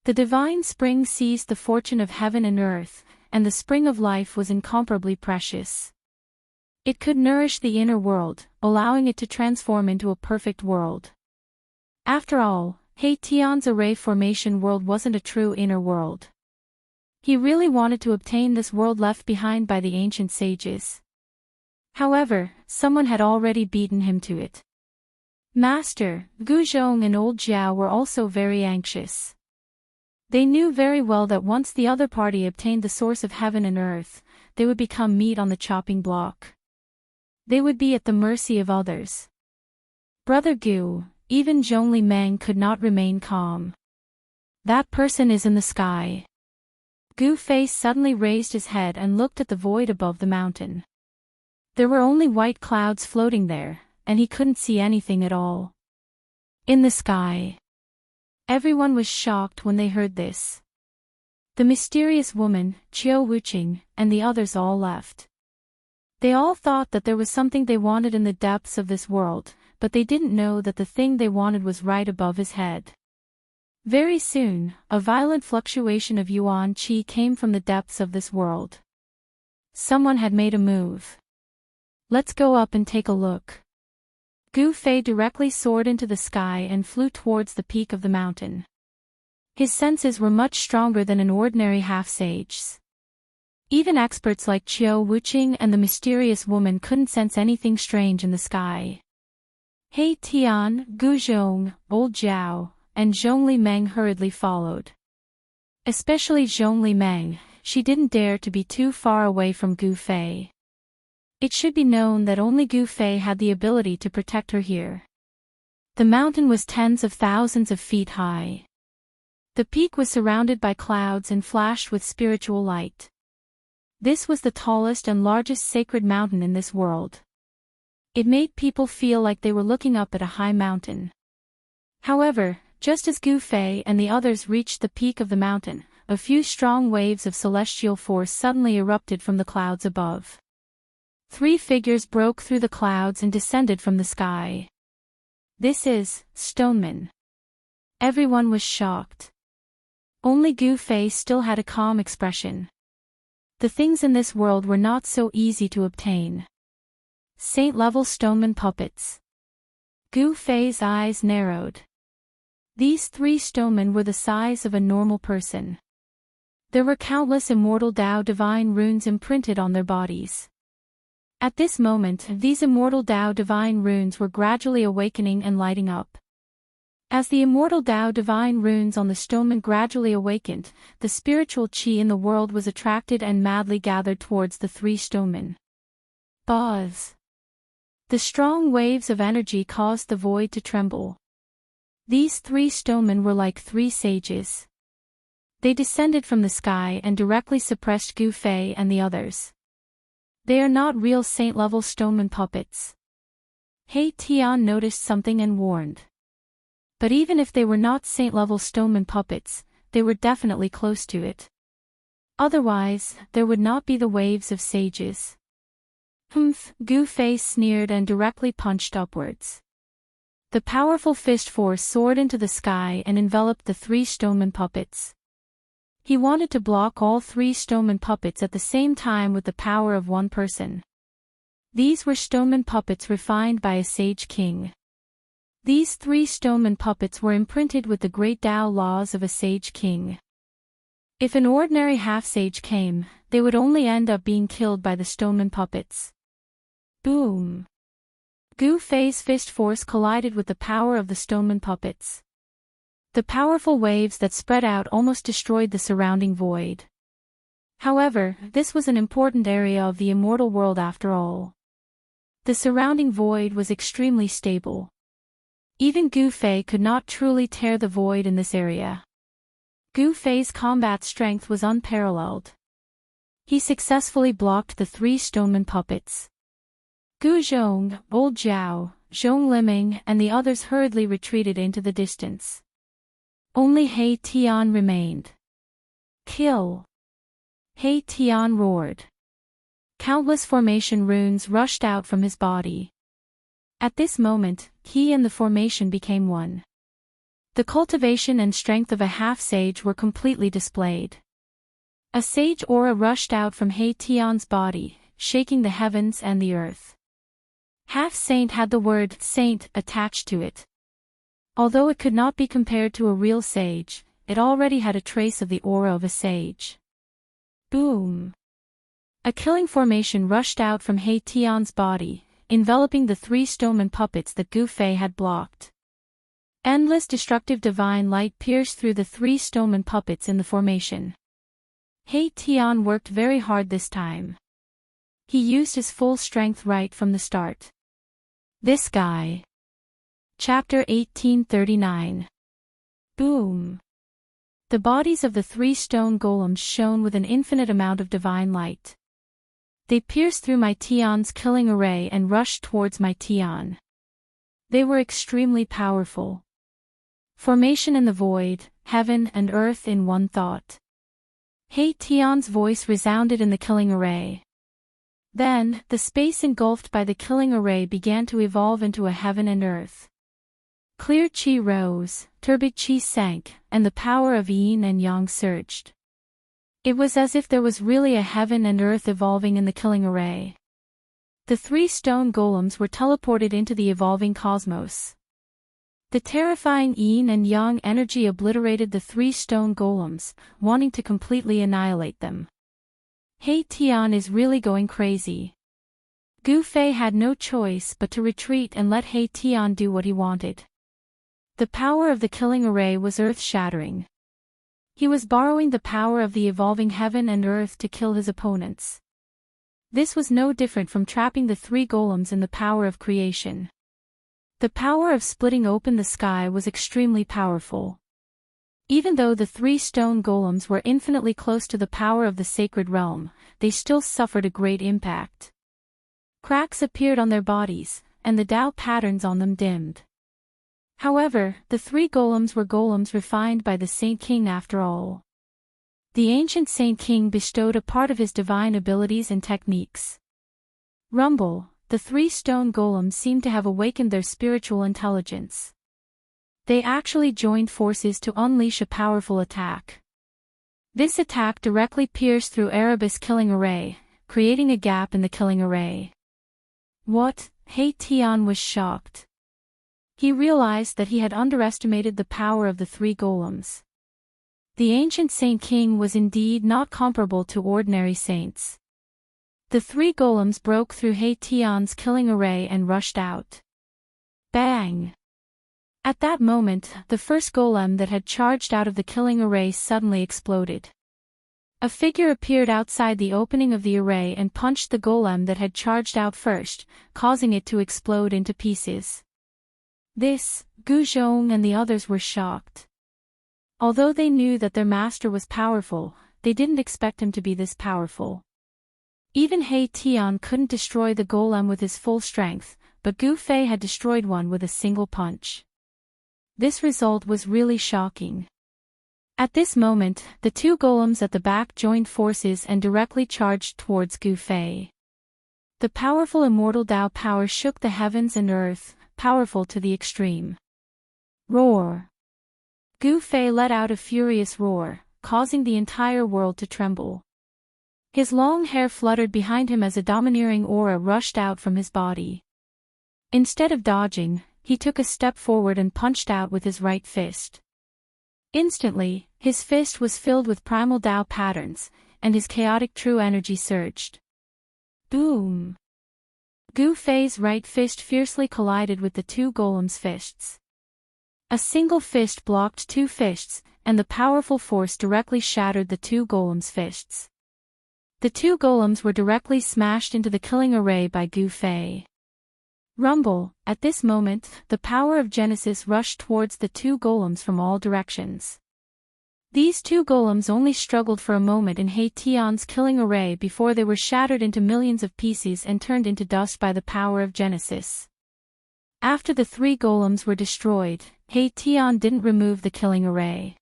The divine spring seized the fortune of heaven and earth, and the spring of life was incomparably precious. It could nourish the inner world, allowing it to transform into a perfect world. After all, He Tian's array formation world wasn't a true inner world. He really wanted to obtain this world left behind by the ancient sages. However, someone had already beaten him to it. Master, Gu Zhong and Old Jiao were also very anxious. They knew very well that once the other party obtained the source of heaven and earth, they would become meat on the chopping block. They would be at the mercy of others. Brother Gu, even Zhongli Meng could not remain calm. That person is in the sky. Gu Fei suddenly raised his head and looked at the void above the mountain. There were only white clouds floating there, and he couldn't see anything at all. In the sky. Everyone was shocked when they heard this. The mysterious woman, Chiao Wuqing, and the others all left. They all thought that there was something they wanted in the depths of this world, but they didn't know that the thing they wanted was right above his head. Very soon, a violent fluctuation of yuan qi came from the depths of this world. Someone had made a move. Let's go up and take a look. Gu Fei directly soared into the sky and flew towards the peak of the mountain. His senses were much stronger than an ordinary half-sage's. Even experts like Chiao Wuqing and the mysterious woman couldn't sense anything strange in the sky. He Tian, Gu Zhong, Old Jiao, and Zhongli Meng hurriedly followed. Especially Zhongli Meng, she didn't dare to be too far away from Gu Fei. It should be known that only Gu Fei had the ability to protect her here. The mountain was tens of thousands of feet high. The peak was surrounded by clouds and flashed with spiritual light. This was the tallest and largest sacred mountain in this world. It made people feel like they were looking up at a high mountain. However, just as Gu Fei and the others reached the peak of the mountain, a few strong waves of celestial force suddenly erupted from the clouds above. 3 figures broke through the clouds and descended from the sky. This is Stoneman. Everyone was shocked. Only Gu Fei still had a calm expression. The things in this world were not so easy to obtain. Saint-level Stoneman puppets. Gu Fei's eyes narrowed. These 3 stonemen were the size of a normal person. There were countless immortal Tao divine runes imprinted on their bodies. At this moment, these immortal Tao divine runes were gradually awakening and lighting up. As the immortal Tao divine runes on the stonemen gradually awakened, the spiritual qi in the world was attracted and madly gathered towards the 3 stonemen. Buzz! The strong waves of energy caused the void to tremble. These 3 stonemen were like 3 sages. They descended from the sky and directly suppressed Gu Fei and the others. They are not real saint-level stoneman puppets. He Tian noticed something and warned. But even if they were not saint-level stoneman puppets, they were definitely close to it. Otherwise, there would not be the waves of sages. Humph! Gu Fei sneered and directly punched upwards. The powerful fist force soared into the sky and enveloped the 3 stoneman puppets. He wanted to block all 3 stoneman puppets at the same time with the power of one person. These were stoneman puppets refined by a sage king. These 3 stoneman puppets were imprinted with the great Tao laws of a sage king. If an ordinary half-sage came, they would only end up being killed by the stoneman puppets. Boom! Gu Fei's fist force collided with the power of the stoneman puppets. The powerful waves that spread out almost destroyed the surrounding void. However, this was an important area of the immortal world after all. The surrounding void was extremely stable. Even Gu Fei could not truly tear the void in this area. Gu Fei's combat strength was unparalleled. He successfully blocked the 3 stoneman puppets. Gu Zhong, Old Zhao, Zhong Liming and the others hurriedly retreated into the distance. Only He Tian remained. Kill! He Tian roared. Countless formation runes rushed out from his body. At this moment, he and the formation became one. The cultivation and strength of a half-sage were completely displayed. A sage aura rushed out from He Tian's body, shaking the heavens and the earth. Half-saint had the word saint attached to it. Although it could not be compared to a real sage, it already had a trace of the aura of a sage. Boom! A killing formation rushed out from He Tian's body, enveloping the 3 stoneman puppets that Gu Fei had blocked. Endless destructive divine light pierced through the 3 stoneman puppets in the formation. He Tian worked very hard this time. He used his full strength right from the start. This guy. Chapter 1839. Boom! The bodies of the 3 stone golems shone with an infinite amount of divine light. They pierced through my Tian's killing array and rushed towards my Tian. They were extremely powerful. Formation in the void, heaven and earth in one thought. He Tian's voice resounded in the killing array. Then, the space engulfed by the killing array began to evolve into a heaven and earth. Clear qi rose, turbid qi sank, and the power of yin and yang surged. It was as if there was really a heaven and earth evolving in the killing array. The 3 stone golems were teleported into the evolving cosmos. The terrifying yin and yang energy obliterated the 3 stone golems, wanting to completely annihilate them. He Tian is really going crazy. Gu Fei had no choice but to retreat and let He Tian do what he wanted. The power of the killing array was earth-shattering. He was borrowing the power of the evolving heaven and earth to kill his opponents. This was no different from trapping the three golems in the power of creation. The power of splitting open the sky was extremely powerful. Even though the three stone golems were infinitely close to the power of the sacred realm, they still suffered a great impact. Cracks appeared on their bodies, and the Tao patterns on them dimmed. However, the three golems were golems refined by the Saint King after all. The ancient Saint King bestowed a part of his divine abilities and techniques. Rumble, the three stone golems seemed to have awakened their spiritual intelligence. They actually joined forces to unleash a powerful attack. This attack directly pierced through Erebus' killing array, creating a gap in the killing array. What? He Tian was shocked. He realized that he had underestimated the power of the three golems. The ancient Saint King was indeed not comparable to ordinary saints. The three golems broke through He Tian's killing array and rushed out. Bang! At that moment, the first golem that had charged out of the killing array suddenly exploded. A figure appeared outside the opening of the array and punched the golem that had charged out first, causing it to explode into pieces. This, Gu Zhong and the others were shocked. Although they knew that their master was powerful, they didn't expect him to be this powerful. Even He Tian couldn't destroy the golem with his full strength, but Gu Fei had destroyed one with a single punch. This result was really shocking. At this moment, the two golems at the back joined forces and directly charged towards Gu Fei. The powerful immortal Tao power shook the heavens and earth, powerful to the extreme. Roar! Gu Fei let out a furious roar, causing the entire world to tremble. His long hair fluttered behind him as a domineering aura rushed out from his body. Instead of dodging, he took a step forward and punched out with his right fist. Instantly, his fist was filled with primal Tao patterns, and his chaotic true energy surged. Boom! Gu Fei's right fist fiercely collided with the two golems' fists. A single fist blocked two fists, and the powerful force directly shattered the two golems' fists. The two golems were directly smashed into the killing array by Gu Fei. Rumble, at this moment, the power of Genesis rushed towards the two golems from all directions. These two golems only struggled for a moment in He Tian's killing array before they were shattered into millions of pieces and turned into dust by the power of Genesis. After the three golems were destroyed, He Tian didn't remove the killing array.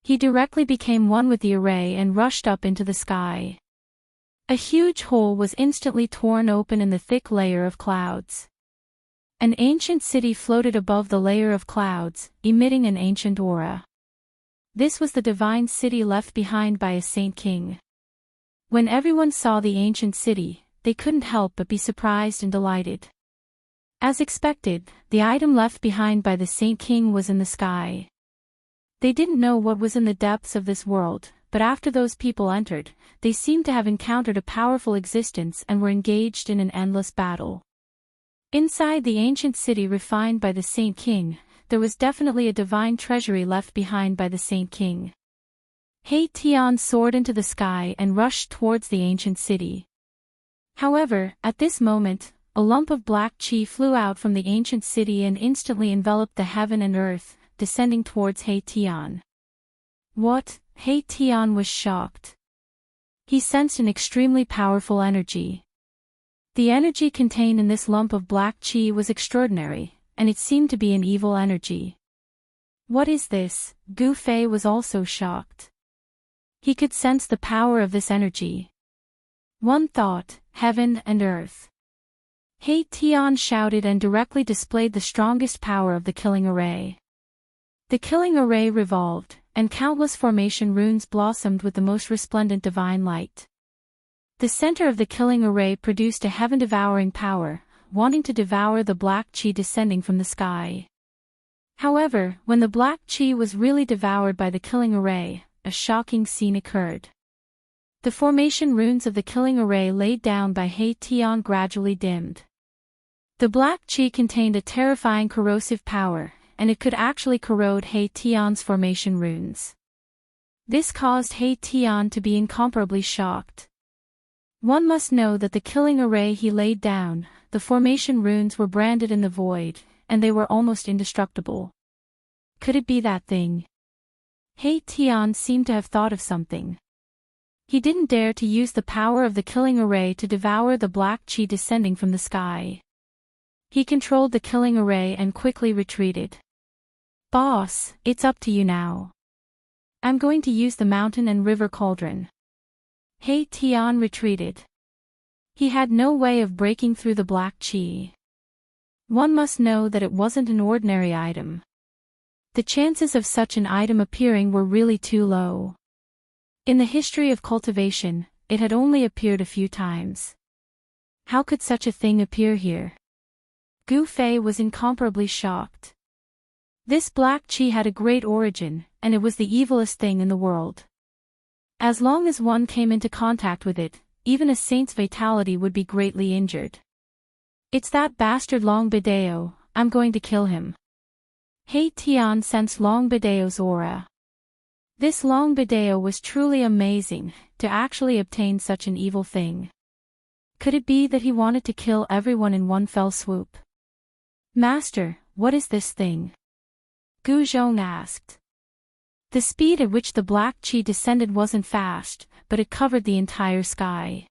He directly became one with the array and rushed up into the sky. A huge hole was instantly torn open in the thick layer of clouds. An ancient city floated above the layer of clouds, emitting an ancient aura. This was the divine city left behind by a Saint King. When everyone saw the ancient city, they couldn't help but be surprised and delighted. As expected, the item left behind by the Saint King was in the sky. They didn't know what was in the depths of this world, but after those people entered, they seemed to have encountered a powerful existence and were engaged in an endless battle. Inside the ancient city refined by the Saint King, there was definitely a divine treasury left behind by the Saint King. He Tian soared into the sky and rushed towards the ancient city. However, at this moment, a lump of black chi flew out from the ancient city and instantly enveloped the heaven and earth, descending towards He Tian. What? He Tian was shocked. He sensed an extremely powerful energy. The energy contained in this lump of black chi was extraordinary, and it seemed to be an evil energy. What is this? Gu Fei was also shocked. He could sense the power of this energy. One thought, heaven and earth. He Tian shouted and directly displayed the strongest power of the killing array. The killing array revolved, and countless formation runes blossomed with the most resplendent divine light. The center of the killing array produced a heaven-devouring power, wanting to devour the black chi descending from the sky. However, when the black chi was really devoured by the killing array, a shocking scene occurred. The formation runes of the killing array laid down by He Tian gradually dimmed. The black chi contained a terrifying corrosive power, and it could actually corrode He Tian's formation runes. This caused He Tian to be incomparably shocked. One must know that the killing array he laid down, the formation runes were branded in the void, and they were almost indestructible. Could it be that thing? He Tian seemed to have thought of something. He didn't dare to use the power of the killing array to devour the black chi descending from the sky. He controlled the killing array and quickly retreated. Boss, it's up to you now. I'm going to use the mountain and river cauldron. He Tian retreated. He had no way of breaking through the black chi. One must know that it wasn't an ordinary item. The chances of such an item appearing were really too low. In the history of cultivation, it had only appeared a few times. How could such a thing appear here? Gu Fei was incomparably shocked. This black chi had a great origin, and it was the evilest thing in the world. As long as one came into contact with it, even a saint's vitality would be greatly injured. It's that bastard Long Bideo, I'm going to kill him. He Tian sensed Long Bideo's aura. This Long Bideo was truly amazing, to actually obtain such an evil thing. Could it be that he wanted to kill everyone in one fell swoop? Master, what is this thing? Gu Zhong asked. The speed at which the black chi descended wasn't fast, but it covered the entire sky.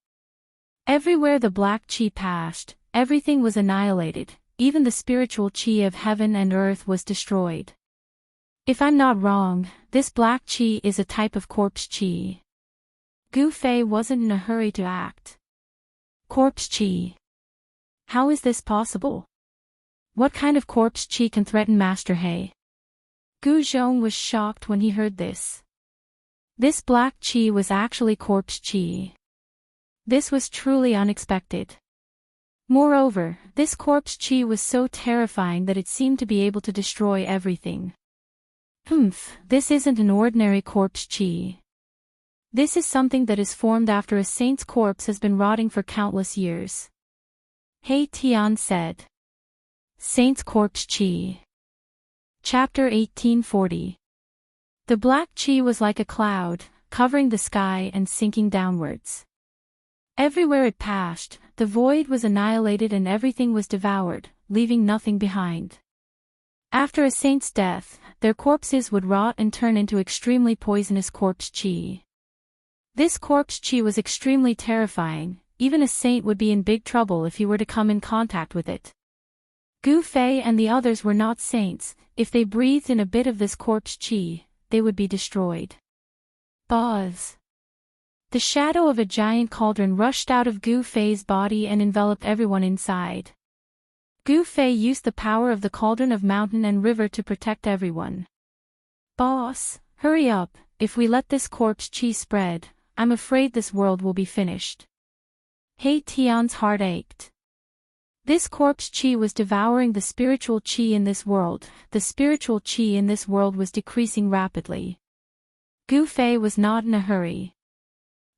Everywhere the black chi passed, everything was annihilated, even the spiritual chi of heaven and earth was destroyed. If I'm not wrong, this black chi is a type of corpse chi. Gu Fei wasn't in a hurry to act. Corpse chi. How is this possible? What kind of corpse chi can threaten Master He? Gu Zhong was shocked when he heard this. This black chi was actually corpse chi. This was truly unexpected. Moreover, this corpse chi was so terrifying that it seemed to be able to destroy everything. This isn't an ordinary corpse chi. This is something that is formed after a saint's corpse has been rotting for countless years. He Tian said. Saint's corpse chi. Chapter 1840. The black chi was like a cloud, covering the sky and sinking downwards. Everywhere it passed, the void was annihilated and everything was devoured, leaving nothing behind. After a saint's death, their corpses would rot and turn into extremely poisonous corpse chi. This corpse chi was extremely terrifying, even a saint would be in big trouble if he were to come in contact with it. Gu Fei and the others were not saints. If they breathed in a bit of this corpse chi, they would be destroyed. Buzz. The shadow of a giant cauldron rushed out of Gu Fei's body and enveloped everyone inside. Gu Fei used the power of the cauldron of mountain and river to protect everyone. Boss, hurry up, if we let this corpse chi spread, I'm afraid this world will be finished. He Tian's heart ached. This corpse chi was devouring the spiritual chi in this world. The spiritual chi in this world was decreasing rapidly. Gu Fei was not in a hurry.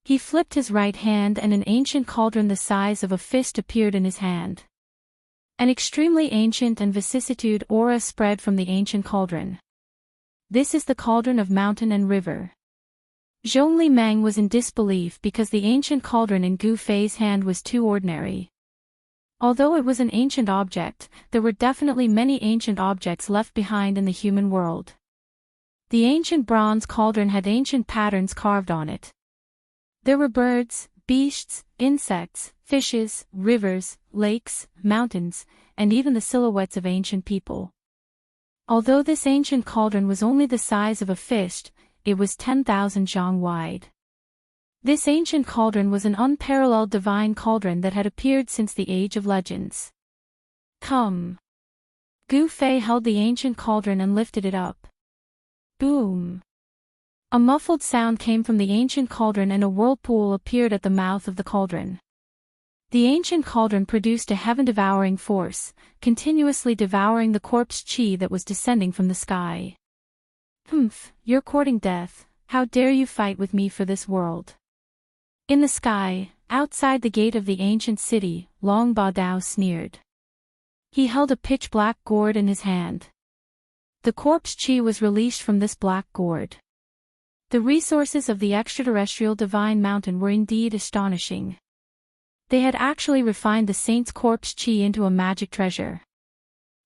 He flipped his right hand and an ancient cauldron the size of a fist appeared in his hand. An extremely ancient and vicissitude aura spread from the ancient cauldron. This is the cauldron of mountain and river. Zhongli Meng was in disbelief because the ancient cauldron in Gu Fei's hand was too ordinary. Although it was an ancient object, there were definitely many ancient objects left behind in the human world. The ancient bronze cauldron had ancient patterns carved on it. There were birds, beasts, insects, fishes, rivers, lakes, mountains, and even the silhouettes of ancient people. Although this ancient cauldron was only the size of a fist, it was 10,000 zhang wide. This ancient cauldron was an unparalleled divine cauldron that had appeared since the age of legends. Come. Gu Fei held the ancient cauldron and lifted it up. Boom. A muffled sound came from the ancient cauldron and a whirlpool appeared at the mouth of the cauldron. The ancient cauldron produced a heaven-devouring force, continuously devouring the corpse chi that was descending from the sky. You're courting death, how dare you fight with me for this world? In the sky, outside the gate of the ancient city, Long Badao sneered. He held a pitch-black gourd in his hand. The corpse chi was released from this black gourd. The resources of the extraterrestrial divine mountain were indeed astonishing. They had actually refined the saint's corpse chi into a magic treasure.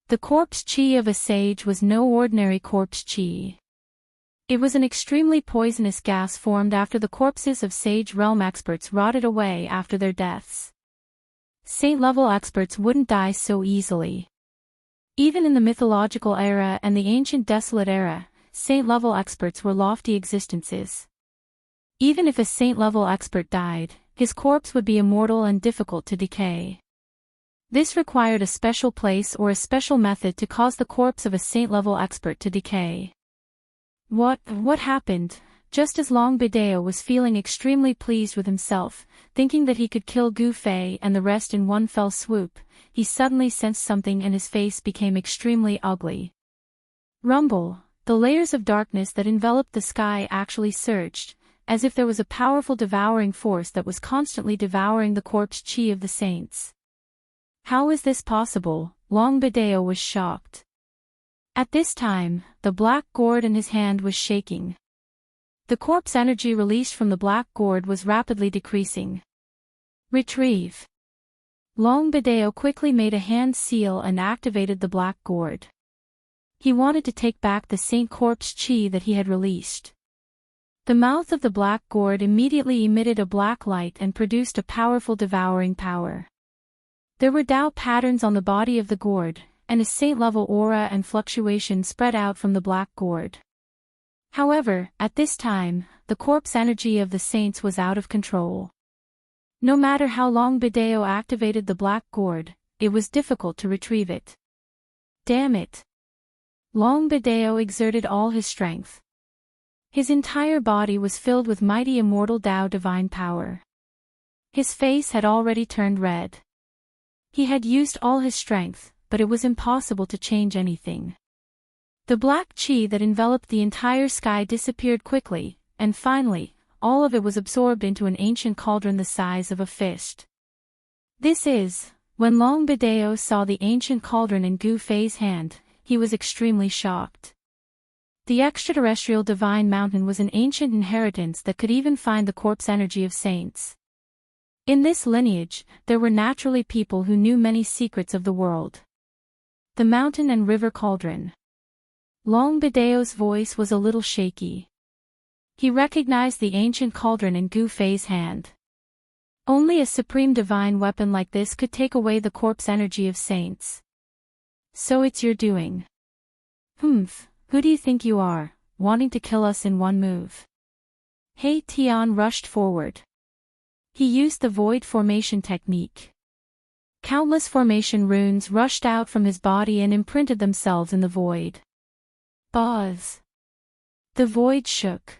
The corpse chi of a sage was no ordinary corpse chi. It was an extremely poisonous gas formed after the corpses of sage realm experts rotted away after their deaths. Saint-level experts wouldn't die so easily. Even in the mythological era and the ancient desolate era, saint-level experts were lofty existences. Even if a saint-level expert died, his corpse would be immortal and difficult to decay. This required a special place or a special method to cause the corpse of a saint-level expert to decay. What happened? Just as Long Bideo was feeling extremely pleased with himself, thinking that he could kill Gu Fei and the rest in one fell swoop, he suddenly sensed something and his face became extremely ugly. Rumble! The layers of darkness that enveloped the sky actually surged, as if there was a powerful devouring force that was constantly devouring the corpse chi of the saints. How is this possible? Long Bideo was shocked. At this time, the black gourd in his hand was shaking. The corpse energy released from the black gourd was rapidly decreasing. Retrieve. Long Bideo quickly made a hand seal and activated the black gourd. He wanted to take back the saint corpse chi that he had released. The mouth of the black gourd immediately emitted a black light and produced a powerful devouring power. There were Tao patterns on the body of the gourd, and a saint-level aura and fluctuation spread out from the black gourd. However, at this time, the corpse energy of the saints was out of control. No matter how long Bideo activated the black gourd, it was difficult to retrieve it. Damn it! Long Bideo exerted all his strength. His entire body was filled with mighty immortal Tao divine power. His face had already turned red. He had used all his strength, but it was impossible to change anything. The black chi that enveloped the entire sky disappeared quickly, and finally, all of it was absorbed into an ancient cauldron the size of a fist. When Long Bideo saw the ancient cauldron in Gu Fei's hand, he was extremely shocked. The extraterrestrial divine mountain was an ancient inheritance that could even find the corpse energy of saints. In this lineage, there were naturally people who knew many secrets of the world. The mountain and river cauldron. Long Bideo's voice was a little shaky. He recognized the ancient cauldron in Gu Fei's hand. Only a supreme divine weapon like this could take away the corpse energy of saints. So it's your doing. Who do you think you are, wanting to kill us in one move? He Tian rushed forward. He used the void formation technique. Countless formation runes rushed out from his body and imprinted themselves in the void. Buzz! The void shook.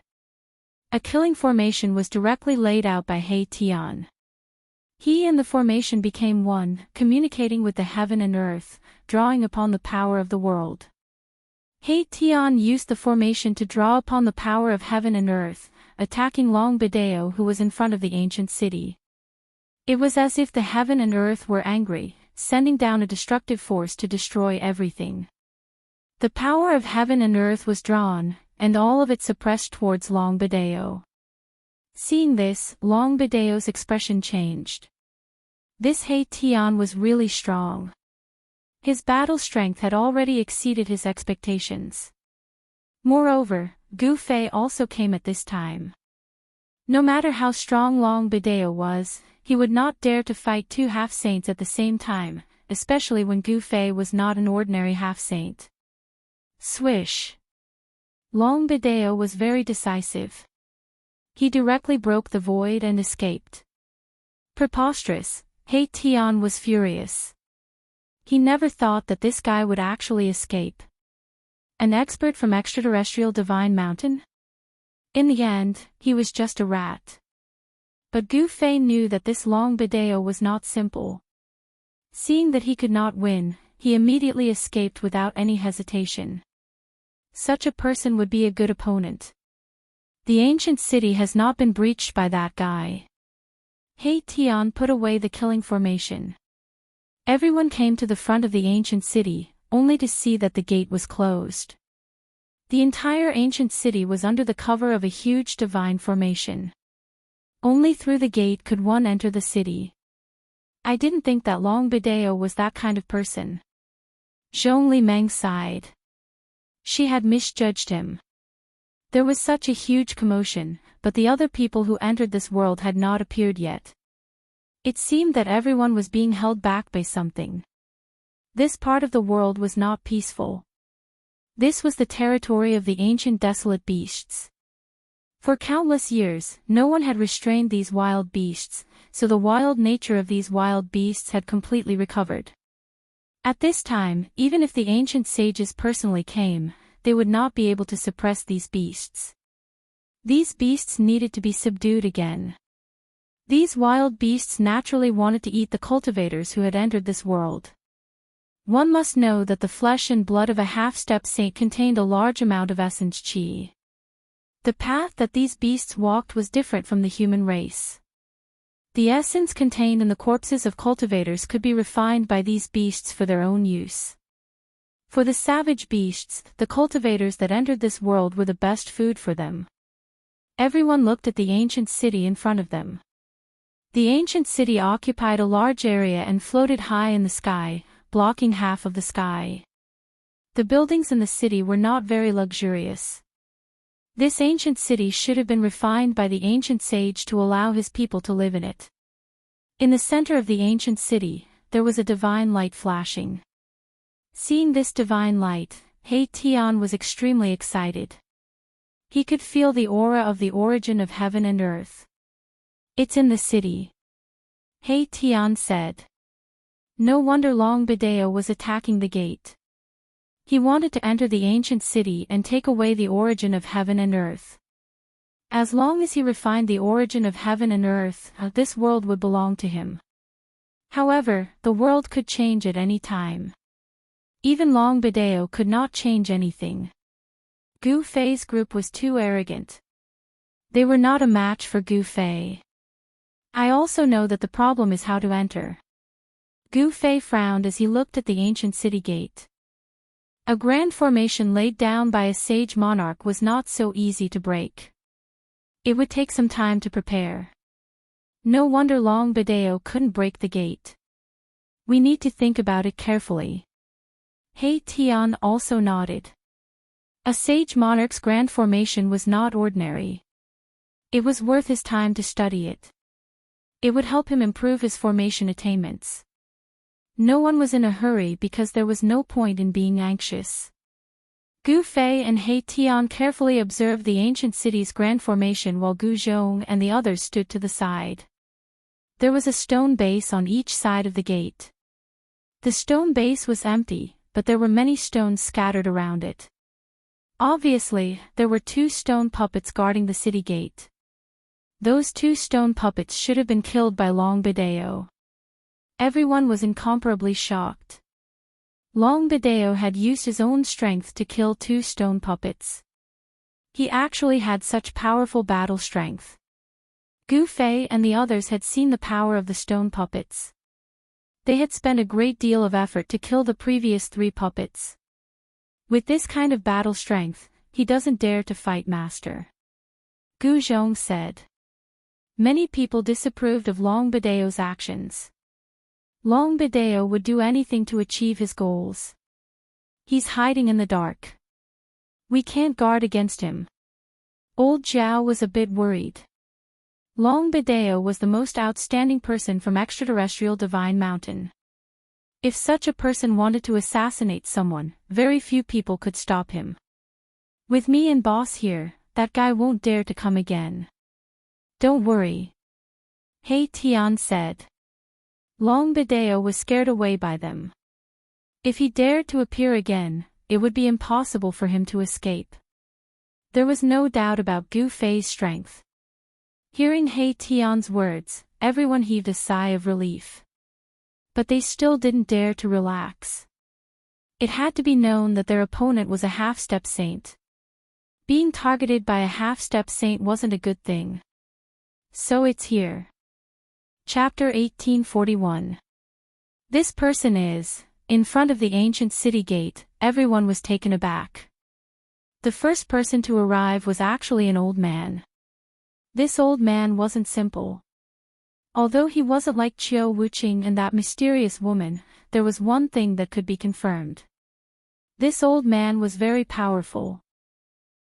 A killing formation was directly laid out by He Tian. He and the formation became one, communicating with the heaven and earth, drawing upon the power of the world. He Tian used the formation to draw upon the power of heaven and earth, attacking Long Bideo who was in front of the ancient city. It was as if the heaven and earth were angry, sending down a destructive force to destroy everything. The power of heaven and earth was drawn, and all of it suppressed towards Long Bideo. Seeing this, Long Bideo's expression changed. This He Tian was really strong. His battle strength had already exceeded his expectations. Moreover, Gu Fei also came at this time. No matter how strong Long Bideo was, he would not dare to fight two half-saints at the same time, especially when Gu Fei was not an ordinary half-saint. Swish! Long Bideo was very decisive. He directly broke the void and escaped. Preposterous, He Tian was furious. He never thought that this guy would actually escape. An expert from extraterrestrial divine mountain? In the end, he was just a rat. But Gu Fei knew that this Long Bideo was not simple. Seeing that he could not win, he immediately escaped without any hesitation. Such a person would be a good opponent. The ancient city has not been breached by that guy. He Tian put away the killing formation. Everyone came to the front of the ancient city, only to see that the gate was closed. The entire ancient city was under the cover of a huge divine formation. Only through the gate could one enter the city. I didn't think that Long Bideo was that kind of person. Zhong Li Meng sighed. She had misjudged him. There was such a huge commotion, but the other people who entered this world had not appeared yet. It seemed that everyone was being held back by something. This part of the world was not peaceful. This was the territory of the ancient desolate beasts. For countless years, no one had restrained these wild beasts, so the wild nature of these wild beasts had completely recovered. At this time, even if the ancient sages personally came, they would not be able to suppress these beasts. These beasts needed to be subdued again. These wild beasts naturally wanted to eat the cultivators who had entered this world. One must know that the flesh and blood of a half-step saint contained a large amount of essence qi. The path that these beasts walked was different from the human race. The essence contained in the corpses of cultivators could be refined by these beasts for their own use. For the savage beasts, the cultivators that entered this world were the best food for them. Everyone looked at the ancient city in front of them. The ancient city occupied a large area and floated high in the sky, blocking half of the sky. The buildings in the city were not very luxurious. This ancient city should have been refined by the ancient sage to allow his people to live in it. In the center of the ancient city, there was a divine light flashing. Seeing this divine light, He Tian was extremely excited. He could feel the aura of the origin of heaven and earth. It's in the city. He Tian said. No wonder Long Bideo was attacking the gate. He wanted to enter the ancient city and take away the origin of heaven and earth. As long as he refined the origin of heaven and earth, this world would belong to him. However, the world could change at any time. Even Long Bideo could not change anything. Gu Fei's group was too arrogant. They were not a match for Gu Fei. I also know that the problem is how to enter. Gu Fei frowned as he looked at the ancient city gate. A grand formation laid down by a sage monarch was not so easy to break. It would take some time to prepare. No wonder Long Bideo couldn't break the gate. We need to think about it carefully. He Tian also nodded. A sage monarch's grand formation was not ordinary. It was worth his time to study it. It would help him improve his formation attainments. No one was in a hurry because there was no point in being anxious. Gu Fei and He Tian carefully observed the ancient city's grand formation while Gu Zhong and the others stood to the side. There was a stone base on each side of the gate. The stone base was empty, but there were many stones scattered around it. Obviously, there were 2 stone puppets guarding the city gate. Those 2 stone puppets should have been killed by Long Bideo. Everyone was incomparably shocked. Long Bideo had used his own strength to kill 2 stone puppets. He actually had such powerful battle strength. Gu Fei and the others had seen the power of the stone puppets. They had spent a great deal of effort to kill the previous 3 puppets. With this kind of battle strength, he doesn't dare to fight Master. Gu Zhong said. Many people disapproved of Long Bideo's actions. Long Bideo would do anything to achieve his goals. He's hiding in the dark. We can't guard against him. Old Zhao was a bit worried. Long Bideo was the most outstanding person from extraterrestrial Divine Mountain. If such a person wanted to assassinate someone, very few people could stop him. With me and boss here, that guy won't dare to come again. Don't worry. He Tian said. Long Bideo was scared away by them. If he dared to appear again, it would be impossible for him to escape. There was no doubt about Gu Fei's strength. Hearing He Tian's words, everyone heaved a sigh of relief. But they still didn't dare to relax. It had to be known that their opponent was a half-step saint. Being targeted by a half-step saint wasn't a good thing. So it's here. Chapter 1841. This person is, in front of the ancient city gate, everyone was taken aback. The first person to arrive was actually an old man. This old man wasn't simple. Although he wasn't like Qiu Wuqing and that mysterious woman, there was one thing that could be confirmed. This old man was very powerful.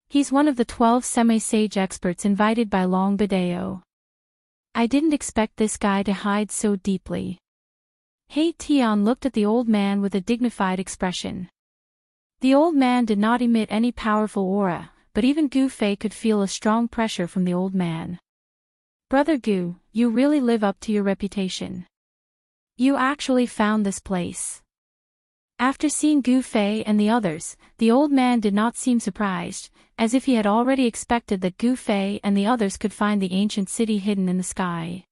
He's one of the 12 semi-sage experts invited by Long Bidao. I didn't expect this guy to hide so deeply. He Tian looked at the old man with a dignified expression. The old man did not emit any powerful aura, but even Gu Fei could feel a strong pressure from the old man. Brother Gu, you really live up to your reputation. You actually found this place. After seeing Gu Fei and the others, the old man did not seem surprised, as if he had already expected that Gu Fei and the others could find the ancient city hidden in the sky.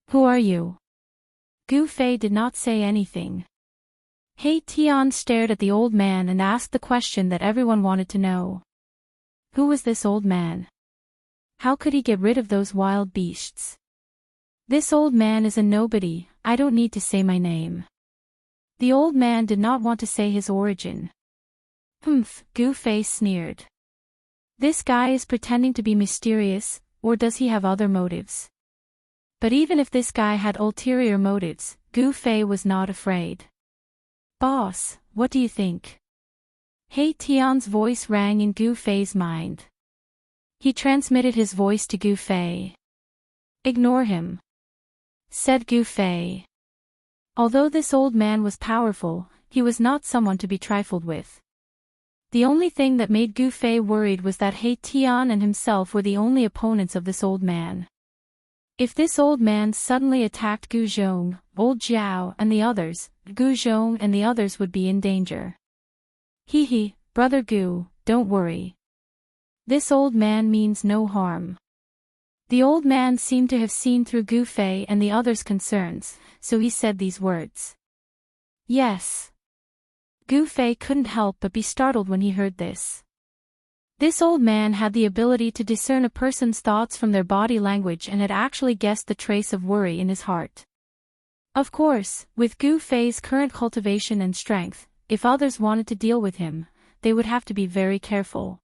Who are you? Gu Fei did not say anything. He Tian stared at the old man and asked the question that everyone wanted to know. Who was this old man? How could he get rid of those wild beasts? This old man is a nobody, I don't need to say my name. The old man did not want to say his origin. Humph, Gu Fei sneered. This guy is pretending to be mysterious, or does he have other motives? But even if this guy had ulterior motives, Gu Fei was not afraid. Boss, what do you think? He Tian's voice rang in Gu Fei's mind. He transmitted his voice to Gu Fei. Ignore him, said Gu Fei. Although this old man was powerful, he was not someone to be trifled with. The only thing that made Gu Fei worried was that He Tian and himself were the only opponents of this old man. If this old man suddenly attacked Gu Zhong, Old Jiao and the others, Gu Zhong and the others would be in danger. He, brother Gu, don't worry. This old man means no harm. The old man seemed to have seen through Gu Fei and the others' concerns, so he said these words. Yes. Gu Fei couldn't help but be startled when he heard this. This old man had the ability to discern a person's thoughts from their body language and had actually guessed the trace of worry in his heart. Of course, with Gu Fei's current cultivation and strength, if others wanted to deal with him, they would have to be very careful.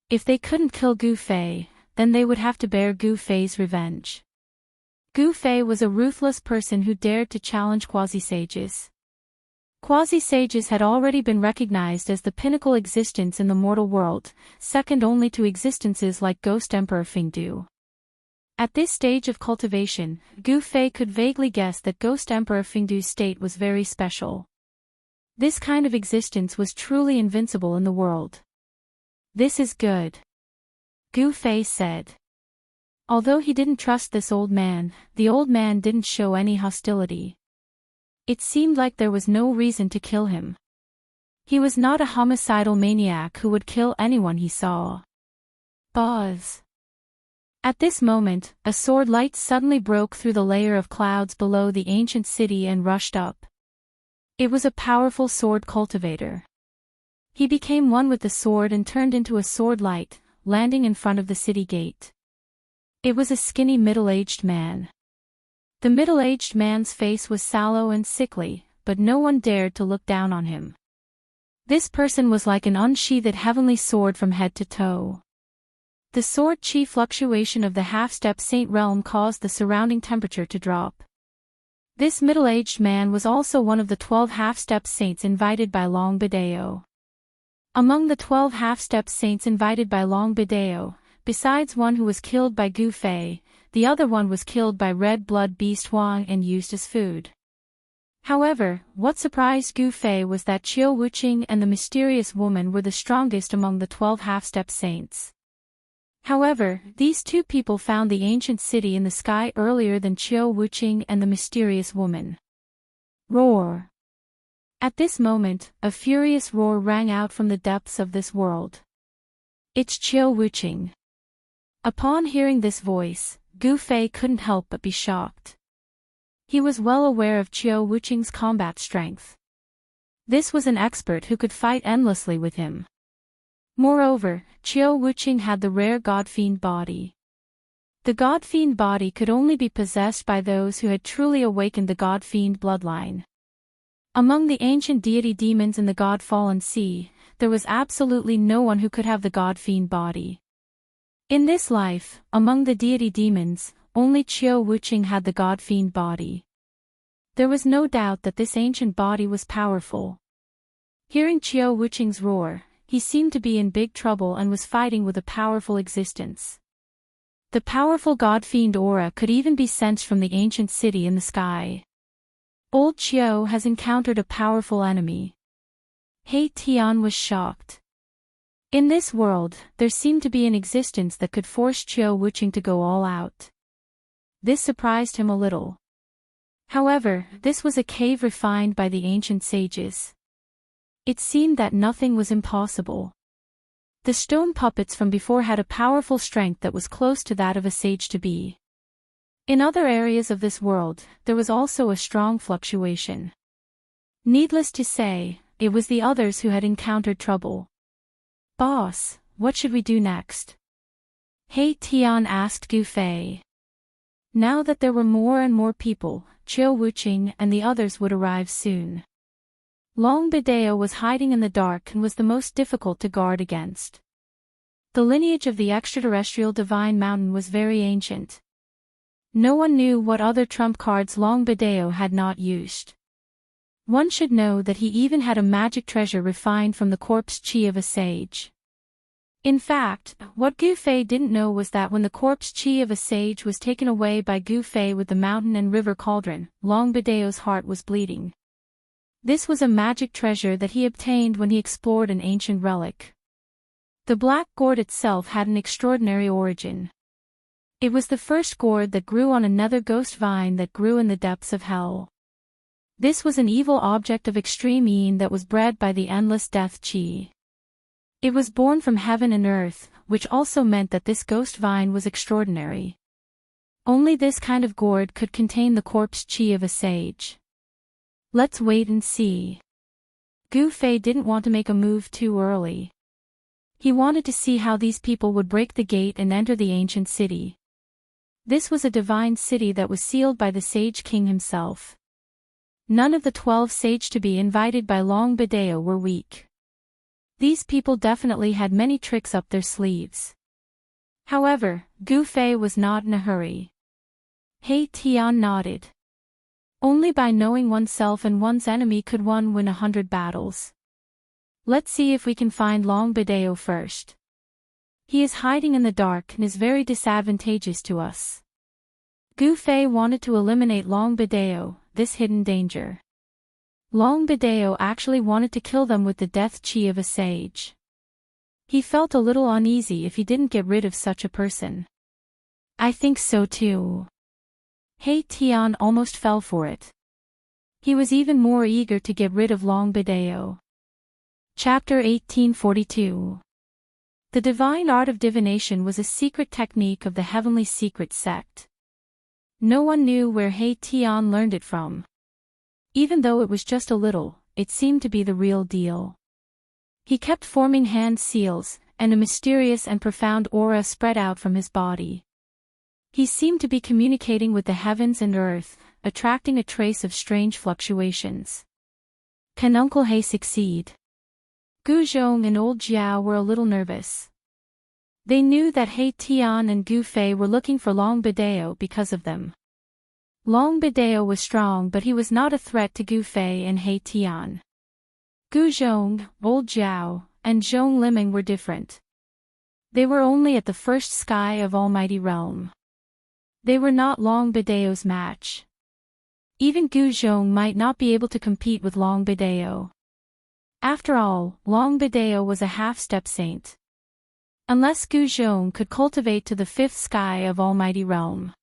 If they couldn't kill Gu Fei, then they would have to bear Gu Fei's revenge. Gu Fei was a ruthless person who dared to challenge quasi-sages. Quasi-sages had already been recognized as the pinnacle existence in the mortal world, second only to existences like Ghost Emperor Fingdu. At this stage of cultivation, Gu Fei could vaguely guess that Ghost Emperor Fingdu's state was very special. This kind of existence was truly invincible in the world. This is good, Gu Fei said. Although he didn't trust this old man, the old man didn't show any hostility. It seemed like there was no reason to kill him. He was not a homicidal maniac who would kill anyone he saw. Buzz. At this moment, a sword light suddenly broke through the layer of clouds below the ancient city and rushed up. It was a powerful sword cultivator. He became one with the sword and turned into a sword light, landing in front of the city gate. It was a skinny middle-aged man. The middle-aged man's face was sallow and sickly, but no one dared to look down on him. This person was like an unsheathed heavenly sword from head to toe. The sword chi fluctuation of the half-step saint realm caused the surrounding temperature to drop. This middle-aged man was also one of the 12 half-step saints invited by Long Bidao. Among the 12 half-step saints invited by Long Bidao, besides one who was killed by Gu Fei, the other one was killed by Red Blood Beast Huang and used as food. However, what surprised Gu Fei was that Qiu Wuqing and the mysterious woman were the strongest among the 12 half-step saints. However, these two people found the ancient city in the sky earlier than Qiu Wuqing and the mysterious woman. Roar! At this moment, a furious roar rang out from the depths of this world. It's Qiu Wuqing. Upon hearing this voice, Gu Fei couldn't help but be shocked. He was well aware of Qiu Wuqing's combat strength. This was an expert who could fight endlessly with him. Moreover, Qiu Wuqing had the rare God-fiend body. The God-fiend body could only be possessed by those who had truly awakened the God-fiend bloodline. Among the ancient deity demons in the God-fallen sea, there was absolutely no one who could have the god-fiend body. In this life, among the deity demons, only Qiu Wuqing had the god-fiend body. There was no doubt that this ancient body was powerful. Hearing Qiu Wuqing's roar, he seemed to be in big trouble and was fighting with a powerful existence. The powerful god-fiend aura could even be sensed from the ancient city in the sky. Old Qiu has encountered a powerful enemy. He Tian was shocked. In this world, there seemed to be an existence that could force Qiu Wuqing to go all out. This surprised him a little. However, this was a cave refined by the ancient sages. It seemed that nothing was impossible. The stone puppets from before had a powerful strength that was close to that of a sage to be. In other areas of this world, there was also a strong fluctuation. Needless to say, it was the others who had encountered trouble. "Boss, what should we do next?" He Tian asked Gu Fei. Now that there were more and more people, Qiu Wuqing and the others would arrive soon. Long Bidao was hiding in the dark and was the most difficult to guard against. The lineage of the extraterrestrial divine mountain was very ancient. No one knew what other trump cards Long Bidao had not used. One should know that he even had a magic treasure refined from the corpse chi of a sage. In fact, what Gu Fei didn't know was that when the corpse chi of a sage was taken away by Gu Fei with the mountain and river cauldron, Long Bidao's heart was bleeding. This was a magic treasure that he obtained when he explored an ancient relic. The black gourd itself had an extraordinary origin. It was the first gourd that grew on another ghost vine that grew in the depths of hell. This was an evil object of extreme yin that was bred by the endless death chi. It was born from heaven and earth, which also meant that this ghost vine was extraordinary. Only this kind of gourd could contain the corpse chi of a sage. Let's wait and see. Gu Fei didn't want to make a move too early. He wanted to see how these people would break the gate and enter the ancient city. This was a divine city that was sealed by the Sage King himself. None of the 12 sage to be invited by Long Bidao were weak. These people definitely had many tricks up their sleeves. However, Gu Fei was not in a hurry. He Tian nodded. Only by knowing oneself and one's enemy could one win 100 battles. Let's see if we can find Long Bidao first. He is hiding in the dark and is very disadvantageous to us. Gu Fei wanted to eliminate Long Bidao, this hidden danger. Long Bidao actually wanted to kill them with the death chi of a sage. He felt a little uneasy if he didn't get rid of such a person. I think so too. He Tian almost fell for it. He was even more eager to get rid of Long Bidao. Chapter 1842. The divine art of divination was a secret technique of the heavenly secret sect. No one knew where He Tian learned it from. Even though it was just a little, it seemed to be the real deal. He kept forming hand seals, and a mysterious and profound aura spread out from his body. He seemed to be communicating with the heavens and earth, attracting a trace of strange fluctuations. Can Uncle He succeed? Gu Zhong and Old Jiao were a little nervous. They knew that He Tian and Gu Fei were looking for Long Bidao because of them. Long Bidao was strong, but he was not a threat to Gu Fei and He Tian. Gu Zhong, Old Jiao, and Zhong Liming were different. They were only at the first sky of Almighty Realm. They were not Long Bidao's match. Even Gu Zhong might not be able to compete with Long Bidao. After all, Long Bidao was a half-step saint. Unless Gu Zhong could cultivate to the fifth sky of Almighty Realm.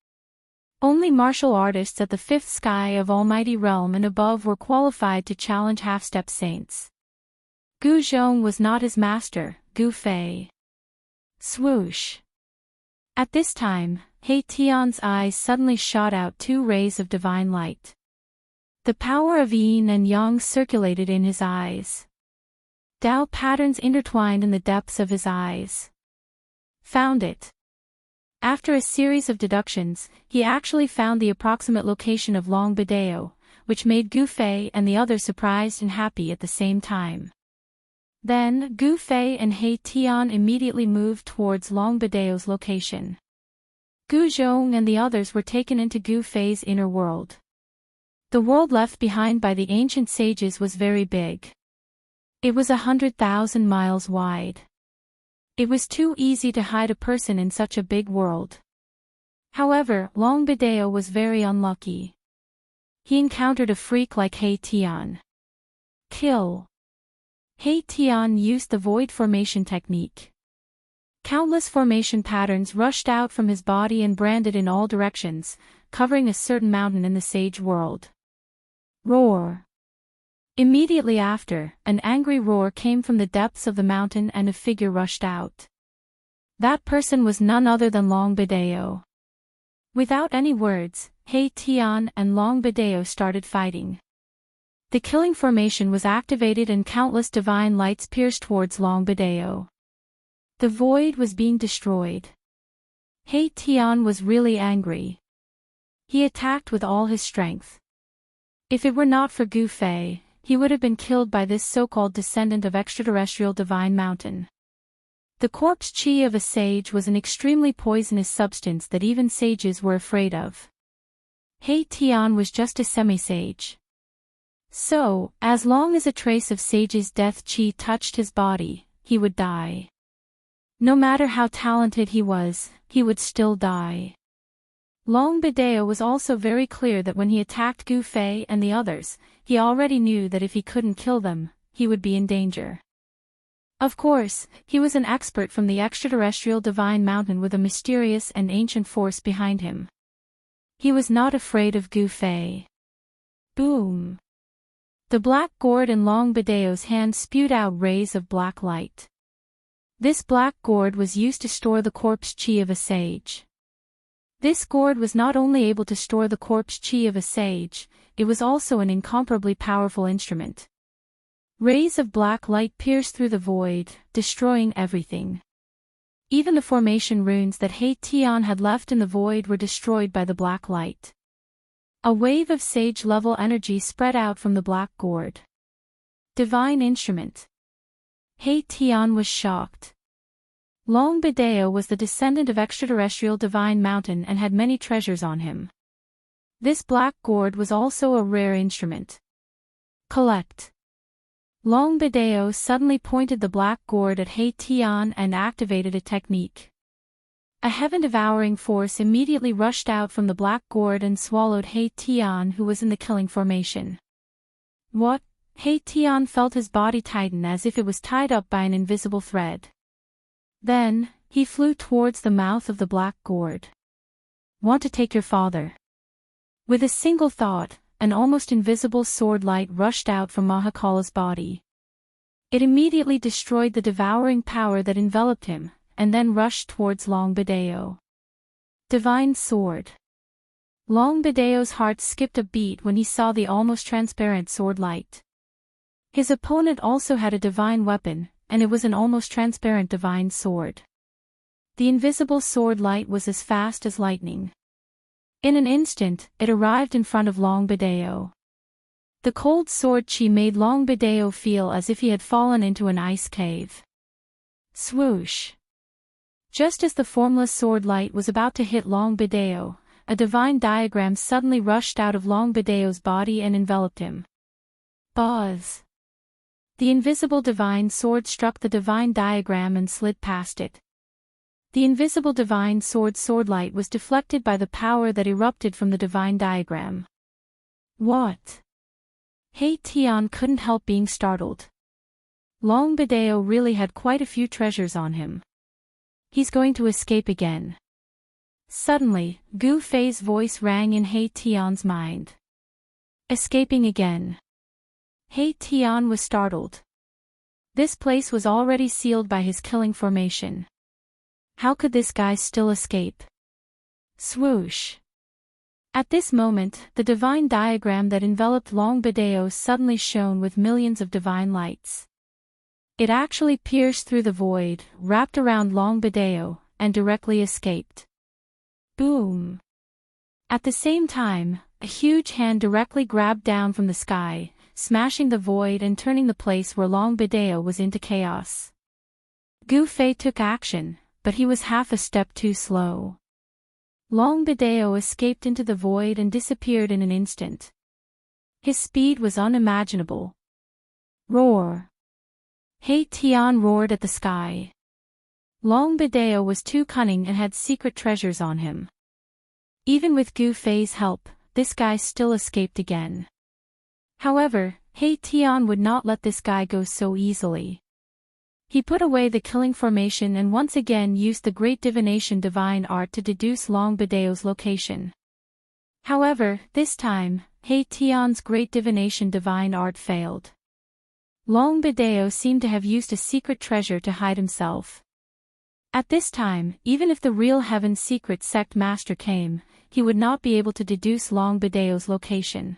Only martial artists at the fifth sky of Almighty Realm and above were qualified to challenge half-step saints. Gu Zhong was not his master, Gu Fei. Swoosh. At this time, He Tian's eyes suddenly shot out 2 rays of divine light. The power of yin and yang circulated in his eyes. Dao patterns intertwined in the depths of his eyes. Found it. After a series of deductions, he actually found the approximate location of Long Bidao, which made Gu Fei and the others surprised and happy at the same time. Then, Gu Fei and He Tian immediately moved towards Long Badeo's location. Gu Zhong and the others were taken into Gu Fei's inner world. The world left behind by the ancient sages was very big. It was 100,000 miles wide. It was too easy to hide a person in such a big world. However, Long Badeo was very unlucky. He encountered a freak like He Tian. Kill. He Tian used the void formation technique. Countless formation patterns rushed out from his body and branded in all directions, covering a certain mountain in the sage world. Roar. Immediately after, an angry roar came from the depths of the mountain and a figure rushed out. That person was none other than Long Badeo. Without any words, He Tian and Long Badeo started fighting. The killing formation was activated and countless divine lights pierced towards Long Badeo. The void was being destroyed. He Tian was really angry. He attacked with all his strength. If it were not for Gu Fei, he would have been killed by this so-called descendant of extraterrestrial divine mountain. The corpse chi of a sage was an extremely poisonous substance that even sages were afraid of. He Tian was just a semi-sage. So, as long as a trace of sage's death chi touched his body, he would die. No matter how talented he was, he would still die. Long Badeo was also very clear that when he attacked Gu Fei and the others, he already knew that if he couldn't kill them, he would be in danger. Of course, he was an expert from the extraterrestrial divine mountain with a mysterious and ancient force behind him. He was not afraid of Gu Fei. Boom! The black gourd in Long Badeo's hand spewed out rays of black light. This black gourd was used to store the corpse chi of a sage. This gourd was not only able to store the corpse chi of a sage, it was also an incomparably powerful instrument. Rays of black light pierced through the void, destroying everything. Even the formation runes that He Tian had left in the void were destroyed by the black light. A wave of sage-level energy spread out from the black gourd. Divine instrument. He Tian was shocked. Long Badeo was the descendant of extraterrestrial divine mountain and had many treasures on him. This black gourd was also a rare instrument. Collect. Long Badeo suddenly pointed the black gourd at He Tian and activated a technique. A heaven-devouring force immediately rushed out from the black gourd and swallowed He Tian, who was in the killing formation. What? He Tian felt his body tighten as if it was tied up by an invisible thread. Then, he flew towards the mouth of the black gourd. Want to take your father? With a single thought, an almost invisible sword light rushed out from Mahakala's body. It immediately destroyed the devouring power that enveloped him, and then rushed towards Long Badeo. Divine sword. Long Badeo's heart skipped a beat when he saw the almost transparent sword light. His opponent also had a divine weapon, and it was an almost transparent divine sword. The invisible sword light was as fast as lightning. In an instant, it arrived in front of Long Badeo. The cold sword chi made Long Badeo feel as if he had fallen into an ice cave. Swoosh! Just as the formless sword light was about to hit Long Badeo, a divine diagram suddenly rushed out of Long Badeo's body and enveloped him. Buzz! The invisible divine sword struck the divine diagram and slid past it. The invisible divine swordlight was deflected by the power that erupted from the divine diagram. What? He Tian couldn't help being startled. Long Badeo really had quite a few treasures on him. He's going to escape again. Suddenly, Gu Fei's voice rang in He Tian's mind. Escaping again. He Tian was startled. This place was already sealed by his killing formation. How could this guy still escape? Swoosh! At this moment, the divine diagram that enveloped Long Badeo suddenly shone with millions of divine lights. It actually pierced through the void, wrapped around Long Badeo, and directly escaped. Boom! At the same time, a huge hand directly grabbed down from the sky, smashing the void and turning the place where Long Bideo was into chaos. Gu Fei took action, but he was half a step too slow. Long Bideo escaped into the void and disappeared in an instant. His speed was unimaginable. Roar! Hei Tian roared at the sky. Long Bideo was too cunning and had secret treasures on him. Even with Gu Fei's help, this guy still escaped again. However, Hei Tian would not let this guy go so easily. He put away the killing formation and once again used the great divination divine art to deduce Long Bideo's location. However, this time, Hei Tian's great divination divine art failed. Long Bideo seemed to have used a secret treasure to hide himself. At this time, even if the real Heaven Secret Sect Master came, he would not be able to deduce Long Bideo's location.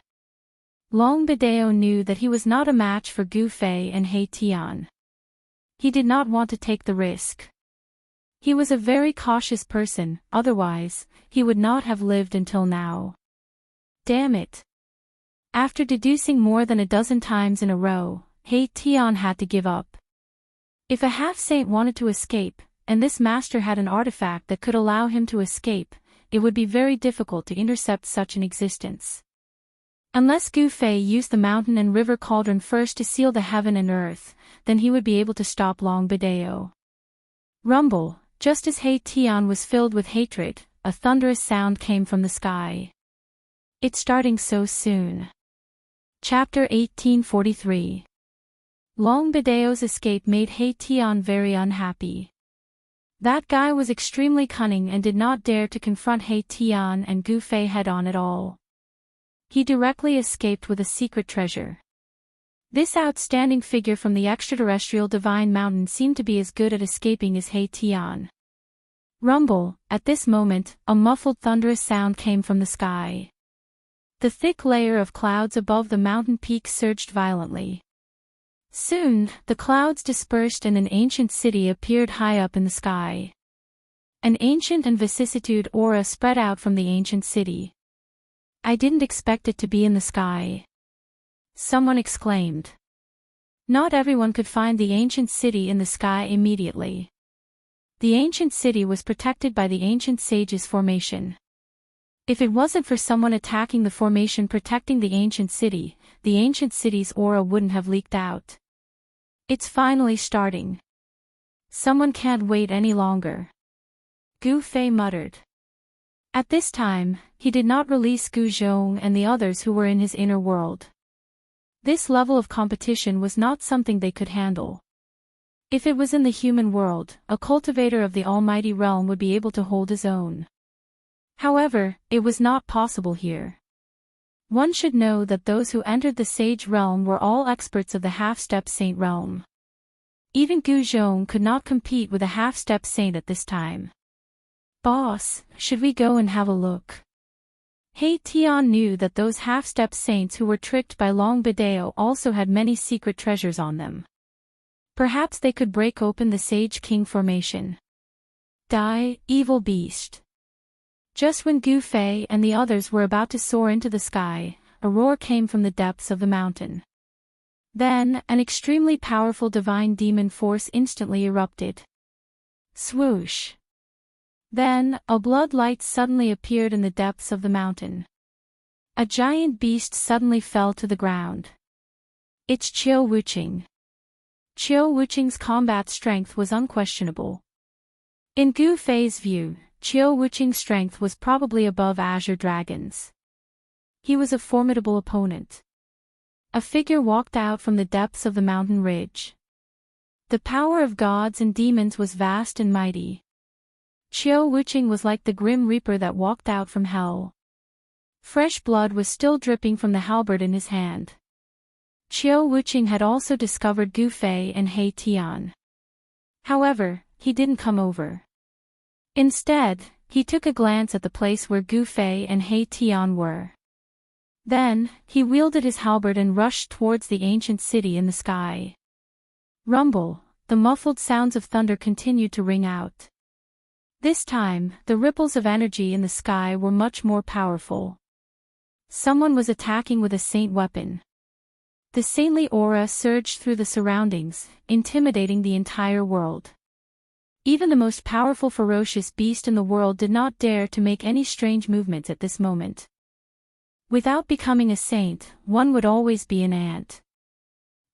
Long Bideo knew that he was not a match for Gu Fei and Hei Tian. He did not want to take the risk. He was a very cautious person, otherwise, he would not have lived until now. Damn it. After deducing more than a dozen times in a row, Hei Tian had to give up. If a half-saint wanted to escape, and this master had an artifact that could allow him to escape, it would be very difficult to intercept such an existence. Unless Gu Fei used the mountain and river cauldron first to seal the heaven and earth, then he would be able to stop Long Bideo. Rumble, just as Hei Tian was filled with hatred, a thunderous sound came from the sky. It's starting so soon. Chapter 1843. Long Bideo's escape made Hei Tian very unhappy. That guy was extremely cunning and did not dare to confront Hei Tian and Gu Fei head-on at all. He directly escaped with a secret treasure. This outstanding figure from the extraterrestrial divine mountain seemed to be as good at escaping as Hei Tian. Rumble, at this moment, a muffled thunderous sound came from the sky. The thick layer of clouds above the mountain peak surged violently. Soon, the clouds dispersed and an ancient city appeared high up in the sky. An ancient and vicissitude aura spread out from the ancient city. I didn't expect it to be in the sky. Someone exclaimed. Not everyone could find the ancient city in the sky immediately. The ancient city was protected by the ancient sage's formation. If it wasn't for someone attacking the formation protecting the ancient city's aura wouldn't have leaked out. It's finally starting. Someone can't wait any longer. Gu Fei muttered. At this time, he did not release Gu Zhong and the others who were in his inner world. This level of competition was not something they could handle. If it was in the human world, a cultivator of the Almighty Realm would be able to hold his own. However, it was not possible here. One should know that those who entered the Sage Realm were all experts of the Half-Step Saint Realm. Even Gu Zhong could not compete with a Half-Step Saint at this time. Boss, should we go and have a look? Hei Tian knew that those half-step saints who were tricked by Long Bideo also had many secret treasures on them. Perhaps they could break open the Sage King formation. Die, evil beast. Just when Gu Fei and the others were about to soar into the sky, a roar came from the depths of the mountain. Then, an extremely powerful divine demon force instantly erupted. Swoosh. Then, a blood light suddenly appeared in the depths of the mountain. A giant beast suddenly fell to the ground. It's Qiu Wuqing. Qiu Wuqing's combat strength was unquestionable. In Gu Fei's view, Qiu Wuqing's strength was probably above Azure Dragon's. He was a formidable opponent. A figure walked out from the depths of the mountain ridge. The power of gods and demons was vast and mighty. Qiu Wuqing was like the grim reaper that walked out from hell. Fresh blood was still dripping from the halberd in his hand. Qiu Wuqing had also discovered Gu Fei and Hei Tian. However, he didn't come over. Instead, he took a glance at the place where Gu Fei and Hei Tian were. Then, he wielded his halberd and rushed towards the ancient city in the sky. Rumble, the muffled sounds of thunder continued to ring out. This time, the ripples of energy in the sky were much more powerful. Someone was attacking with a saint weapon. The saintly aura surged through the surroundings, intimidating the entire world. Even the most powerful ferocious beast in the world did not dare to make any strange movements at this moment. Without becoming a saint, one would always be an ant.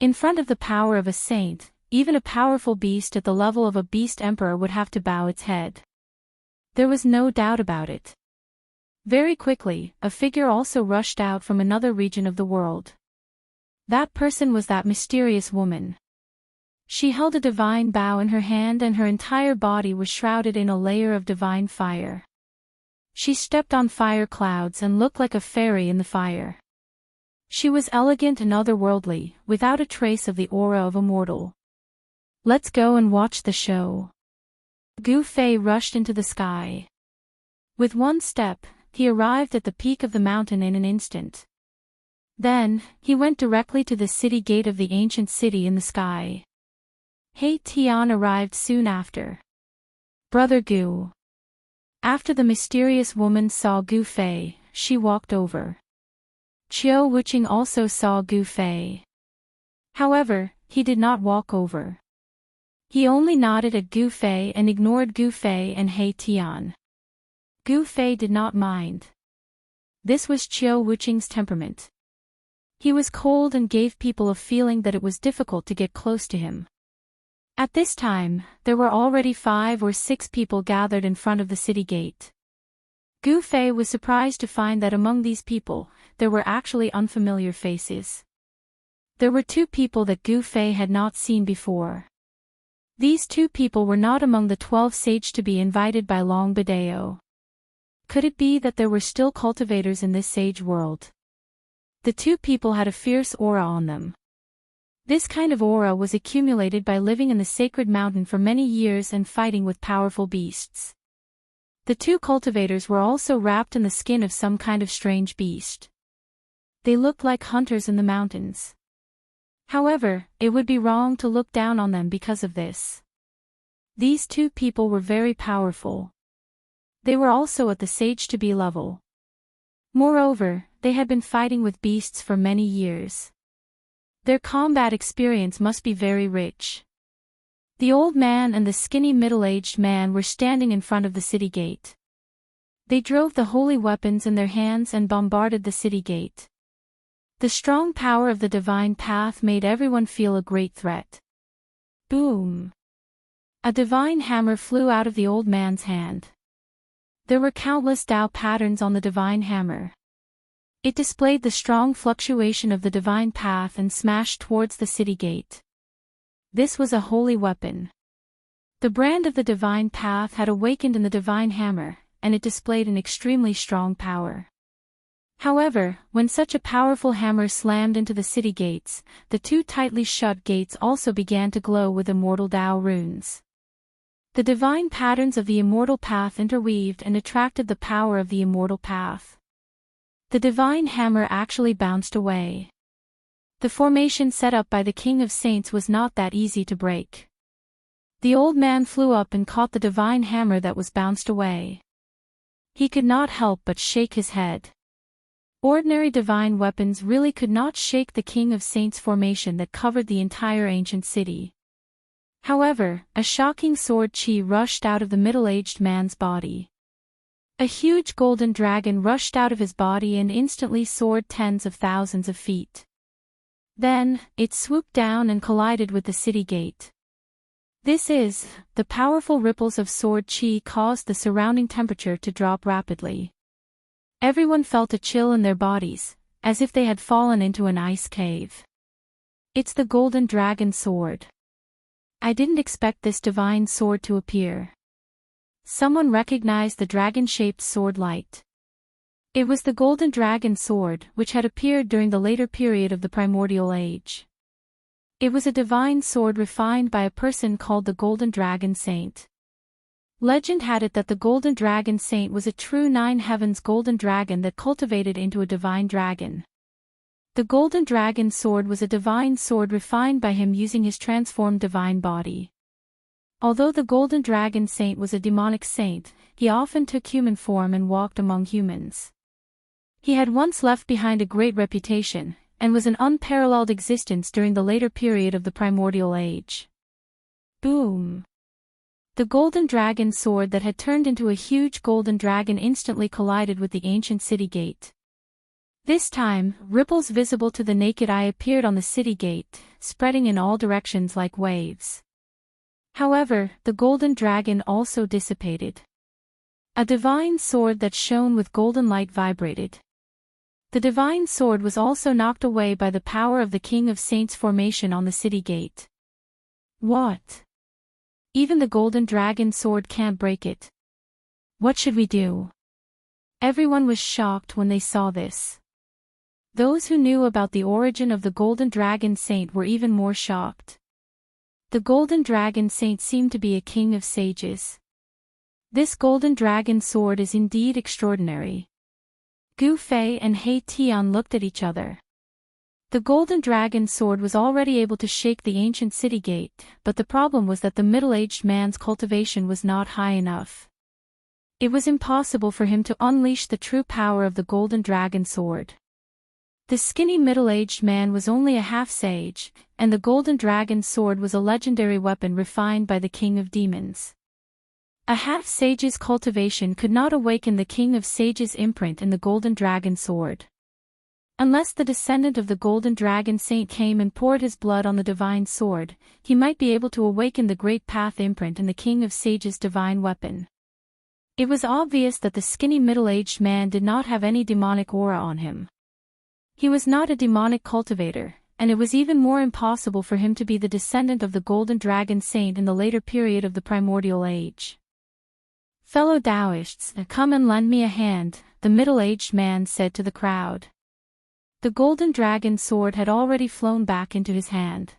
In front of the power of a saint, even a powerful beast at the level of a beast emperor would have to bow its head. There was no doubt about it. Very quickly, a figure also rushed out from another region of the world. That person was that mysterious woman. She held a divine bow in her hand and her entire body was shrouded in a layer of divine fire. She stepped on fire clouds and looked like a fairy in the fire. She was elegant and otherworldly, without a trace of the aura of a mortal. Let's go and watch the show. Gu Fei rushed into the sky. With one step, he arrived at the peak of the mountain in an instant. Then, he went directly to the city gate of the ancient city in the sky. He Tian arrived soon after. Brother Gu. After the mysterious woman saw Gu Fei, she walked over. Qiu Wuqing also saw Gu Fei. However, he did not walk over. He only nodded at Gu Fei and ignored Gu Fei and He Tian. Gu Fei did not mind. This was Qiu Wuqing's temperament. He was cold and gave people a feeling that it was difficult to get close to him. At this time, there were already 5 or 6 people gathered in front of the city gate. Gu Fei was surprised to find that among these people, there were actually unfamiliar faces. There were 2 people that Gu Fei had not seen before. These 2 people were not among the 12 sages to be invited by Long Bidao. Could it be that there were still cultivators in this sage world? The 2 people had a fierce aura on them. This kind of aura was accumulated by living in the sacred mountain for many years and fighting with powerful beasts. The 2 cultivators were also wrapped in the skin of some kind of strange beast. They looked like hunters in the mountains. However, it would be wrong to look down on them because of this. These 2 people were very powerful. They were also at the sage-to-be level. Moreover, they had been fighting with beasts for many years. Their combat experience must be very rich. The old man and the skinny middle-aged man were standing in front of the city gate. They drove the holy weapons in their hands and bombarded the city gate. The strong power of the divine path made everyone feel a great threat. Boom! A divine hammer flew out of the old man's hand. There were countless Tao patterns on the divine hammer. It displayed the strong fluctuation of the divine path and smashed towards the city gate. This was a holy weapon. The brand of the divine path had awakened in the divine hammer, and it displayed an extremely strong power. However, when such a powerful hammer slammed into the city gates, the 2 tightly shut gates also began to glow with immortal Tao runes. The divine patterns of the immortal path interweaved and attracted the power of the immortal path. The divine hammer actually bounced away. The formation set up by the King of Saints was not that easy to break. The old man flew up and caught the divine hammer that was bounced away. He could not help but shake his head. Ordinary divine weapons really could not shake the King of Saints formation that covered the entire ancient city. However, a shocking sword chi rushed out of the middle-aged man's body. A huge golden dragon rushed out of his body and instantly soared tens of thousands of feet. Then, it swooped down and collided with the city gate. The powerful ripples of sword chi caused the surrounding temperature to drop rapidly. Everyone felt a chill in their bodies, as if they had fallen into an ice cave. It's the golden dragon sword. I didn't expect this divine sword to appear. Someone recognized the dragon-shaped sword light. It was the golden dragon sword which had appeared during the later period of the primordial age. It was a divine sword refined by a person called the Golden Dragon Saint. Legend had it that the Golden Dragon Saint was a true 9 heavens golden dragon that cultivated into a divine dragon. The Golden Dragon sword was a divine sword refined by him using his transformed divine body. Although the Golden Dragon Saint was a demonic saint, he often took human form and walked among humans. He had once left behind a great reputation, and was an unparalleled existence during the later period of the primordial age. Boom! The golden dragon sword that had turned into a huge golden dragon instantly collided with the ancient city gate. This time, ripples visible to the naked eye appeared on the city gate, spreading in all directions like waves. However, the golden dragon also dissipated. A divine sword that shone with golden light vibrated. The divine sword was also knocked away by the power of the King of Saints formation on the city gate. What? Even the golden dragon sword can't break it. What should we do? Everyone was shocked when they saw this. Those who knew about the origin of the golden dragon saint were even more shocked. The golden dragon saint seemed to be a king of sages. This golden dragon sword is indeed extraordinary. Gu Fei and He Tian looked at each other. The golden dragon sword was already able to shake the ancient city gate, but the problem was that the middle-aged man's cultivation was not high enough. It was impossible for him to unleash the true power of the golden dragon sword. The skinny middle-aged man was only a half-sage, and the golden dragon sword was a legendary weapon refined by the king of demons. A half-sage's cultivation could not awaken the king of sages' imprint in the golden dragon sword. Unless the descendant of the golden dragon saint came and poured his blood on the divine sword, he might be able to awaken the great path imprint in the king of sages' divine weapon. It was obvious that the skinny middle-aged man did not have any demonic aura on him. He was not a demonic cultivator, and it was even more impossible for him to be the descendant of the golden dragon saint in the later period of the primordial age. "Fellow Taoists, come and lend me a hand," the middle-aged man said to the crowd. The golden dragon sword had already flown back into his hand.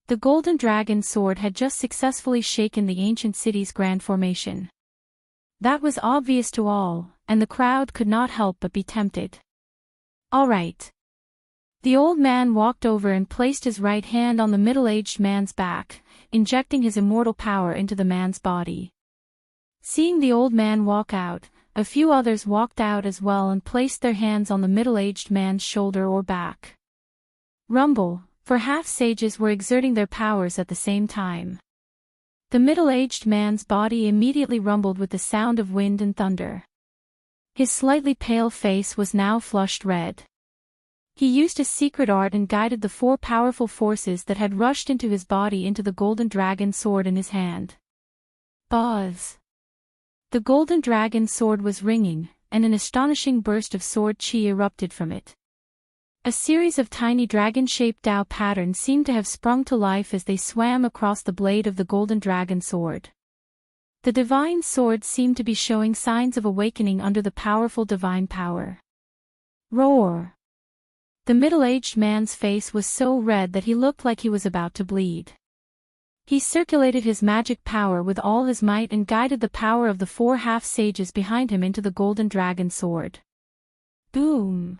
The golden dragon sword had just successfully shaken the ancient city's grand formation. That was obvious to all, and the crowd could not help but be tempted. "All right." The old man walked over and placed his right hand on the middle-aged man's back, injecting his immortal power into the man's body. Seeing the old man walk out, a few others walked out as well and placed their hands on the middle-aged man's shoulder or back. Rumble, for half-sages were exerting their powers at the same time. The middle-aged man's body immediately rumbled with the sound of wind and thunder. His slightly pale face was now flushed red. He used a secret art and guided the 4 powerful forces that had rushed into his body into the golden dragon sword in his hand. Buzz! The golden dragon sword was ringing, and an astonishing burst of sword chi erupted from it. A series of tiny dragon-shaped Tao patterns seemed to have sprung to life as they swam across the blade of the golden dragon sword. The divine sword seemed to be showing signs of awakening under the powerful divine power. Roar! The middle-aged man's face was so red that he looked like he was about to bleed. He circulated his magic power with all his might and guided the power of the 4 half-sages behind him into the golden dragon sword. Boom!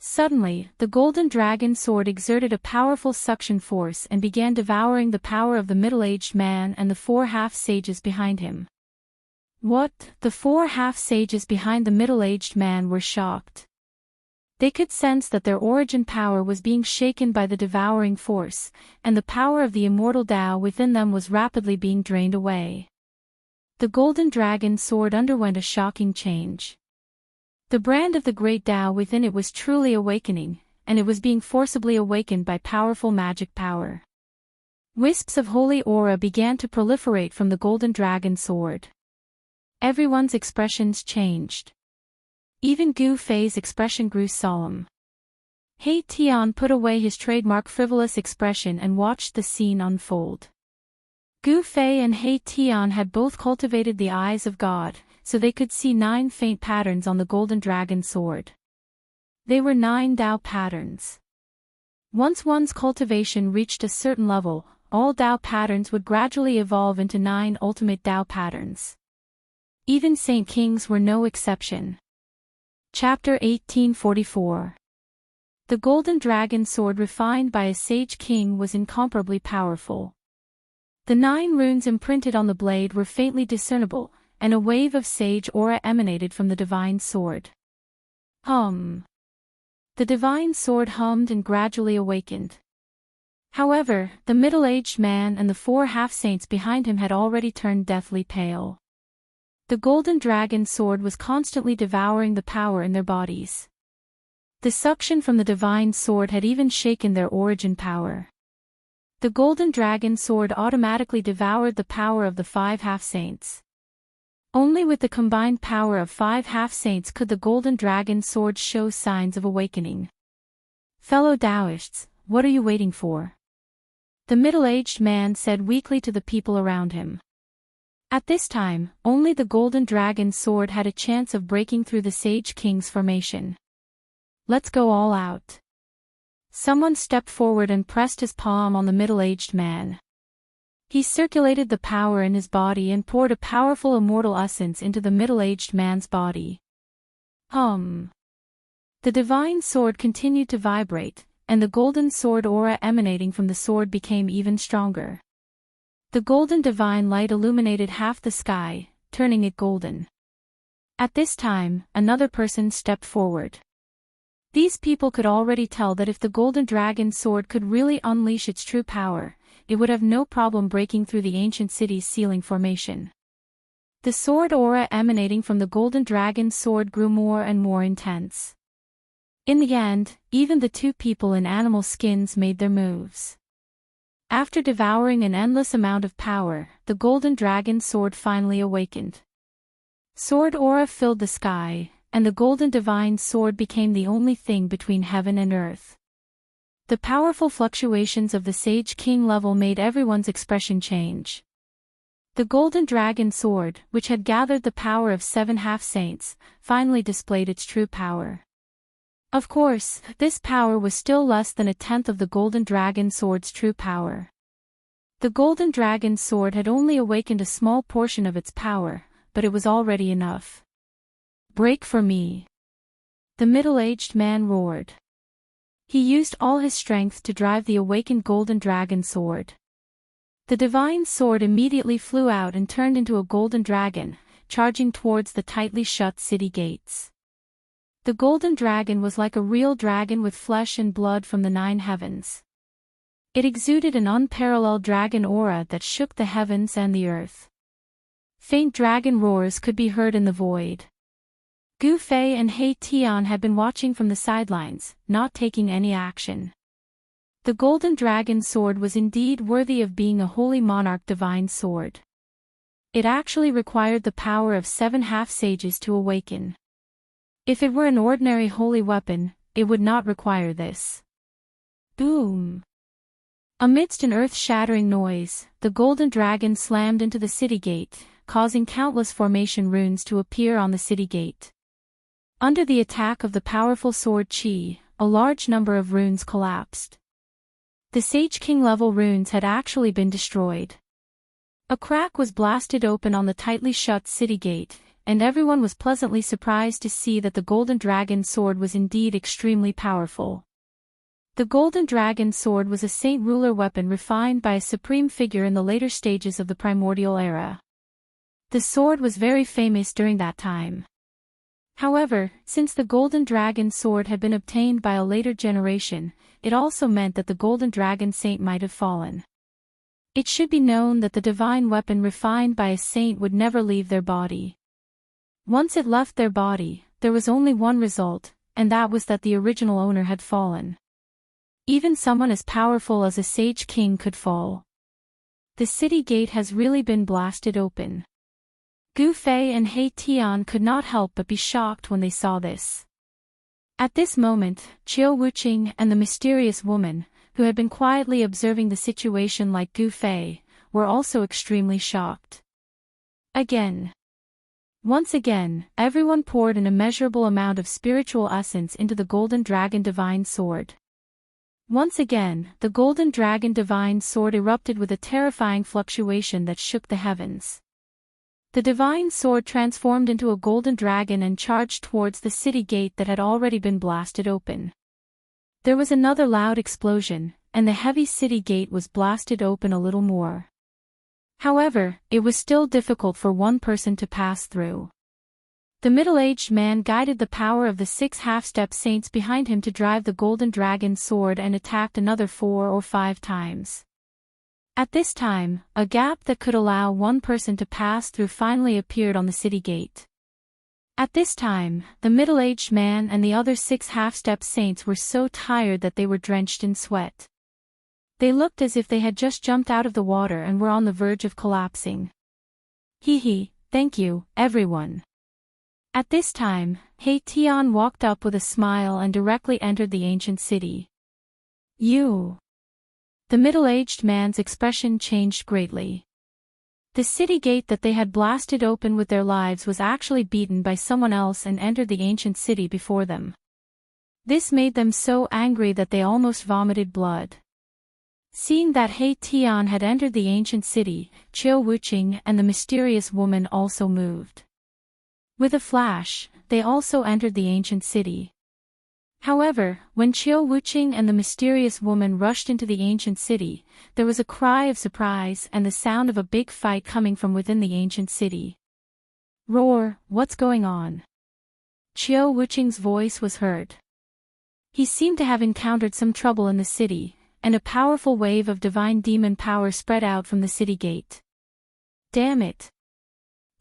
Suddenly, the golden dragon sword exerted a powerful suction force and began devouring the power of the middle-aged man and the 4 half-sages behind him. What? The 4 half-sages behind the middle-aged man were shocked. They could sense that their origin power was being shaken by the devouring force, and the power of the immortal Tao within them was rapidly being drained away. The golden dragon sword underwent a shocking change. The brand of the great Tao within it was truly awakening, and it was being forcibly awakened by powerful magic power. Wisps of holy aura began to proliferate from the golden dragon sword. Everyone's expressions changed. Even Gu Fei's expression grew solemn. He Tian put away his trademark frivolous expression and watched the scene unfold. Gu Fei and He Tian had both cultivated the eyes of God, so they could see 9 faint patterns on the golden dragon sword. They were 9 Tao patterns. Once one's cultivation reached a certain level, all Tao patterns would gradually evolve into 9 ultimate Tao patterns. Even Saint Kings were no exception. Chapter 1844. The golden dragon sword refined by a sage king was incomparably powerful. The 9 runes imprinted on the blade were faintly discernible, and a wave of sage aura emanated from the divine sword. The The divine sword hummed and gradually awakened. However, the middle-aged man and the 4 half-saints behind him had already turned deathly pale. The golden dragon sword was constantly devouring the power in their bodies. The suction from the divine sword had even shaken their origin power. The golden dragon sword automatically devoured the power of the 5 half-saints. Only with the combined power of 5 half-saints could the golden dragon sword show signs of awakening. "Fellow Taoists, what are you waiting for?" the middle-aged man said weakly to the people around him. At this time, only the golden dragon sword had a chance of breaking through the Sage King's formation. "Let's go all out." Someone stepped forward and pressed his palm on the middle-aged man. He circulated the power in his body and poured a powerful immortal essence into the middle-aged man's body. The divine sword continued to vibrate, and the golden sword aura emanating from the sword became even stronger. The golden divine light illuminated half the sky, turning it golden. At this time, another person stepped forward. These people could already tell that if the golden dragon sword could really unleash its true power, it would have no problem breaking through the ancient city's ceiling formation. The sword aura emanating from the golden dragon sword grew more and more intense. In the end, even the 2 people in animal skins made their moves. After devouring an endless amount of power, the golden dragon sword finally awakened. Sword aura filled the sky, and the golden divine sword became the only thing between heaven and earth. The powerful fluctuations of the Sage King level made everyone's expression change. The golden dragon sword, which had gathered the power of 7 half-saints, finally displayed its true power. Of course, this power was still less than a tenth of the golden dragon sword's true power. The golden dragon sword had only awakened a small portion of its power, but it was already enough. "Break for me!" the middle-aged man roared. He used all his strength to drive the awakened golden dragon sword. The divine sword immediately flew out and turned into a golden dragon, charging towards the tightly shut city gates. The golden dragon was like a real dragon with flesh and blood from the 9 heavens. It exuded an unparalleled dragon aura that shook the heavens and the earth. Faint dragon roars could be heard in the void. Gu Fei and He Tian had been watching from the sidelines, not taking any action. The golden dragon sword was indeed worthy of being a holy monarch divine sword. It actually required the power of 7 half-sages to awaken. If it were an ordinary holy weapon, it would not require this. Boom! Amidst an earth-shattering noise, the golden dragon slammed into the city gate, causing countless formation runes to appear on the city gate. Under the attack of the powerful sword Qi, a large number of runes collapsed. The Sage King level runes had actually been destroyed. A crack was blasted open on the tightly shut city gate, and everyone was pleasantly surprised to see that the golden dragon sword was indeed extremely powerful. The golden dragon sword was a saint ruler weapon refined by a supreme figure in the later stages of the primordial era. The sword was very famous during that time. However, since the golden dragon sword had been obtained by a later generation, it also meant that the golden dragon saint might have fallen. It should be known that the divine weapon refined by a saint would never leave their body. Once it left their body, there was only one result, and that was that the original owner had fallen. Even someone as powerful as a Sage King could fall. The city gate has really been blasted open. Gu Fei and He Tian could not help but be shocked when they saw this. At this moment, Qiu Wuqing and the mysterious woman, who had been quietly observing the situation like Gu Fei, were also extremely shocked. Once again, everyone poured an immeasurable amount of spiritual essence into the golden dragon divine sword. Once again, the golden dragon divine sword erupted with a terrifying fluctuation that shook the heavens. The divine sword transformed into a golden dragon and charged towards the city gate that had already been blasted open. There was another loud explosion, and the heavy city gate was blasted open a little more. However, it was still difficult for one person to pass through. The middle-aged man guided the power of the 6 half-step saints behind him to drive the golden dragon's sword and attacked another 4 or 5 times. At this time, a gap that could allow one person to pass through finally appeared on the city gate. At this time, the middle-aged man and the other 6 half-step saints were so tired that they were drenched in sweat. They looked as if they had just jumped out of the water and were on the verge of collapsing. Thank you, everyone. At this time, He Tian walked up with a smile and directly entered the ancient city. You. The middle-aged man's expression changed greatly. The city gate that they had blasted open with their lives was actually beaten by someone else and entered the ancient city before them. This made them so angry that they almost vomited blood. Seeing that He Tian had entered the ancient city, Qiu Wuqing and the mysterious woman also moved. With a flash, they also entered the ancient city. However, when Qiu Wuqing and the mysterious woman rushed into the ancient city, there was a cry of surprise and the sound of a big fight coming from within the ancient city. Roar, what's going on? Qiu Wuqing's voice was heard. He seemed to have encountered some trouble in the city, and a powerful wave of divine demon power spread out from the city gate. Damn it!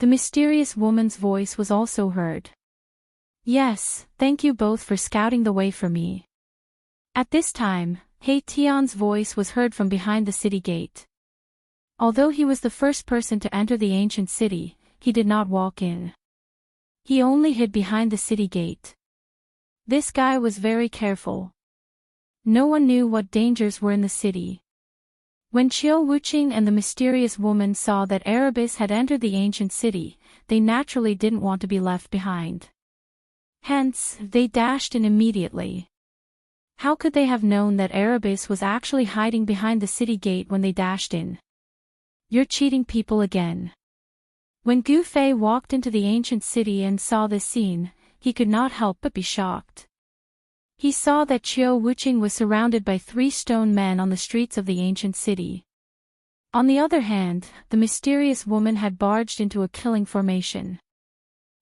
The mysterious woman's voice was also heard. Yes, thank you both for scouting the way for me. At this time, He Tian's voice was heard from behind the city gate. Although he was the first person to enter the ancient city, he did not walk in. He only hid behind the city gate. This guy was very careful. No one knew what dangers were in the city. When Qiu Wuqing and the mysterious woman saw that Erebus had entered the ancient city, they naturally didn't want to be left behind. Hence, they dashed in immediately. How could they have known that Erebus was actually hiding behind the city gate when they dashed in? You're cheating people again. When Gu Fei walked into the ancient city and saw this scene, he could not help but be shocked. He saw that Qiu Wuqing was surrounded by 3 stone men on the streets of the ancient city. On the other hand, the mysterious woman had barged into a killing formation.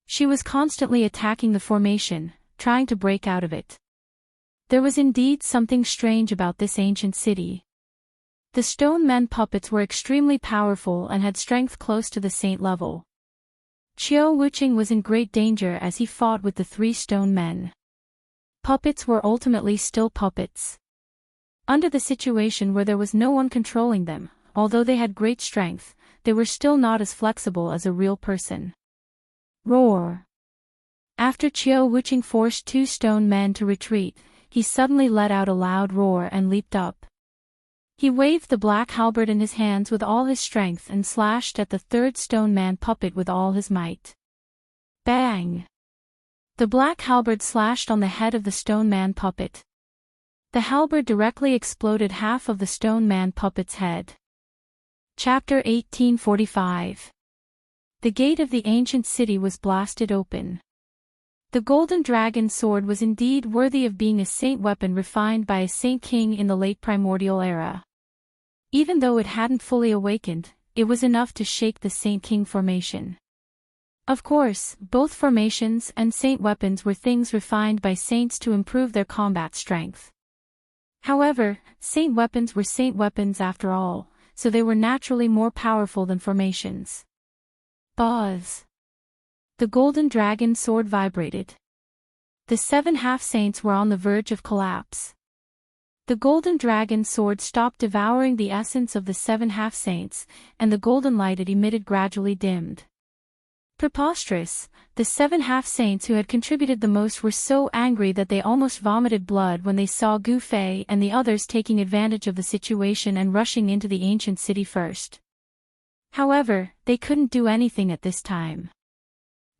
She was constantly attacking the formation, trying to break out of it. There was indeed something strange about this ancient city. The stone men puppets were extremely powerful and had strength close to the saint level. Qiu Wuqing was in great danger as he fought with the 3 stone men. Puppets were ultimately still puppets. Under the situation where there was no one controlling them, although they had great strength, they were still not as flexible as a real person. Roar! After Qiu Wuqing forced 2 stone men to retreat, he suddenly let out a loud roar and leaped up. He waved the black halberd in his hands with all his strength and slashed at the 3rd stone man puppet with all his might. Bang! The black halberd slashed on the head of the stone man puppet. The halberd directly exploded half of the stone man puppet's head. Chapter 1845. The gate of the ancient city was blasted open. The golden dragon sword was indeed worthy of being a saint weapon refined by a saint king in the late primordial era. Even though it hadn't fully awakened, it was enough to shake the saint king formation. Of course, both formations and saint weapons were things refined by saints to improve their combat strength. However, saint weapons were saint weapons after all, so they were naturally more powerful than formations. Buzz! The golden dragon sword vibrated. The 7 half-saints were on the verge of collapse. The golden dragon sword stopped devouring the essence of the 7 half-saints, and the golden light it emitted gradually dimmed. Preposterous, the 7 half-saints who had contributed the most were so angry that they almost vomited blood when they saw Gu Fei and the others taking advantage of the situation and rushing into the ancient city first. However, they couldn't do anything at this time.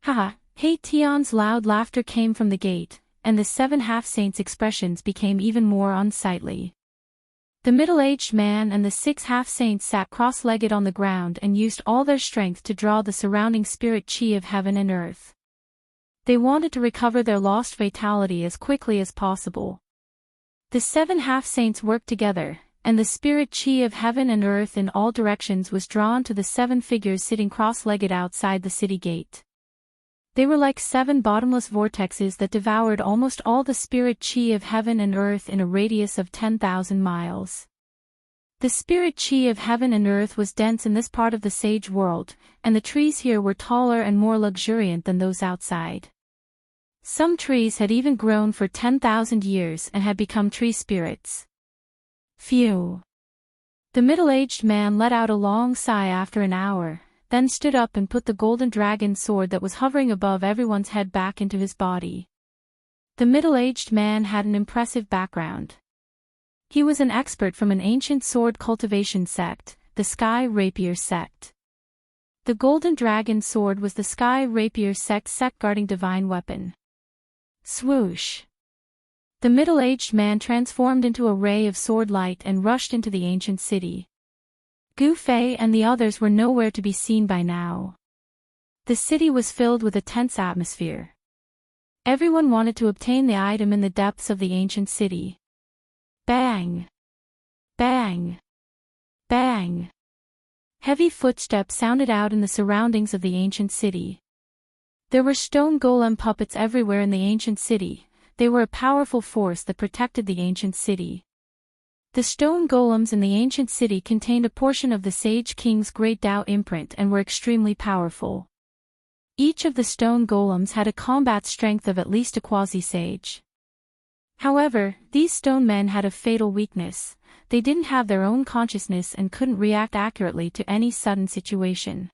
Haha, He Tian's loud laughter came from the gate, and the 7 half-saints' expressions became even more unsightly. The middle-aged man and the 6 half-saints sat cross-legged on the ground and used all their strength to draw the surrounding spirit chi of heaven and earth. They wanted to recover their lost vitality as quickly as possible. The 7 half-saints worked together, and the spirit chi of heaven and earth in all directions was drawn to the 7 figures sitting cross-legged outside the city gate. They were like 7 bottomless vortexes that devoured almost all the spirit chi of heaven and earth in a radius of 10,000 miles. The spirit chi of heaven and earth was dense in this part of the sage world, and the trees here were taller and more luxuriant than those outside. Some trees had even grown for 10,000 years and had become tree spirits. Phew! The middle-aged man let out a long sigh after an hour, then stood up and put the golden dragon sword that was hovering above everyone's head back into his body. The middle-aged man had an impressive background. He was an expert from an ancient sword cultivation sect, the Sky Rapier sect. The golden dragon sword was the Sky Rapier sect's guarding divine weapon. Swoosh! The middle-aged man transformed into a ray of sword light and rushed into the ancient city. Gu Fei and the others were nowhere to be seen by now. The city was filled with a tense atmosphere. Everyone wanted to obtain the item in the depths of the ancient city. Bang! Bang! Bang! Heavy footsteps sounded out in the surroundings of the ancient city. There were stone golem puppets everywhere in the ancient city. They were a powerful force that protected the ancient city. The stone golems in the ancient city contained a portion of the Sage King's great Tao imprint and were extremely powerful. Each of the stone golems had a combat strength of at least a quasi-sage. However, these stone men had a fatal weakness: they didn't have their own consciousness and couldn't react accurately to any sudden situation.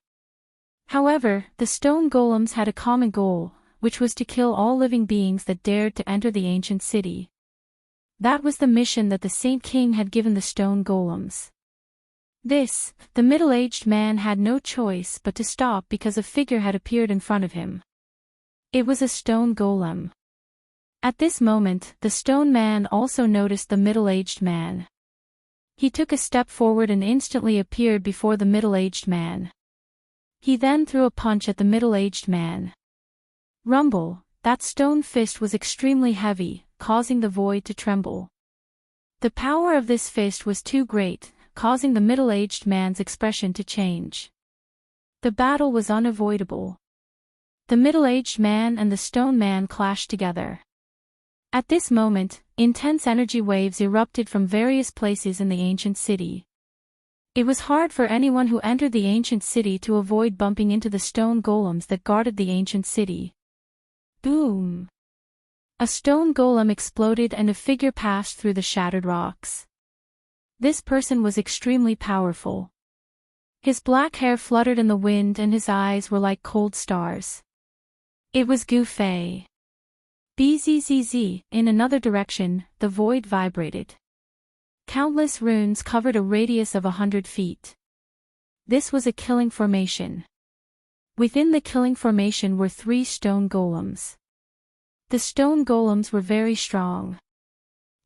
However, the stone golems had a common goal, which was to kill all living beings that dared to enter the ancient city. That was the mission that the Saint King had given the stone golems. The middle-aged man had no choice but to stop because a figure had appeared in front of him. It was a stone golem. At this moment, the stone man also noticed the middle-aged man. He took a step forward and instantly appeared before the middle-aged man. He then threw a punch at the middle-aged man. Rumble! That stone fist was extremely heavy, causing the void to tremble. The power of this fist was too great, causing the middle-aged man's expression to change. The battle was unavoidable. The middle-aged man and the stone man clashed together. At this moment, intense energy waves erupted from various places in the ancient city. It was hard for anyone who entered the ancient city to avoid bumping into the stone golems that guarded the ancient city. Boom! A stone golem exploded and a figure passed through the shattered rocks. This person was extremely powerful. His black hair fluttered in the wind and his eyes were like cold stars. It was Gu Fei. Bzzz, in another direction, the void vibrated. Countless runes covered a radius of 100 feet. This was a killing formation. Within the killing formation were 3 stone golems. The stone golems were very strong.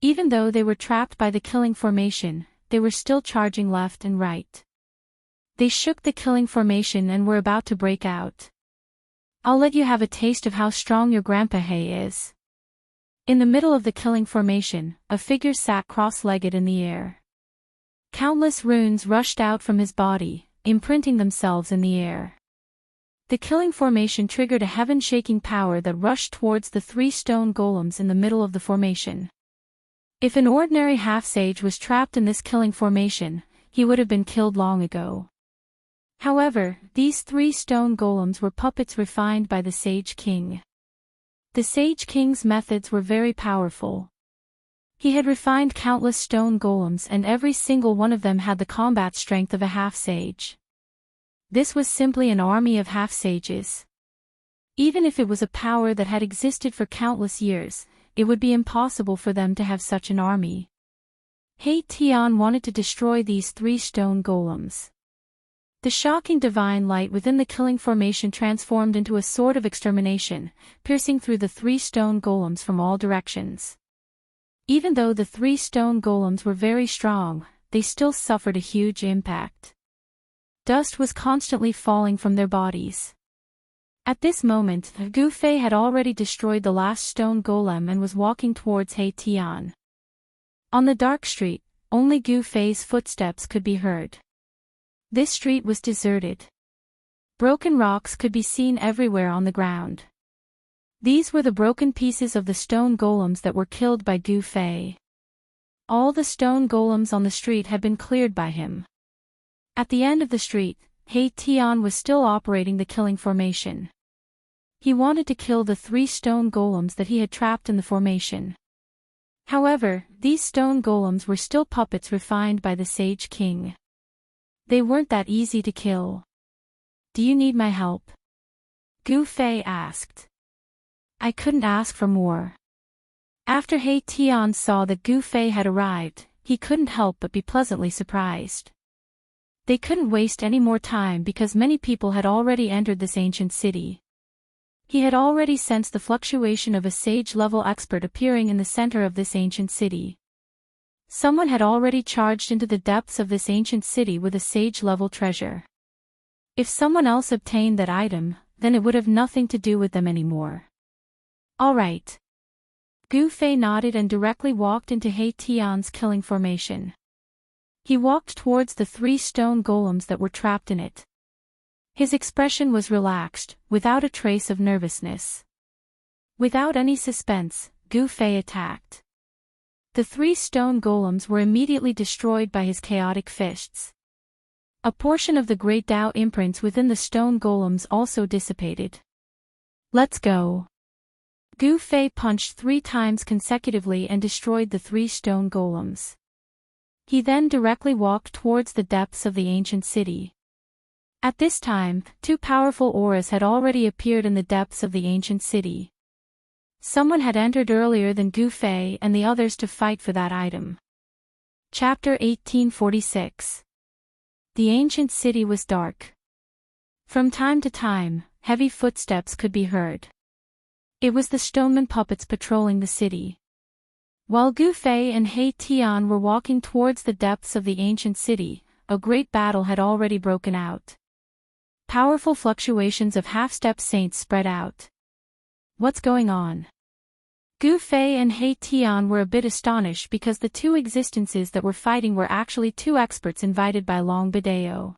Even though they were trapped by the killing formation, they were still charging left and right. They shook the killing formation and were about to break out. I'll let you have a taste of how strong your Grandpa Hay is. In the middle of the killing formation, a figure sat cross-legged in the air. Countless runes rushed out from his body, imprinting themselves in the air. The killing formation triggered a heaven-shaking power that rushed towards the 3 stone golems in the middle of the formation. If an ordinary half-sage was trapped in this killing formation, he would have been killed long ago. However, these 3 stone golems were puppets refined by the Sage King. The Sage King's methods were very powerful. He had refined countless stone golems and every single one of them had the combat strength of a half-sage. This was simply an army of half-sages. Even if it was a power that had existed for countless years, it would be impossible for them to have such an army. Hei Tian wanted to destroy these 3 stone golems. The shocking divine light within the killing formation transformed into a sword of extermination, piercing through the 3 stone golems from all directions. Even though the 3 stone golems were very strong, they still suffered a huge impact. Dust was constantly falling from their bodies. At this moment, Gu Fei had already destroyed the last stone golem and was walking towards Hei Tian. On the dark street, only Gu Fei's footsteps could be heard. This street was deserted. Broken rocks could be seen everywhere on the ground. These were the broken pieces of the stone golems that were killed by Gu Fei. All the stone golems on the street had been cleared by him. At the end of the street, He Tian was still operating the killing formation. He wanted to kill the 3 stone golems that he had trapped in the formation. However, these stone golems were still puppets refined by the Sage King. They weren't that easy to kill. "Do you need my help?" Gu Fei asked. I couldn't ask for more. After He Tian saw that Gu Fei had arrived, he couldn't help but be pleasantly surprised. They couldn't waste any more time because many people had already entered this ancient city. He had already sensed the fluctuation of a sage-level expert appearing in the center of this ancient city. Someone had already charged into the depths of this ancient city with a sage-level treasure. If someone else obtained that item, then it would have nothing to do with them anymore. All right. Gu Fei nodded and directly walked into He Tian's killing formation. He walked towards the 3 stone golems that were trapped in it. His expression was relaxed, without a trace of nervousness. Without any suspense, Gu Fei attacked. The 3 stone golems were immediately destroyed by his chaotic fists. A portion of the great Tao imprints within the stone golems also dissipated. Let's go. Gu Fei punched 3 times consecutively and destroyed the 3 stone golems. He then directly walked towards the depths of the ancient city. At this time, 2 powerful auras had already appeared in the depths of the ancient city. Someone had entered earlier than Gu Fei and the others to fight for that item. Chapter 1846. The ancient city was dark. From time to time, heavy footsteps could be heard. It was the stoneman puppets patrolling the city. While Gu Fei and He Tian were walking towards the depths of the ancient city, a great battle had already broken out. Powerful fluctuations of half-step saints spread out. What's going on? Gu Fei and He Tian were a bit astonished because the 2 existences that were fighting were actually 2 experts invited by Long Bideo.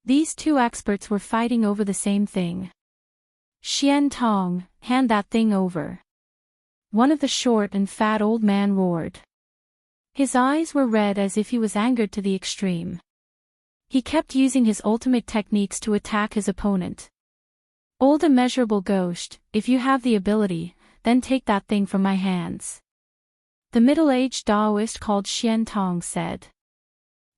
These 2 experts were fighting over the same thing. "Xian Tong, hand that thing over." One of the short and fat old man roared. His eyes were red as if he was angered to the extreme. He kept using his ultimate techniques to attack his opponent. "Old immeasurable ghost, if you have the ability, then take that thing from my hands." The middle-aged Taoist called Xian Tong said.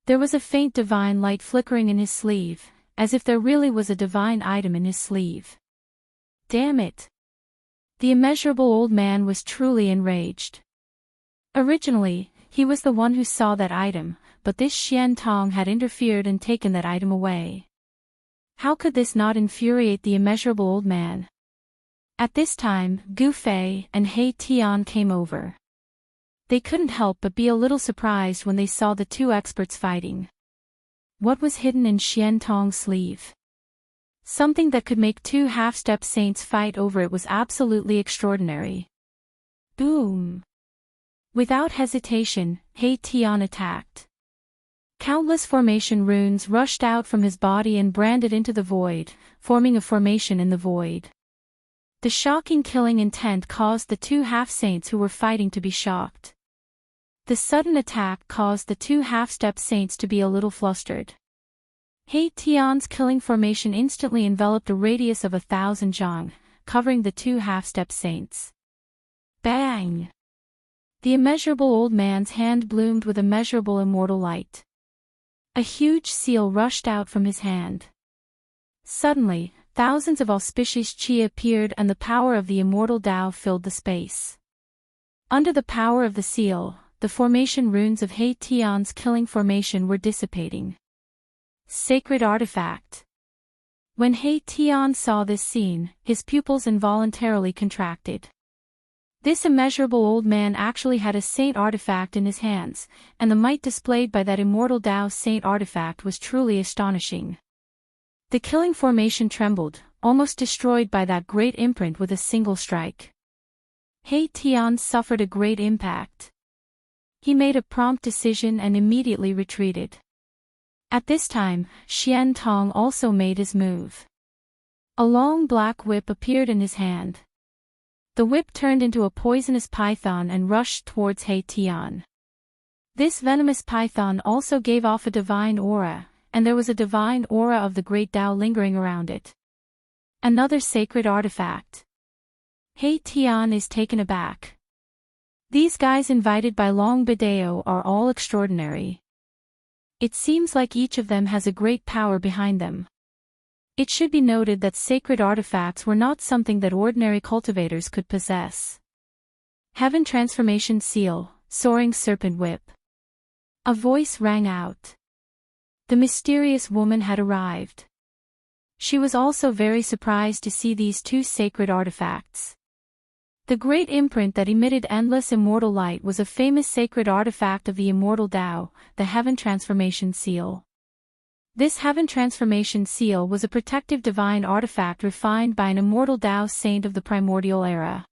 There was a faint divine light flickering in his sleeve, as if there really was a divine item in his sleeve. Damn it! The immeasurable old man was truly enraged. Originally, he was the one who saw that item, but this Xian Tong had interfered and taken that item away. How could this not infuriate the immeasurable old man? At this time, Gu Fei and He Tian came over. They couldn't help but be a little surprised when they saw the 2 experts fighting. What was hidden in Xian Tong's sleeve? Something that could make 2 half-step saints fight over it was absolutely extraordinary. Boom! Without hesitation, He Tian attacked. Countless formation runes rushed out from his body and branded into the void, forming a formation in the void. The shocking killing intent caused the 2 half-saints who were fighting to be shocked. The sudden attack caused the 2 half-step saints to be a little flustered. He Tian's killing formation instantly enveloped a radius of 1,000 zhang, covering the 2 half-step saints. Bang! The immeasurable old man's hand bloomed with immeasurable immortal light. A huge seal rushed out from his hand. Suddenly, thousands of auspicious qi appeared and the power of the immortal Tao filled the space. Under the power of the seal, the formation runes of He Tian's killing formation were dissipating. Sacred artifact. When He Tian saw this scene, his pupils involuntarily contracted. This immeasurable old man actually had a saint artifact in his hands, and the might displayed by that immortal Tao saint artifact was truly astonishing. The killing formation trembled, almost destroyed by that great imprint with a single strike. He Tian suffered a great impact. He made a prompt decision and immediately retreated. At this time, Xian Tong also made his move. A long black whip appeared in his hand. The whip turned into a poisonous python and rushed towards He Tian. This venomous python also gave off a divine aura, and there was a divine aura of the great Tao lingering around it. Another sacred artifact. He Tian is taken aback. These guys invited by Long Bideo are all extraordinary. It seems like each of them has a great power behind them. It should be noted that sacred artifacts were not something that ordinary cultivators could possess. Heaven Transformation Seal, Soaring Serpent Whip. A voice rang out. The mysterious woman had arrived. She was also very surprised to see these two sacred artifacts. The great imprint that emitted endless immortal light was a famous sacred artifact of the Immortal Tao, the Heaven Transformation Seal. This Heaven Transformation Seal was a protective divine artifact refined by an immortal Tao saint of the primordial era.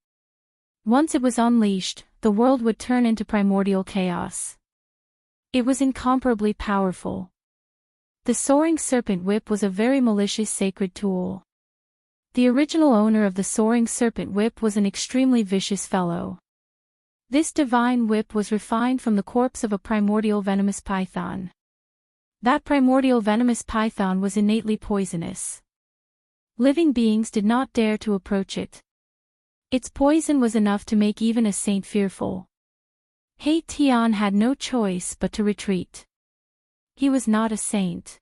Once it was unleashed, the world would turn into primordial chaos. It was incomparably powerful. The Soaring Serpent Whip was a very malicious sacred tool. The original owner of the Soaring Serpent Whip was an extremely vicious fellow. This divine whip was refined from the corpse of a primordial venomous python. That primordial venomous python was innately poisonous. Living beings did not dare to approach it. Its poison was enough to make even a saint fearful. He Tian had no choice but to retreat. He was not a saint.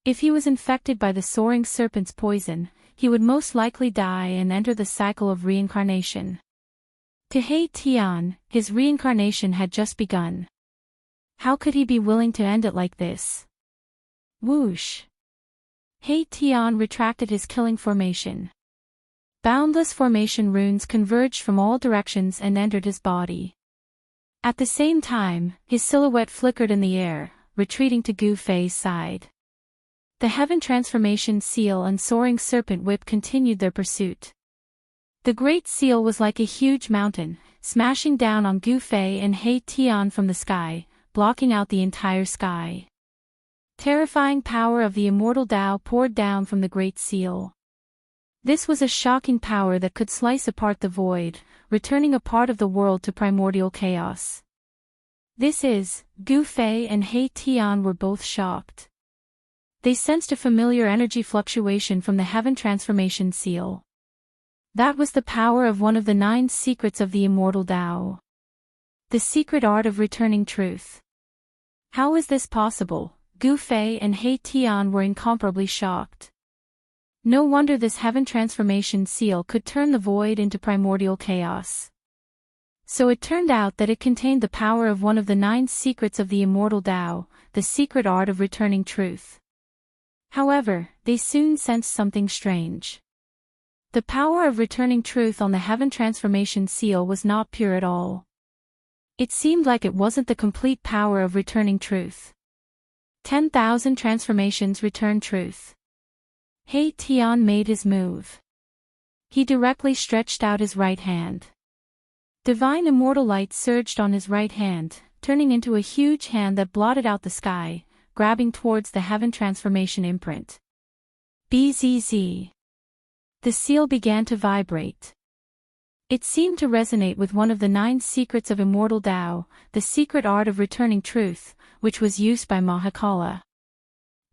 If he was infected by the soaring serpent's poison, he would most likely die and enter the cycle of reincarnation. To He Tian, his reincarnation had just begun. How could he be willing to end it like this? Whoosh! He Tian retracted his killing formation. Boundless formation runes converged from all directions and entered his body. At the same time, his silhouette flickered in the air, retreating to Gu Fei's side. The Heaven Transformation Seal and Soaring Serpent Whip continued their pursuit. The Great Seal was like a huge mountain, smashing down on Gu Fei and He Tian from the sky, blocking out the entire sky. Terrifying power of the immortal Tao poured down from the Great Seal. This was a shocking power that could slice apart the void, returning a part of the world to primordial chaos. Gu Fei and He Tian were both shocked. They sensed a familiar energy fluctuation from the Heaven Transformation Seal. That was the power of one of the 9 secrets of the immortal Tao. The secret art of returning truth. How is this possible? Gu Fei and He Tian were incomparably shocked. No wonder this Heaven Transformation Seal could turn the void into primordial chaos. So it turned out that it contained the power of one of the 9 secrets of the immortal Tao, the secret art of returning truth. However, they soon sensed something strange. The power of returning truth on the Heaven Transformation Seal was not pure at all. It seemed like it wasn't the complete power of returning truth. 10,000 transformations return truth. He Tian made his move. He directly stretched out his right hand. Divine immortal light surged on his right hand, turning into a huge hand that blotted out the sky, grabbing towards the Heaven Transformation imprint. Bzz. The seal began to vibrate. It seemed to resonate with one of the 9 secrets of immortal Tao, the secret art of returning truth, which was used by Mahakala.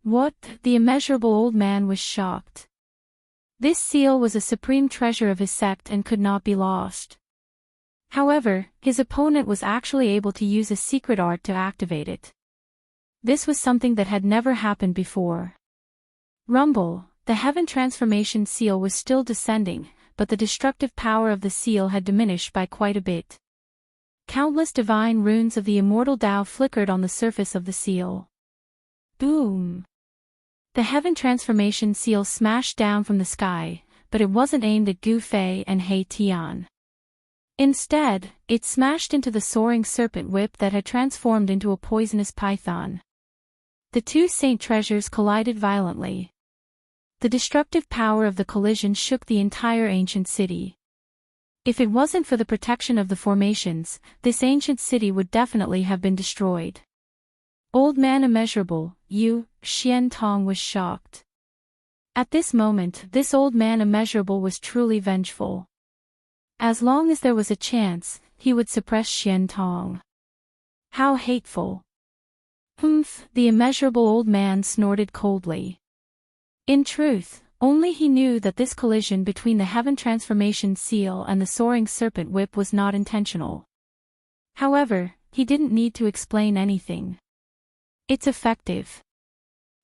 What? The immeasurable old man was shocked. This seal was a supreme treasure of his sect and could not be lost. However, his opponent was actually able to use a secret art to activate it. This was something that had never happened before. Rumble, the Heaven Transformation Seal was still descending, but the destructive power of the seal had diminished by quite a bit. Countless divine runes of the immortal Tao flickered on the surface of the seal. Boom! The Heaven Transformation Seal smashed down from the sky, but it wasn't aimed at Gu Fei and He Tian. Instead, it smashed into the soaring serpent whip that had transformed into a poisonous python. The 2 saint treasures collided violently. The destructive power of the collision shook the entire ancient city. If it wasn't for the protection of the formations, this ancient city would definitely have been destroyed. Old Man Immeasurable, Yu Xian Tong was shocked. At this moment, this old man immeasurable was truly vengeful. As long as there was a chance, he would suppress Xian Tong. How hateful. Humph, the immeasurable old man snorted coldly. In truth, only he knew that this collision between the Heaven Transformation Seal and the soaring serpent whip was not intentional. However, he didn't need to explain anything. It's effective.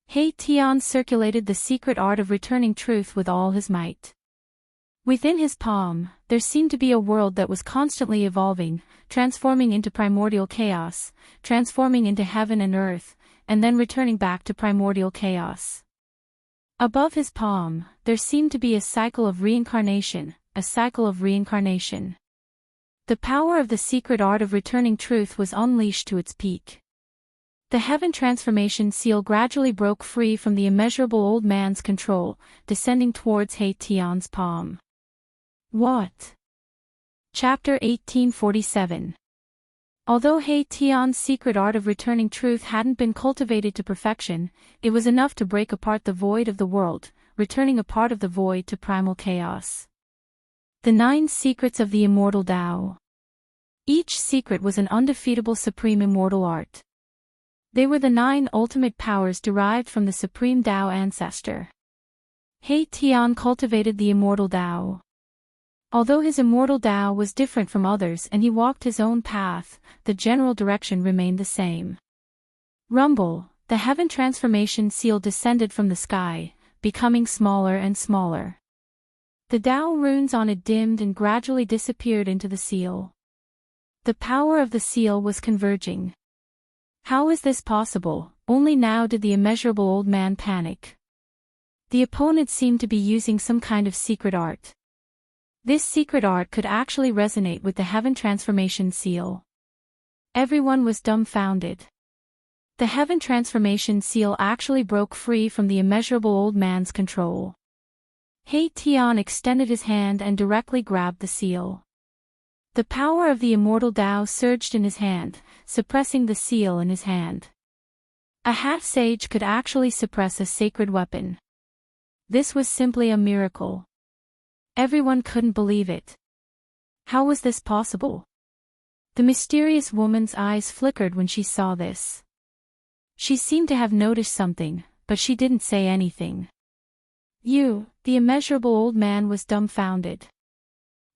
He Tian circulated the secret art of returning truth with all his might. Within his palm, there seemed to be a world that was constantly evolving, transforming into primordial chaos, transforming into heaven and earth, and then returning back to primordial chaos. Above his palm, there seemed to be a cycle of reincarnation, a cycle of reincarnation. The power of the secret art of returning truth was unleashed to its peak. The Heaven Transformation Seal gradually broke free from the immeasurable old man's control, descending towards He Tian's palm. What? Chapter 1847. Although He Tian's secret art of returning truth hadn't been cultivated to perfection, it was enough to break apart the void of the world, returning a part of the void to primal chaos. The 9 Secrets of the Immortal Tao. Each secret was an undefeatable supreme immortal art. They were the 9 ultimate powers derived from the supreme Tao ancestor. He Tian cultivated the immortal Tao. Although his immortal Tao was different from others and he walked his own path, the general direction remained the same. Rumble, the Heaven Transformation Seal descended from the sky, becoming smaller and smaller. The Tao runes on it dimmed and gradually disappeared into the seal. The power of the seal was converging. How is this possible? Only now did the immeasurable old man panic. The opponent seemed to be using some kind of secret art. This secret art could actually resonate with the Heaven Transformation Seal. Everyone was dumbfounded. The Heaven Transformation Seal actually broke free from the immeasurable old man's control. He Tian extended his hand and directly grabbed the seal. The power of the immortal Tao surged in his hand, suppressing the seal in his hand. A half-sage could actually suppress a sacred weapon. This was simply a miracle. Everyone couldn't believe it. How was this possible? The mysterious woman's eyes flickered when she saw this. She seemed to have noticed something, but she didn't say anything. The immeasurable old man was dumbfounded.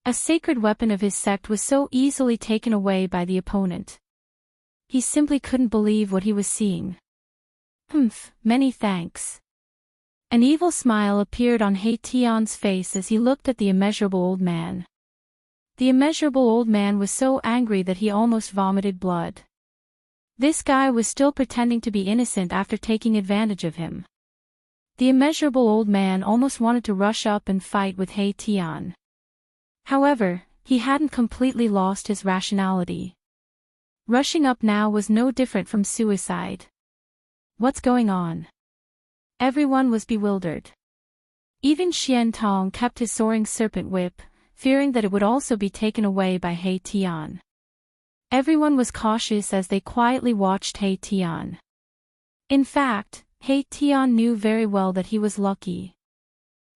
A sacred weapon of his sect was so easily taken away by the opponent. He simply couldn't believe what he was seeing. Many thanks. An evil smile appeared on He Tian's face as he looked at the immeasurable old man. The immeasurable old man was so angry that he almost vomited blood. This guy was still pretending to be innocent after taking advantage of him. The immeasurable old man almost wanted to rush up and fight with He Tian. However, he hadn't completely lost his rationality. Rushing up now was no different from suicide. What's going on? Everyone was bewildered. Even Xian Tong kept his soaring serpent whip, fearing that it would also be taken away by He Tian. Everyone was cautious as they quietly watched He Tian. In fact, He Tian knew very well that he was lucky.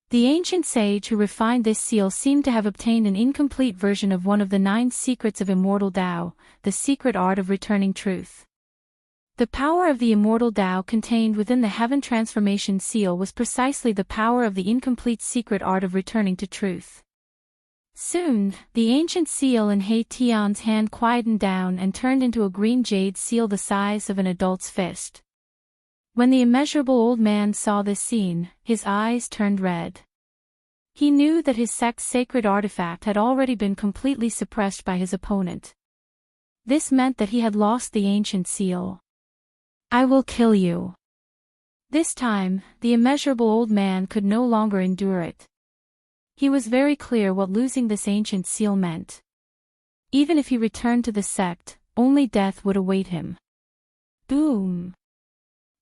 The ancient sage who refined this seal seemed to have obtained an incomplete version of one of the 9 secrets of immortal Tao, the secret art of returning truth. The power of the immortal Tao contained within the Heaven Transformation Seal was precisely the power of the incomplete secret art of returning to truth. Soon, the ancient seal in He Tian's hand quietened down and turned into a green jade seal the size of an adult's fist. When the immeasurable old man saw this scene, his eyes turned red. He knew that his sect's sacred artifact had already been completely suppressed by his opponent. This meant that he had lost the ancient seal. I will kill you. This time, the immeasurable old man could no longer endure it. He was very clear what losing this ancient seal meant. Even if he returned to the sect, only death would await him. Boom!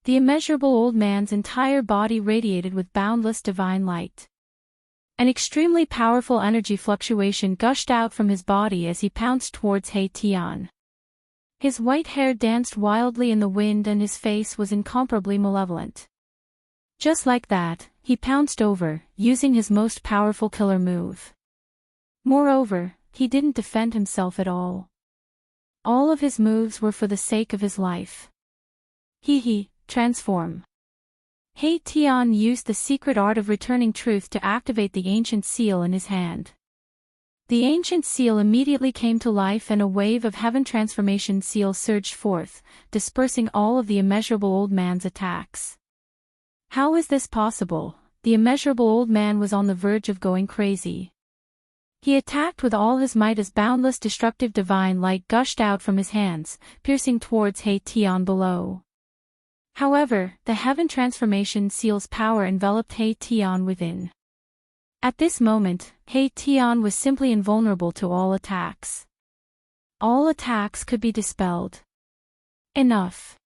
The immeasurable old man's entire body radiated with boundless divine light. An extremely powerful energy fluctuation gushed out from his body as he pounced towards He Tian. His white hair danced wildly in the wind and his face was incomparably malevolent. Just like that, he pounced over, using his most powerful killer move. Moreover, he didn't defend himself at all. All of his moves were for the sake of his life. Transform. He Tian used the secret art of returning truth to activate the ancient seal in his hand. The ancient seal immediately came to life and a wave of heaven transformation seal surged forth, dispersing all of the immeasurable old man's attacks. How is this possible? The immeasurable old man was on the verge of going crazy. He attacked with all his might as boundless destructive divine light gushed out from his hands, piercing towards He Tian below. However, the heaven transformation seal's power enveloped He Tian within. At this moment, He Tian was simply invulnerable to all attacks. All attacks could be dispelled. Enough.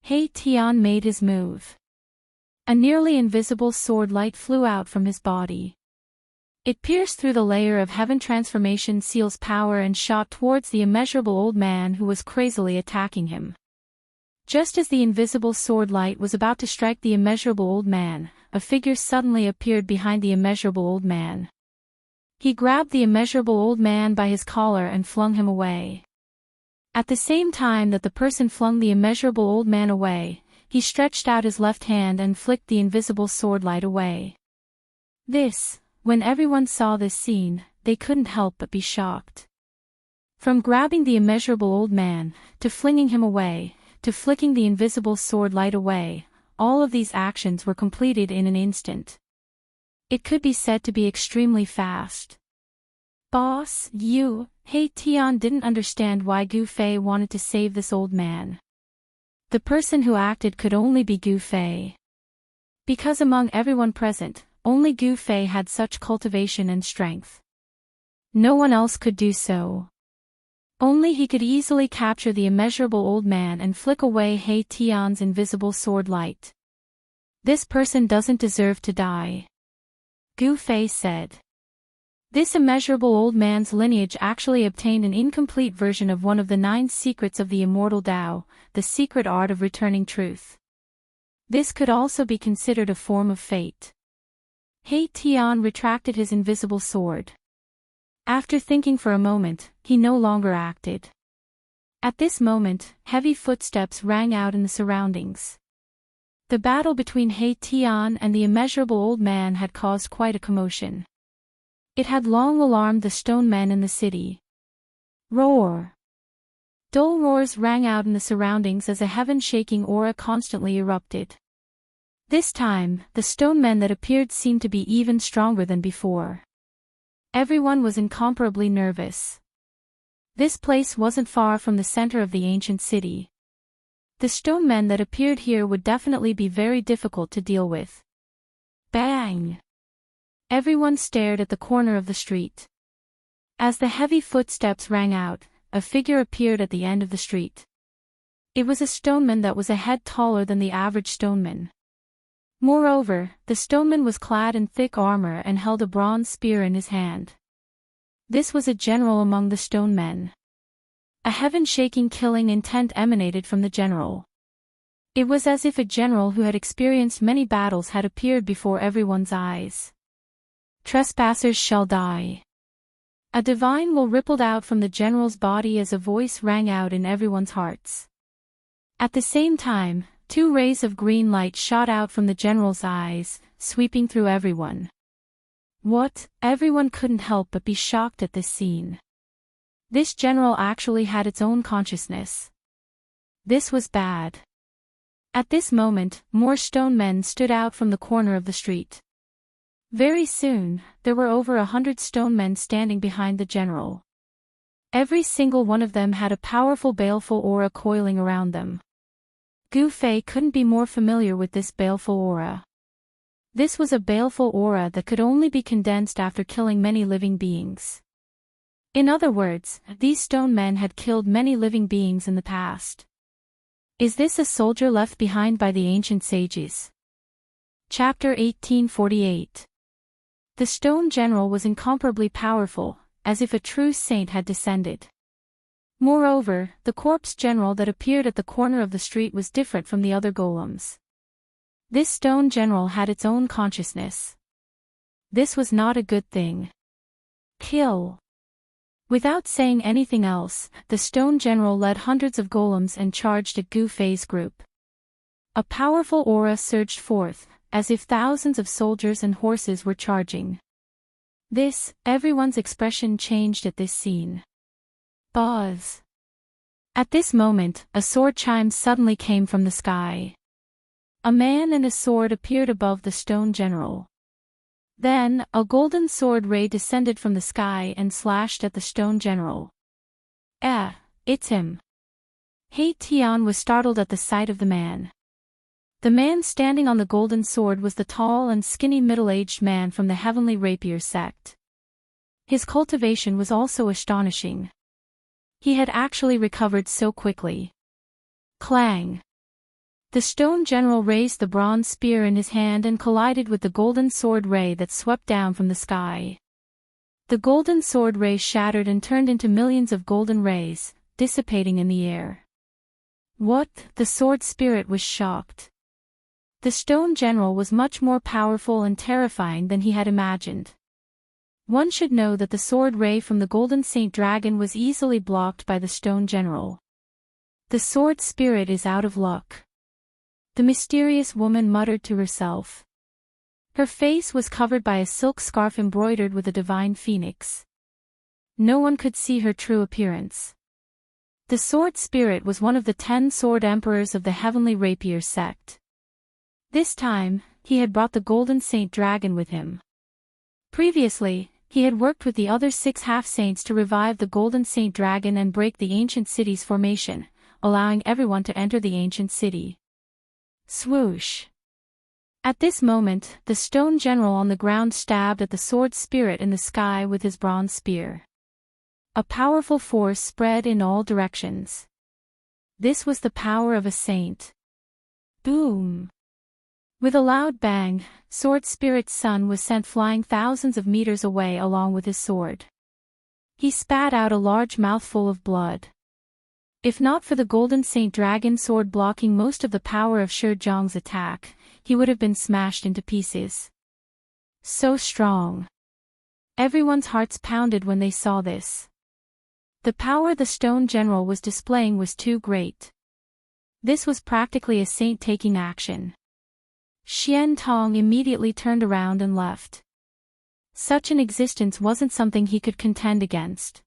He Tian made his move. A nearly invisible sword light flew out from his body. It pierced through the layer of heaven transformation seal's power and shot towards the immeasurable old man who was crazily attacking him. Just as the invisible sword light was about to strike the immeasurable old man, a figure suddenly appeared behind the immeasurable old man. He grabbed the immeasurable old man by his collar and flung him away. At the same time that the person flung the immeasurable old man away, he stretched out his left hand and flicked the invisible sword light away. When everyone saw this scene, they couldn't help but be shocked. From grabbing the immeasurable old man, to flinging him away, to flicking the invisible sword light away, all of these actions were completed in an instant. It could be said to be extremely fast. Boss, He Tian didn't understand why Gu Fei wanted to save this old man. The person who acted could only be Gu Fei. Because among everyone present, only Gu Fei had such cultivation and strength. No one else could do so. Only he could easily capture the immeasurable old man and flick away He Tian's invisible sword light. This person doesn't deserve to die. Gu Fei said. This immeasurable old man's lineage actually obtained an incomplete version of one of the 9 secrets of the Immortal Tao, the secret art of returning truth. This could also be considered a form of fate. He Tian retracted his invisible sword. After thinking for a moment, he no longer acted. At this moment, heavy footsteps rang out in the surroundings. The battle between He Tian and the immeasurable old man had caused quite a commotion. It had long alarmed the stone men in the city. Roar! Dull roars rang out in the surroundings as a heaven-shaking aura constantly erupted. This time, the stone men that appeared seemed to be even stronger than before. Everyone was incomparably nervous. This place wasn't far from the center of the ancient city. The stone men that appeared here would definitely be very difficult to deal with. Bang! Everyone stared at the corner of the street. As the heavy footsteps rang out, a figure appeared at the end of the street. It was a stoneman that was a head taller than the average stoneman. Moreover, the stoneman was clad in thick armor and held a bronze spear in his hand. This was a general among the stone men. A heaven-shaking killing intent emanated from the general. It was as if a general who had experienced many battles had appeared before everyone's eyes. Trespassers shall die. A divine will rippled out from the general's body as a voice rang out in everyone's hearts. At the same time, 2 rays of green light shot out from the general's eyes, sweeping through everyone. What? Everyone couldn't help but be shocked at this scene. This general actually had its own consciousness. This was bad. At this moment, more stone men stood out from the corner of the street. Very soon, there were over 100 stone men standing behind the general. Every single one of them had a powerful baleful aura coiling around them. Gu Fei couldn't be more familiar with this baleful aura. This was a baleful aura that could only be condensed after killing many living beings. In other words, these stone men had killed many living beings in the past. Is this a soldier left behind by the ancient sages? Chapter 1848. The stone general was incomparably powerful, as if a true saint had descended. Moreover, the corpse general that appeared at the corner of the street was different from the other golems. This stone general had its own consciousness. This was not a good thing. Kill. Without saying anything else, the stone general led hundreds of golems and charged at Gu Fei's group. A powerful aura surged forth, as if thousands of soldiers and horses were charging. Everyone's expression changed at this scene. Buzz. At this moment, a sword chime suddenly came from the sky. A man and a sword appeared above the stone general. Then, a golden sword ray descended from the sky and slashed at the stone general. It's him. He Tian was startled at the sight of the man. The man standing on the golden sword was the tall and skinny middle-aged man from the Heavenly Rapier sect. His cultivation was also astonishing. He had actually recovered so quickly. Clang! The stone general raised the bronze spear in his hand and collided with the golden sword ray that swept down from the sky. The golden sword ray shattered and turned into millions of golden rays, dissipating in the air. What? The sword spirit was shocked. The stone general was much more powerful and terrifying than he had imagined. One should know that the sword ray from the golden saint dragon was easily blocked by the stone general. The sword spirit is out of luck. The mysterious woman muttered to herself. Her face was covered by a silk scarf embroidered with a divine phoenix. No one could see her true appearance. The sword spirit was one of the 10 sword emperors of the Heavenly Rapier sect. This time, he had brought the golden saint dragon with him. Previously, he had worked with the other 6 half-saints to revive the golden saint dragon and break the ancient city's formation, allowing everyone to enter the ancient city. Swoosh! At this moment, the stone general on the ground stabbed at the sword spirit in the sky with his bronze spear. A powerful force spread in all directions. This was the power of a saint. Boom! With a loud bang, Sword Spirit's son was sent flying thousands of meters away along with his sword. He spat out a large mouthful of blood. If not for the Golden Saint Dragon sword blocking most of the power of Shi Zhang's attack, he would have been smashed into pieces. So strong. Everyone's hearts pounded when they saw this. The power the stone general was displaying was too great. This was practically a saint taking action. Xian Tong immediately turned around and left. Such an existence wasn't something he could contend against.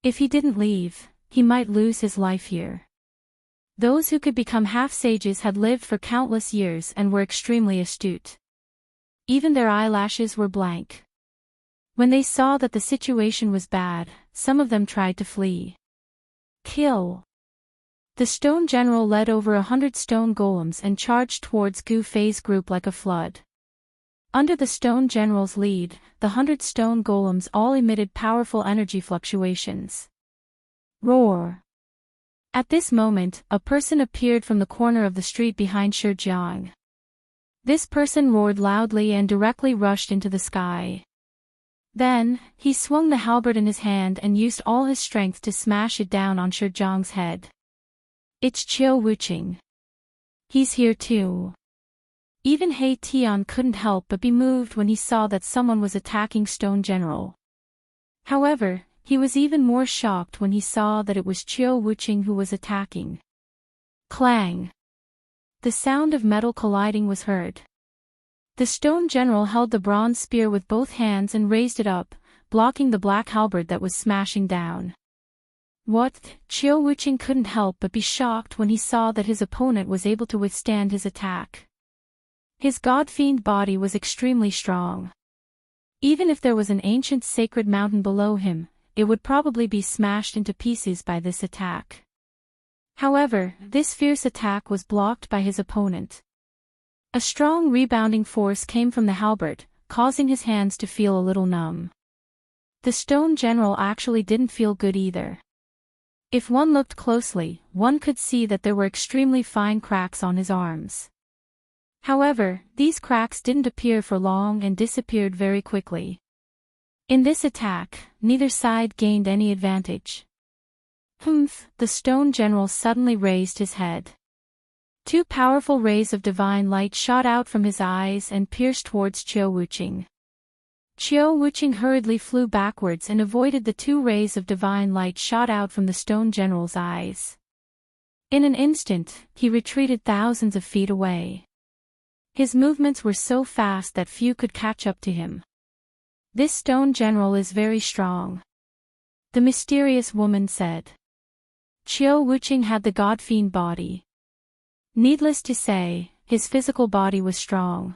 If he didn't leave, he might lose his life here. Those who could become half-sages had lived for countless years and were extremely astute. Even their eyelashes were blank. When they saw that the situation was bad, some of them tried to flee. Kill! The stone general led over 100 stone golems and charged towards Gu Fei's group like a flood. Under the stone general's lead, the 100 stone golems all emitted powerful energy fluctuations. Roar! At this moment, a person appeared from the corner of the street behind Shi Zhang. This person roared loudly and directly rushed into the sky. Then, he swung the halberd in his hand and used all his strength to smash it down on Shi Zhang's head. It's Qiu Wuqing. He's here too. Even He Tian couldn't help but be moved when he saw that someone was attacking Stone General. However, he was even more shocked when he saw that it was Qiu Wuqing who was attacking. Clang! The sound of metal colliding was heard. The stone general held the bronze spear with both hands and raised it up, blocking the black halberd that was smashing down. What? Qiu Wuqing couldn't help but be shocked when he saw that his opponent was able to withstand his attack. His god-fiend body was extremely strong. Even if there was an ancient sacred mountain below him, it would probably be smashed into pieces by this attack. However, this fierce attack was blocked by his opponent. A strong rebounding force came from the halberd, causing his hands to feel a little numb. The stone general actually didn't feel good either. If one looked closely, one could see that there were extremely fine cracks on his arms. However, these cracks didn't appear for long and disappeared very quickly. In this attack, neither side gained any advantage. Humph! The stone general suddenly raised his head. Two powerful rays of divine light shot out from his eyes and pierced towards Qiu Wuqing. Qiu Wuqing hurriedly flew backwards and avoided the two rays of divine light shot out from the stone general's eyes. In an instant, he retreated thousands of feet away. His movements were so fast that few could catch up to him. This stone general is very strong, the mysterious woman said. Qiu Wuqing had the god-fiend body. Needless to say, his physical body was strong.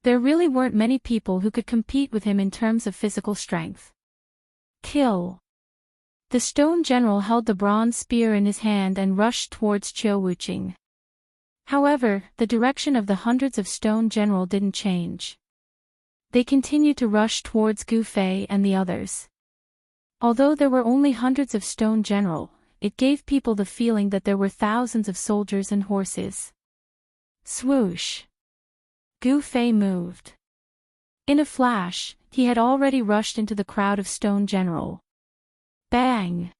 There really weren't many people who could compete with him in terms of physical strength. Kill! The stone general held the bronze spear in his hand and rushed towards Qiu Wuqing. However, the direction of the hundreds of stone general didn't change. They continued to rush towards Gu Fei and the others. Although there were only hundreds of stone general, it gave people the feeling that there were thousands of soldiers and horses. Swoosh! Gu Fei moved. In a flash, he had already rushed into the crowd of stone general. Bang!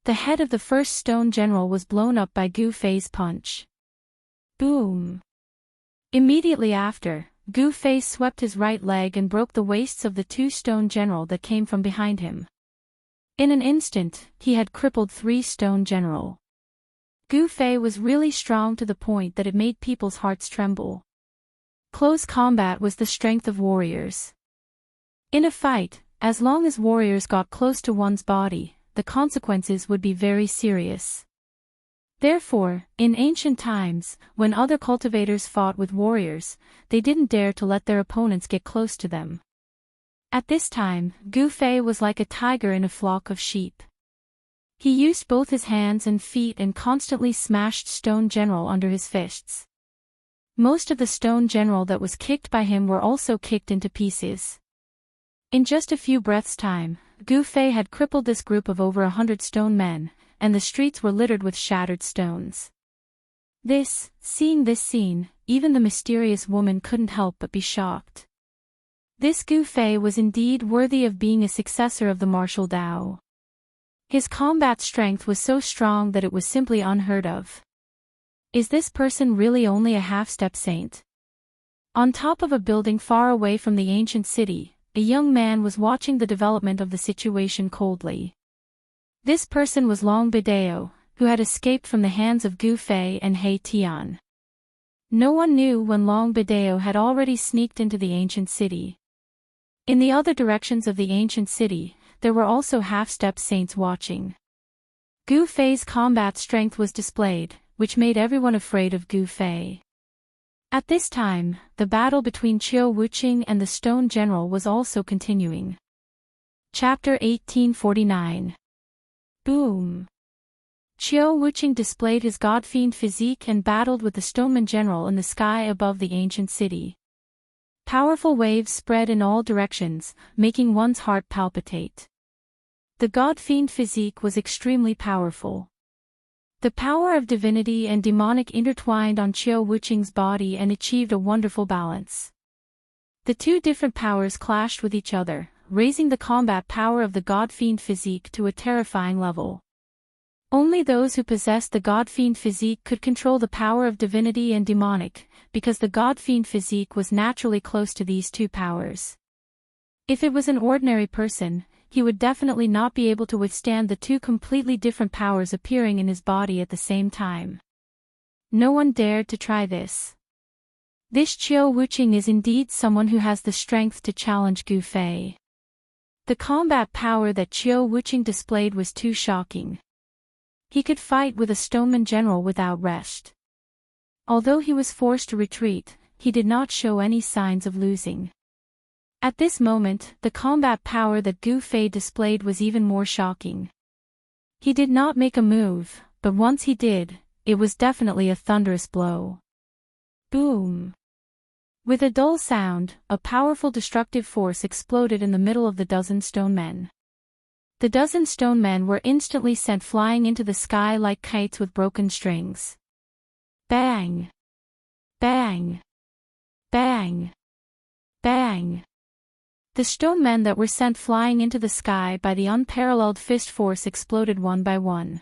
The head of the first stone general was blown up by Gu Fei's punch. Boom! Immediately after, Gu Fei swept his right leg and broke the waists of the two stone general that came from behind him. In an instant, he had crippled three stone general. Gu Fei was really strong to the point that it made people's hearts tremble. Close combat was the strength of warriors. In a fight, as long as warriors got close to one's body, the consequences would be very serious. Therefore, in ancient times, when other cultivators fought with warriors, they didn't dare to let their opponents get close to them. At this time, Gu Fei was like a tiger in a flock of sheep. He used both his hands and feet and constantly smashed stone general under his fists. Most of the stone general that was kicked by him were also kicked into pieces. In just a few breaths' time, Gu Fei had crippled this group of over 100 stone men, and the streets were littered with shattered stones. Seeing this scene, even the mysterious woman couldn't help but be shocked. This Gu Fei was indeed worthy of being a successor of the martial Dao. His combat strength was so strong that it was simply unheard of. Is this person really only a half-step saint? On top of a building far away from the ancient city, a young man was watching the development of the situation coldly. This person was Long Bidao, who had escaped from the hands of Gu Fei and He Tian. No one knew when Long Bidao had already sneaked into the ancient city. In the other directions of the ancient city, there were also half-step saints watching. Gu Fei's combat strength was displayed, which made everyone afraid of Gu Fei. At this time, the battle between Qiu Wuqing and the stone general was also continuing. Chapter 1849. Boom! Qiu Wuqing displayed his god-fiend physique and battled with the stoneman general in the sky above the ancient city. Powerful waves spread in all directions, making one's heart palpitate. The god-fiend physique was extremely powerful. The power of divinity and demonic intertwined on Qiu Wuqing's body and achieved a wonderful balance. The two different powers clashed with each other, raising the combat power of the god-fiend physique to a terrifying level. Only those who possessed the god-fiend physique could control the power of divinity and demonic, because the god-fiend physique was naturally close to these two powers. If it was an ordinary person, he would definitely not be able to withstand the two completely different powers appearing in his body at the same time. No one dared to try this. This Qiu Wuqing is indeed someone who has the strength to challenge Gu Fei. The combat power that Qiu Wuqing displayed was too shocking. He could fight with a stoneman general without rest. Although he was forced to retreat, he did not show any signs of losing. At this moment, the combat power that Gu Fei displayed was even more shocking. He did not make a move, but once he did, it was definitely a thunderous blow. Boom! With a dull sound, a powerful destructive force exploded in the middle of the dozen stone men. The dozen stone men were instantly sent flying into the sky like kites with broken strings. Bang! Bang! Bang! Bang! The stone men that were sent flying into the sky by the unparalleled fist force exploded one by one.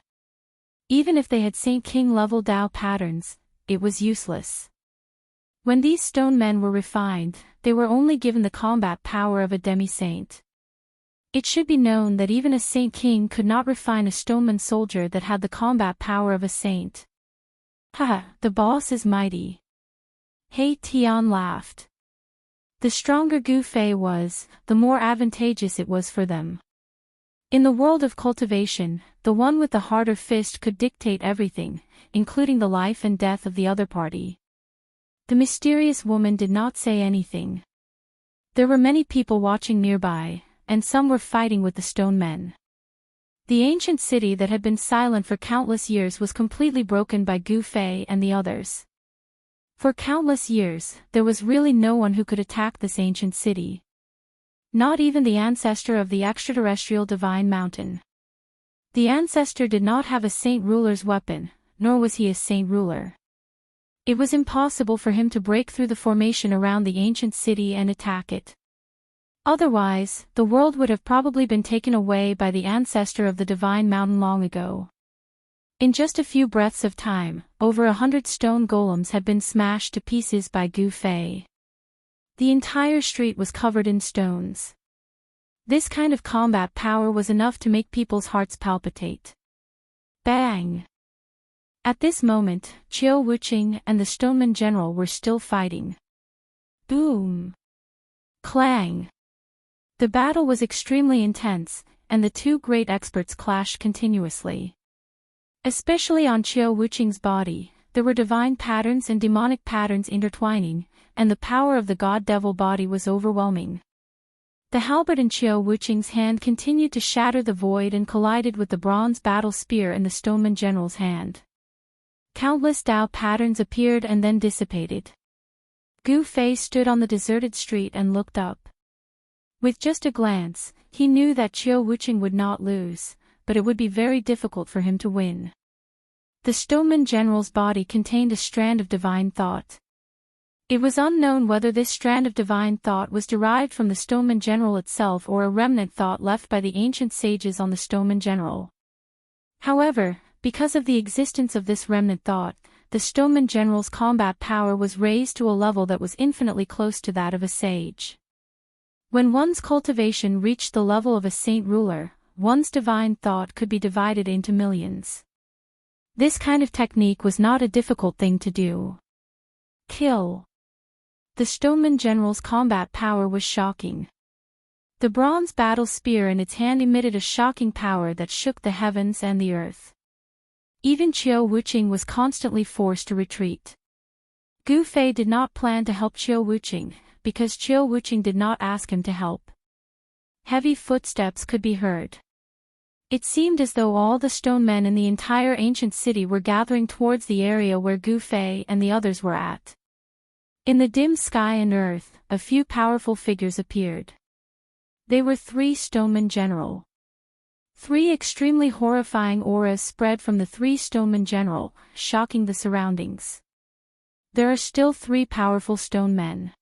Even if they had Saint King level Dao patterns, it was useless. When these stone men were refined, they were only given the combat power of a demi-saint. It should be known that even a saint king could not refine a stoneman soldier that had the combat power of a saint. Haha, the boss is mighty. He Tian laughed. The stronger Gu Fei was, the more advantageous it was for them. In the world of cultivation, the one with the harder fist could dictate everything, including the life and death of the other party. The mysterious woman did not say anything. There were many people watching nearby, and some were fighting with the stone men. The ancient city that had been silent for countless years was completely broken by Gu Fei and the others. For countless years, there was really no one who could attack this ancient city. Not even the ancestor of the extraterrestrial divine mountain. The ancestor did not have a saint ruler's weapon, nor was he a saint ruler. It was impossible for him to break through the formation around the ancient city and attack it. Otherwise, the world would have probably been taken away by the ancestor of the divine mountain long ago. In just a few breaths of time, over 100 stone golems had been smashed to pieces by Gu Fei. The entire street was covered in stones. This kind of combat power was enough to make people's hearts palpitate. Bang! At this moment, Qiu Wuqing and the stoneman general were still fighting. Boom! Clang! The battle was extremely intense, and the two great experts clashed continuously. Especially on Qiu Wuqing's body, there were divine patterns and demonic patterns intertwining, and the power of the god-devil body was overwhelming. The halberd in Qiu Wuqing's hand continued to shatter the void and collided with the bronze battle spear in the stoneman general's hand. Countless Dao patterns appeared and then dissipated. Gu Fei stood on the deserted street and looked up. With just a glance, he knew that Qiu Wuqing would not lose, but it would be very difficult for him to win. The stoneman general's body contained a strand of divine thought. It was unknown whether this strand of divine thought was derived from the stoneman general itself or a remnant thought left by the ancient sages on the stoneman general. However, because of the existence of this remnant thought, the stoneman general's combat power was raised to a level that was infinitely close to that of a sage. When one's cultivation reached the level of a saint ruler, one's divine thought could be divided into millions. This kind of technique was not a difficult thing to do. Kill. The stoneman general's combat power was shocking. The bronze battle spear in its hand emitted a shocking power that shook the heavens and the earth. Even Qiu Wuqing was constantly forced to retreat. Gu Fei did not plan to help Qiu Wuqing, because Qiu Wuqing did not ask him to help. Heavy footsteps could be heard. It seemed as though all the stone men in the entire ancient city were gathering towards the area where Gu Fei and the others were at. In the dim sky and earth, a few powerful figures appeared. They were 3 stonemen general. 3 extremely horrifying auras spread from the 3 stonemen general, shocking the surroundings. There are still 3 powerful stone men.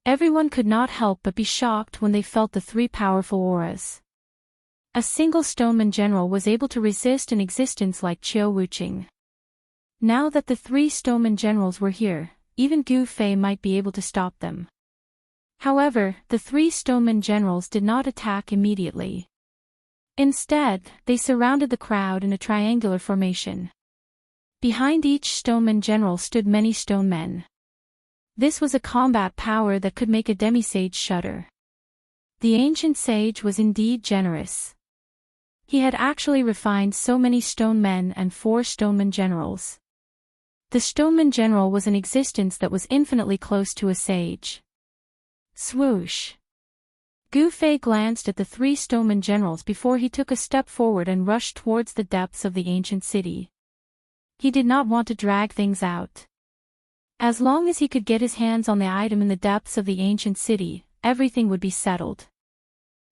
Everyone could not help but be shocked when they felt the 3 powerful auras. A single stoneman general was able to resist an existence like Qiu Wuqing. Now that the 3 stoneman generals were here, even Gu Fei might be able to stop them. However, the 3 stoneman generals did not attack immediately. Instead, they surrounded the crowd in a triangular formation. Behind each stoneman general stood many stone men. This was a combat power that could make a demi-sage shudder. The ancient sage was indeed generous. He had actually refined so many stone men and 4 stoneman generals. The stoneman general was an existence that was infinitely close to a sage. Swoosh! Gu Fei glanced at the 3 stoneman generals before he took a step forward and rushed towards the depths of the ancient city. He did not want to drag things out. As long as he could get his hands on the item in the depths of the ancient city, everything would be settled.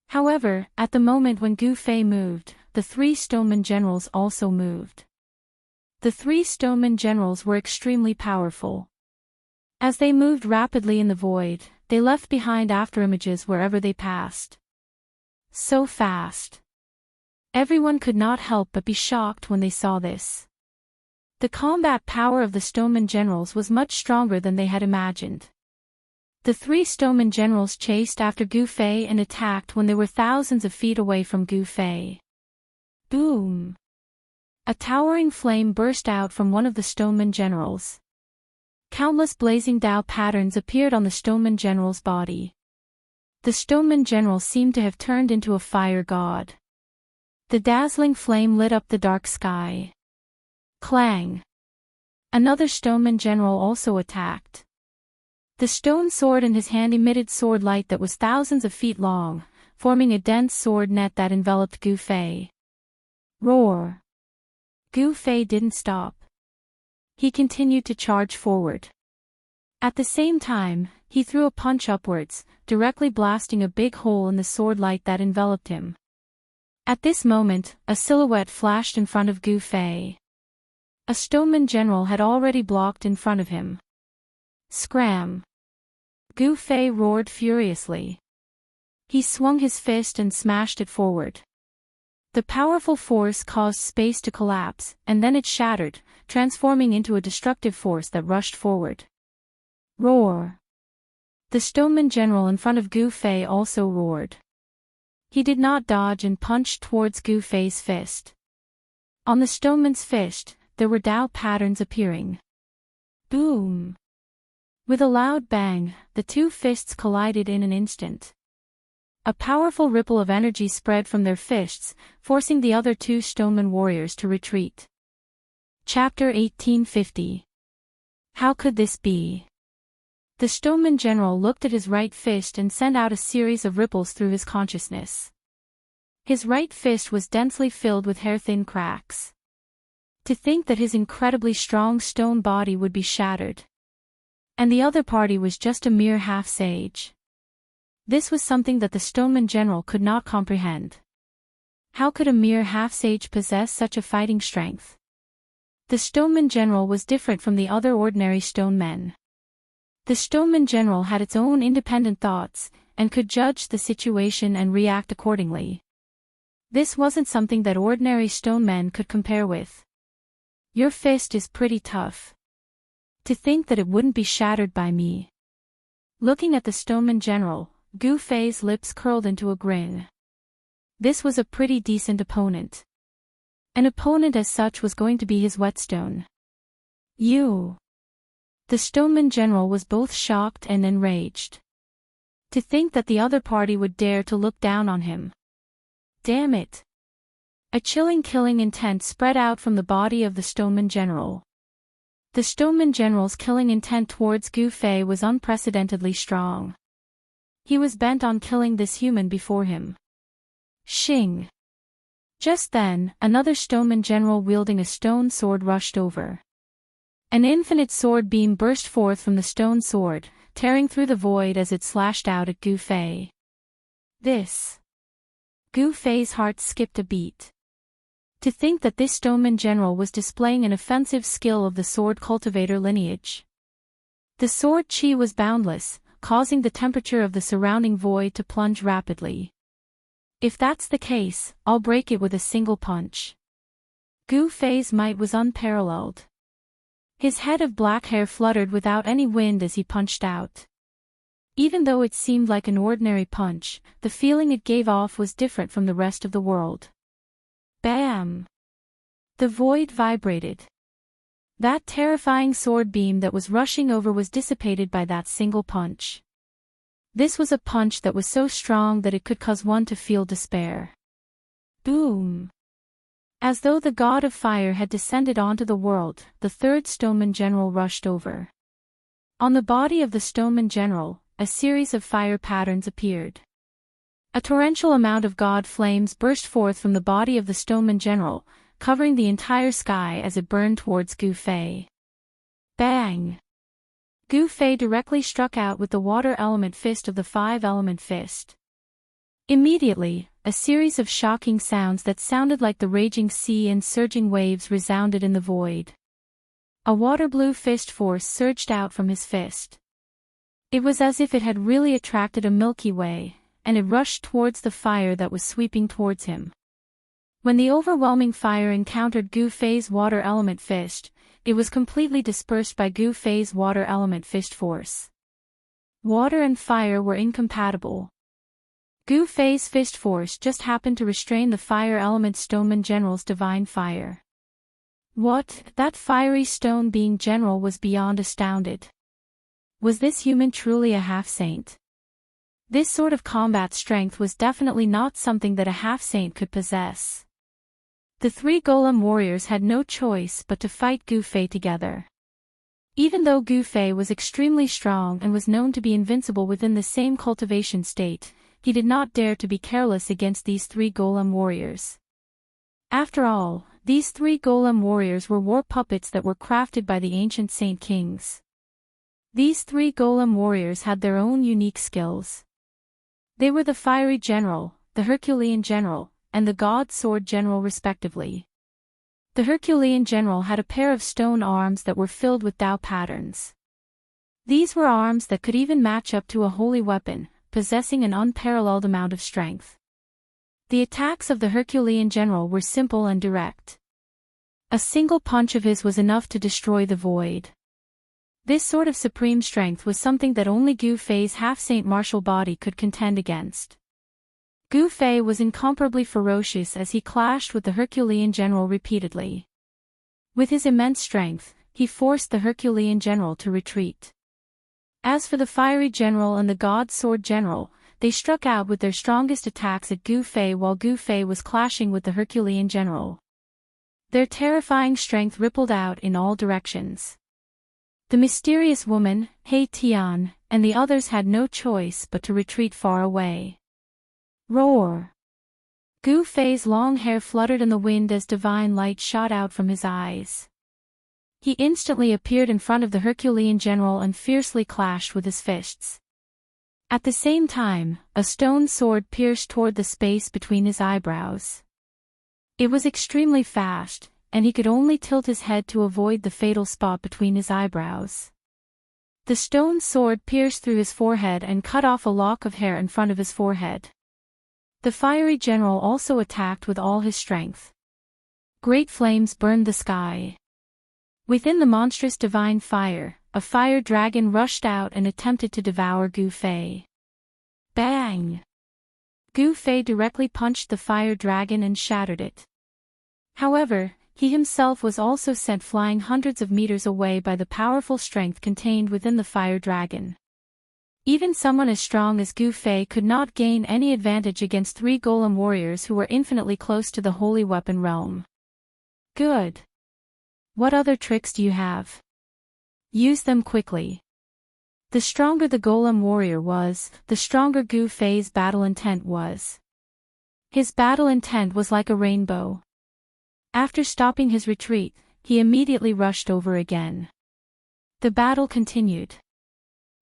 However, at the moment when Gu Fei moved, the 3 stoneman generals also moved. The 3 stoneman generals were extremely powerful. As they moved rapidly in the void, they left behind afterimages wherever they passed. So fast. Everyone could not help but be shocked when they saw this. The combat power of the Stoneman generals was much stronger than they had imagined. The three Stoneman generals chased after Gu Fei and attacked when they were thousands of feet away from Gu Fei. Boom! A towering flame burst out from one of the Stoneman generals. Countless blazing Dao patterns appeared on the Stoneman general's body. The Stoneman general seemed to have turned into a fire god. The dazzling flame lit up the dark sky. Clang! Another Stoneman general also attacked. The stone sword in his hand emitted sword light that was thousands of feet long, forming a dense sword net that enveloped Gu Fei. Roar! Gu Fei didn't stop. He continued to charge forward. At the same time, he threw a punch upwards, directly blasting a big hole in the sword light that enveloped him. At this moment, a silhouette flashed in front of Gu Fei. A Stoneman general had already blocked in front of him. Scram! Gu Fei roared furiously. He swung his fist and smashed it forward. The powerful force caused space to collapse, and then it shattered, transforming into a destructive force that rushed forward. Roar! The Stoneman general in front of Gu Fei also roared. He did not dodge and punched towards Gu Fei's fist. On the Stoneman's fist, there were Dao patterns appearing. Boom! With a loud bang, the two fists collided in an instant. A powerful ripple of energy spread from their fists, forcing the other two Stoneman warriors to retreat. Chapter 1850. How could this be? The Stoneman general looked at his right fist and sent out a series of ripples through his consciousness. His right fist was densely filled with hair-thin cracks. To think that his incredibly strong stone body would be shattered. And the other party was just a mere half-sage. This was something that the Stoneman general could not comprehend. How could a mere half-sage possess such a fighting strength? The Stoneman general was different from the other ordinary stone men. The Stoneman general had its own independent thoughts, and could judge the situation and react accordingly. This wasn't something that ordinary stone men could compare with. Your fist is pretty tough. To think that it wouldn't be shattered by me. Looking at the Stoneman general, Gu Fei's lips curled into a grin. This was a pretty decent opponent. An opponent as such was going to be his whetstone. You! The Stoneman general was both shocked and enraged. To think that the other party would dare to look down on him. Damn it! A chilling killing intent spread out from the body of the Stoneman general. The Stoneman general's killing intent towards Gu Fei was unprecedentedly strong. He was bent on killing this human before him. Shing! Just then, another Stoneman general wielding a stone sword rushed over. An infinite sword beam burst forth from the stone sword, tearing through the void as it slashed out at Gu Fei. This! Gu Fei's heart skipped a beat. To think that this Stoneman general was displaying an offensive skill of the sword cultivator lineage. The sword chi was boundless, causing the temperature of the surrounding void to plunge rapidly. If that's the case, I'll break it with a single punch. Gu Fei's might was unparalleled. His head of black hair fluttered without any wind as he punched out. Even though it seemed like an ordinary punch, the feeling it gave off was different from the rest of the world. Bam! The void vibrated. That terrifying sword beam that was rushing over was dissipated by that single punch. This was a punch that was so strong that it could cause one to feel despair. Boom! As though the god of fire had descended onto the world, the third Stoneman general rushed over. On the body of the Stoneman general, a series of fire patterns appeared. A torrential amount of god flames burst forth from the body of the Stoneman general, covering the entire sky as it burned towards Gu Fei. Bang! Gu Fei directly struck out with the water element fist of the five-element fist. Immediately, a series of shocking sounds that sounded like the raging sea and surging waves resounded in the void. A water-blue fist force surged out from his fist. It was as if it had really attracted a Milky Way, and it rushed towards the fire that was sweeping towards him. When the overwhelming fire encountered Gu Fei's water element fist, it was completely dispersed by Gu Fei's water element fist force. Water and fire were incompatible. Gu Fei's fist force just happened to restrain the fire element Stoneman General's divine fire. What, that fiery stone being general was beyond astounded. Was this human truly a half-saint? This sort of combat strength was definitely not something that a half-saint could possess. The three golem warriors had no choice but to fight Gu Fei together. Even though Gu Fei was extremely strong and was known to be invincible within the same cultivation state, he did not dare to be careless against these three golem warriors. After all, these three golem warriors were war puppets that were crafted by the ancient saint kings. These three golem warriors had their own unique skills. They were the fiery general, the Herculean general, and the god sword general respectively. The Herculean general had a pair of stone arms that were filled with Tao patterns. These were arms that could even match up to a holy weapon, possessing an unparalleled amount of strength. The attacks of the Herculean general were simple and direct. A single punch of his was enough to destroy the void. This sort of supreme strength was something that only Gu Fei's half-saint martial body could contend against. Gu Fei was incomparably ferocious as he clashed with the Herculean general repeatedly. With his immense strength, he forced the Herculean general to retreat. As for the fiery general and the god sword general, they struck out with their strongest attacks at Gu Fei while Gu Fei was clashing with the Herculean general. Their terrifying strength rippled out in all directions. The mysterious woman, He Tian, and the others had no choice but to retreat far away. Roar! Gu Fei's long hair fluttered in the wind as divine light shot out from his eyes. He instantly appeared in front of the Herculean general and fiercely clashed with his fists. At the same time, a stone sword pierced toward the space between his eyebrows. It was extremely fast, and he could only tilt his head to avoid the fatal spot between his eyebrows. The stone sword pierced through his forehead and cut off a lock of hair in front of his forehead. The fiery general also attacked with all his strength. Great flames burned the sky. Within the monstrous divine fire, a fire dragon rushed out and attempted to devour Gu Fei. Bang! Gu Fei directly punched the fire dragon and shattered it. However, he himself was also sent flying hundreds of meters away by the powerful strength contained within the fire dragon. Even someone as strong as Gu Fei could not gain any advantage against three golem warriors who were infinitely close to the holy weapon realm. Good. What other tricks do you have? Use them quickly. The stronger the golem warrior was, the stronger Gu Fei's battle intent was. His battle intent was like a rainbow. After stopping his retreat, he immediately rushed over again. The battle continued.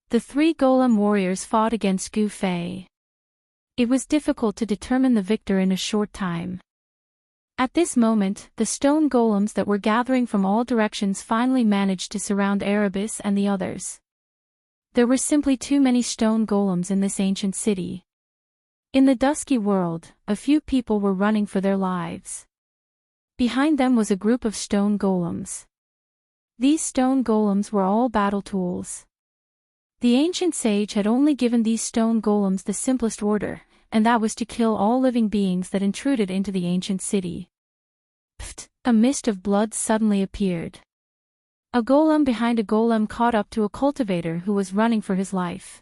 The three golem warriors fought against Gu Fei. It was difficult to determine the victor in a short time. At this moment, the stone golems that were gathering from all directions finally managed to surround Erebus and the others. There were simply too many stone golems in this ancient city. In the dusky world, a few people were running for their lives. Behind them was a group of stone golems. These stone golems were all battle tools. The ancient sage had only given these stone golems the simplest order, and that was to kill all living beings that intruded into the ancient city. Pfft! A mist of blood suddenly appeared. A golem behind a golem caught up to a cultivator who was running for his life.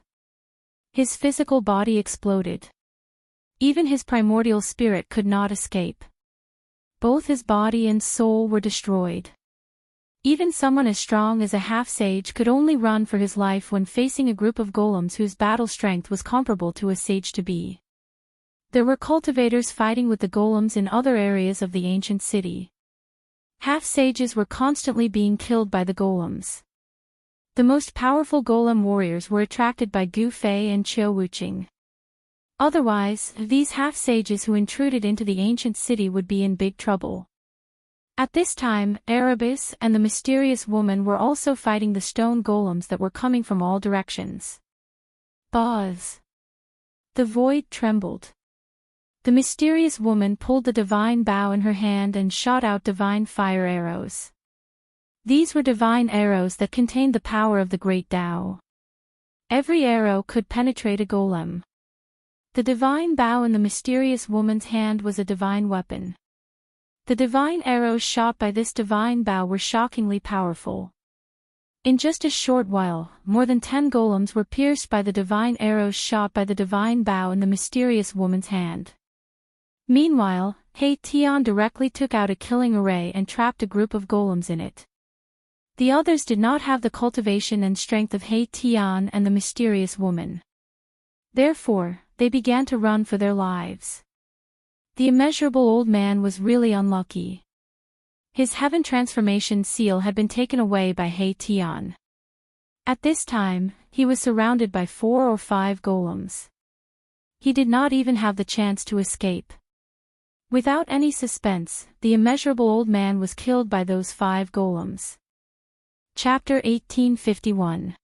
His physical body exploded. Even his primordial spirit could not escape. Both his body and soul were destroyed. Even someone as strong as a half-sage could only run for his life when facing a group of golems whose battle strength was comparable to a sage to be. There were cultivators fighting with the golems in other areas of the ancient city. Half-sages were constantly being killed by the golems. The most powerful golem warriors were attracted by Gu Fei and Qiu Wuqing. Otherwise, these half-sages who intruded into the ancient city would be in big trouble. At this time, Erebus and the mysterious woman were also fighting the stone golems that were coming from all directions. Buzz! The void trembled. The mysterious woman pulled the divine bow in her hand and shot out divine fire arrows. These were divine arrows that contained the power of the great Tao. Every arrow could penetrate a golem. The divine bow in the mysterious woman's hand was a divine weapon. The divine arrows shot by this divine bow were shockingly powerful. In just a short while, more than 10 golems were pierced by the divine arrows shot by the divine bow in the mysterious woman's hand. Meanwhile, He Tian directly took out a killing array and trapped a group of golems in it. The others did not have the cultivation and strength of He Tian and the mysterious woman. Therefore, they began to run for their lives. The immeasurable old man was really unlucky. His heaven transformation seal had been taken away by He Tian. At this time, he was surrounded by 4 or 5 golems. He did not even have the chance to escape. Without any suspense, the immeasurable old man was killed by those 5 golems. Chapter 1851.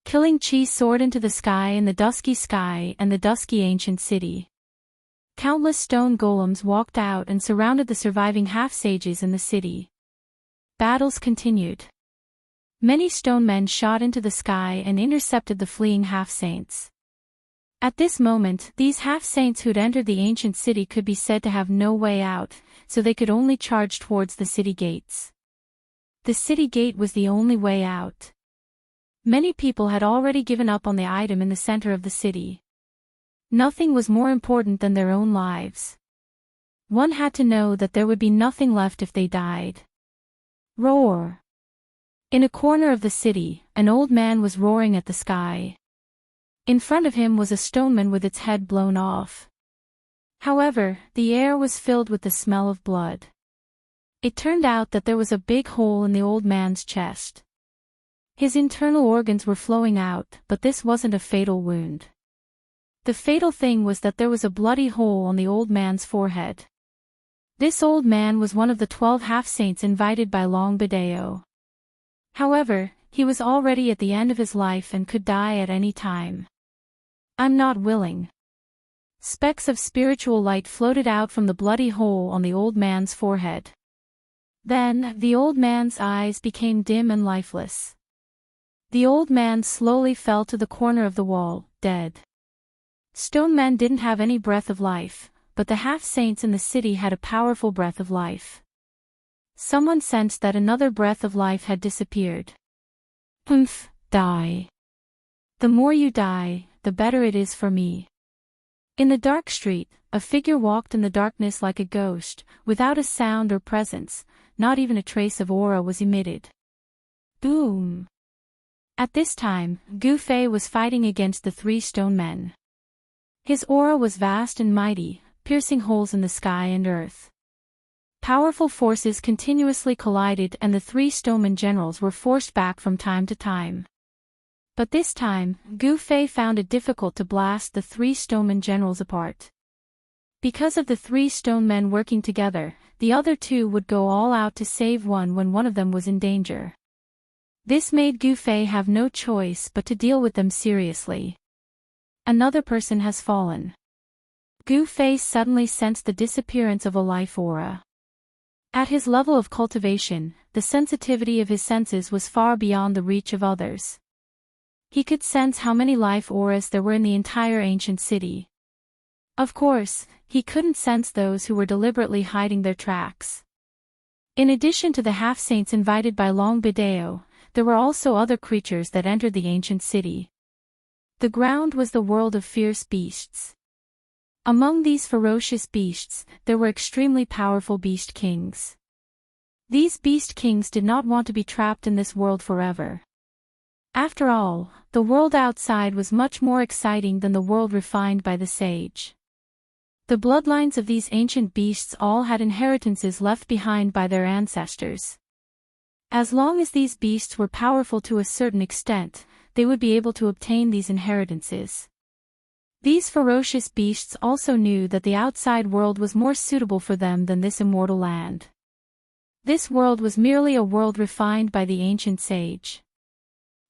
Killing Chi soared into the sky in the dusky sky and the dusky ancient city. Countless stone golems walked out and surrounded the surviving half-sages in the city. Battles continued. Many stone men shot into the sky and intercepted the fleeing half-saints. At this moment, these half-saints who'd entered the ancient city could be said to have no way out, so they could only charge towards the city gates. The city gate was the only way out. Many people had already given up on the item in the center of the city. Nothing was more important than their own lives. One had to know that there would be nothing left if they died. Roar! In a corner of the city, an old man was roaring at the sky. In front of him was a stoneman with its head blown off. However, the air was filled with the smell of blood. It turned out that there was a big hole in the old man's chest. His internal organs were flowing out, but this wasn't a fatal wound. The fatal thing was that there was a bloody hole on the old man's forehead. This old man was one of the 12 half-saints invited by Long Bideo. However, he was already at the end of his life and could die at any time. I'm not willing. Specks of spiritual light floated out from the bloody hole on the old man's forehead. Then, the old man's eyes became dim and lifeless. The old man slowly fell to the corner of the wall, dead. Stone men didn't have any breath of life, but the half-saints in the city had a powerful breath of life. Someone sensed that another breath of life had disappeared. Humph, die. The more you die, the better it is for me. In the dark street, a figure walked in the darkness like a ghost, without a sound or presence, not even a trace of aura was emitted. Boom! At this time, Gu Fei was fighting against the 3 stone men. His aura was vast and mighty, piercing holes in the sky and earth. Powerful forces continuously collided and the 3 stoneman generals were forced back from time to time. But this time, Gu Fei found it difficult to blast the 3 stoneman generals apart. Because of the 3 stone men working together, the other 2 would go all out to save one when one of them was in danger. This made Gu Fei have no choice but to deal with them seriously. Another person has fallen. Gu Fei suddenly sensed the disappearance of a life aura. At his level of cultivation, the sensitivity of his senses was far beyond the reach of others. He could sense how many life auras there were in the entire ancient city. Of course, he couldn't sense those who were deliberately hiding their tracks. In addition to the half-saints invited by Long Bideo, there were also other creatures that entered the ancient city. The ground was the world of fierce beasts. Among these ferocious beasts, there were extremely powerful beast kings. These beast kings did not want to be trapped in this world forever. After all, the world outside was much more exciting than the world refined by the sage. The bloodlines of these ancient beasts all had inheritances left behind by their ancestors. As long as these beasts were powerful to a certain extent, they would be able to obtain these inheritances. These ferocious beasts also knew that the outside world was more suitable for them than this immortal land. This world was merely a world refined by the ancient sage.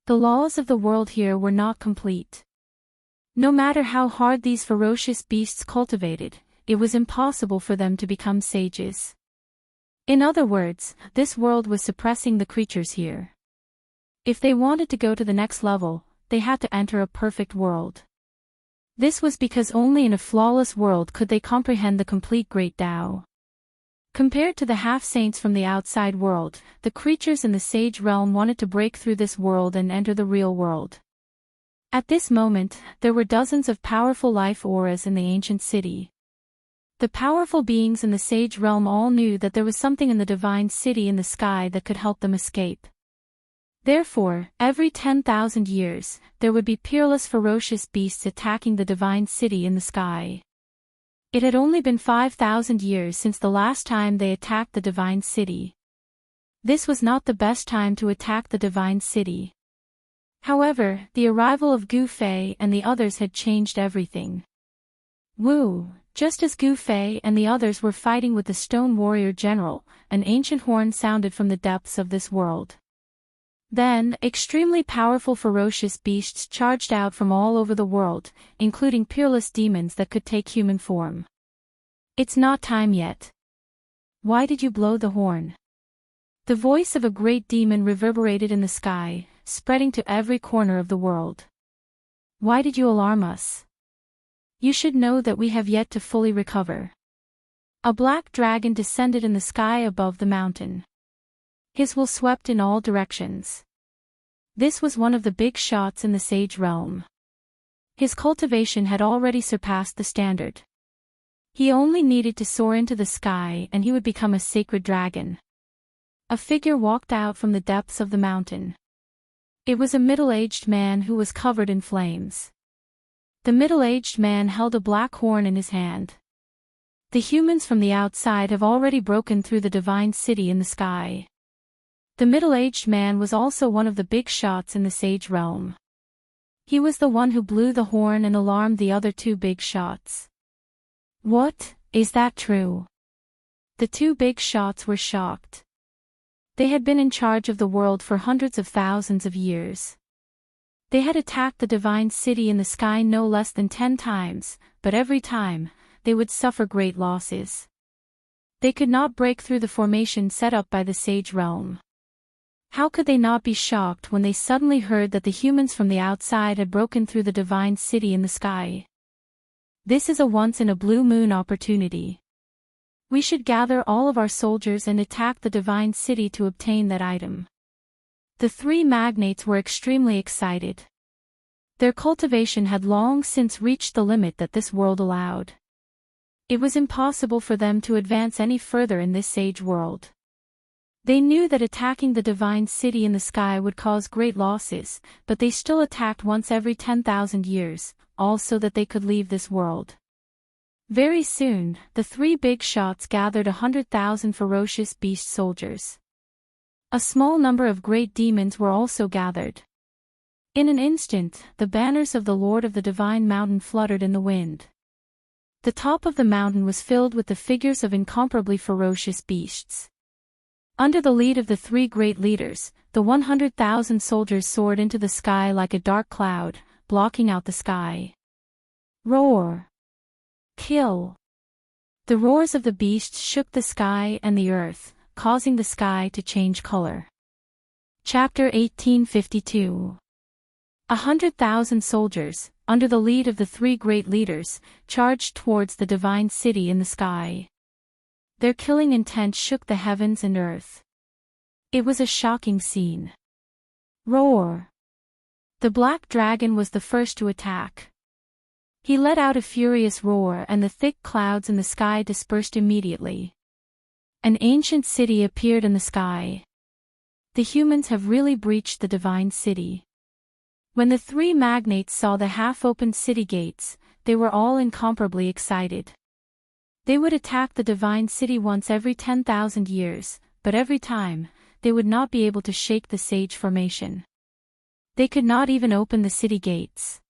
The laws of the world here were not complete. No matter how hard these ferocious beasts cultivated, it was impossible for them to become sages. In other words, this world was suppressing the creatures here. If they wanted to go to the next level, they had to enter a perfect world. This was because only in a flawless world could they comprehend the complete Great Tao. Compared to the half-saints from the outside world, the creatures in the sage realm wanted to break through this world and enter the real world. At this moment, there were dozens of powerful life auras in the ancient city. The powerful beings in the sage realm all knew that there was something in the divine city in the sky that could help them escape. Therefore, every 10,000 years, there would be peerless ferocious beasts attacking the divine city in the sky. It had only been 5,000 years since the last time they attacked the divine city. This was not the best time to attack the divine city. However, the arrival of Gu Fei and the others had changed everything. Just as Gu Fei and the others were fighting with the stone warrior general, an ancient horn sounded from the depths of this world. Then, extremely powerful ferocious beasts charged out from all over the world, including peerless demons that could take human form. It's not time yet. Why did you blow the horn? The voice of a great demon reverberated in the sky, spreading to every corner of the world. Why did you alarm us? You should know that we have yet to fully recover. A black dragon descended in the sky above the mountain. His will swept in all directions. This was one of the big shots in the sage realm. His cultivation had already surpassed the standard. He only needed to soar into the sky and he would become a sacred dragon. A figure walked out from the depths of the mountain. It was a middle-aged man who was covered in flames. The middle-aged man held a black horn in his hand. The humans from the outside have already broken through the divine city in the sky. The middle-aged man was also one of the big shots in the sage realm. He was the one who blew the horn and alarmed the other two big shots. What, is that true? The two big shots were shocked. They had been in charge of the world for hundreds of thousands of years. They had attacked the divine city in the sky no less than 10 times, but every time, they would suffer great losses. They could not break through the formation set up by the sage realm. How could they not be shocked when they suddenly heard that the humans from the outside had broken through the divine city in the sky? This is a once-in-a-blue-moon opportunity. We should gather all of our soldiers and attack the divine city to obtain that item. The three magnates were extremely excited. Their cultivation had long since reached the limit that this world allowed. It was impossible for them to advance any further in this sage world. They knew that attacking the divine city in the sky would cause great losses, but they still attacked once every 10,000 years, all so that they could leave this world. Very soon, the three big shots gathered 100,000 ferocious beast soldiers. A small number of great demons were also gathered. In an instant, the banners of the Lord of the Divine Mountain fluttered in the wind. The top of the mountain was filled with the figures of incomparably ferocious beasts. Under the lead of the three great leaders, the 100,000 soldiers soared into the sky like a dark cloud, blocking out the sky. Roar! Kill! The roars of the beasts shook the sky and the earth, causing the sky to change color. Chapter 1852. 100,000 soldiers, under the lead of the three great leaders, charged towards the divine city in the sky. Their killing intent shook the heavens and earth. It was a shocking scene. Roar! The black dragon was the first to attack. He let out a furious roar and the thick clouds in the sky dispersed immediately. An ancient city appeared in the sky. The humans have really breached the divine city. When the three magnates saw the half-opened city gates, they were all incomparably excited. They would attack the divine city once every 10,000 years, but every time, they would not be able to shake the sage formation. They could not even open the city gates.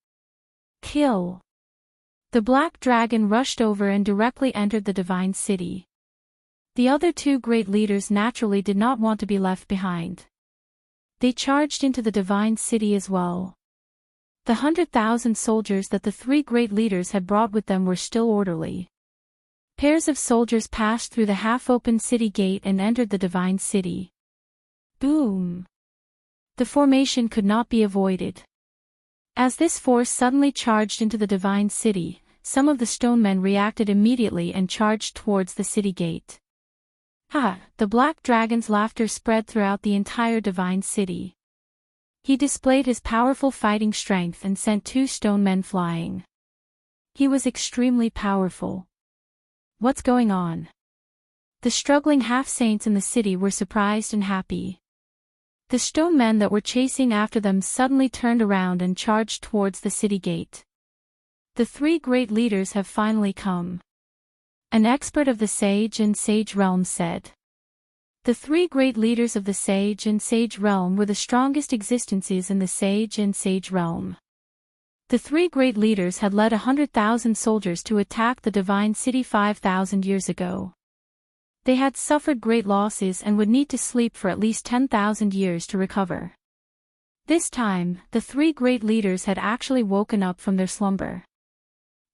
Kill! The black dragon rushed over and directly entered the divine city. The other two great leaders naturally did not want to be left behind. They charged into the divine city as well. The 100,000 soldiers that the three great leaders had brought with them were still orderly. Pairs of soldiers passed through the half-open city gate and entered the divine city. Boom! The formation could not be avoided. As this force suddenly charged into the divine city, some of the stone men reacted immediately and charged towards the city gate. Ha! The black dragon's laughter spread throughout the entire divine city. He displayed his powerful fighting strength and sent 2 stone men flying. He was extremely powerful. What's going on? The struggling half-saints in the city were surprised and happy. The stone men that were chasing after them suddenly turned around and charged towards the city gate. The 3 great leaders have finally come. An expert of the Sage and Sage realm said. The 3 great leaders of the Sage and Sage realm were the strongest existences in the Sage and Sage realm. The 3 great leaders had led 100,000 soldiers to attack the divine city 5,000 years ago. They had suffered great losses and would need to sleep for at least 10,000 years to recover. This time, the 3 great leaders had actually woken up from their slumber.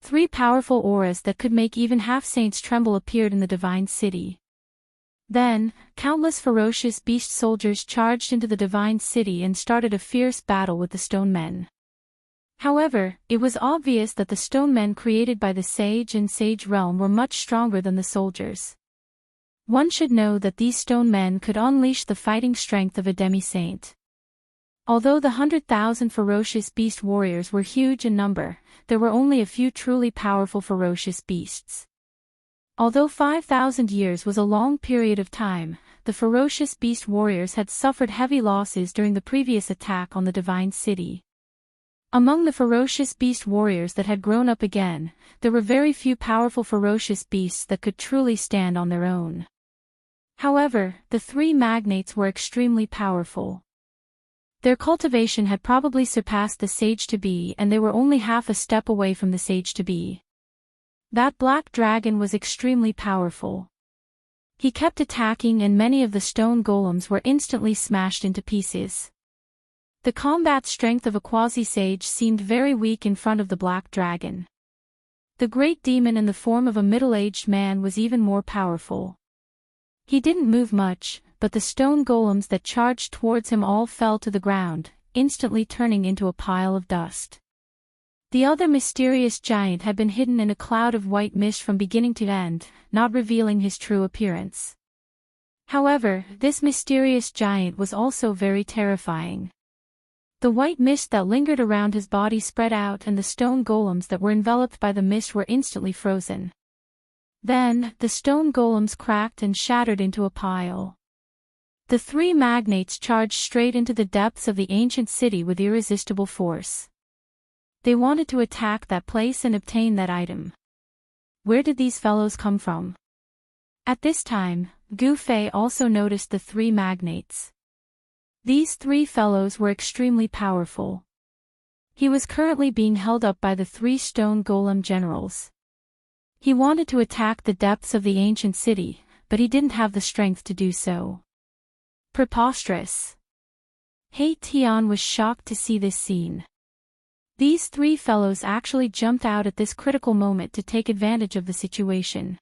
3 powerful auras that could make even half-saints tremble appeared in the divine city. Then, countless ferocious beast soldiers charged into the divine city and started a fierce battle with the stone men. However, it was obvious that the stone men created by the Sage and Sage realm were much stronger than the soldiers. One should know that these stone men could unleash the fighting strength of a demi-saint. Although the 100,000 ferocious beast warriors were huge in number, there were only a few truly powerful ferocious beasts. Although 5,000 years was a long period of time, the ferocious beast warriors had suffered heavy losses during the previous attack on the divine city. Among the ferocious beast warriors that had grown up again, there were very few powerful ferocious beasts that could truly stand on their own. However, the 3 magnates were extremely powerful. Their cultivation had probably surpassed the sage-to-be and they were only half a step away from the sage-to-be. That black dragon was extremely powerful. He kept attacking and many of the stone golems were instantly smashed into pieces. The combat strength of a quasi-sage seemed very weak in front of the black dragon. The great demon in the form of a middle-aged man was even more powerful. He didn't move much, but the stone golems that charged towards him all fell to the ground, instantly turning into a pile of dust. The other mysterious giant had been hidden in a cloud of white mist from beginning to end, not revealing his true appearance. However, this mysterious giant was also very terrifying. The white mist that lingered around his body spread out and the stone golems that were enveloped by the mist were instantly frozen. Then, the stone golems cracked and shattered into a pile. The 3 magnates charged straight into the depths of the ancient city with irresistible force. They wanted to attack that place and obtain that item. Where did these fellows come from? At this time, Gu Fei also noticed the 3 magnates. These 3 fellows were extremely powerful. He was currently being held up by the 3 stone golem generals. He wanted to attack the depths of the ancient city, but he didn't have the strength to do so. Preposterous. He Tian was shocked to see this scene. These 3 fellows actually jumped out at this critical moment to take advantage of the situation.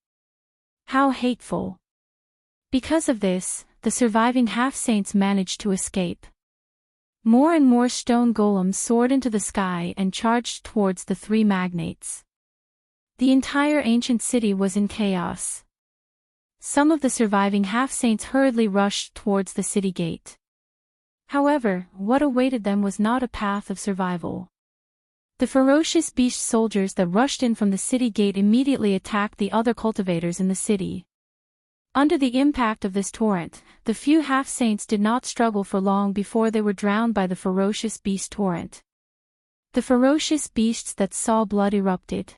How hateful. Because of this, the surviving half-saints managed to escape. More and more stone golems soared into the sky and charged towards the 3 magnates. The entire ancient city was in chaos. Some of the surviving half-saints hurriedly rushed towards the city gate. However, what awaited them was not a path of survival. The ferocious beast soldiers that rushed in from the city gate immediately attacked the other cultivators in the city. Under the impact of this torrent, the few half-saints did not struggle for long before they were drowned by the ferocious beast torrent. The ferocious beasts that saw blood erupted.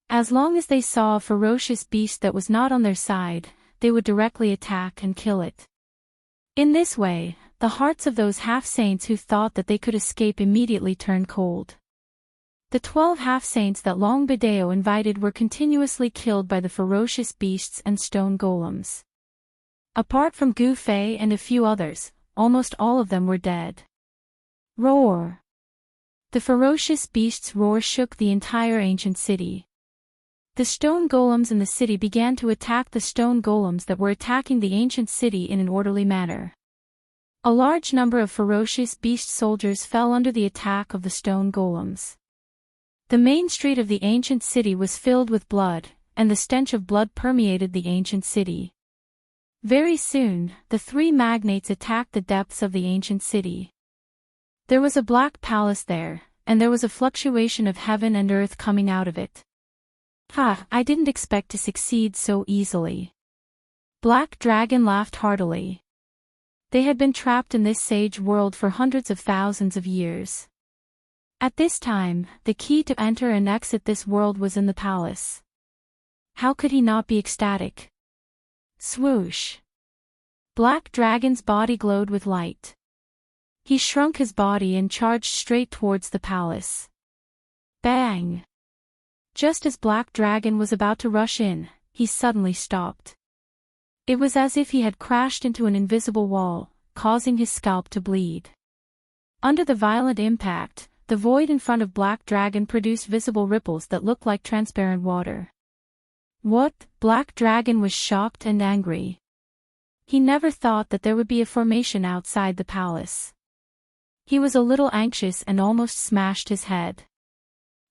As long as they saw a ferocious beast that was not on their side, they would directly attack and kill it. In this way, the hearts of those half-saints who thought that they could escape immediately turned cold. The 12 half-saints that Long Bideo invited were continuously killed by the ferocious beasts and stone golems. Apart from Gu Fei and a few others, almost all of them were dead. Roar! The ferocious beast's roar shook the entire ancient city. The stone golems in the city began to attack the stone golems that were attacking the ancient city in an orderly manner. A large number of ferocious beast soldiers fell under the attack of the stone golems. The main street of the ancient city was filled with blood, and the stench of blood permeated the ancient city. Very soon, the three magnates attacked the depths of the ancient city. There was a black palace there, and there was a fluctuation of heaven and earth coming out of it. I didn't expect to succeed so easily. Black Dragon laughed heartily. They had been trapped in this sage world for hundreds of thousands of years. At this time, the key to enter and exit this world was in the palace. How could he not be ecstatic? Swoosh! Black Dragon's body glowed with light. He shrunk his body and charged straight towards the palace. Bang! Just as Black Dragon was about to rush in, he suddenly stopped. It was as if he had crashed into an invisible wall, causing his scalp to bleed. Under the violent impact, the void in front of Black Dragon produced visible ripples that looked like transparent water. What? Black Dragon was shocked and angry. He never thought that there would be a formation outside the palace. He was a little anxious and almost smashed his head.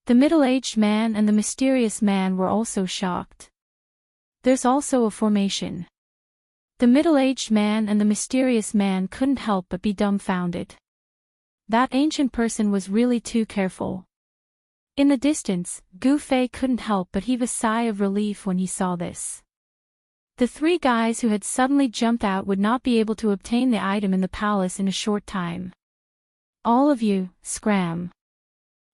The middle-aged man and the mysterious man were also shocked. There's also a formation. The middle-aged man and the mysterious man couldn't help but be dumbfounded. That ancient person was really too careful. In the distance, Gu Fei couldn't help but heave a sigh of relief when he saw this. The three guys who had suddenly jumped out would not be able to obtain the item in the palace in a short time. All of you, scram.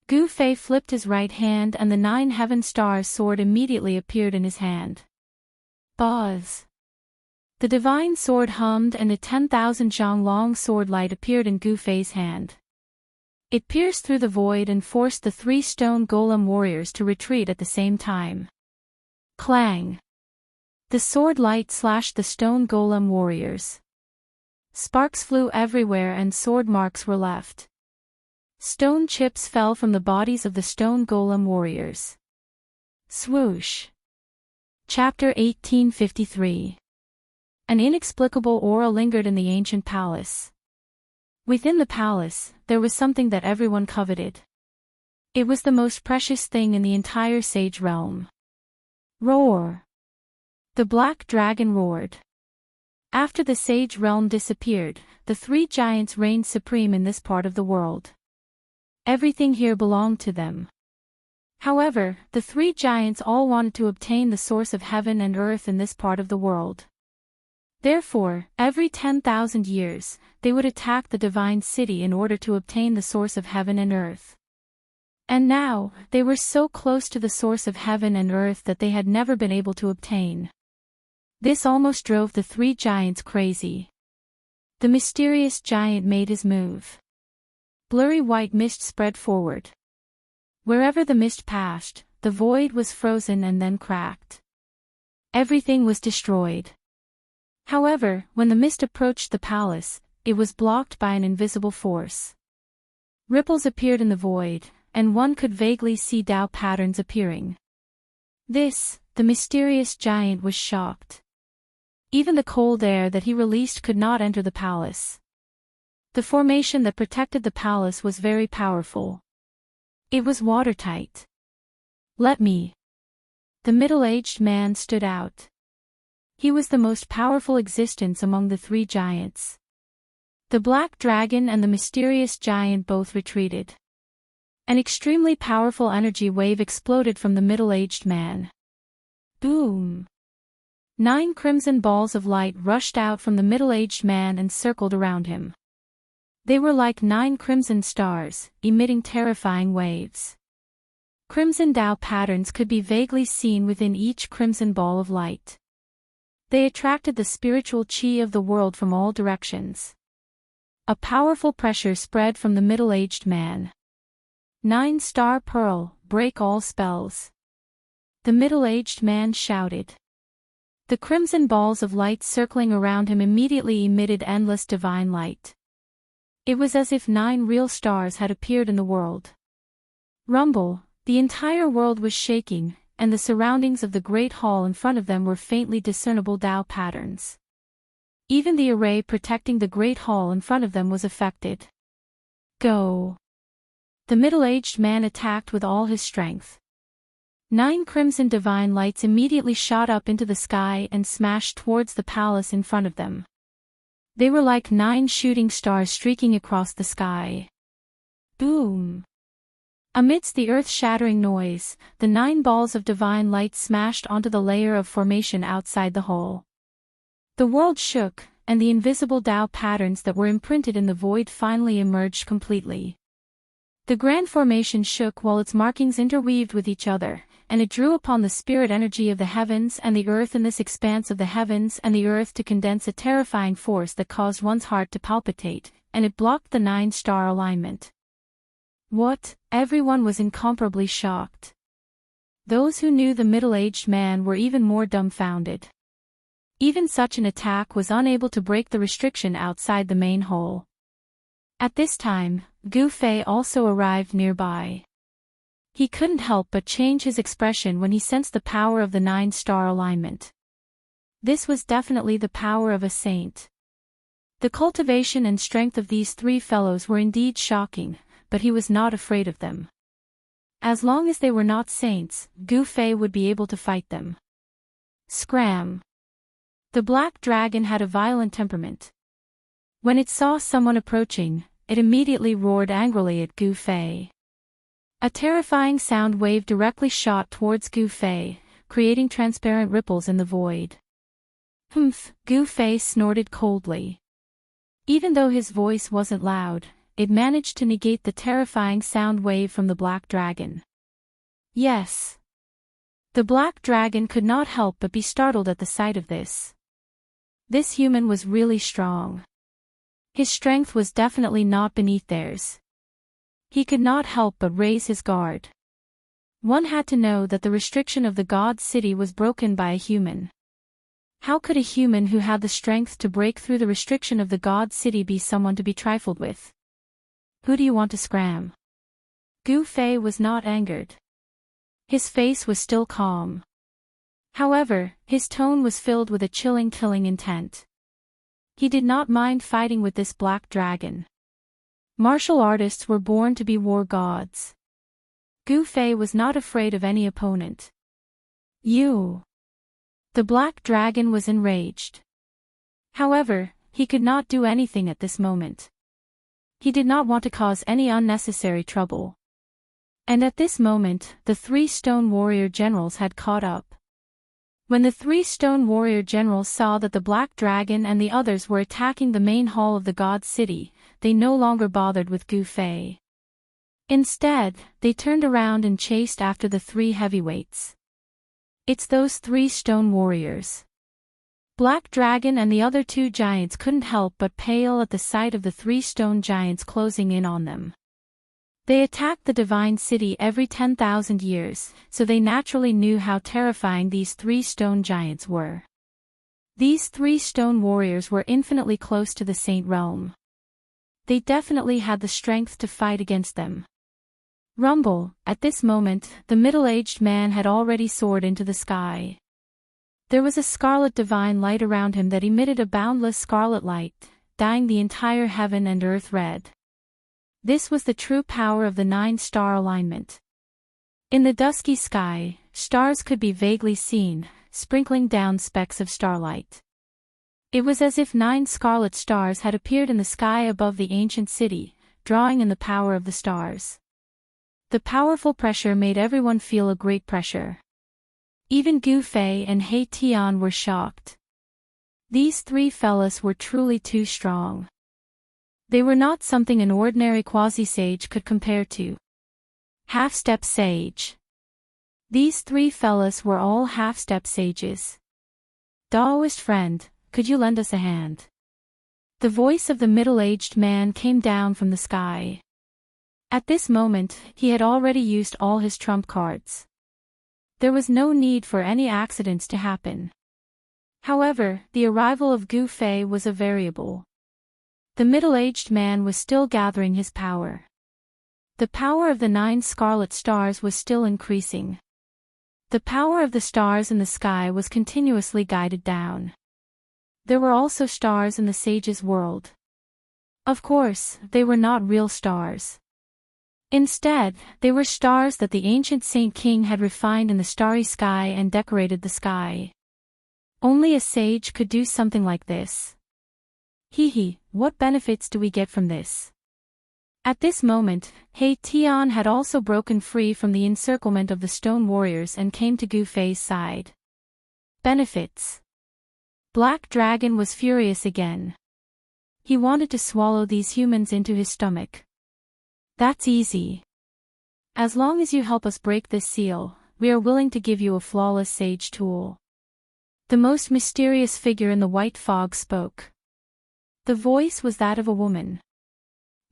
Gu Fei flipped his right hand and the 9 heaven stars sword immediately appeared in his hand. Buzz! The divine sword hummed and a 10,000 zhang long sword light appeared in Gu Fei's hand. It pierced through the void and forced the 3 stone golem warriors to retreat at the same time. Clang! The sword light slashed the stone golem warriors. Sparks flew everywhere and sword marks were left. Stone chips fell from the bodies of the stone golem warriors. Swoosh! Chapter 1853. An inexplicable aura lingered in the ancient palace. Within the palace, there was something that everyone coveted. It was the most precious thing in the entire sage realm. Roar! The black dragon roared. After the sage realm disappeared, the 3 giants reigned supreme in this part of the world. Everything here belonged to them. However, the 3 giants all wanted to obtain the source of heaven and earth in this part of the world. Therefore, every 10,000 years, they would attack the divine city in order to obtain the source of heaven and earth. And now, they were so close to the source of heaven and earth that they had never been able to obtain. This almost drove the 3 giants crazy. The mysterious giant made his move. Blurry white mist spread forward. Wherever the mist passed, the void was frozen and then cracked. Everything was destroyed. However, when the mist approached the palace, it was blocked by an invisible force. Ripples appeared in the void, and one could vaguely see Tao patterns appearing. The mysterious giant was shocked. Even the cold air that he released could not enter the palace. The formation that protected the palace was very powerful. It was watertight. Let me. The middle-aged man stood out. He was the most powerful existence among the 3 giants. The black dragon and the mysterious giant both retreated. An extremely powerful energy wave exploded from the middle-aged man. Boom! 9 crimson balls of light rushed out from the middle-aged man and circled around him. They were like 9 crimson stars, emitting terrifying waves. Crimson Tao patterns could be vaguely seen within each crimson ball of light. They attracted the spiritual chi of the world from all directions. A powerful pressure spread from the middle-aged man. 9-star pearl, break all spells. The middle-aged man shouted. The crimson balls of light circling around him immediately emitted endless divine light. It was as if 9 real stars had appeared in the world. Rumble, the entire world was shaking, and the surroundings of the great hall in front of them were faintly discernible Tao patterns. Even the array protecting the great hall in front of them was affected. Go! The middle-aged man attacked with all his strength. 9 crimson divine lights immediately shot up into the sky and smashed towards the palace in front of them. They were like 9 shooting stars streaking across the sky. Boom! Amidst the earth-shattering noise, the 9 balls of divine light smashed onto the layer of formation outside the hole. The world shook, and the invisible Tao patterns that were imprinted in the void finally emerged completely. The grand formation shook while its markings interweaved with each other, and it drew upon the spirit energy of the heavens and the earth in this expanse of the heavens and the earth to condense a terrifying force that caused one's heart to palpitate, and it blocked the 9-star alignment. What? Everyone was incomparably shocked. Those who knew the middle-aged man were even more dumbfounded. Even such an attack was unable to break the restriction outside the main hole. At this time, Gu Fei also arrived nearby. He couldn't help but change his expression when he sensed the power of the 9-star alignment. This was definitely the power of a saint. The cultivation and strength of these 3 fellows were indeed shocking, but he was not afraid of them. As long as they were not saints, Gu Fei would be able to fight them. Scram! The black dragon had a violent temperament. When it saw someone approaching, it immediately roared angrily at Gu Fei. A terrifying sound wave directly shot towards Gu Fei, creating transparent ripples in the void. Humph! Gu Fei snorted coldly. Even though his voice wasn't loud, it managed to negate the terrifying sound wave from the black dragon. Yes! The black dragon could not help but be startled at the sight of this. This human was really strong. His strength was definitely not beneath theirs. He could not help but raise his guard. One had to know that the restriction of the god city was broken by a human. How could a human who had the strength to break through the restriction of the god city be someone to be trifled with? Who do you want to scram? Gu Fei was not angered. His face was still calm. However, his tone was filled with a chilling killing intent. He did not mind fighting with this black dragon. Martial artists were born to be war gods. Gu Fei was not afraid of any opponent. You! The black dragon was enraged. However, he could not do anything at this moment. He did not want to cause any unnecessary trouble. And at this moment, the 3 stone warrior generals had caught up. When the 3 stone warrior generals saw that the black dragon and the others were attacking the main hall of the god city, they no longer bothered with Gu Fei. Instead, they turned around and chased after the 3 heavyweights. It's those 3 stone warriors. Black Dragon and the other 2 giants couldn't help but pale at the sight of the 3 stone giants closing in on them. They attacked the divine city every 10,000 years, so they naturally knew how terrifying these 3 stone giants were. These 3 stone warriors were infinitely close to the saint realm. They definitely had the strength to fight against them. Rumble! At this moment, the middle-aged man had already soared into the sky. There was a scarlet divine light around him that emitted a boundless scarlet light, dyeing the entire heaven and earth red. This was the true power of the 9-star alignment. In the dusky sky, stars could be vaguely seen, sprinkling down specks of starlight. It was as if 9 scarlet stars had appeared in the sky above the ancient city, drawing in the power of the stars. The powerful pressure made everyone feel a great pressure. Even Gu Fei and He Tian were shocked. These 3 fellas were truly too strong. They were not something an ordinary quasi-sage could compare to. Half-step sage. These 3 fellas were all half-step sages. Daoist friend, could you lend us a hand? The voice of the middle-aged man came down from the sky. At this moment, he had already used all his trump cards. There was no need for any accidents to happen. However, the arrival of Gu Fei was a variable. The middle-aged man was still gathering his power. The power of the 9 scarlet stars was still increasing. The power of the stars in the sky was continuously guided down. There were also stars in the sage's world. Of course, they were not real stars. Instead, they were stars that the ancient Saint King had refined in the starry sky and decorated the sky. Only a sage could do something like this. What benefits do we get from this? At this moment, He Tian had also broken free from the encirclement of the stone warriors and came to Gu Fei's side. Benefits. Black Dragon was furious again. He wanted to swallow these humans into his stomach. That's easy. As long as you help us break this seal, we are willing to give you a flawless sage tool. The most mysterious figure in the white fog spoke. The voice was that of a woman.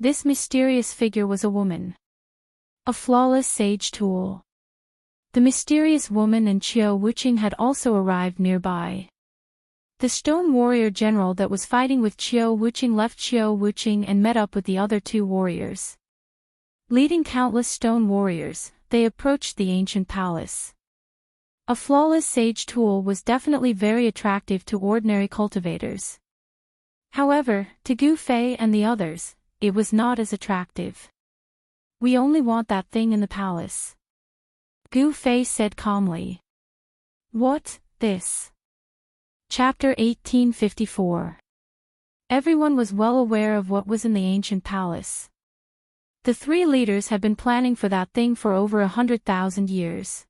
This mysterious figure was a woman. A flawless sage tool. The mysterious woman and Qiu Wuqing had also arrived nearby. The stone warrior general that was fighting with Qiu Wuqing left Qiu Wuqing and met up with the other two warriors. Leading countless stone warriors, they approached the ancient palace. A flawless sage tool was definitely very attractive to ordinary cultivators. However, to Gu Fei and the others, it was not as attractive. We only want that thing in the palace. Gu Fei said calmly. What, this? Chapter 1854. Everyone was well aware of what was in the ancient palace. The three leaders had been planning for that thing for over 100,000 years.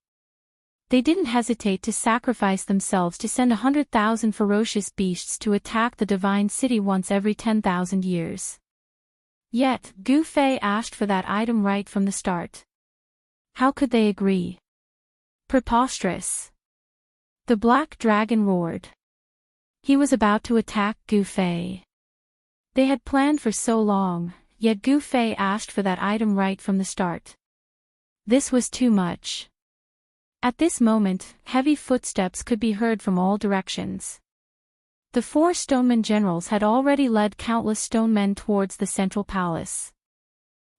They didn't hesitate to sacrifice themselves to send 100,000 ferocious beasts to attack the divine city once every 10,000 years. Yet, Gu Fei asked for that item right from the start. How could they agree? Preposterous. The Black Dragon roared. He was about to attack Gu Fei. They had planned for so long, yet Gu Fei asked for that item right from the start. This was too much. At this moment, heavy footsteps could be heard from all directions. The four stonemen generals had already led countless stone men towards the central palace.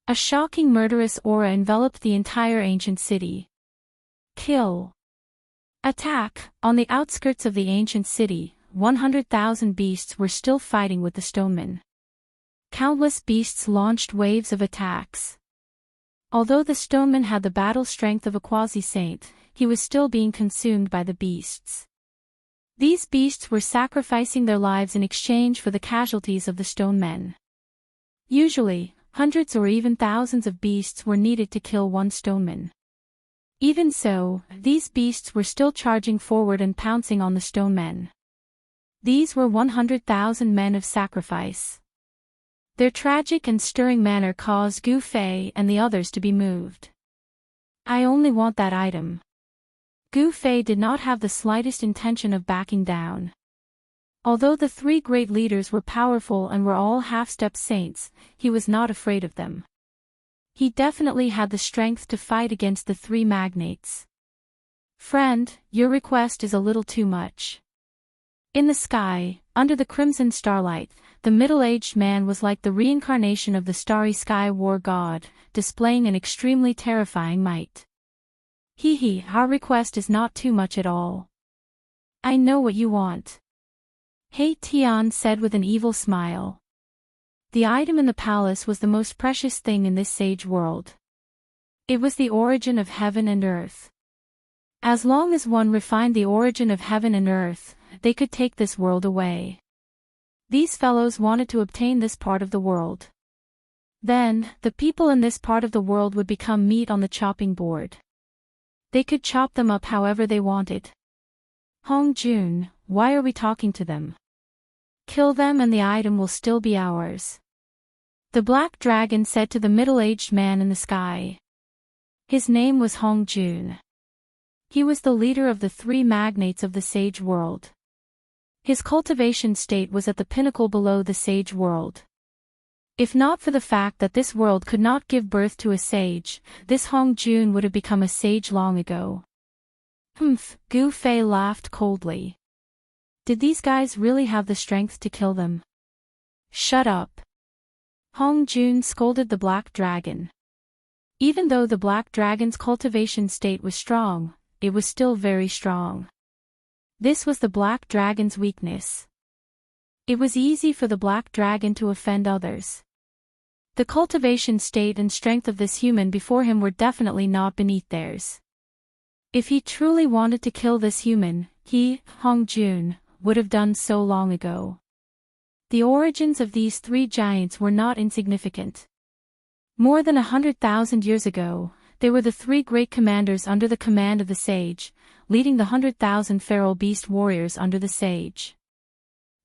A shocking murderous aura enveloped the entire ancient city. Kill. Attack. On the outskirts of the ancient city, 100,000 beasts were still fighting with the stonemen. Countless beasts launched waves of attacks. Although the stoneman had the battle strength of a quasi-saint, he was still being consumed by the beasts. These beasts were sacrificing their lives in exchange for the casualties of the stone men. Usually, hundreds or even thousands of beasts were needed to kill one stoneman. Even so, these beasts were still charging forward and pouncing on the stone men. These were 100,000 men of sacrifice. Their tragic and stirring manner caused Gu Fei and the others to be moved. I only want that item. Gu Fei did not have the slightest intention of backing down. Although the three great leaders were powerful and were all half-step saints, he was not afraid of them. He definitely had the strength to fight against the three magnates. Friend, your request is a little too much. In the sky, under the crimson starlight, the middle-aged man was like the reincarnation of the starry sky war god, displaying an extremely terrifying might. Our request is not too much at all. I know what you want. He Tian said with an evil smile. The item in the palace was the most precious thing in this sage world. It was the origin of heaven and earth. As long as one refined the origin of heaven and earth, they could take this world away. These fellows wanted to obtain this part of the world. Then, the people in this part of the world would become meat on the chopping board. They could chop them up however they wanted. Hong Jun, why are we talking to them? Kill them and the item will still be ours. The Black Dragon said to the middle-aged man in the sky. His name was Hong Jun. He was the leader of the three magnates of the sage world. His cultivation state was at the pinnacle below the sage world. If not for the fact that this world could not give birth to a sage, this Hong Jun would have become a sage long ago. Gu Fei laughed coldly. Did these guys really have the strength to kill them? Shut up. Hong Jun scolded the Black Dragon. Even though the Black Dragon's cultivation state was strong, it was still very strong. This was the black dragon's weakness. It was easy for the black dragon to offend others. The cultivation state and strength of this human before him were definitely not beneath theirs. If he truly wanted to kill this human, he, Hong Jun, would have done so long ago. The origins of these three giants were not insignificant. More than 100,000 years ago, they were the three great commanders under the command of the sage, leading the 100,000 feral beast warriors under the sage.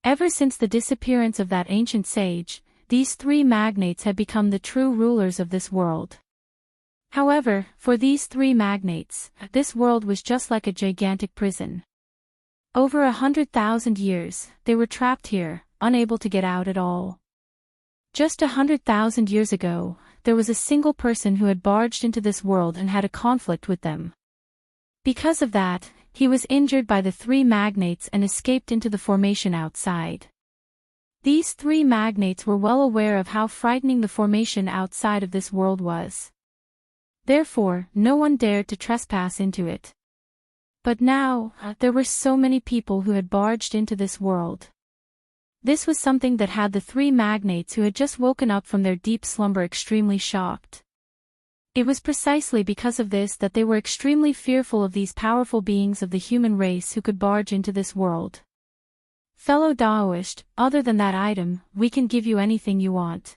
Ever since the disappearance of that ancient sage, these three magnates had become the true rulers of this world. However, for these three magnates, this world was just like a gigantic prison. Over 100,000 years, they were trapped here, unable to get out at all. Just 100,000 years ago, there was a single person who had barged into this world and had a conflict with them. Because of that, he was injured by the three magnates and escaped into the formation outside. These three magnates were well aware of how frightening the formation outside of this world was. Therefore, no one dared to trespass into it. But now, there were so many people who had barged into this world. This was something that had the three magnates who had just woken up from their deep slumber extremely shocked. It was precisely because of this that they were extremely fearful of these powerful beings of the human race who could barge into this world. Fellow Daoist, other than that item, we can give you anything you want.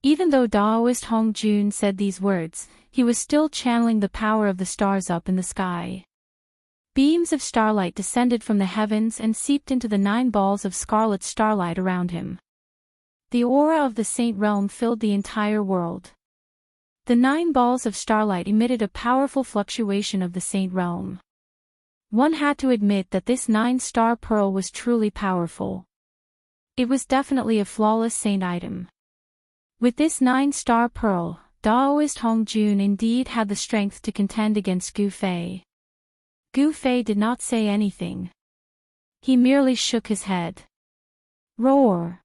Even though Daoist Hong Jun said these words, he was still channeling the power of the stars up in the sky. Beams of starlight descended from the heavens and seeped into the 9 balls of scarlet starlight around him. The aura of the Saint Realm filled the entire world. The 9 balls of starlight emitted a powerful fluctuation of the Saint Realm. One had to admit that this 9-star pearl was truly powerful. It was definitely a flawless saint item. With this 9-star pearl, Daoist Hong Jun indeed had the strength to contend against Gu Fei. Gu Fei did not say anything. He merely shook his head. Roar!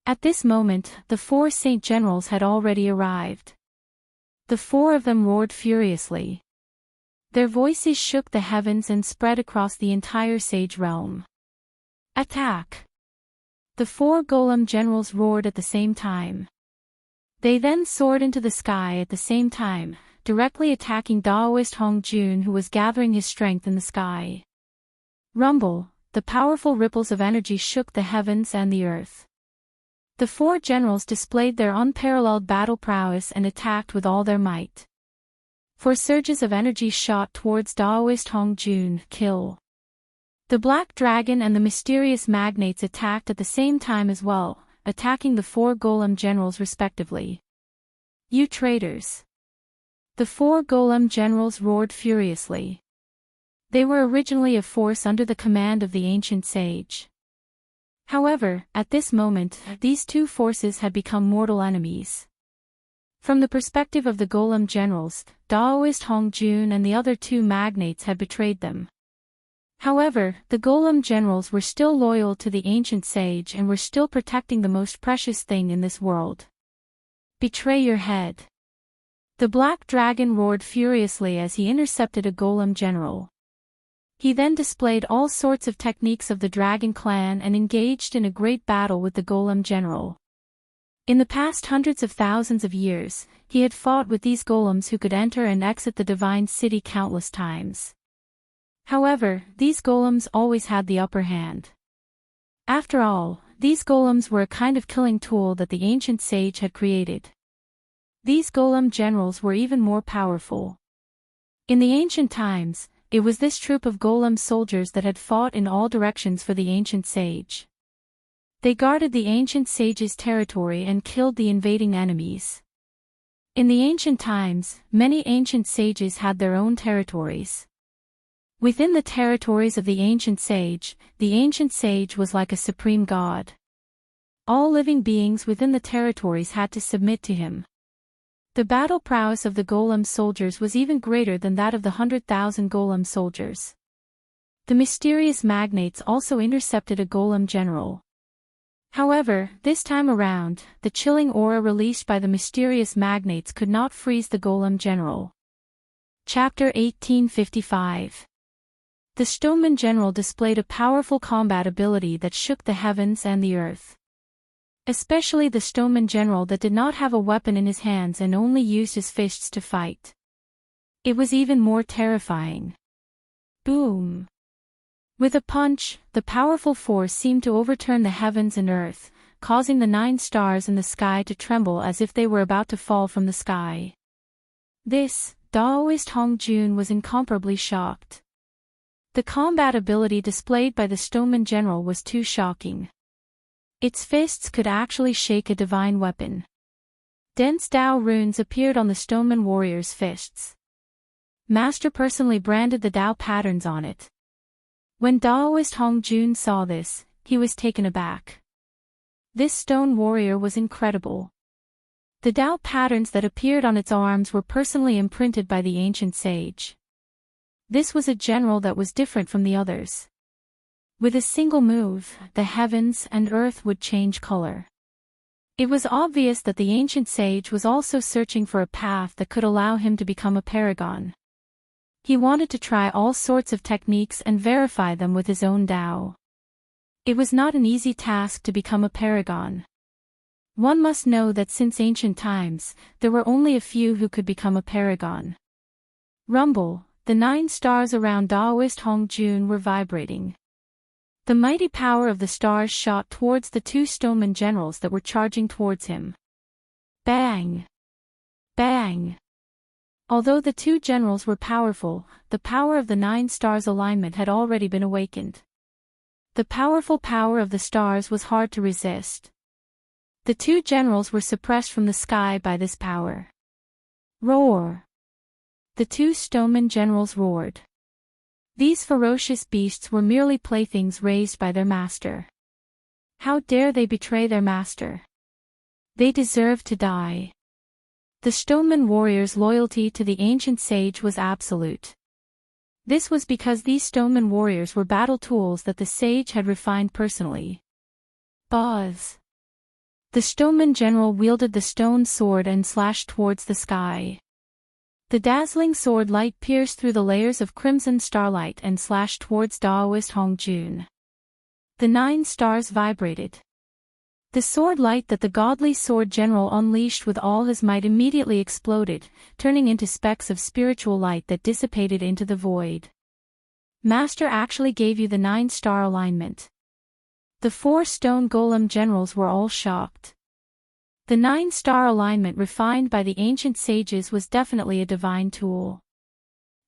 At this moment, the 4 saint generals had already arrived. The 4 of them roared furiously. Their voices shook the heavens and spread across the entire sage realm. Attack! The 4 golem generals roared at the same time. They then soared into the sky at the same time, directly attacking Daoist Hong Jun, who was gathering his strength in the sky. Rumble, the powerful ripples of energy shook the heavens and the earth. The 4 generals displayed their unparalleled battle prowess and attacked with all their might. 4 surges of energy shot towards Daoist Hong Jun, kill. The black dragon and the mysterious magnates attacked at the same time as well, attacking the 4 golem generals respectively. You traitors! The 4 golem generals roared furiously. They were originally a force under the command of the ancient sage. However, at this moment, these 2 forces had become mortal enemies. From the perspective of the golem generals, Daoist Hong Jun and the other 2 magnates had betrayed them. However, the golem generals were still loyal to the ancient sage and were still protecting the most precious thing in this world. Betray your head! The black dragon roared furiously as he intercepted a golem general. He then displayed all sorts of techniques of the dragon clan and engaged in a great battle with the golem general. In the past hundreds of thousands of years, he had fought with these golems who could enter and exit the divine city countless times. However, these golems always had the upper hand. After all, these golems were a kind of killing tool that the ancient sage had created. These golem generals were even more powerful. In the ancient times, it was this troop of golem soldiers that had fought in all directions for the ancient sage. They guarded the ancient sage's territory and killed the invading enemies. In the ancient times, many ancient sages had their own territories. Within the territories of the ancient sage was like a supreme god. All living beings within the territories had to submit to him. The battle prowess of the golem soldiers was even greater than that of the 100,000 golem soldiers. The mysterious magnates also intercepted a golem general. However, this time around, the chilling aura released by the mysterious magnates could not freeze the golem general. Chapter 1855. The Stoneman General displayed a powerful combat ability that shook the heavens and the earth. Especially the Stoneman General that did not have a weapon in his hands and only used his fists to fight. It was even more terrifying. Boom! With a punch, the powerful force seemed to overturn the heavens and earth, causing the 9 stars in the sky to tremble as if they were about to fall from the sky. This, Daoist Hong Jun was incomparably shocked. The combat ability displayed by the Stoneman General was too shocking. Its fists could actually shake a divine weapon. Dense Dao runes appeared on the Stoneman warrior's fists. Master personally branded the Dao patterns on it. When Daoist Hong Jun saw this, he was taken aback. This stone warrior was incredible. The Dao patterns that appeared on its arms were personally imprinted by the ancient sage. This was a general that was different from the others. With a single move, the heavens and earth would change color. It was obvious that the ancient sage was also searching for a path that could allow him to become a paragon. He wanted to try all sorts of techniques and verify them with his own Dao. It was not an easy task to become a paragon. One must know that since ancient times, there were only a few who could become a paragon. Rumble, the 9 stars around Daoist Hong Jun were vibrating. The mighty power of the stars shot towards the 2 Stoneman Generals that were charging towards him. Bang! Bang! Although the 2 generals were powerful, the power of the 9 stars alignment had already been awakened. The powerful power of the stars was hard to resist. The 2 generals were suppressed from the sky by this power. Roar! The 2 Stoneman Generals roared. These ferocious beasts were merely playthings raised by their master. How dare they betray their master? They deserve to die. The Stoneman warrior's loyalty to the ancient sage was absolute. This was because these Stoneman warriors were battle tools that the sage had refined personally. Buzz! The Stoneman General wielded the stone sword and slashed towards the sky. The dazzling sword light pierced through the layers of crimson starlight and slashed towards Daoist Hong Jun. The 9 stars vibrated. The sword light that the godly sword general unleashed with all his might immediately exploded, turning into specks of spiritual light that dissipated into the void. Master actually gave you the 9-star alignment. The 4 stone golem generals were all shocked. The 9-star alignment refined by the ancient sages was definitely a divine tool.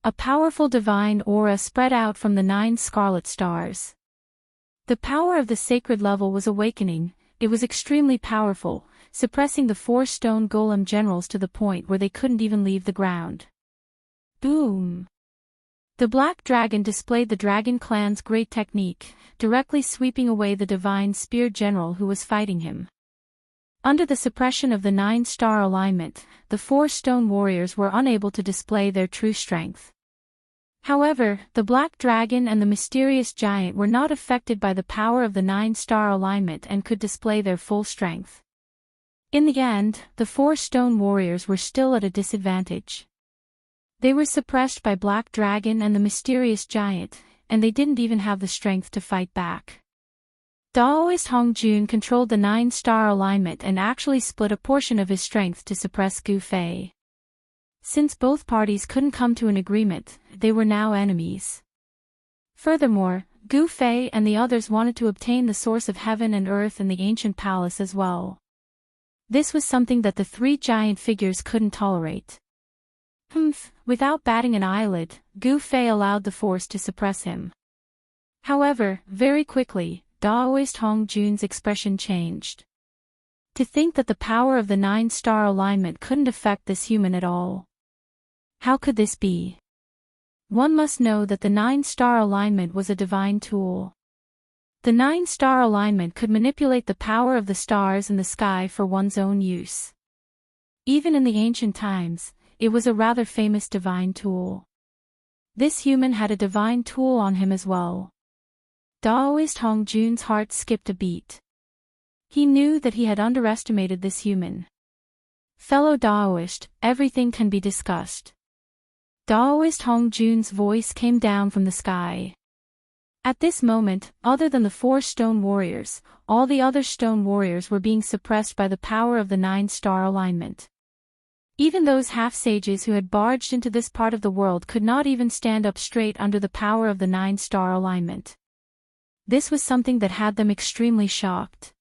A powerful divine aura spread out from the 9 scarlet stars. The power of the sacred level was awakening. It was extremely powerful, suppressing the 4 stone golem generals to the point where they couldn't even leave the ground. Boom! The Black Dragon displayed the Dragon Clan's great technique, directly sweeping away the divine spear general who was fighting him. Under the suppression of the 9-star alignment, the 4 stone warriors were unable to display their true strength. However, the Black Dragon and the mysterious giant were not affected by the power of the 9-star alignment and could display their full strength. In the end, the 4 stone warriors were still at a disadvantage. They were suppressed by Black Dragon and the mysterious giant, and they didn't even have the strength to fight back. Daoist Hong Jun controlled the 9-star alignment and actually split a portion of his strength to suppress Gu Fei. Since both parties couldn't come to an agreement, they were now enemies. Furthermore, Gu Fei and the others wanted to obtain the source of heaven and earth in the ancient palace as well. This was something that the 3 giant figures couldn't tolerate. Without batting an eyelid, Gu Fei allowed the force to suppress him. However, very quickly, Daoist Hong Jun's expression changed. To think that the power of the 9-star alignment couldn't affect this human at all. How could this be? One must know that the 9-star alignment was a divine tool. The 9-star alignment could manipulate the power of the stars in the sky for one's own use. Even in the ancient times, it was a rather famous divine tool. This human had a divine tool on him as well. Daoist Hong Jun's heart skipped a beat. He knew that he had underestimated this human. Fellow Daoist, everything can be discussed. Daoist Hongjun's voice came down from the sky. At this moment, other than the 4 stone warriors, all the other stone warriors were being suppressed by the power of the 9-star alignment. Even those half-sages who had barged into this part of the world could not even stand up straight under the power of the 9-star alignment. This was something that had them extremely shocked.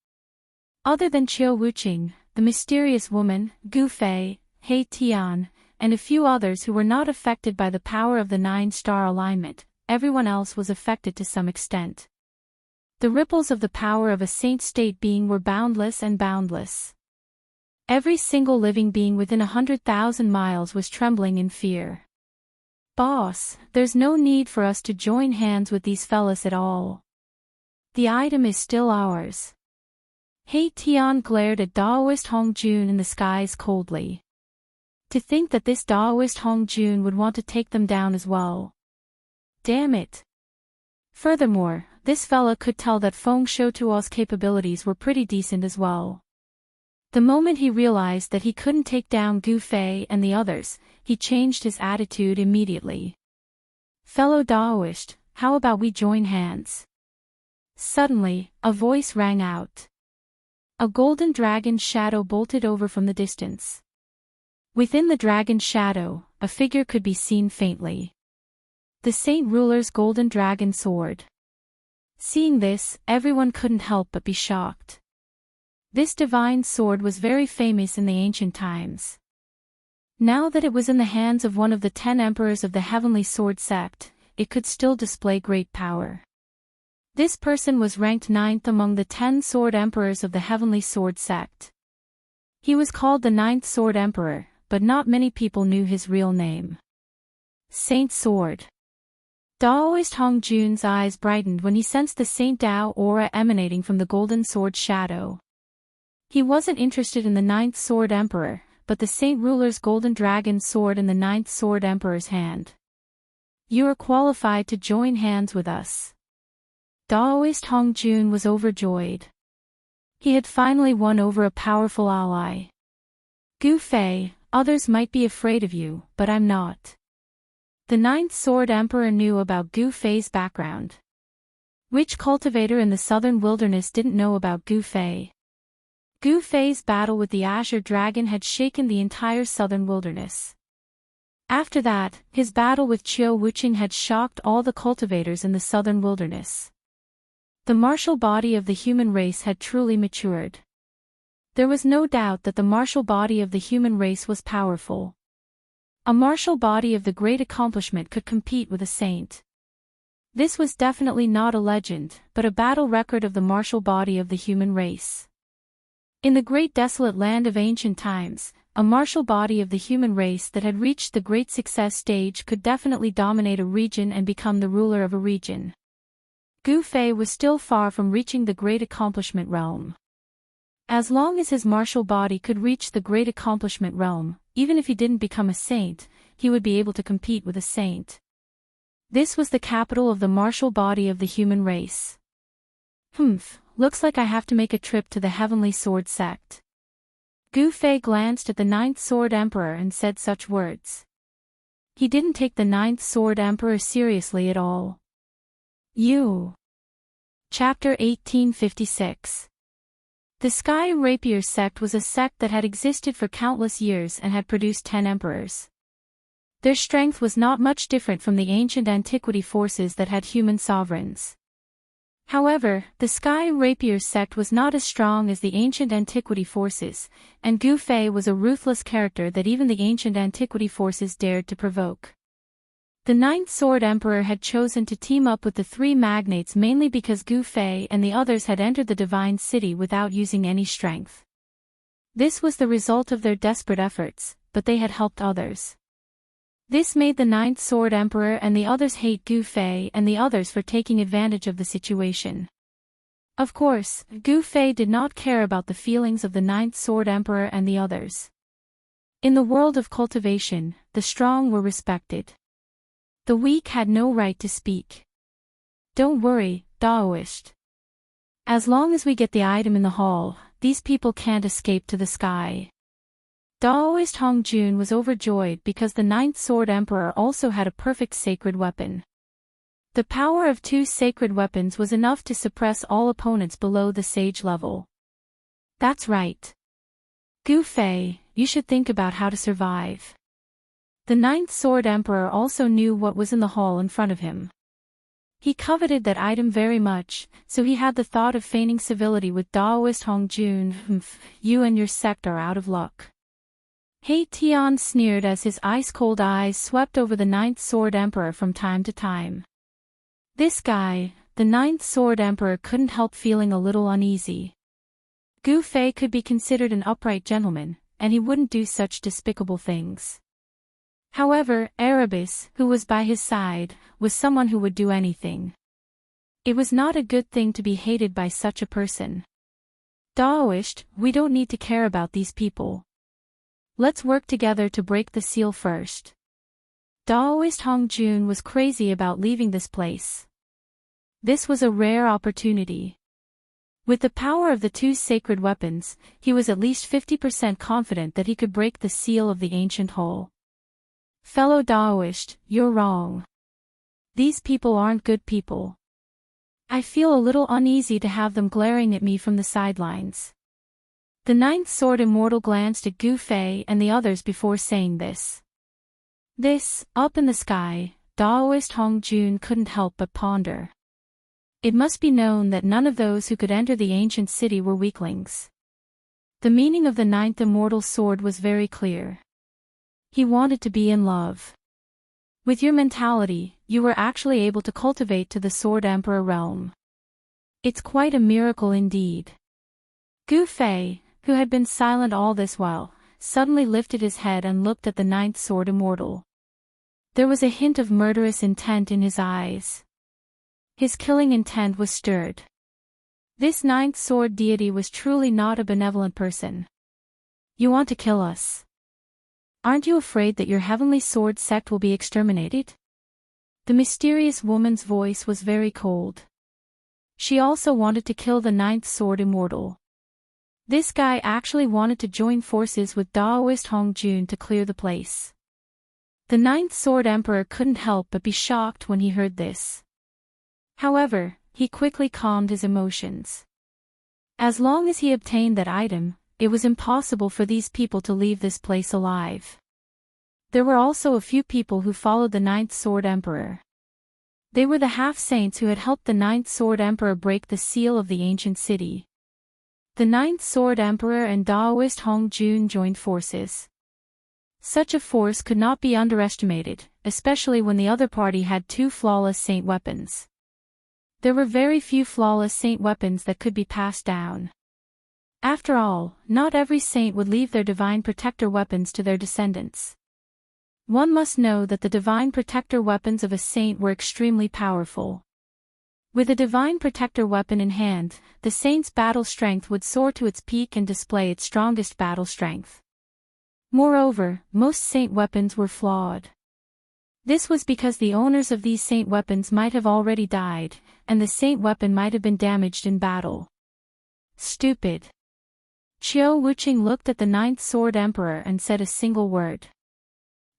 Other than Qiu Wuqing, the mysterious woman, Gu Fei, He Tian, and a few others who were not affected by the power of the 9-star alignment, everyone else was affected to some extent. The ripples of the power of a saint state being were boundless and boundless. Every single living being within 100,000 miles was trembling in fear. Boss, there's no need for us to join hands with these fellas at all. The item is still ours. He Tian glared at Daoist Hongjun in the skies coldly. To think that this Daoist Hongjun would want to take them down as well. Damn it. Furthermore, this fella could tell that Feng Shoutuo's capabilities were pretty decent as well. The moment he realized that he couldn't take down Gu Fei and the others, he changed his attitude immediately. Fellow Daoist, how about we join hands? Suddenly, a voice rang out. A golden dragon's shadow bolted over from the distance. Within the dragon's shadow, a figure could be seen faintly. The Saint Ruler's golden dragon sword. Seeing this, everyone couldn't help but be shocked. This divine sword was very famous in the ancient times. Now that it was in the hands of one of the 10 emperors of the Heavenly Sword sect, it could still display great power. This person was ranked 9th among the 10 sword emperors of the Heavenly Sword sect. He was called the 9th Sword Emperor, but not many people knew his real name. Saint Sword. Daoist Hongjun's eyes brightened when he sensed the Saint Dao aura emanating from the golden sword shadow. He wasn't interested in the 9th Sword Emperor, but the Saint Ruler's golden dragon sword in the 9th Sword Emperor's hand. You are qualified to join hands with us. Daoist Hongjun was overjoyed. He had finally won over a powerful ally. Gu Fei, others might be afraid of you, but I'm not. The 9th Sword Emperor knew about Gu Fei's background. Which cultivator in the southern wilderness didn't know about Gu Fei? Gu Fei's battle with the Azure Dragon had shaken the entire southern wilderness. After that, his battle with Qiu Wuqing had shocked all the cultivators in the southern wilderness. The martial body of the human race had truly matured. There was no doubt that the martial body of the human race was powerful. A martial body of the great accomplishment could compete with a saint. This was definitely not a legend, but a battle record of the martial body of the human race. In the great desolate land of ancient times, a martial body of the human race that had reached the great success stage could definitely dominate a region and become the ruler of a region. Gu Fei was still far from reaching the great accomplishment realm. As long as his martial body could reach the great accomplishment realm, even if he didn't become a saint, he would be able to compete with a saint. This was the capital of the martial body of the human race. Looks like I have to make a trip to the Heavenly Sword sect. Gu Fei glanced at the 9th Sword Emperor and said such words. He didn't take the 9th Sword Emperor seriously at all. Chapter 1856. The Sky Rapier sect was a sect that had existed for countless years and had produced 10 emperors. Their strength was not much different from the ancient antiquity forces that had human sovereigns. However, the Sky Rapier sect was not as strong as the ancient antiquity forces, and Gu Fei was a ruthless character that even the ancient antiquity forces dared to provoke. The 9th Sword Emperor had chosen to team up with the 3 magnates mainly because Gu Fei and the others had entered the Divine City without using any strength. This was the result of their desperate efforts, but they had helped others. This made the 9th Sword Emperor and the others hate Gu Fei and the others for taking advantage of the situation. Of course, Gu Fei did not care about the feelings of the 9th Sword Emperor and the others. In the world of cultivation, the strong were respected. The weak had no right to speak. Don't worry, Daoist. As long as we get the item in the hall, these people can't escape to the sky. Daoist Hongjun was overjoyed because the Ninth Sword Emperor also had a perfect sacred weapon. The power of 2 sacred weapons was enough to suppress all opponents below the sage level. That's right. Gu Fei, you should think about how to survive. The Ninth Sword Emperor also knew what was in the hall in front of him. He coveted that item very much, so he had the thought of feigning civility with Daoist Hongjun. You and your sect are out of luck. He Tian sneered as his ice-cold eyes swept over the Ninth Sword Emperor from time to time. This guy, the Ninth Sword Emperor, couldn't help feeling a little uneasy. Gu Fei could be considered an upright gentleman, and he wouldn't do such despicable things. However, Erebus, who was by his side, was someone who would do anything. It was not a good thing to be hated by such a person. Daoist, we don't need to care about these people. Let's work together to break the seal first. Daoist Hongjun was crazy about leaving this place. This was a rare opportunity. With the power of the 2 sacred weapons, he was at least 50% confident that he could break the seal of the ancient hall. Fellow Daoist, you're wrong. These people aren't good people. I feel a little uneasy to have them glaring at me from the sidelines. The Ninth Sword Immortal glanced at Gu Fei and the others before saying this. Up in the sky, Daoist Hongjun couldn't help but ponder. It must be known that none of those who could enter the ancient city were weaklings. The meaning of the Ninth Immortal Sword was very clear. He wanted to be in love. With your mentality, you were actually able to cultivate to the Sword Emperor realm. It's quite a miracle indeed. Gu Fei, who had been silent all this while, suddenly lifted his head and looked at the Ninth Sword Immortal. There was a hint of murderous intent in his eyes. His killing intent was stirred. This Ninth Sword deity was truly not a benevolent person. You want to kill us? Aren't you afraid that your heavenly sword sect will be exterminated? The mysterious woman's voice was very cold. She also wanted to kill the Ninth Sword Immortal. This guy actually wanted to join forces with Daoist Hongjun to clear the place. The Ninth Sword Emperor couldn't help but be shocked when he heard this. However, he quickly calmed his emotions. As long as he obtained that item, it was impossible for these people to leave this place alive. There were also a few people who followed the Ninth Sword Emperor. They were the half-saints who had helped the Ninth Sword Emperor break the seal of the ancient city. The Ninth Sword Emperor and Daoist Hongjun joined forces. Such a force could not be underestimated, especially when the other party had 2 flawless saint weapons. There were very few flawless saint weapons that could be passed down. After all, not every saint would leave their divine protector weapons to their descendants. One must know that the divine protector weapons of a saint were extremely powerful. With a divine protector weapon in hand, the saint's battle strength would soar to its peak and display its strongest battle strength. Moreover, most saint weapons were flawed. This was because the owners of these saint weapons might have already died, and the saint weapon might have been damaged in battle. Stupid. Qiu Wuqing looked at the Ninth Sword Emperor and said a single word.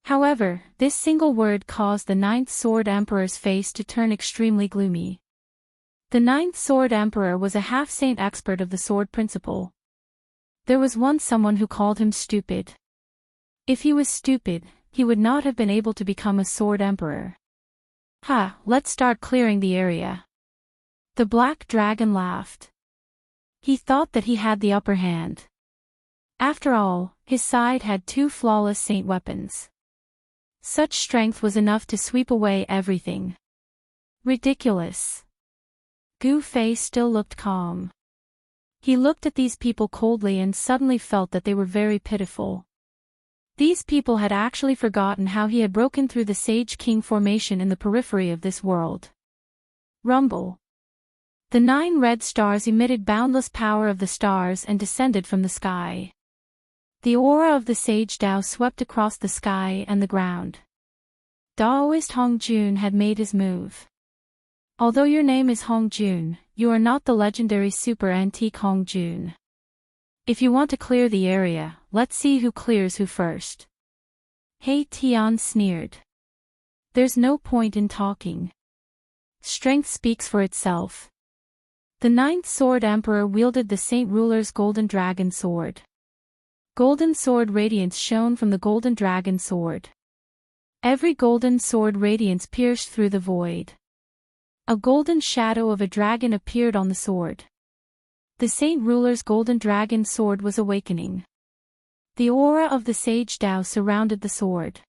However, this single word caused the Ninth Sword Emperor's face to turn extremely gloomy. The Ninth Sword Emperor was a half-saint expert of the sword principle. There was once someone who called him stupid. If he was stupid, he would not have been able to become a Sword Emperor. Let's start clearing the area. The Black Dragon laughed. He thought that he had the upper hand. After all, his side had 2 flawless saint weapons. Such strength was enough to sweep away everything. Ridiculous. Gu Fei still looked calm. He looked at these people coldly and suddenly felt that they were very pitiful. These people had actually forgotten how he had broken through the Sage King formation in the periphery of this world. Rumble. The 9 red stars emitted boundless power of the stars and descended from the sky. The aura of the Sage Dao swept across the sky and the ground. Daoist Hongjun had made his move. Although your name is Hongjun, you are not the legendary super antique Hongjun. If you want to clear the area, let's see who clears who first. He Tian sneered. There's no point in talking. Strength speaks for itself. The ninth sword emperor wielded the Saint Ruler's golden dragon sword. Golden sword radiance shone from the golden dragon sword. Every golden sword radiance pierced through the void. A golden shadow of a dragon appeared on the sword. The Saint Ruler's golden dragon sword was awakening. The aura of the sage Tao surrounded the sword.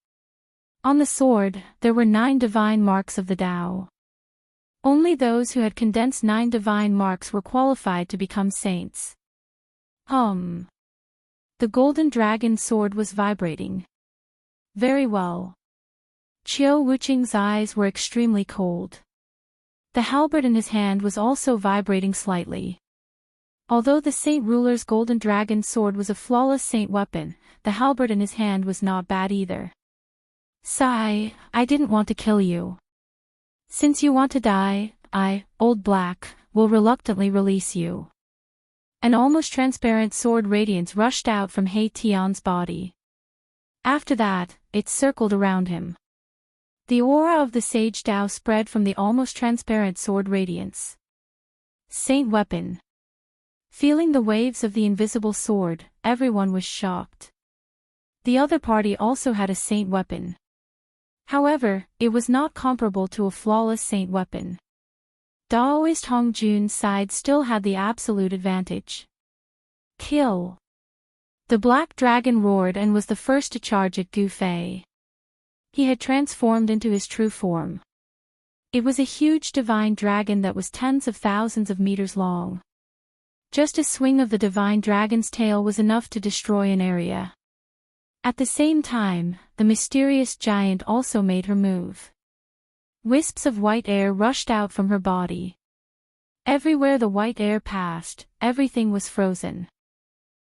On the sword, there were 9 divine marks of the Tao. Only those who had condensed 9 divine marks were qualified to become saints. The golden dragon sword was vibrating. Very well. Qiu Wuqing's eyes were extremely cold. The halberd in his hand was also vibrating slightly. Although the Saint Ruler's golden dragon sword was a flawless saint weapon, the halberd in his hand was not bad either. Sigh, I didn't want to kill you. Since you want to die, I, Old Black, will reluctantly release you. An almost transparent sword radiance rushed out from He Tian's body. After that, it circled around him. The aura of the sage Tao spread from the almost transparent sword radiance. Saint weapon. Feeling the waves of the invisible sword, everyone was shocked. The other party also had a saint weapon. However, it was not comparable to a flawless saint weapon. Daoist Hong Jun's side still had the absolute advantage. Kill! The black dragon roared and was the first to charge at Gu Fei. He had transformed into his true form. It was a huge divine dragon that was tens of thousands of meters long. Just a swing of the divine dragon's tail was enough to destroy an area. At the same time, the mysterious giant also made her move. Wisps of white air rushed out from her body. Everywhere the white air passed, everything was frozen.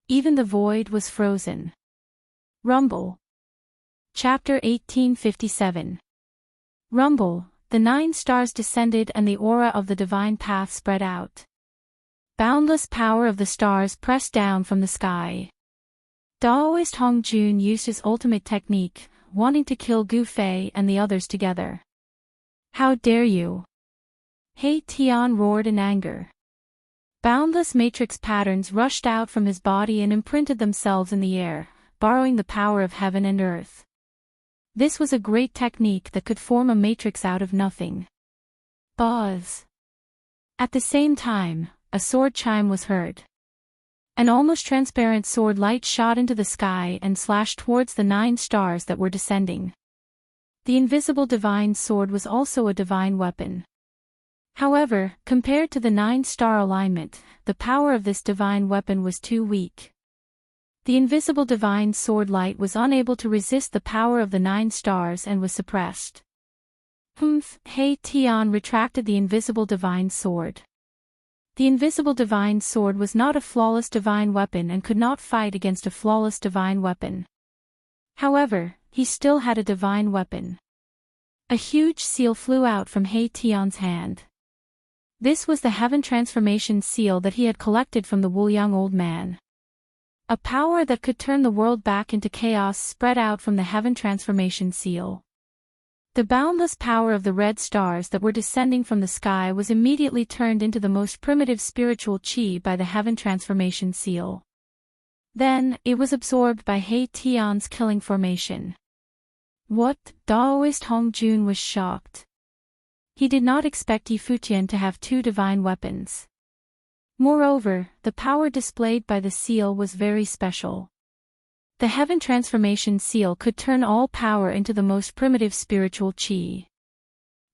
Even the void was frozen. Rumble. Chapter 1857. Rumble, the 9 stars descended and the aura of the divine path spread out. Boundless power of the stars pressed down from the sky. Daoist Hong Jun used his ultimate technique, wanting to kill Gu Fei and the others together. How dare you! He Tian roared in anger. Boundless matrix patterns rushed out from his body and imprinted themselves in the air, borrowing the power of heaven and earth. This was a great technique that could form a matrix out of nothing. Buzz! At the same time, a sword chime was heard. An almost transparent sword light shot into the sky and slashed towards the 9 stars that were descending. The invisible divine sword was also a divine weapon. However, compared to the 9-star alignment, the power of this divine weapon was too weak. The invisible divine sword light was unable to resist the power of the 9 stars and was suppressed. He Tian retracted the invisible divine sword. The invisible divine sword was not a flawless divine weapon and could not fight against a flawless divine weapon. However, he still had a divine weapon. A huge seal flew out from He Tian's hand. This was the heaven transformation seal that he had collected from the Wuliang old man. A power that could turn the world back into chaos spread out from the heaven transformation seal. The boundless power of the red stars that were descending from the sky was immediately turned into the most primitive spiritual qi by the heaven transformation seal. Then, it was absorbed by He Tian's killing formation. What? Daoist Hong Jun was shocked. He did not expect Yi Futian to have 2 divine weapons. Moreover, the power displayed by the seal was very special. The heaven transformation seal could turn all power into the most primitive spiritual qi.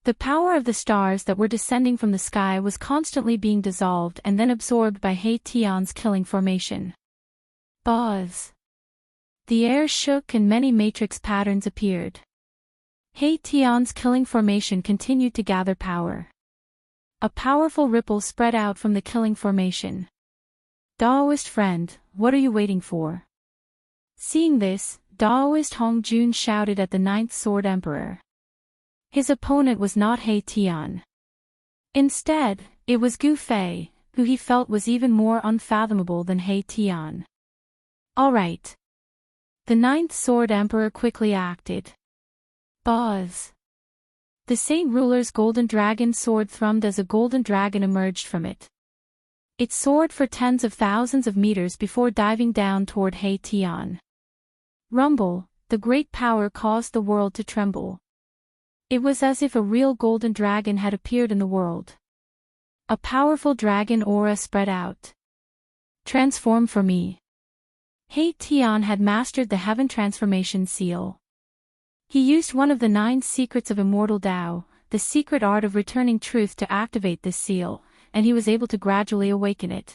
The power of the stars that were descending from the sky was constantly being dissolved and then absorbed by He Tian's killing formation. Buzz! The air shook and many matrix patterns appeared. He Tian's killing formation continued to gather power. A powerful ripple spread out from the killing formation. Daoist friend, what are you waiting for? Seeing this, Daoist Hong Jun shouted at the 9th Sword Emperor. His opponent was not He Tian. Instead, it was Gu Fei, who he felt was even more unfathomable than He Tian. All right. The Ninth Sword Emperor quickly acted. Buzz. The Saint Ruler's golden dragon sword thrummed as a golden dragon emerged from it. It soared for tens of thousands of meters before diving down toward He Tian. Rumble, the great power caused the world to tremble. It was as if a real golden dragon had appeared in the world. A powerful dragon aura spread out. Transform for me. He Tian had mastered the Heaven Transformation Seal. He used one of the 9 secrets of Immortal Tao, the secret art of returning truth, to activate this seal, and he was able to gradually awaken it.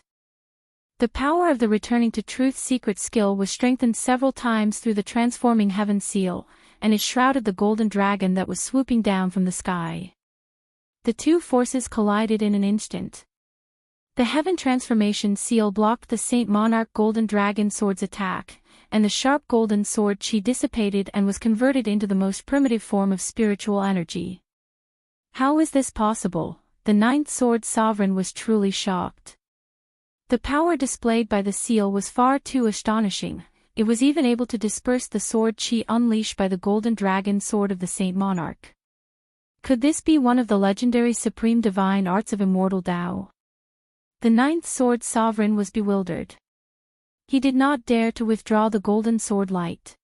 The power of the returning to truth secret skill was strengthened several times through the transforming Heaven Seal, and it shrouded the golden dragon that was swooping down from the sky. The two forces collided in an instant. The Heaven Transformation Seal blocked the Saint Monarch Golden Dragon Sword's attack, and the sharp golden sword chi dissipated and was converted into the most primitive form of spiritual energy. How is this possible? The Ninth Sword Sovereign was truly shocked. The power displayed by the seal was far too astonishing. It was even able to disperse the sword chi unleashed by the Golden Dragon Sword of the Saint Monarch. Could this be one of the legendary supreme divine arts of Immortal Tao? The Ninth Sword Sovereign was bewildered. He did not dare to withdraw the golden sword light.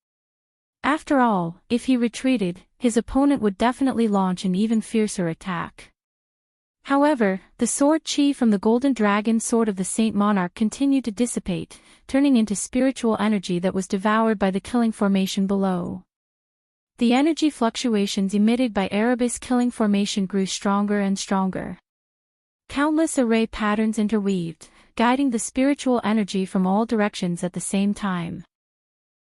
After all, if he retreated, his opponent would definitely launch an even fiercer attack. However, the sword chi from the Golden Dragon Sword of the Saint Monarch continued to dissipate, turning into spiritual energy that was devoured by the killing formation below. The energy fluctuations emitted by Erebus killing formation grew stronger and stronger. Countless array patterns interweaved, guiding the spiritual energy from all directions at the same time.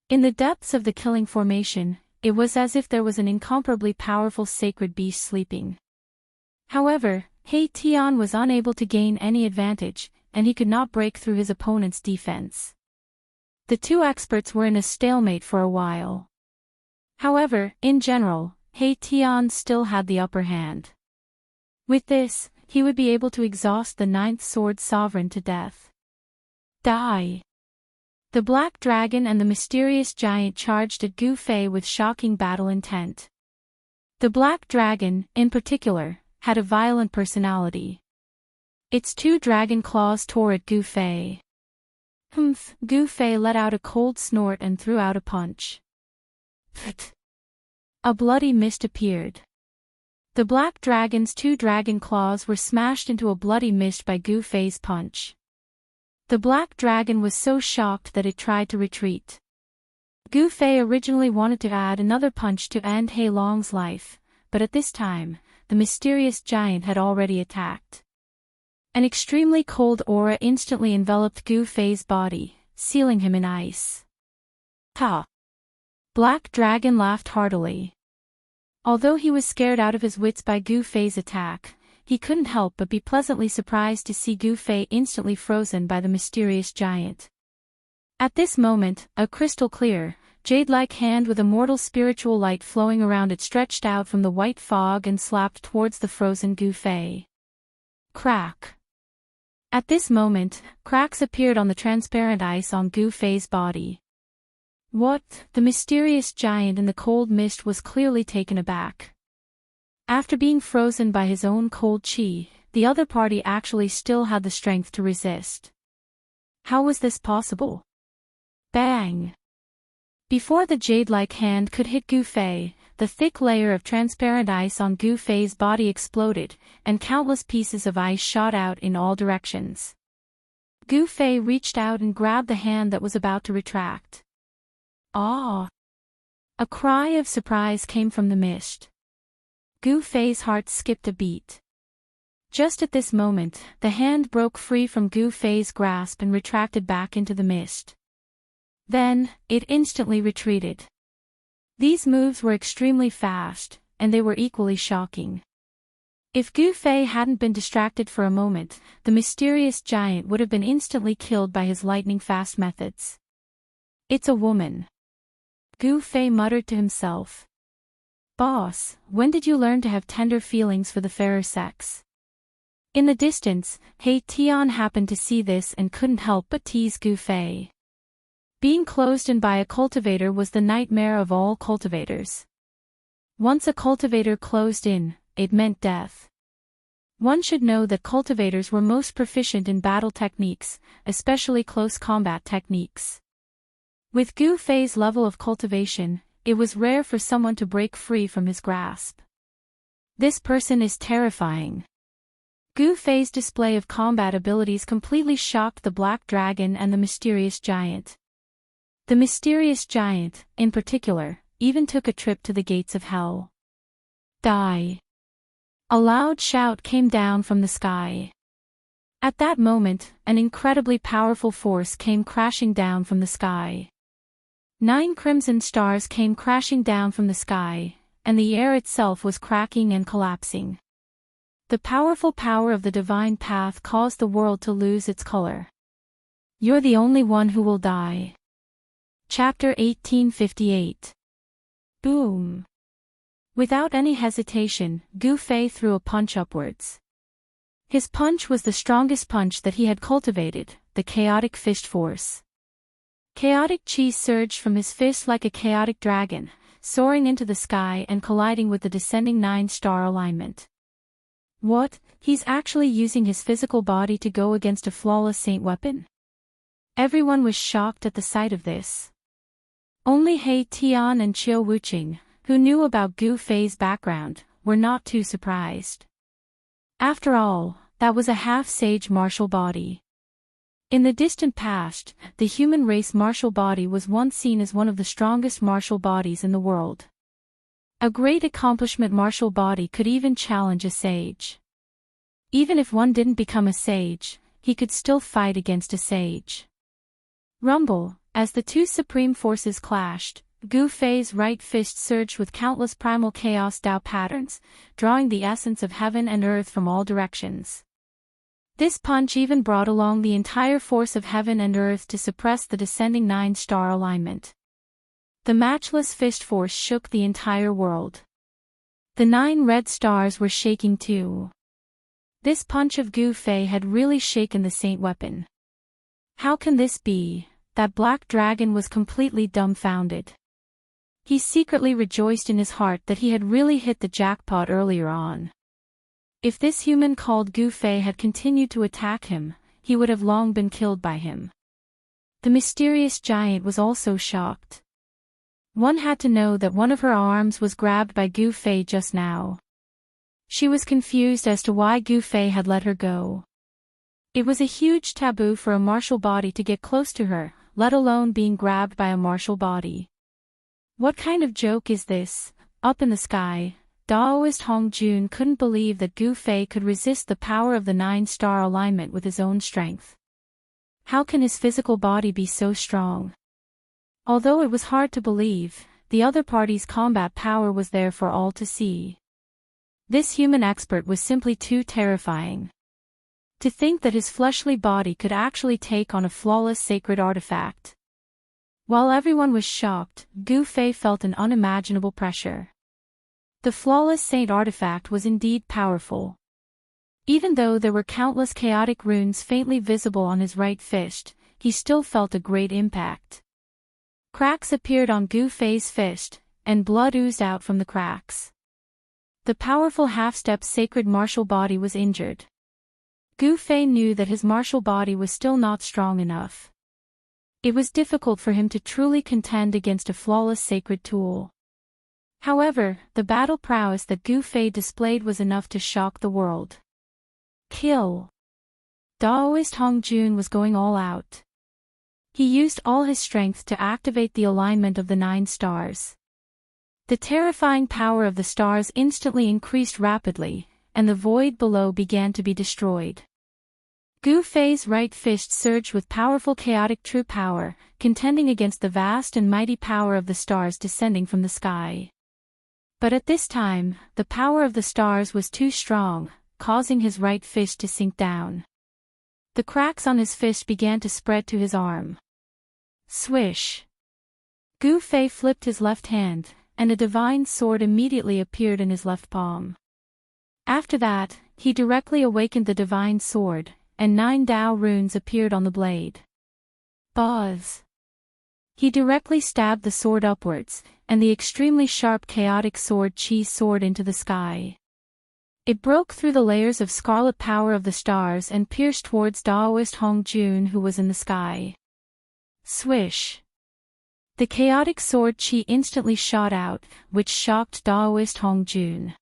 In the depths of the killing formation, it was as if there was an incomparably powerful sacred beast sleeping. However, He Tian was unable to gain any advantage, and he could not break through his opponent's defense. The two experts were in a stalemate for a while. However, in general, He Tian still had the upper hand. With this, he would be able to exhaust the Ninth Sword Sovereign to death. Die! The Black Dragon and the mysterious giant charged at Gu Fei with shocking battle intent. The Black Dragon, in particular, had a violent personality. Its 2 dragon claws tore at Gu Fei. Humph! Gu Fei let out a cold snort and threw out a punch. Pht! A bloody mist appeared. The Black Dragon's 2 dragon claws were smashed into a bloody mist by Gu Fei's punch. The Black Dragon was so shocked that it tried to retreat. Gu Fei originally wanted to add another punch to end He Long's life, but at this time, the mysterious giant had already attacked. An extremely cold aura instantly enveloped Gu Fei's body, sealing him in ice. Ha! Black Dragon laughed heartily. Although he was scared out of his wits by Gu Fei's attack, he couldn't help but be pleasantly surprised to see Gu Fei instantly frozen by the mysterious giant. At this moment, a crystal-clear, jade-like hand with immortal spiritual light flowing around it stretched out from the white fog and slapped towards the frozen Gu Fei. Crack! At this moment, cracks appeared on the transparent ice on Gu Fei's body. What? The mysterious giant in the cold mist was clearly taken aback. After being frozen by his own cold chi, the other party actually still had the strength to resist. How was this possible? Bang! Before the jade-like hand could hit Gu Fei, the thick layer of transparent ice on Gu Fei's body exploded, and countless pieces of ice shot out in all directions. Gu Fei reached out and grabbed the hand that was about to retract. Ah! A cry of surprise came from the mist. Gu Fei's heart skipped a beat. Just at this moment, the hand broke free from Gu Fei's grasp and retracted back into the mist. Then, it instantly retreated. These moves were extremely fast, and they were equally shocking. If Gu Fei hadn't been distracted for a moment, the mysterious giant would have been instantly killed by his lightning-fast methods. It's a woman. Gu Fei muttered to himself. Boss, when did you learn to have tender feelings for the fairer sex? In the distance, He Tian happened to see this and couldn't help but tease Gu Fei. Being closed in by a cultivator was the nightmare of all cultivators. Once a cultivator closed in, it meant death. One should know that cultivators were most proficient in battle techniques, especially close combat techniques. With Gu Fei's level of cultivation, it was rare for someone to break free from his grasp. This person is terrifying. Gu Fei's display of combat abilities completely shocked the Black Dragon and the Mysterious Giant. The Mysterious Giant, in particular, even took a trip to the gates of hell. Die! A loud shout came down from the sky. At that moment, an incredibly powerful force came crashing down from the sky. 9 crimson stars came crashing down from the sky, and the air itself was cracking and collapsing. The powerful power of the divine path caused the world to lose its color. You're the only one who will die. Chapter 1858. Boom! Without any hesitation, Gu Fei threw a punch upwards. His punch was the strongest punch that he had cultivated, the chaotic fist force. Chaotic chi surged from his fist like a chaotic dragon, soaring into the sky and colliding with the descending 9-star alignment. What? He's actually using his physical body to go against a flawless saint weapon? Everyone was shocked at the sight of this. Only He Tian and Chiu Wuqing, who knew about Gu Fei's background, were not too surprised. After all, that was a half-sage martial body. In the distant past, the human race martial body was once seen as one of the strongest martial bodies in the world. A great accomplishment martial body could even challenge a sage. Even if one didn't become a sage, he could still fight against a sage. Rumble, as the two supreme forces clashed, Gu Fei's right fist surged with countless primal chaos Dao patterns, drawing the essence of heaven and earth from all directions. This punch even brought along the entire force of heaven and earth to suppress the descending 9-star alignment. The matchless fist force shook the entire world. The 9 red stars were shaking too. This punch of Gu Fei had really shaken the saint weapon. How can this be? That Black Dragon was completely dumbfounded. He secretly rejoiced in his heart that he had really hit the jackpot earlier on. If this human called Gu Fei had continued to attack him, he would have long been killed by him. The Mysterious Giant was also shocked. One had to know that one of her arms was grabbed by Gu Fei just now. She was confused as to why Gu Fei had let her go. It was a huge taboo for a martial body to get close to her, let alone being grabbed by a martial body. What kind of joke is this? Up in the sky, Daoist Hong Jun couldn't believe that Gu Fei could resist the power of the 9-star alignment with his own strength. How can his physical body be so strong? Although it was hard to believe, the other party's combat power was there for all to see. This human expert was simply too terrifying. To think that his fleshly body could actually take on a flawless sacred artifact. While everyone was shocked, Gu Fei felt an unimaginable pressure. The flawless saint artifact was indeed powerful. Even though there were countless chaotic runes faintly visible on his right fist, he still felt a great impact. Cracks appeared on Gu Fei's fist, and blood oozed out from the cracks. The powerful half-step sacred martial body was injured. Gu Fei knew that his martial body was still not strong enough. It was difficult for him to truly contend against a flawless sacred tool. However, the battle prowess that Gu Fei displayed was enough to shock the world. Kill! Daoist Hong Jun was going all out. He used all his strength to activate the alignment of the 9 stars. The terrifying power of the stars instantly increased rapidly, and the void below began to be destroyed. Gu Fei's right fist surged with powerful chaotic true power, contending against the vast and mighty power of the stars descending from the sky. But at this time, the power of the stars was too strong, causing his right fist to sink down. The cracks on his fist began to spread to his arm. Swish! Gu Fei flipped his left hand, and a divine sword immediately appeared in his left palm. After that, he directly awakened the divine sword, and 9 Tao runes appeared on the blade. Buzz! He directly stabbed the sword upwards, and the extremely sharp chaotic sword Qi soared into the sky. It broke through the layers of scarlet power of the stars and pierced towards Daoist Hong Jun, who was in the sky. Swish! The chaotic sword Qi instantly shot out, which shocked Daoist Hong Jun.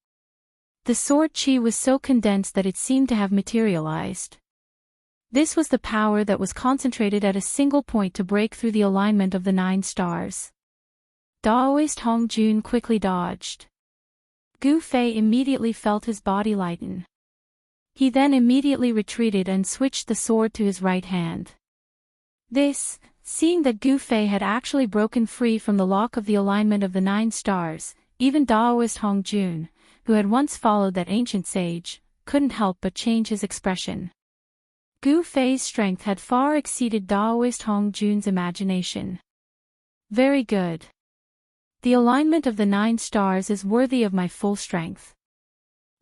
The sword Qi was so condensed that it seemed to have materialized. This was the power that was concentrated at a single point to break through the alignment of the 9 stars. Daoist Hong Jun quickly dodged. Gu Fei immediately felt his body lighten. He then immediately retreated and switched the sword to his right hand. Seeing that Gu Fei had actually broken free from the lock of the alignment of the 9 stars, even Daoist Hong Jun, who had once followed that ancient sage, couldn't help but change his expression. Gu Fei's strength had far exceeded Daoist Hong Jun's imagination. Very good. The alignment of the 9 stars is worthy of my full strength.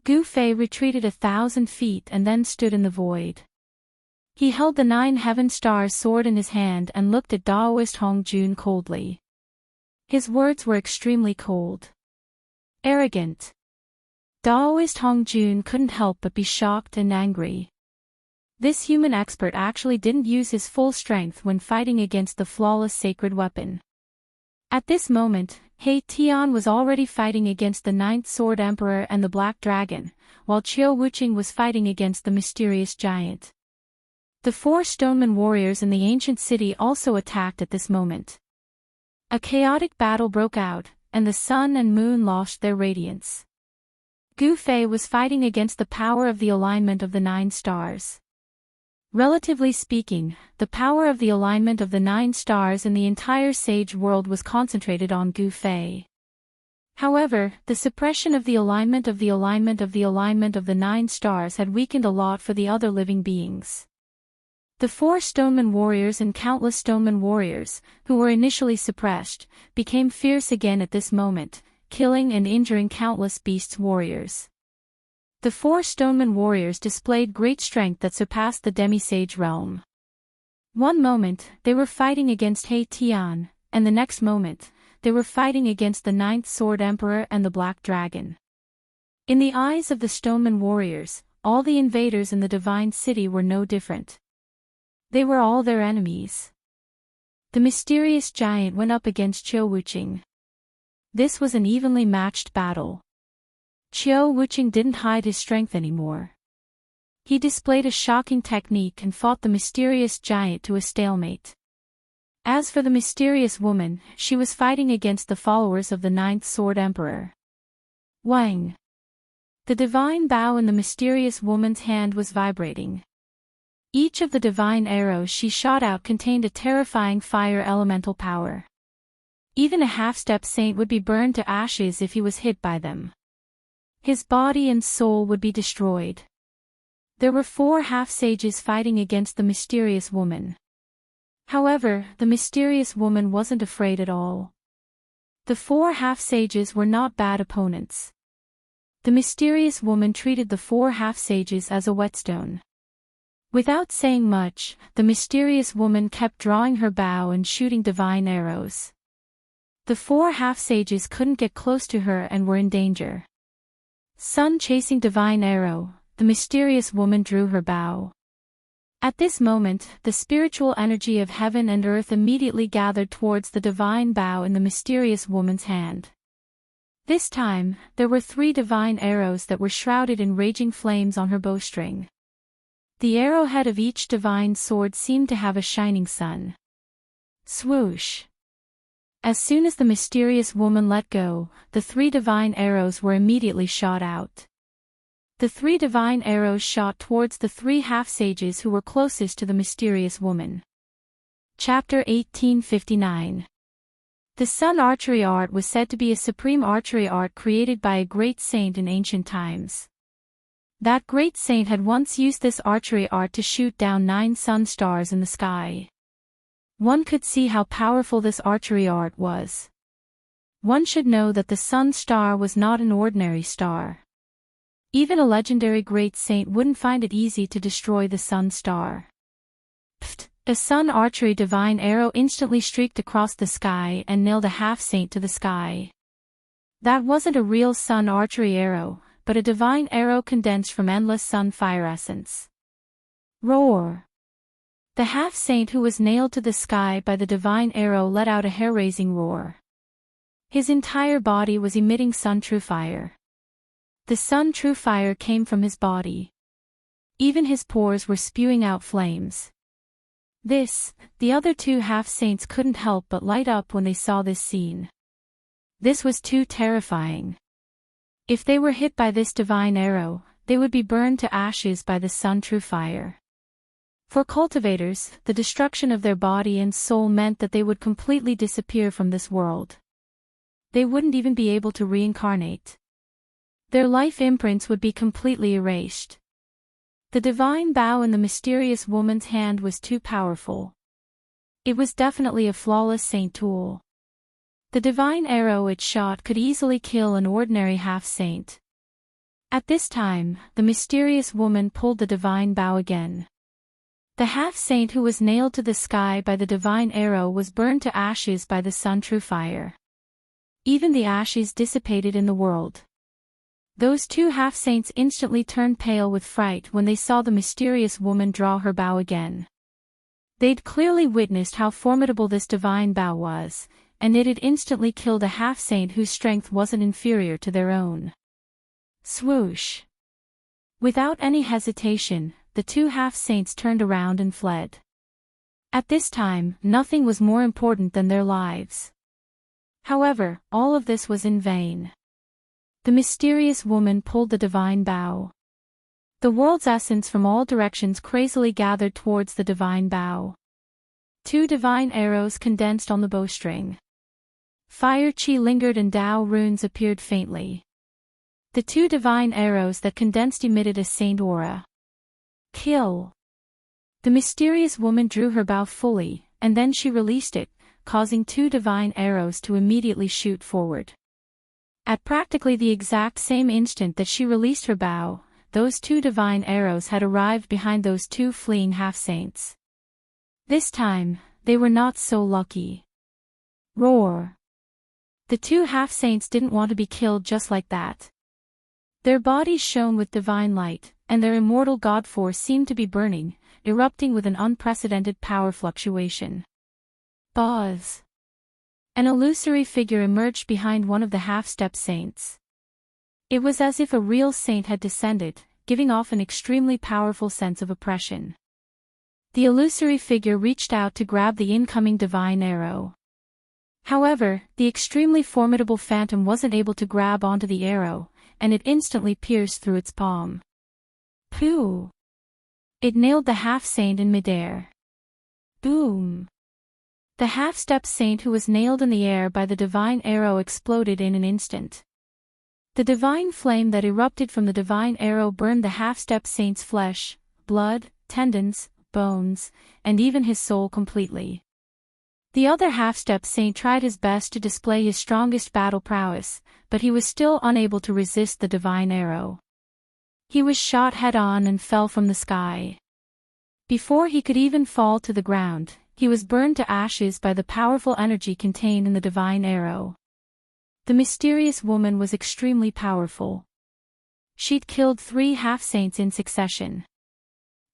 Gu Fei retreated 1,000 feet and then stood in the void. He held the 9 heaven stars sword in his hand and looked at Daoist Hong Jun coldly. His words were extremely cold. Arrogant. Daoist Hong Jun couldn't help but be shocked and angry. This human expert actually didn't use his full strength when fighting against the flawless sacred weapon. At this moment, He Tian was already fighting against the 9th Sword Emperor and the Black Dragon, while Qiu Wuqing was fighting against the mysterious giant. The 4 stoneman warriors in the ancient city also attacked at this moment. A chaotic battle broke out, and the sun and moon lost their radiance. Gu Fei was fighting against the power of the alignment of the 9 stars. Relatively speaking, the power of the alignment of the 9 stars in the entire sage world was concentrated on Gu Fei. However, the suppression of the alignment of the alignment of the alignment of the 9 stars had weakened a lot for the other living beings. The 4 stoneman warriors and countless stoneman warriors, who were initially suppressed, became fierce again at this moment, killing and injuring countless beasts warriors. The 4 stoneman warriors displayed great strength that surpassed the demi-sage realm. One moment, they were fighting against He Tian, and the next moment, they were fighting against the 9th Sword Emperor and the Black Dragon. In the eyes of the stoneman warriors, all the invaders in the divine city were no different. They were all their enemies. The mysterious giant went up against Qiu Wuqing. This was an evenly matched battle. Qiu Wuqing didn't hide his strength anymore. He displayed a shocking technique and fought the mysterious giant to a stalemate. As for the mysterious woman, she was fighting against the followers of the 9th Sword Emperor. Wang! The divine bow in the mysterious woman's hand was vibrating. Each of the divine arrows she shot out contained a terrifying fire elemental power. Even a half-step saint would be burned to ashes if he was hit by them. His body and soul would be destroyed. There were 4 half-sages fighting against the mysterious woman. However, the mysterious woman wasn't afraid at all. The 4 half-sages were not bad opponents. The mysterious woman treated the 4 half-sages as a whetstone. Without saying much, the mysterious woman kept drawing her bow and shooting divine arrows. The 4 half-sages couldn't get close to her and were in danger. Sun chasing divine arrow, the mysterious woman drew her bow. At this moment, the spiritual energy of heaven and earth immediately gathered towards the divine bow in the mysterious woman's hand. This time, there were 3 divine arrows that were shrouded in raging flames on her bowstring. The arrowhead of each divine sword seemed to have a shining sun. Swoosh! As soon as the mysterious woman let go, the 3 divine arrows were immediately shot out. The 3 divine arrows shot towards the 3 half-sages who were closest to the mysterious woman. Chapter 1859. The sun archery art was said to be a supreme archery art created by a great saint in ancient times. That great saint had once used this archery art to shoot down 9 sun stars in the sky. One could see how powerful this archery art was. One should know that the sun star was not an ordinary star. Even a legendary great saint wouldn't find it easy to destroy the sun star. Pfft! A sun archery divine arrow instantly streaked across the sky and nailed a half-saint to the sky. That wasn't a real sun archery arrow, but a divine arrow condensed from endless sun fire essence. Roar! The half-saint who was nailed to the sky by the divine arrow let out a hair-raising roar. His entire body was emitting sun true fire. The sun true fire came from his body. Even his pores were spewing out flames. The other two half-saints couldn't help but light up when they saw this scene. This was too terrifying. If they were hit by this divine arrow, they would be burned to ashes by the sun true fire. For cultivators, the destruction of their body and soul meant that they would completely disappear from this world. They wouldn't even be able to reincarnate. Their life imprints would be completely erased. The divine bow in the mysterious woman's hand was too powerful. It was definitely a flawless saint tool. The divine arrow it shot could easily kill an ordinary half-saint. At this time, the mysterious woman pulled the divine bow again. The half-saint who was nailed to the sky by the divine arrow was burned to ashes by the sun true fire. Even the ashes dissipated in the world. Those two half-saints instantly turned pale with fright when they saw the mysterious woman draw her bow again. They'd clearly witnessed how formidable this divine bow was, and it had instantly killed a half-saint whose strength wasn't inferior to their own. Swoosh! Without any hesitation, the two half-saints turned around and fled. At this time, nothing was more important than their lives. However, all of this was in vain. The mysterious woman pulled the divine bow. The world's essence from all directions crazily gathered towards the divine bow. Two divine arrows condensed on the bowstring. Fire chi lingered and Tao runes appeared faintly. The two divine arrows that condensed emitted a saint aura. Kill! The mysterious woman drew her bow fully, and then she released it, causing two divine arrows to immediately shoot forward. At practically the exact same instant that she released her bow, those two divine arrows had arrived behind those two fleeing half-saints. This time, they were not so lucky. Roar! The two half-saints didn't want to be killed just like that. Their bodies shone with divine light, and their immortal god force seemed to be burning, erupting with an unprecedented power fluctuation. Buzz! An illusory figure emerged behind one of the half-step saints. It was as if a real saint had descended, giving off an extremely powerful sense of oppression. The illusory figure reached out to grab the incoming divine arrow. However, the extremely formidable phantom wasn't able to grab onto the arrow, and it instantly pierced through its palm. Pooh! It nailed the half-saint in midair. Boom! The half-step saint who was nailed in the air by the divine arrow exploded in an instant. The divine flame that erupted from the divine arrow burned the half-step saint's flesh, blood, tendons, bones, and even his soul completely. The other half-step saint tried his best to display his strongest battle prowess, but he was still unable to resist the divine arrow. He was shot head-on and fell from the sky. Before he could even fall to the ground, he was burned to ashes by the powerful energy contained in the divine arrow. The mysterious woman was extremely powerful. She'd killed 3 half-saints in succession.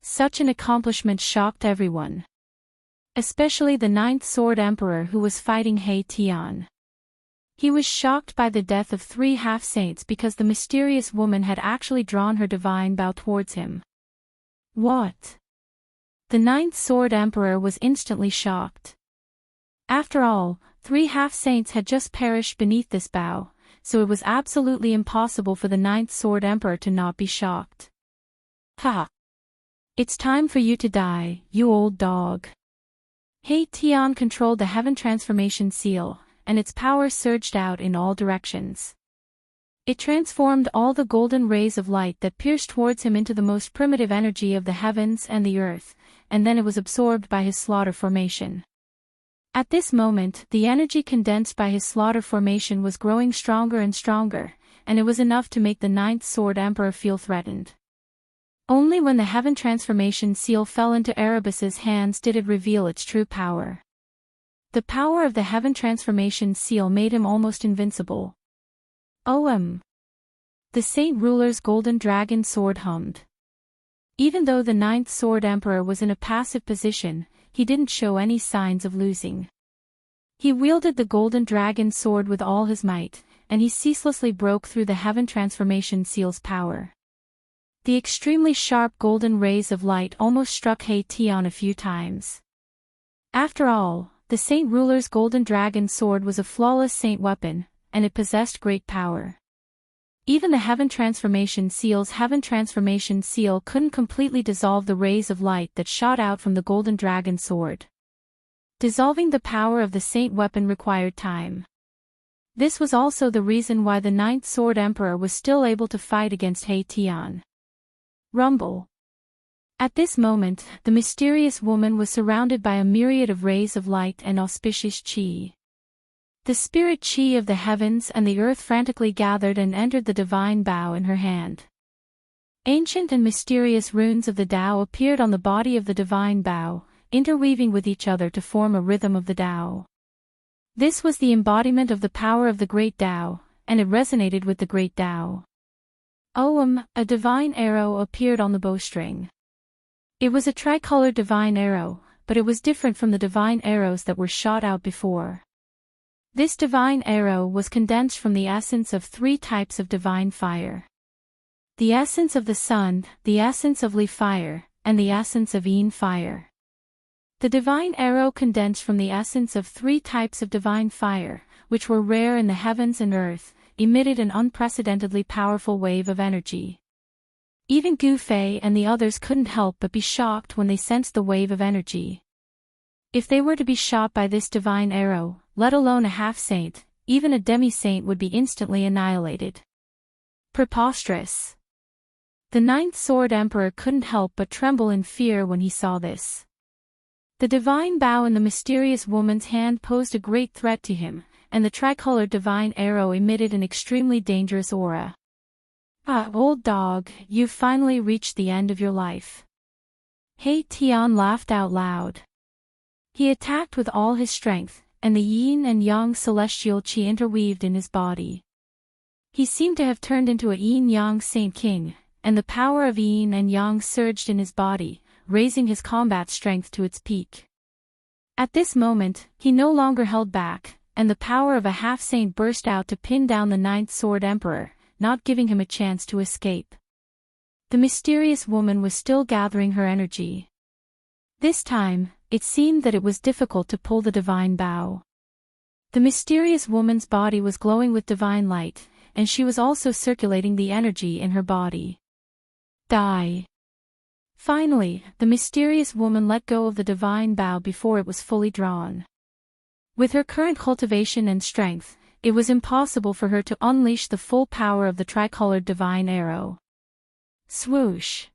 Such an accomplishment shocked everyone. Especially the 9th Sword Emperor who was fighting He Tian. He was shocked by the death of 3 half-saints because the mysterious woman had actually drawn her divine bow towards him. What? The 9th Sword Emperor was instantly shocked. After all, 3 half-saints had just perished beneath this bow, so it was absolutely impossible for the 9th Sword Emperor to not be shocked. Ha! It's time for you to die, you old dog. He Tian controlled the Heaven Transformation Seal, and its power surged out in all directions. It transformed all the golden rays of light that pierced towards him into the most primitive energy of the heavens and the earth, and then it was absorbed by his slaughter formation. At this moment, the energy condensed by his slaughter formation was growing stronger and stronger, and it was enough to make the Ninth Sword Emperor feel threatened. Only when the Heaven Transformation Seal fell into Erebus's hands did it reveal its true power. The power of the Heaven Transformation Seal made him almost invincible. The Saint Ruler's golden dragon sword hummed. Even though the Ninth Sword Emperor was in a passive position, he didn't show any signs of losing. He wielded the golden dragon sword with all his might, and he ceaselessly broke through the Heaven Transformation Seal's power. The extremely sharp golden rays of light almost struck He-Tion a few times. After all, the Saint Ruler's golden dragon sword was a flawless saint weapon, and it possessed great power. Even the Heaven Transformation Seal's Heaven Transformation Seal couldn't completely dissolve the rays of light that shot out from the golden dragon sword. Dissolving the power of the saint weapon required time. This was also the reason why the Ninth Sword Emperor was still able to fight against He-Tion. Rumble. At this moment, the mysterious woman was surrounded by a myriad of rays of light and auspicious chi. The spirit chi of the heavens and the earth frantically gathered and entered the divine bow in her hand. Ancient and mysterious runes of the Tao appeared on the body of the divine bow, interweaving with each other to form a rhythm of the Tao. This was the embodiment of the power of the great Tao, and it resonated with the great Tao. A divine arrow appeared on the bowstring. It was a tricolored divine arrow, but it was different from the divine arrows that were shot out before. This divine arrow was condensed from the essence of 3 types of divine fire. The essence of the sun, the essence of Li fire, and the essence of Yin fire. The divine arrow condensed from the essence of 3 types of divine fire, which were rare in the heavens and earth, emitted an unprecedentedly powerful wave of energy. Even Gu Fei and the others couldn't help but be shocked when they sensed the wave of energy. If they were to be shot by this divine arrow, let alone a half-saint, even a demi-saint would be instantly annihilated. Preposterous. The Ninth Sword Emperor couldn't help but tremble in fear when he saw this. The divine bow in the mysterious woman's hand posed a great threat to him, and the tricolored divine arrow emitted an extremely dangerous aura. Old dog, you've finally reached the end of your life. He-Tion laughed out loud. He attacked with all his strength, and the yin and yang celestial chi interweaved in his body. He seemed to have turned into a yin-yang saint king, and the power of yin and yang surged in his body, raising his combat strength to its peak. At this moment, he no longer held back, and the power of a half-saint burst out to pin down the Ninth Sword Emperor, not giving him a chance to escape. The mysterious woman was still gathering her energy. This time, it seemed that it was difficult to pull the divine bow. The mysterious woman's body was glowing with divine light, and she was also circulating the energy in her body. Die. Finally, the mysterious woman let go of the divine bow before it was fully drawn. With her current cultivation and strength, it was impossible for her to unleash the full power of the tricolored divine arrow. Swoosh.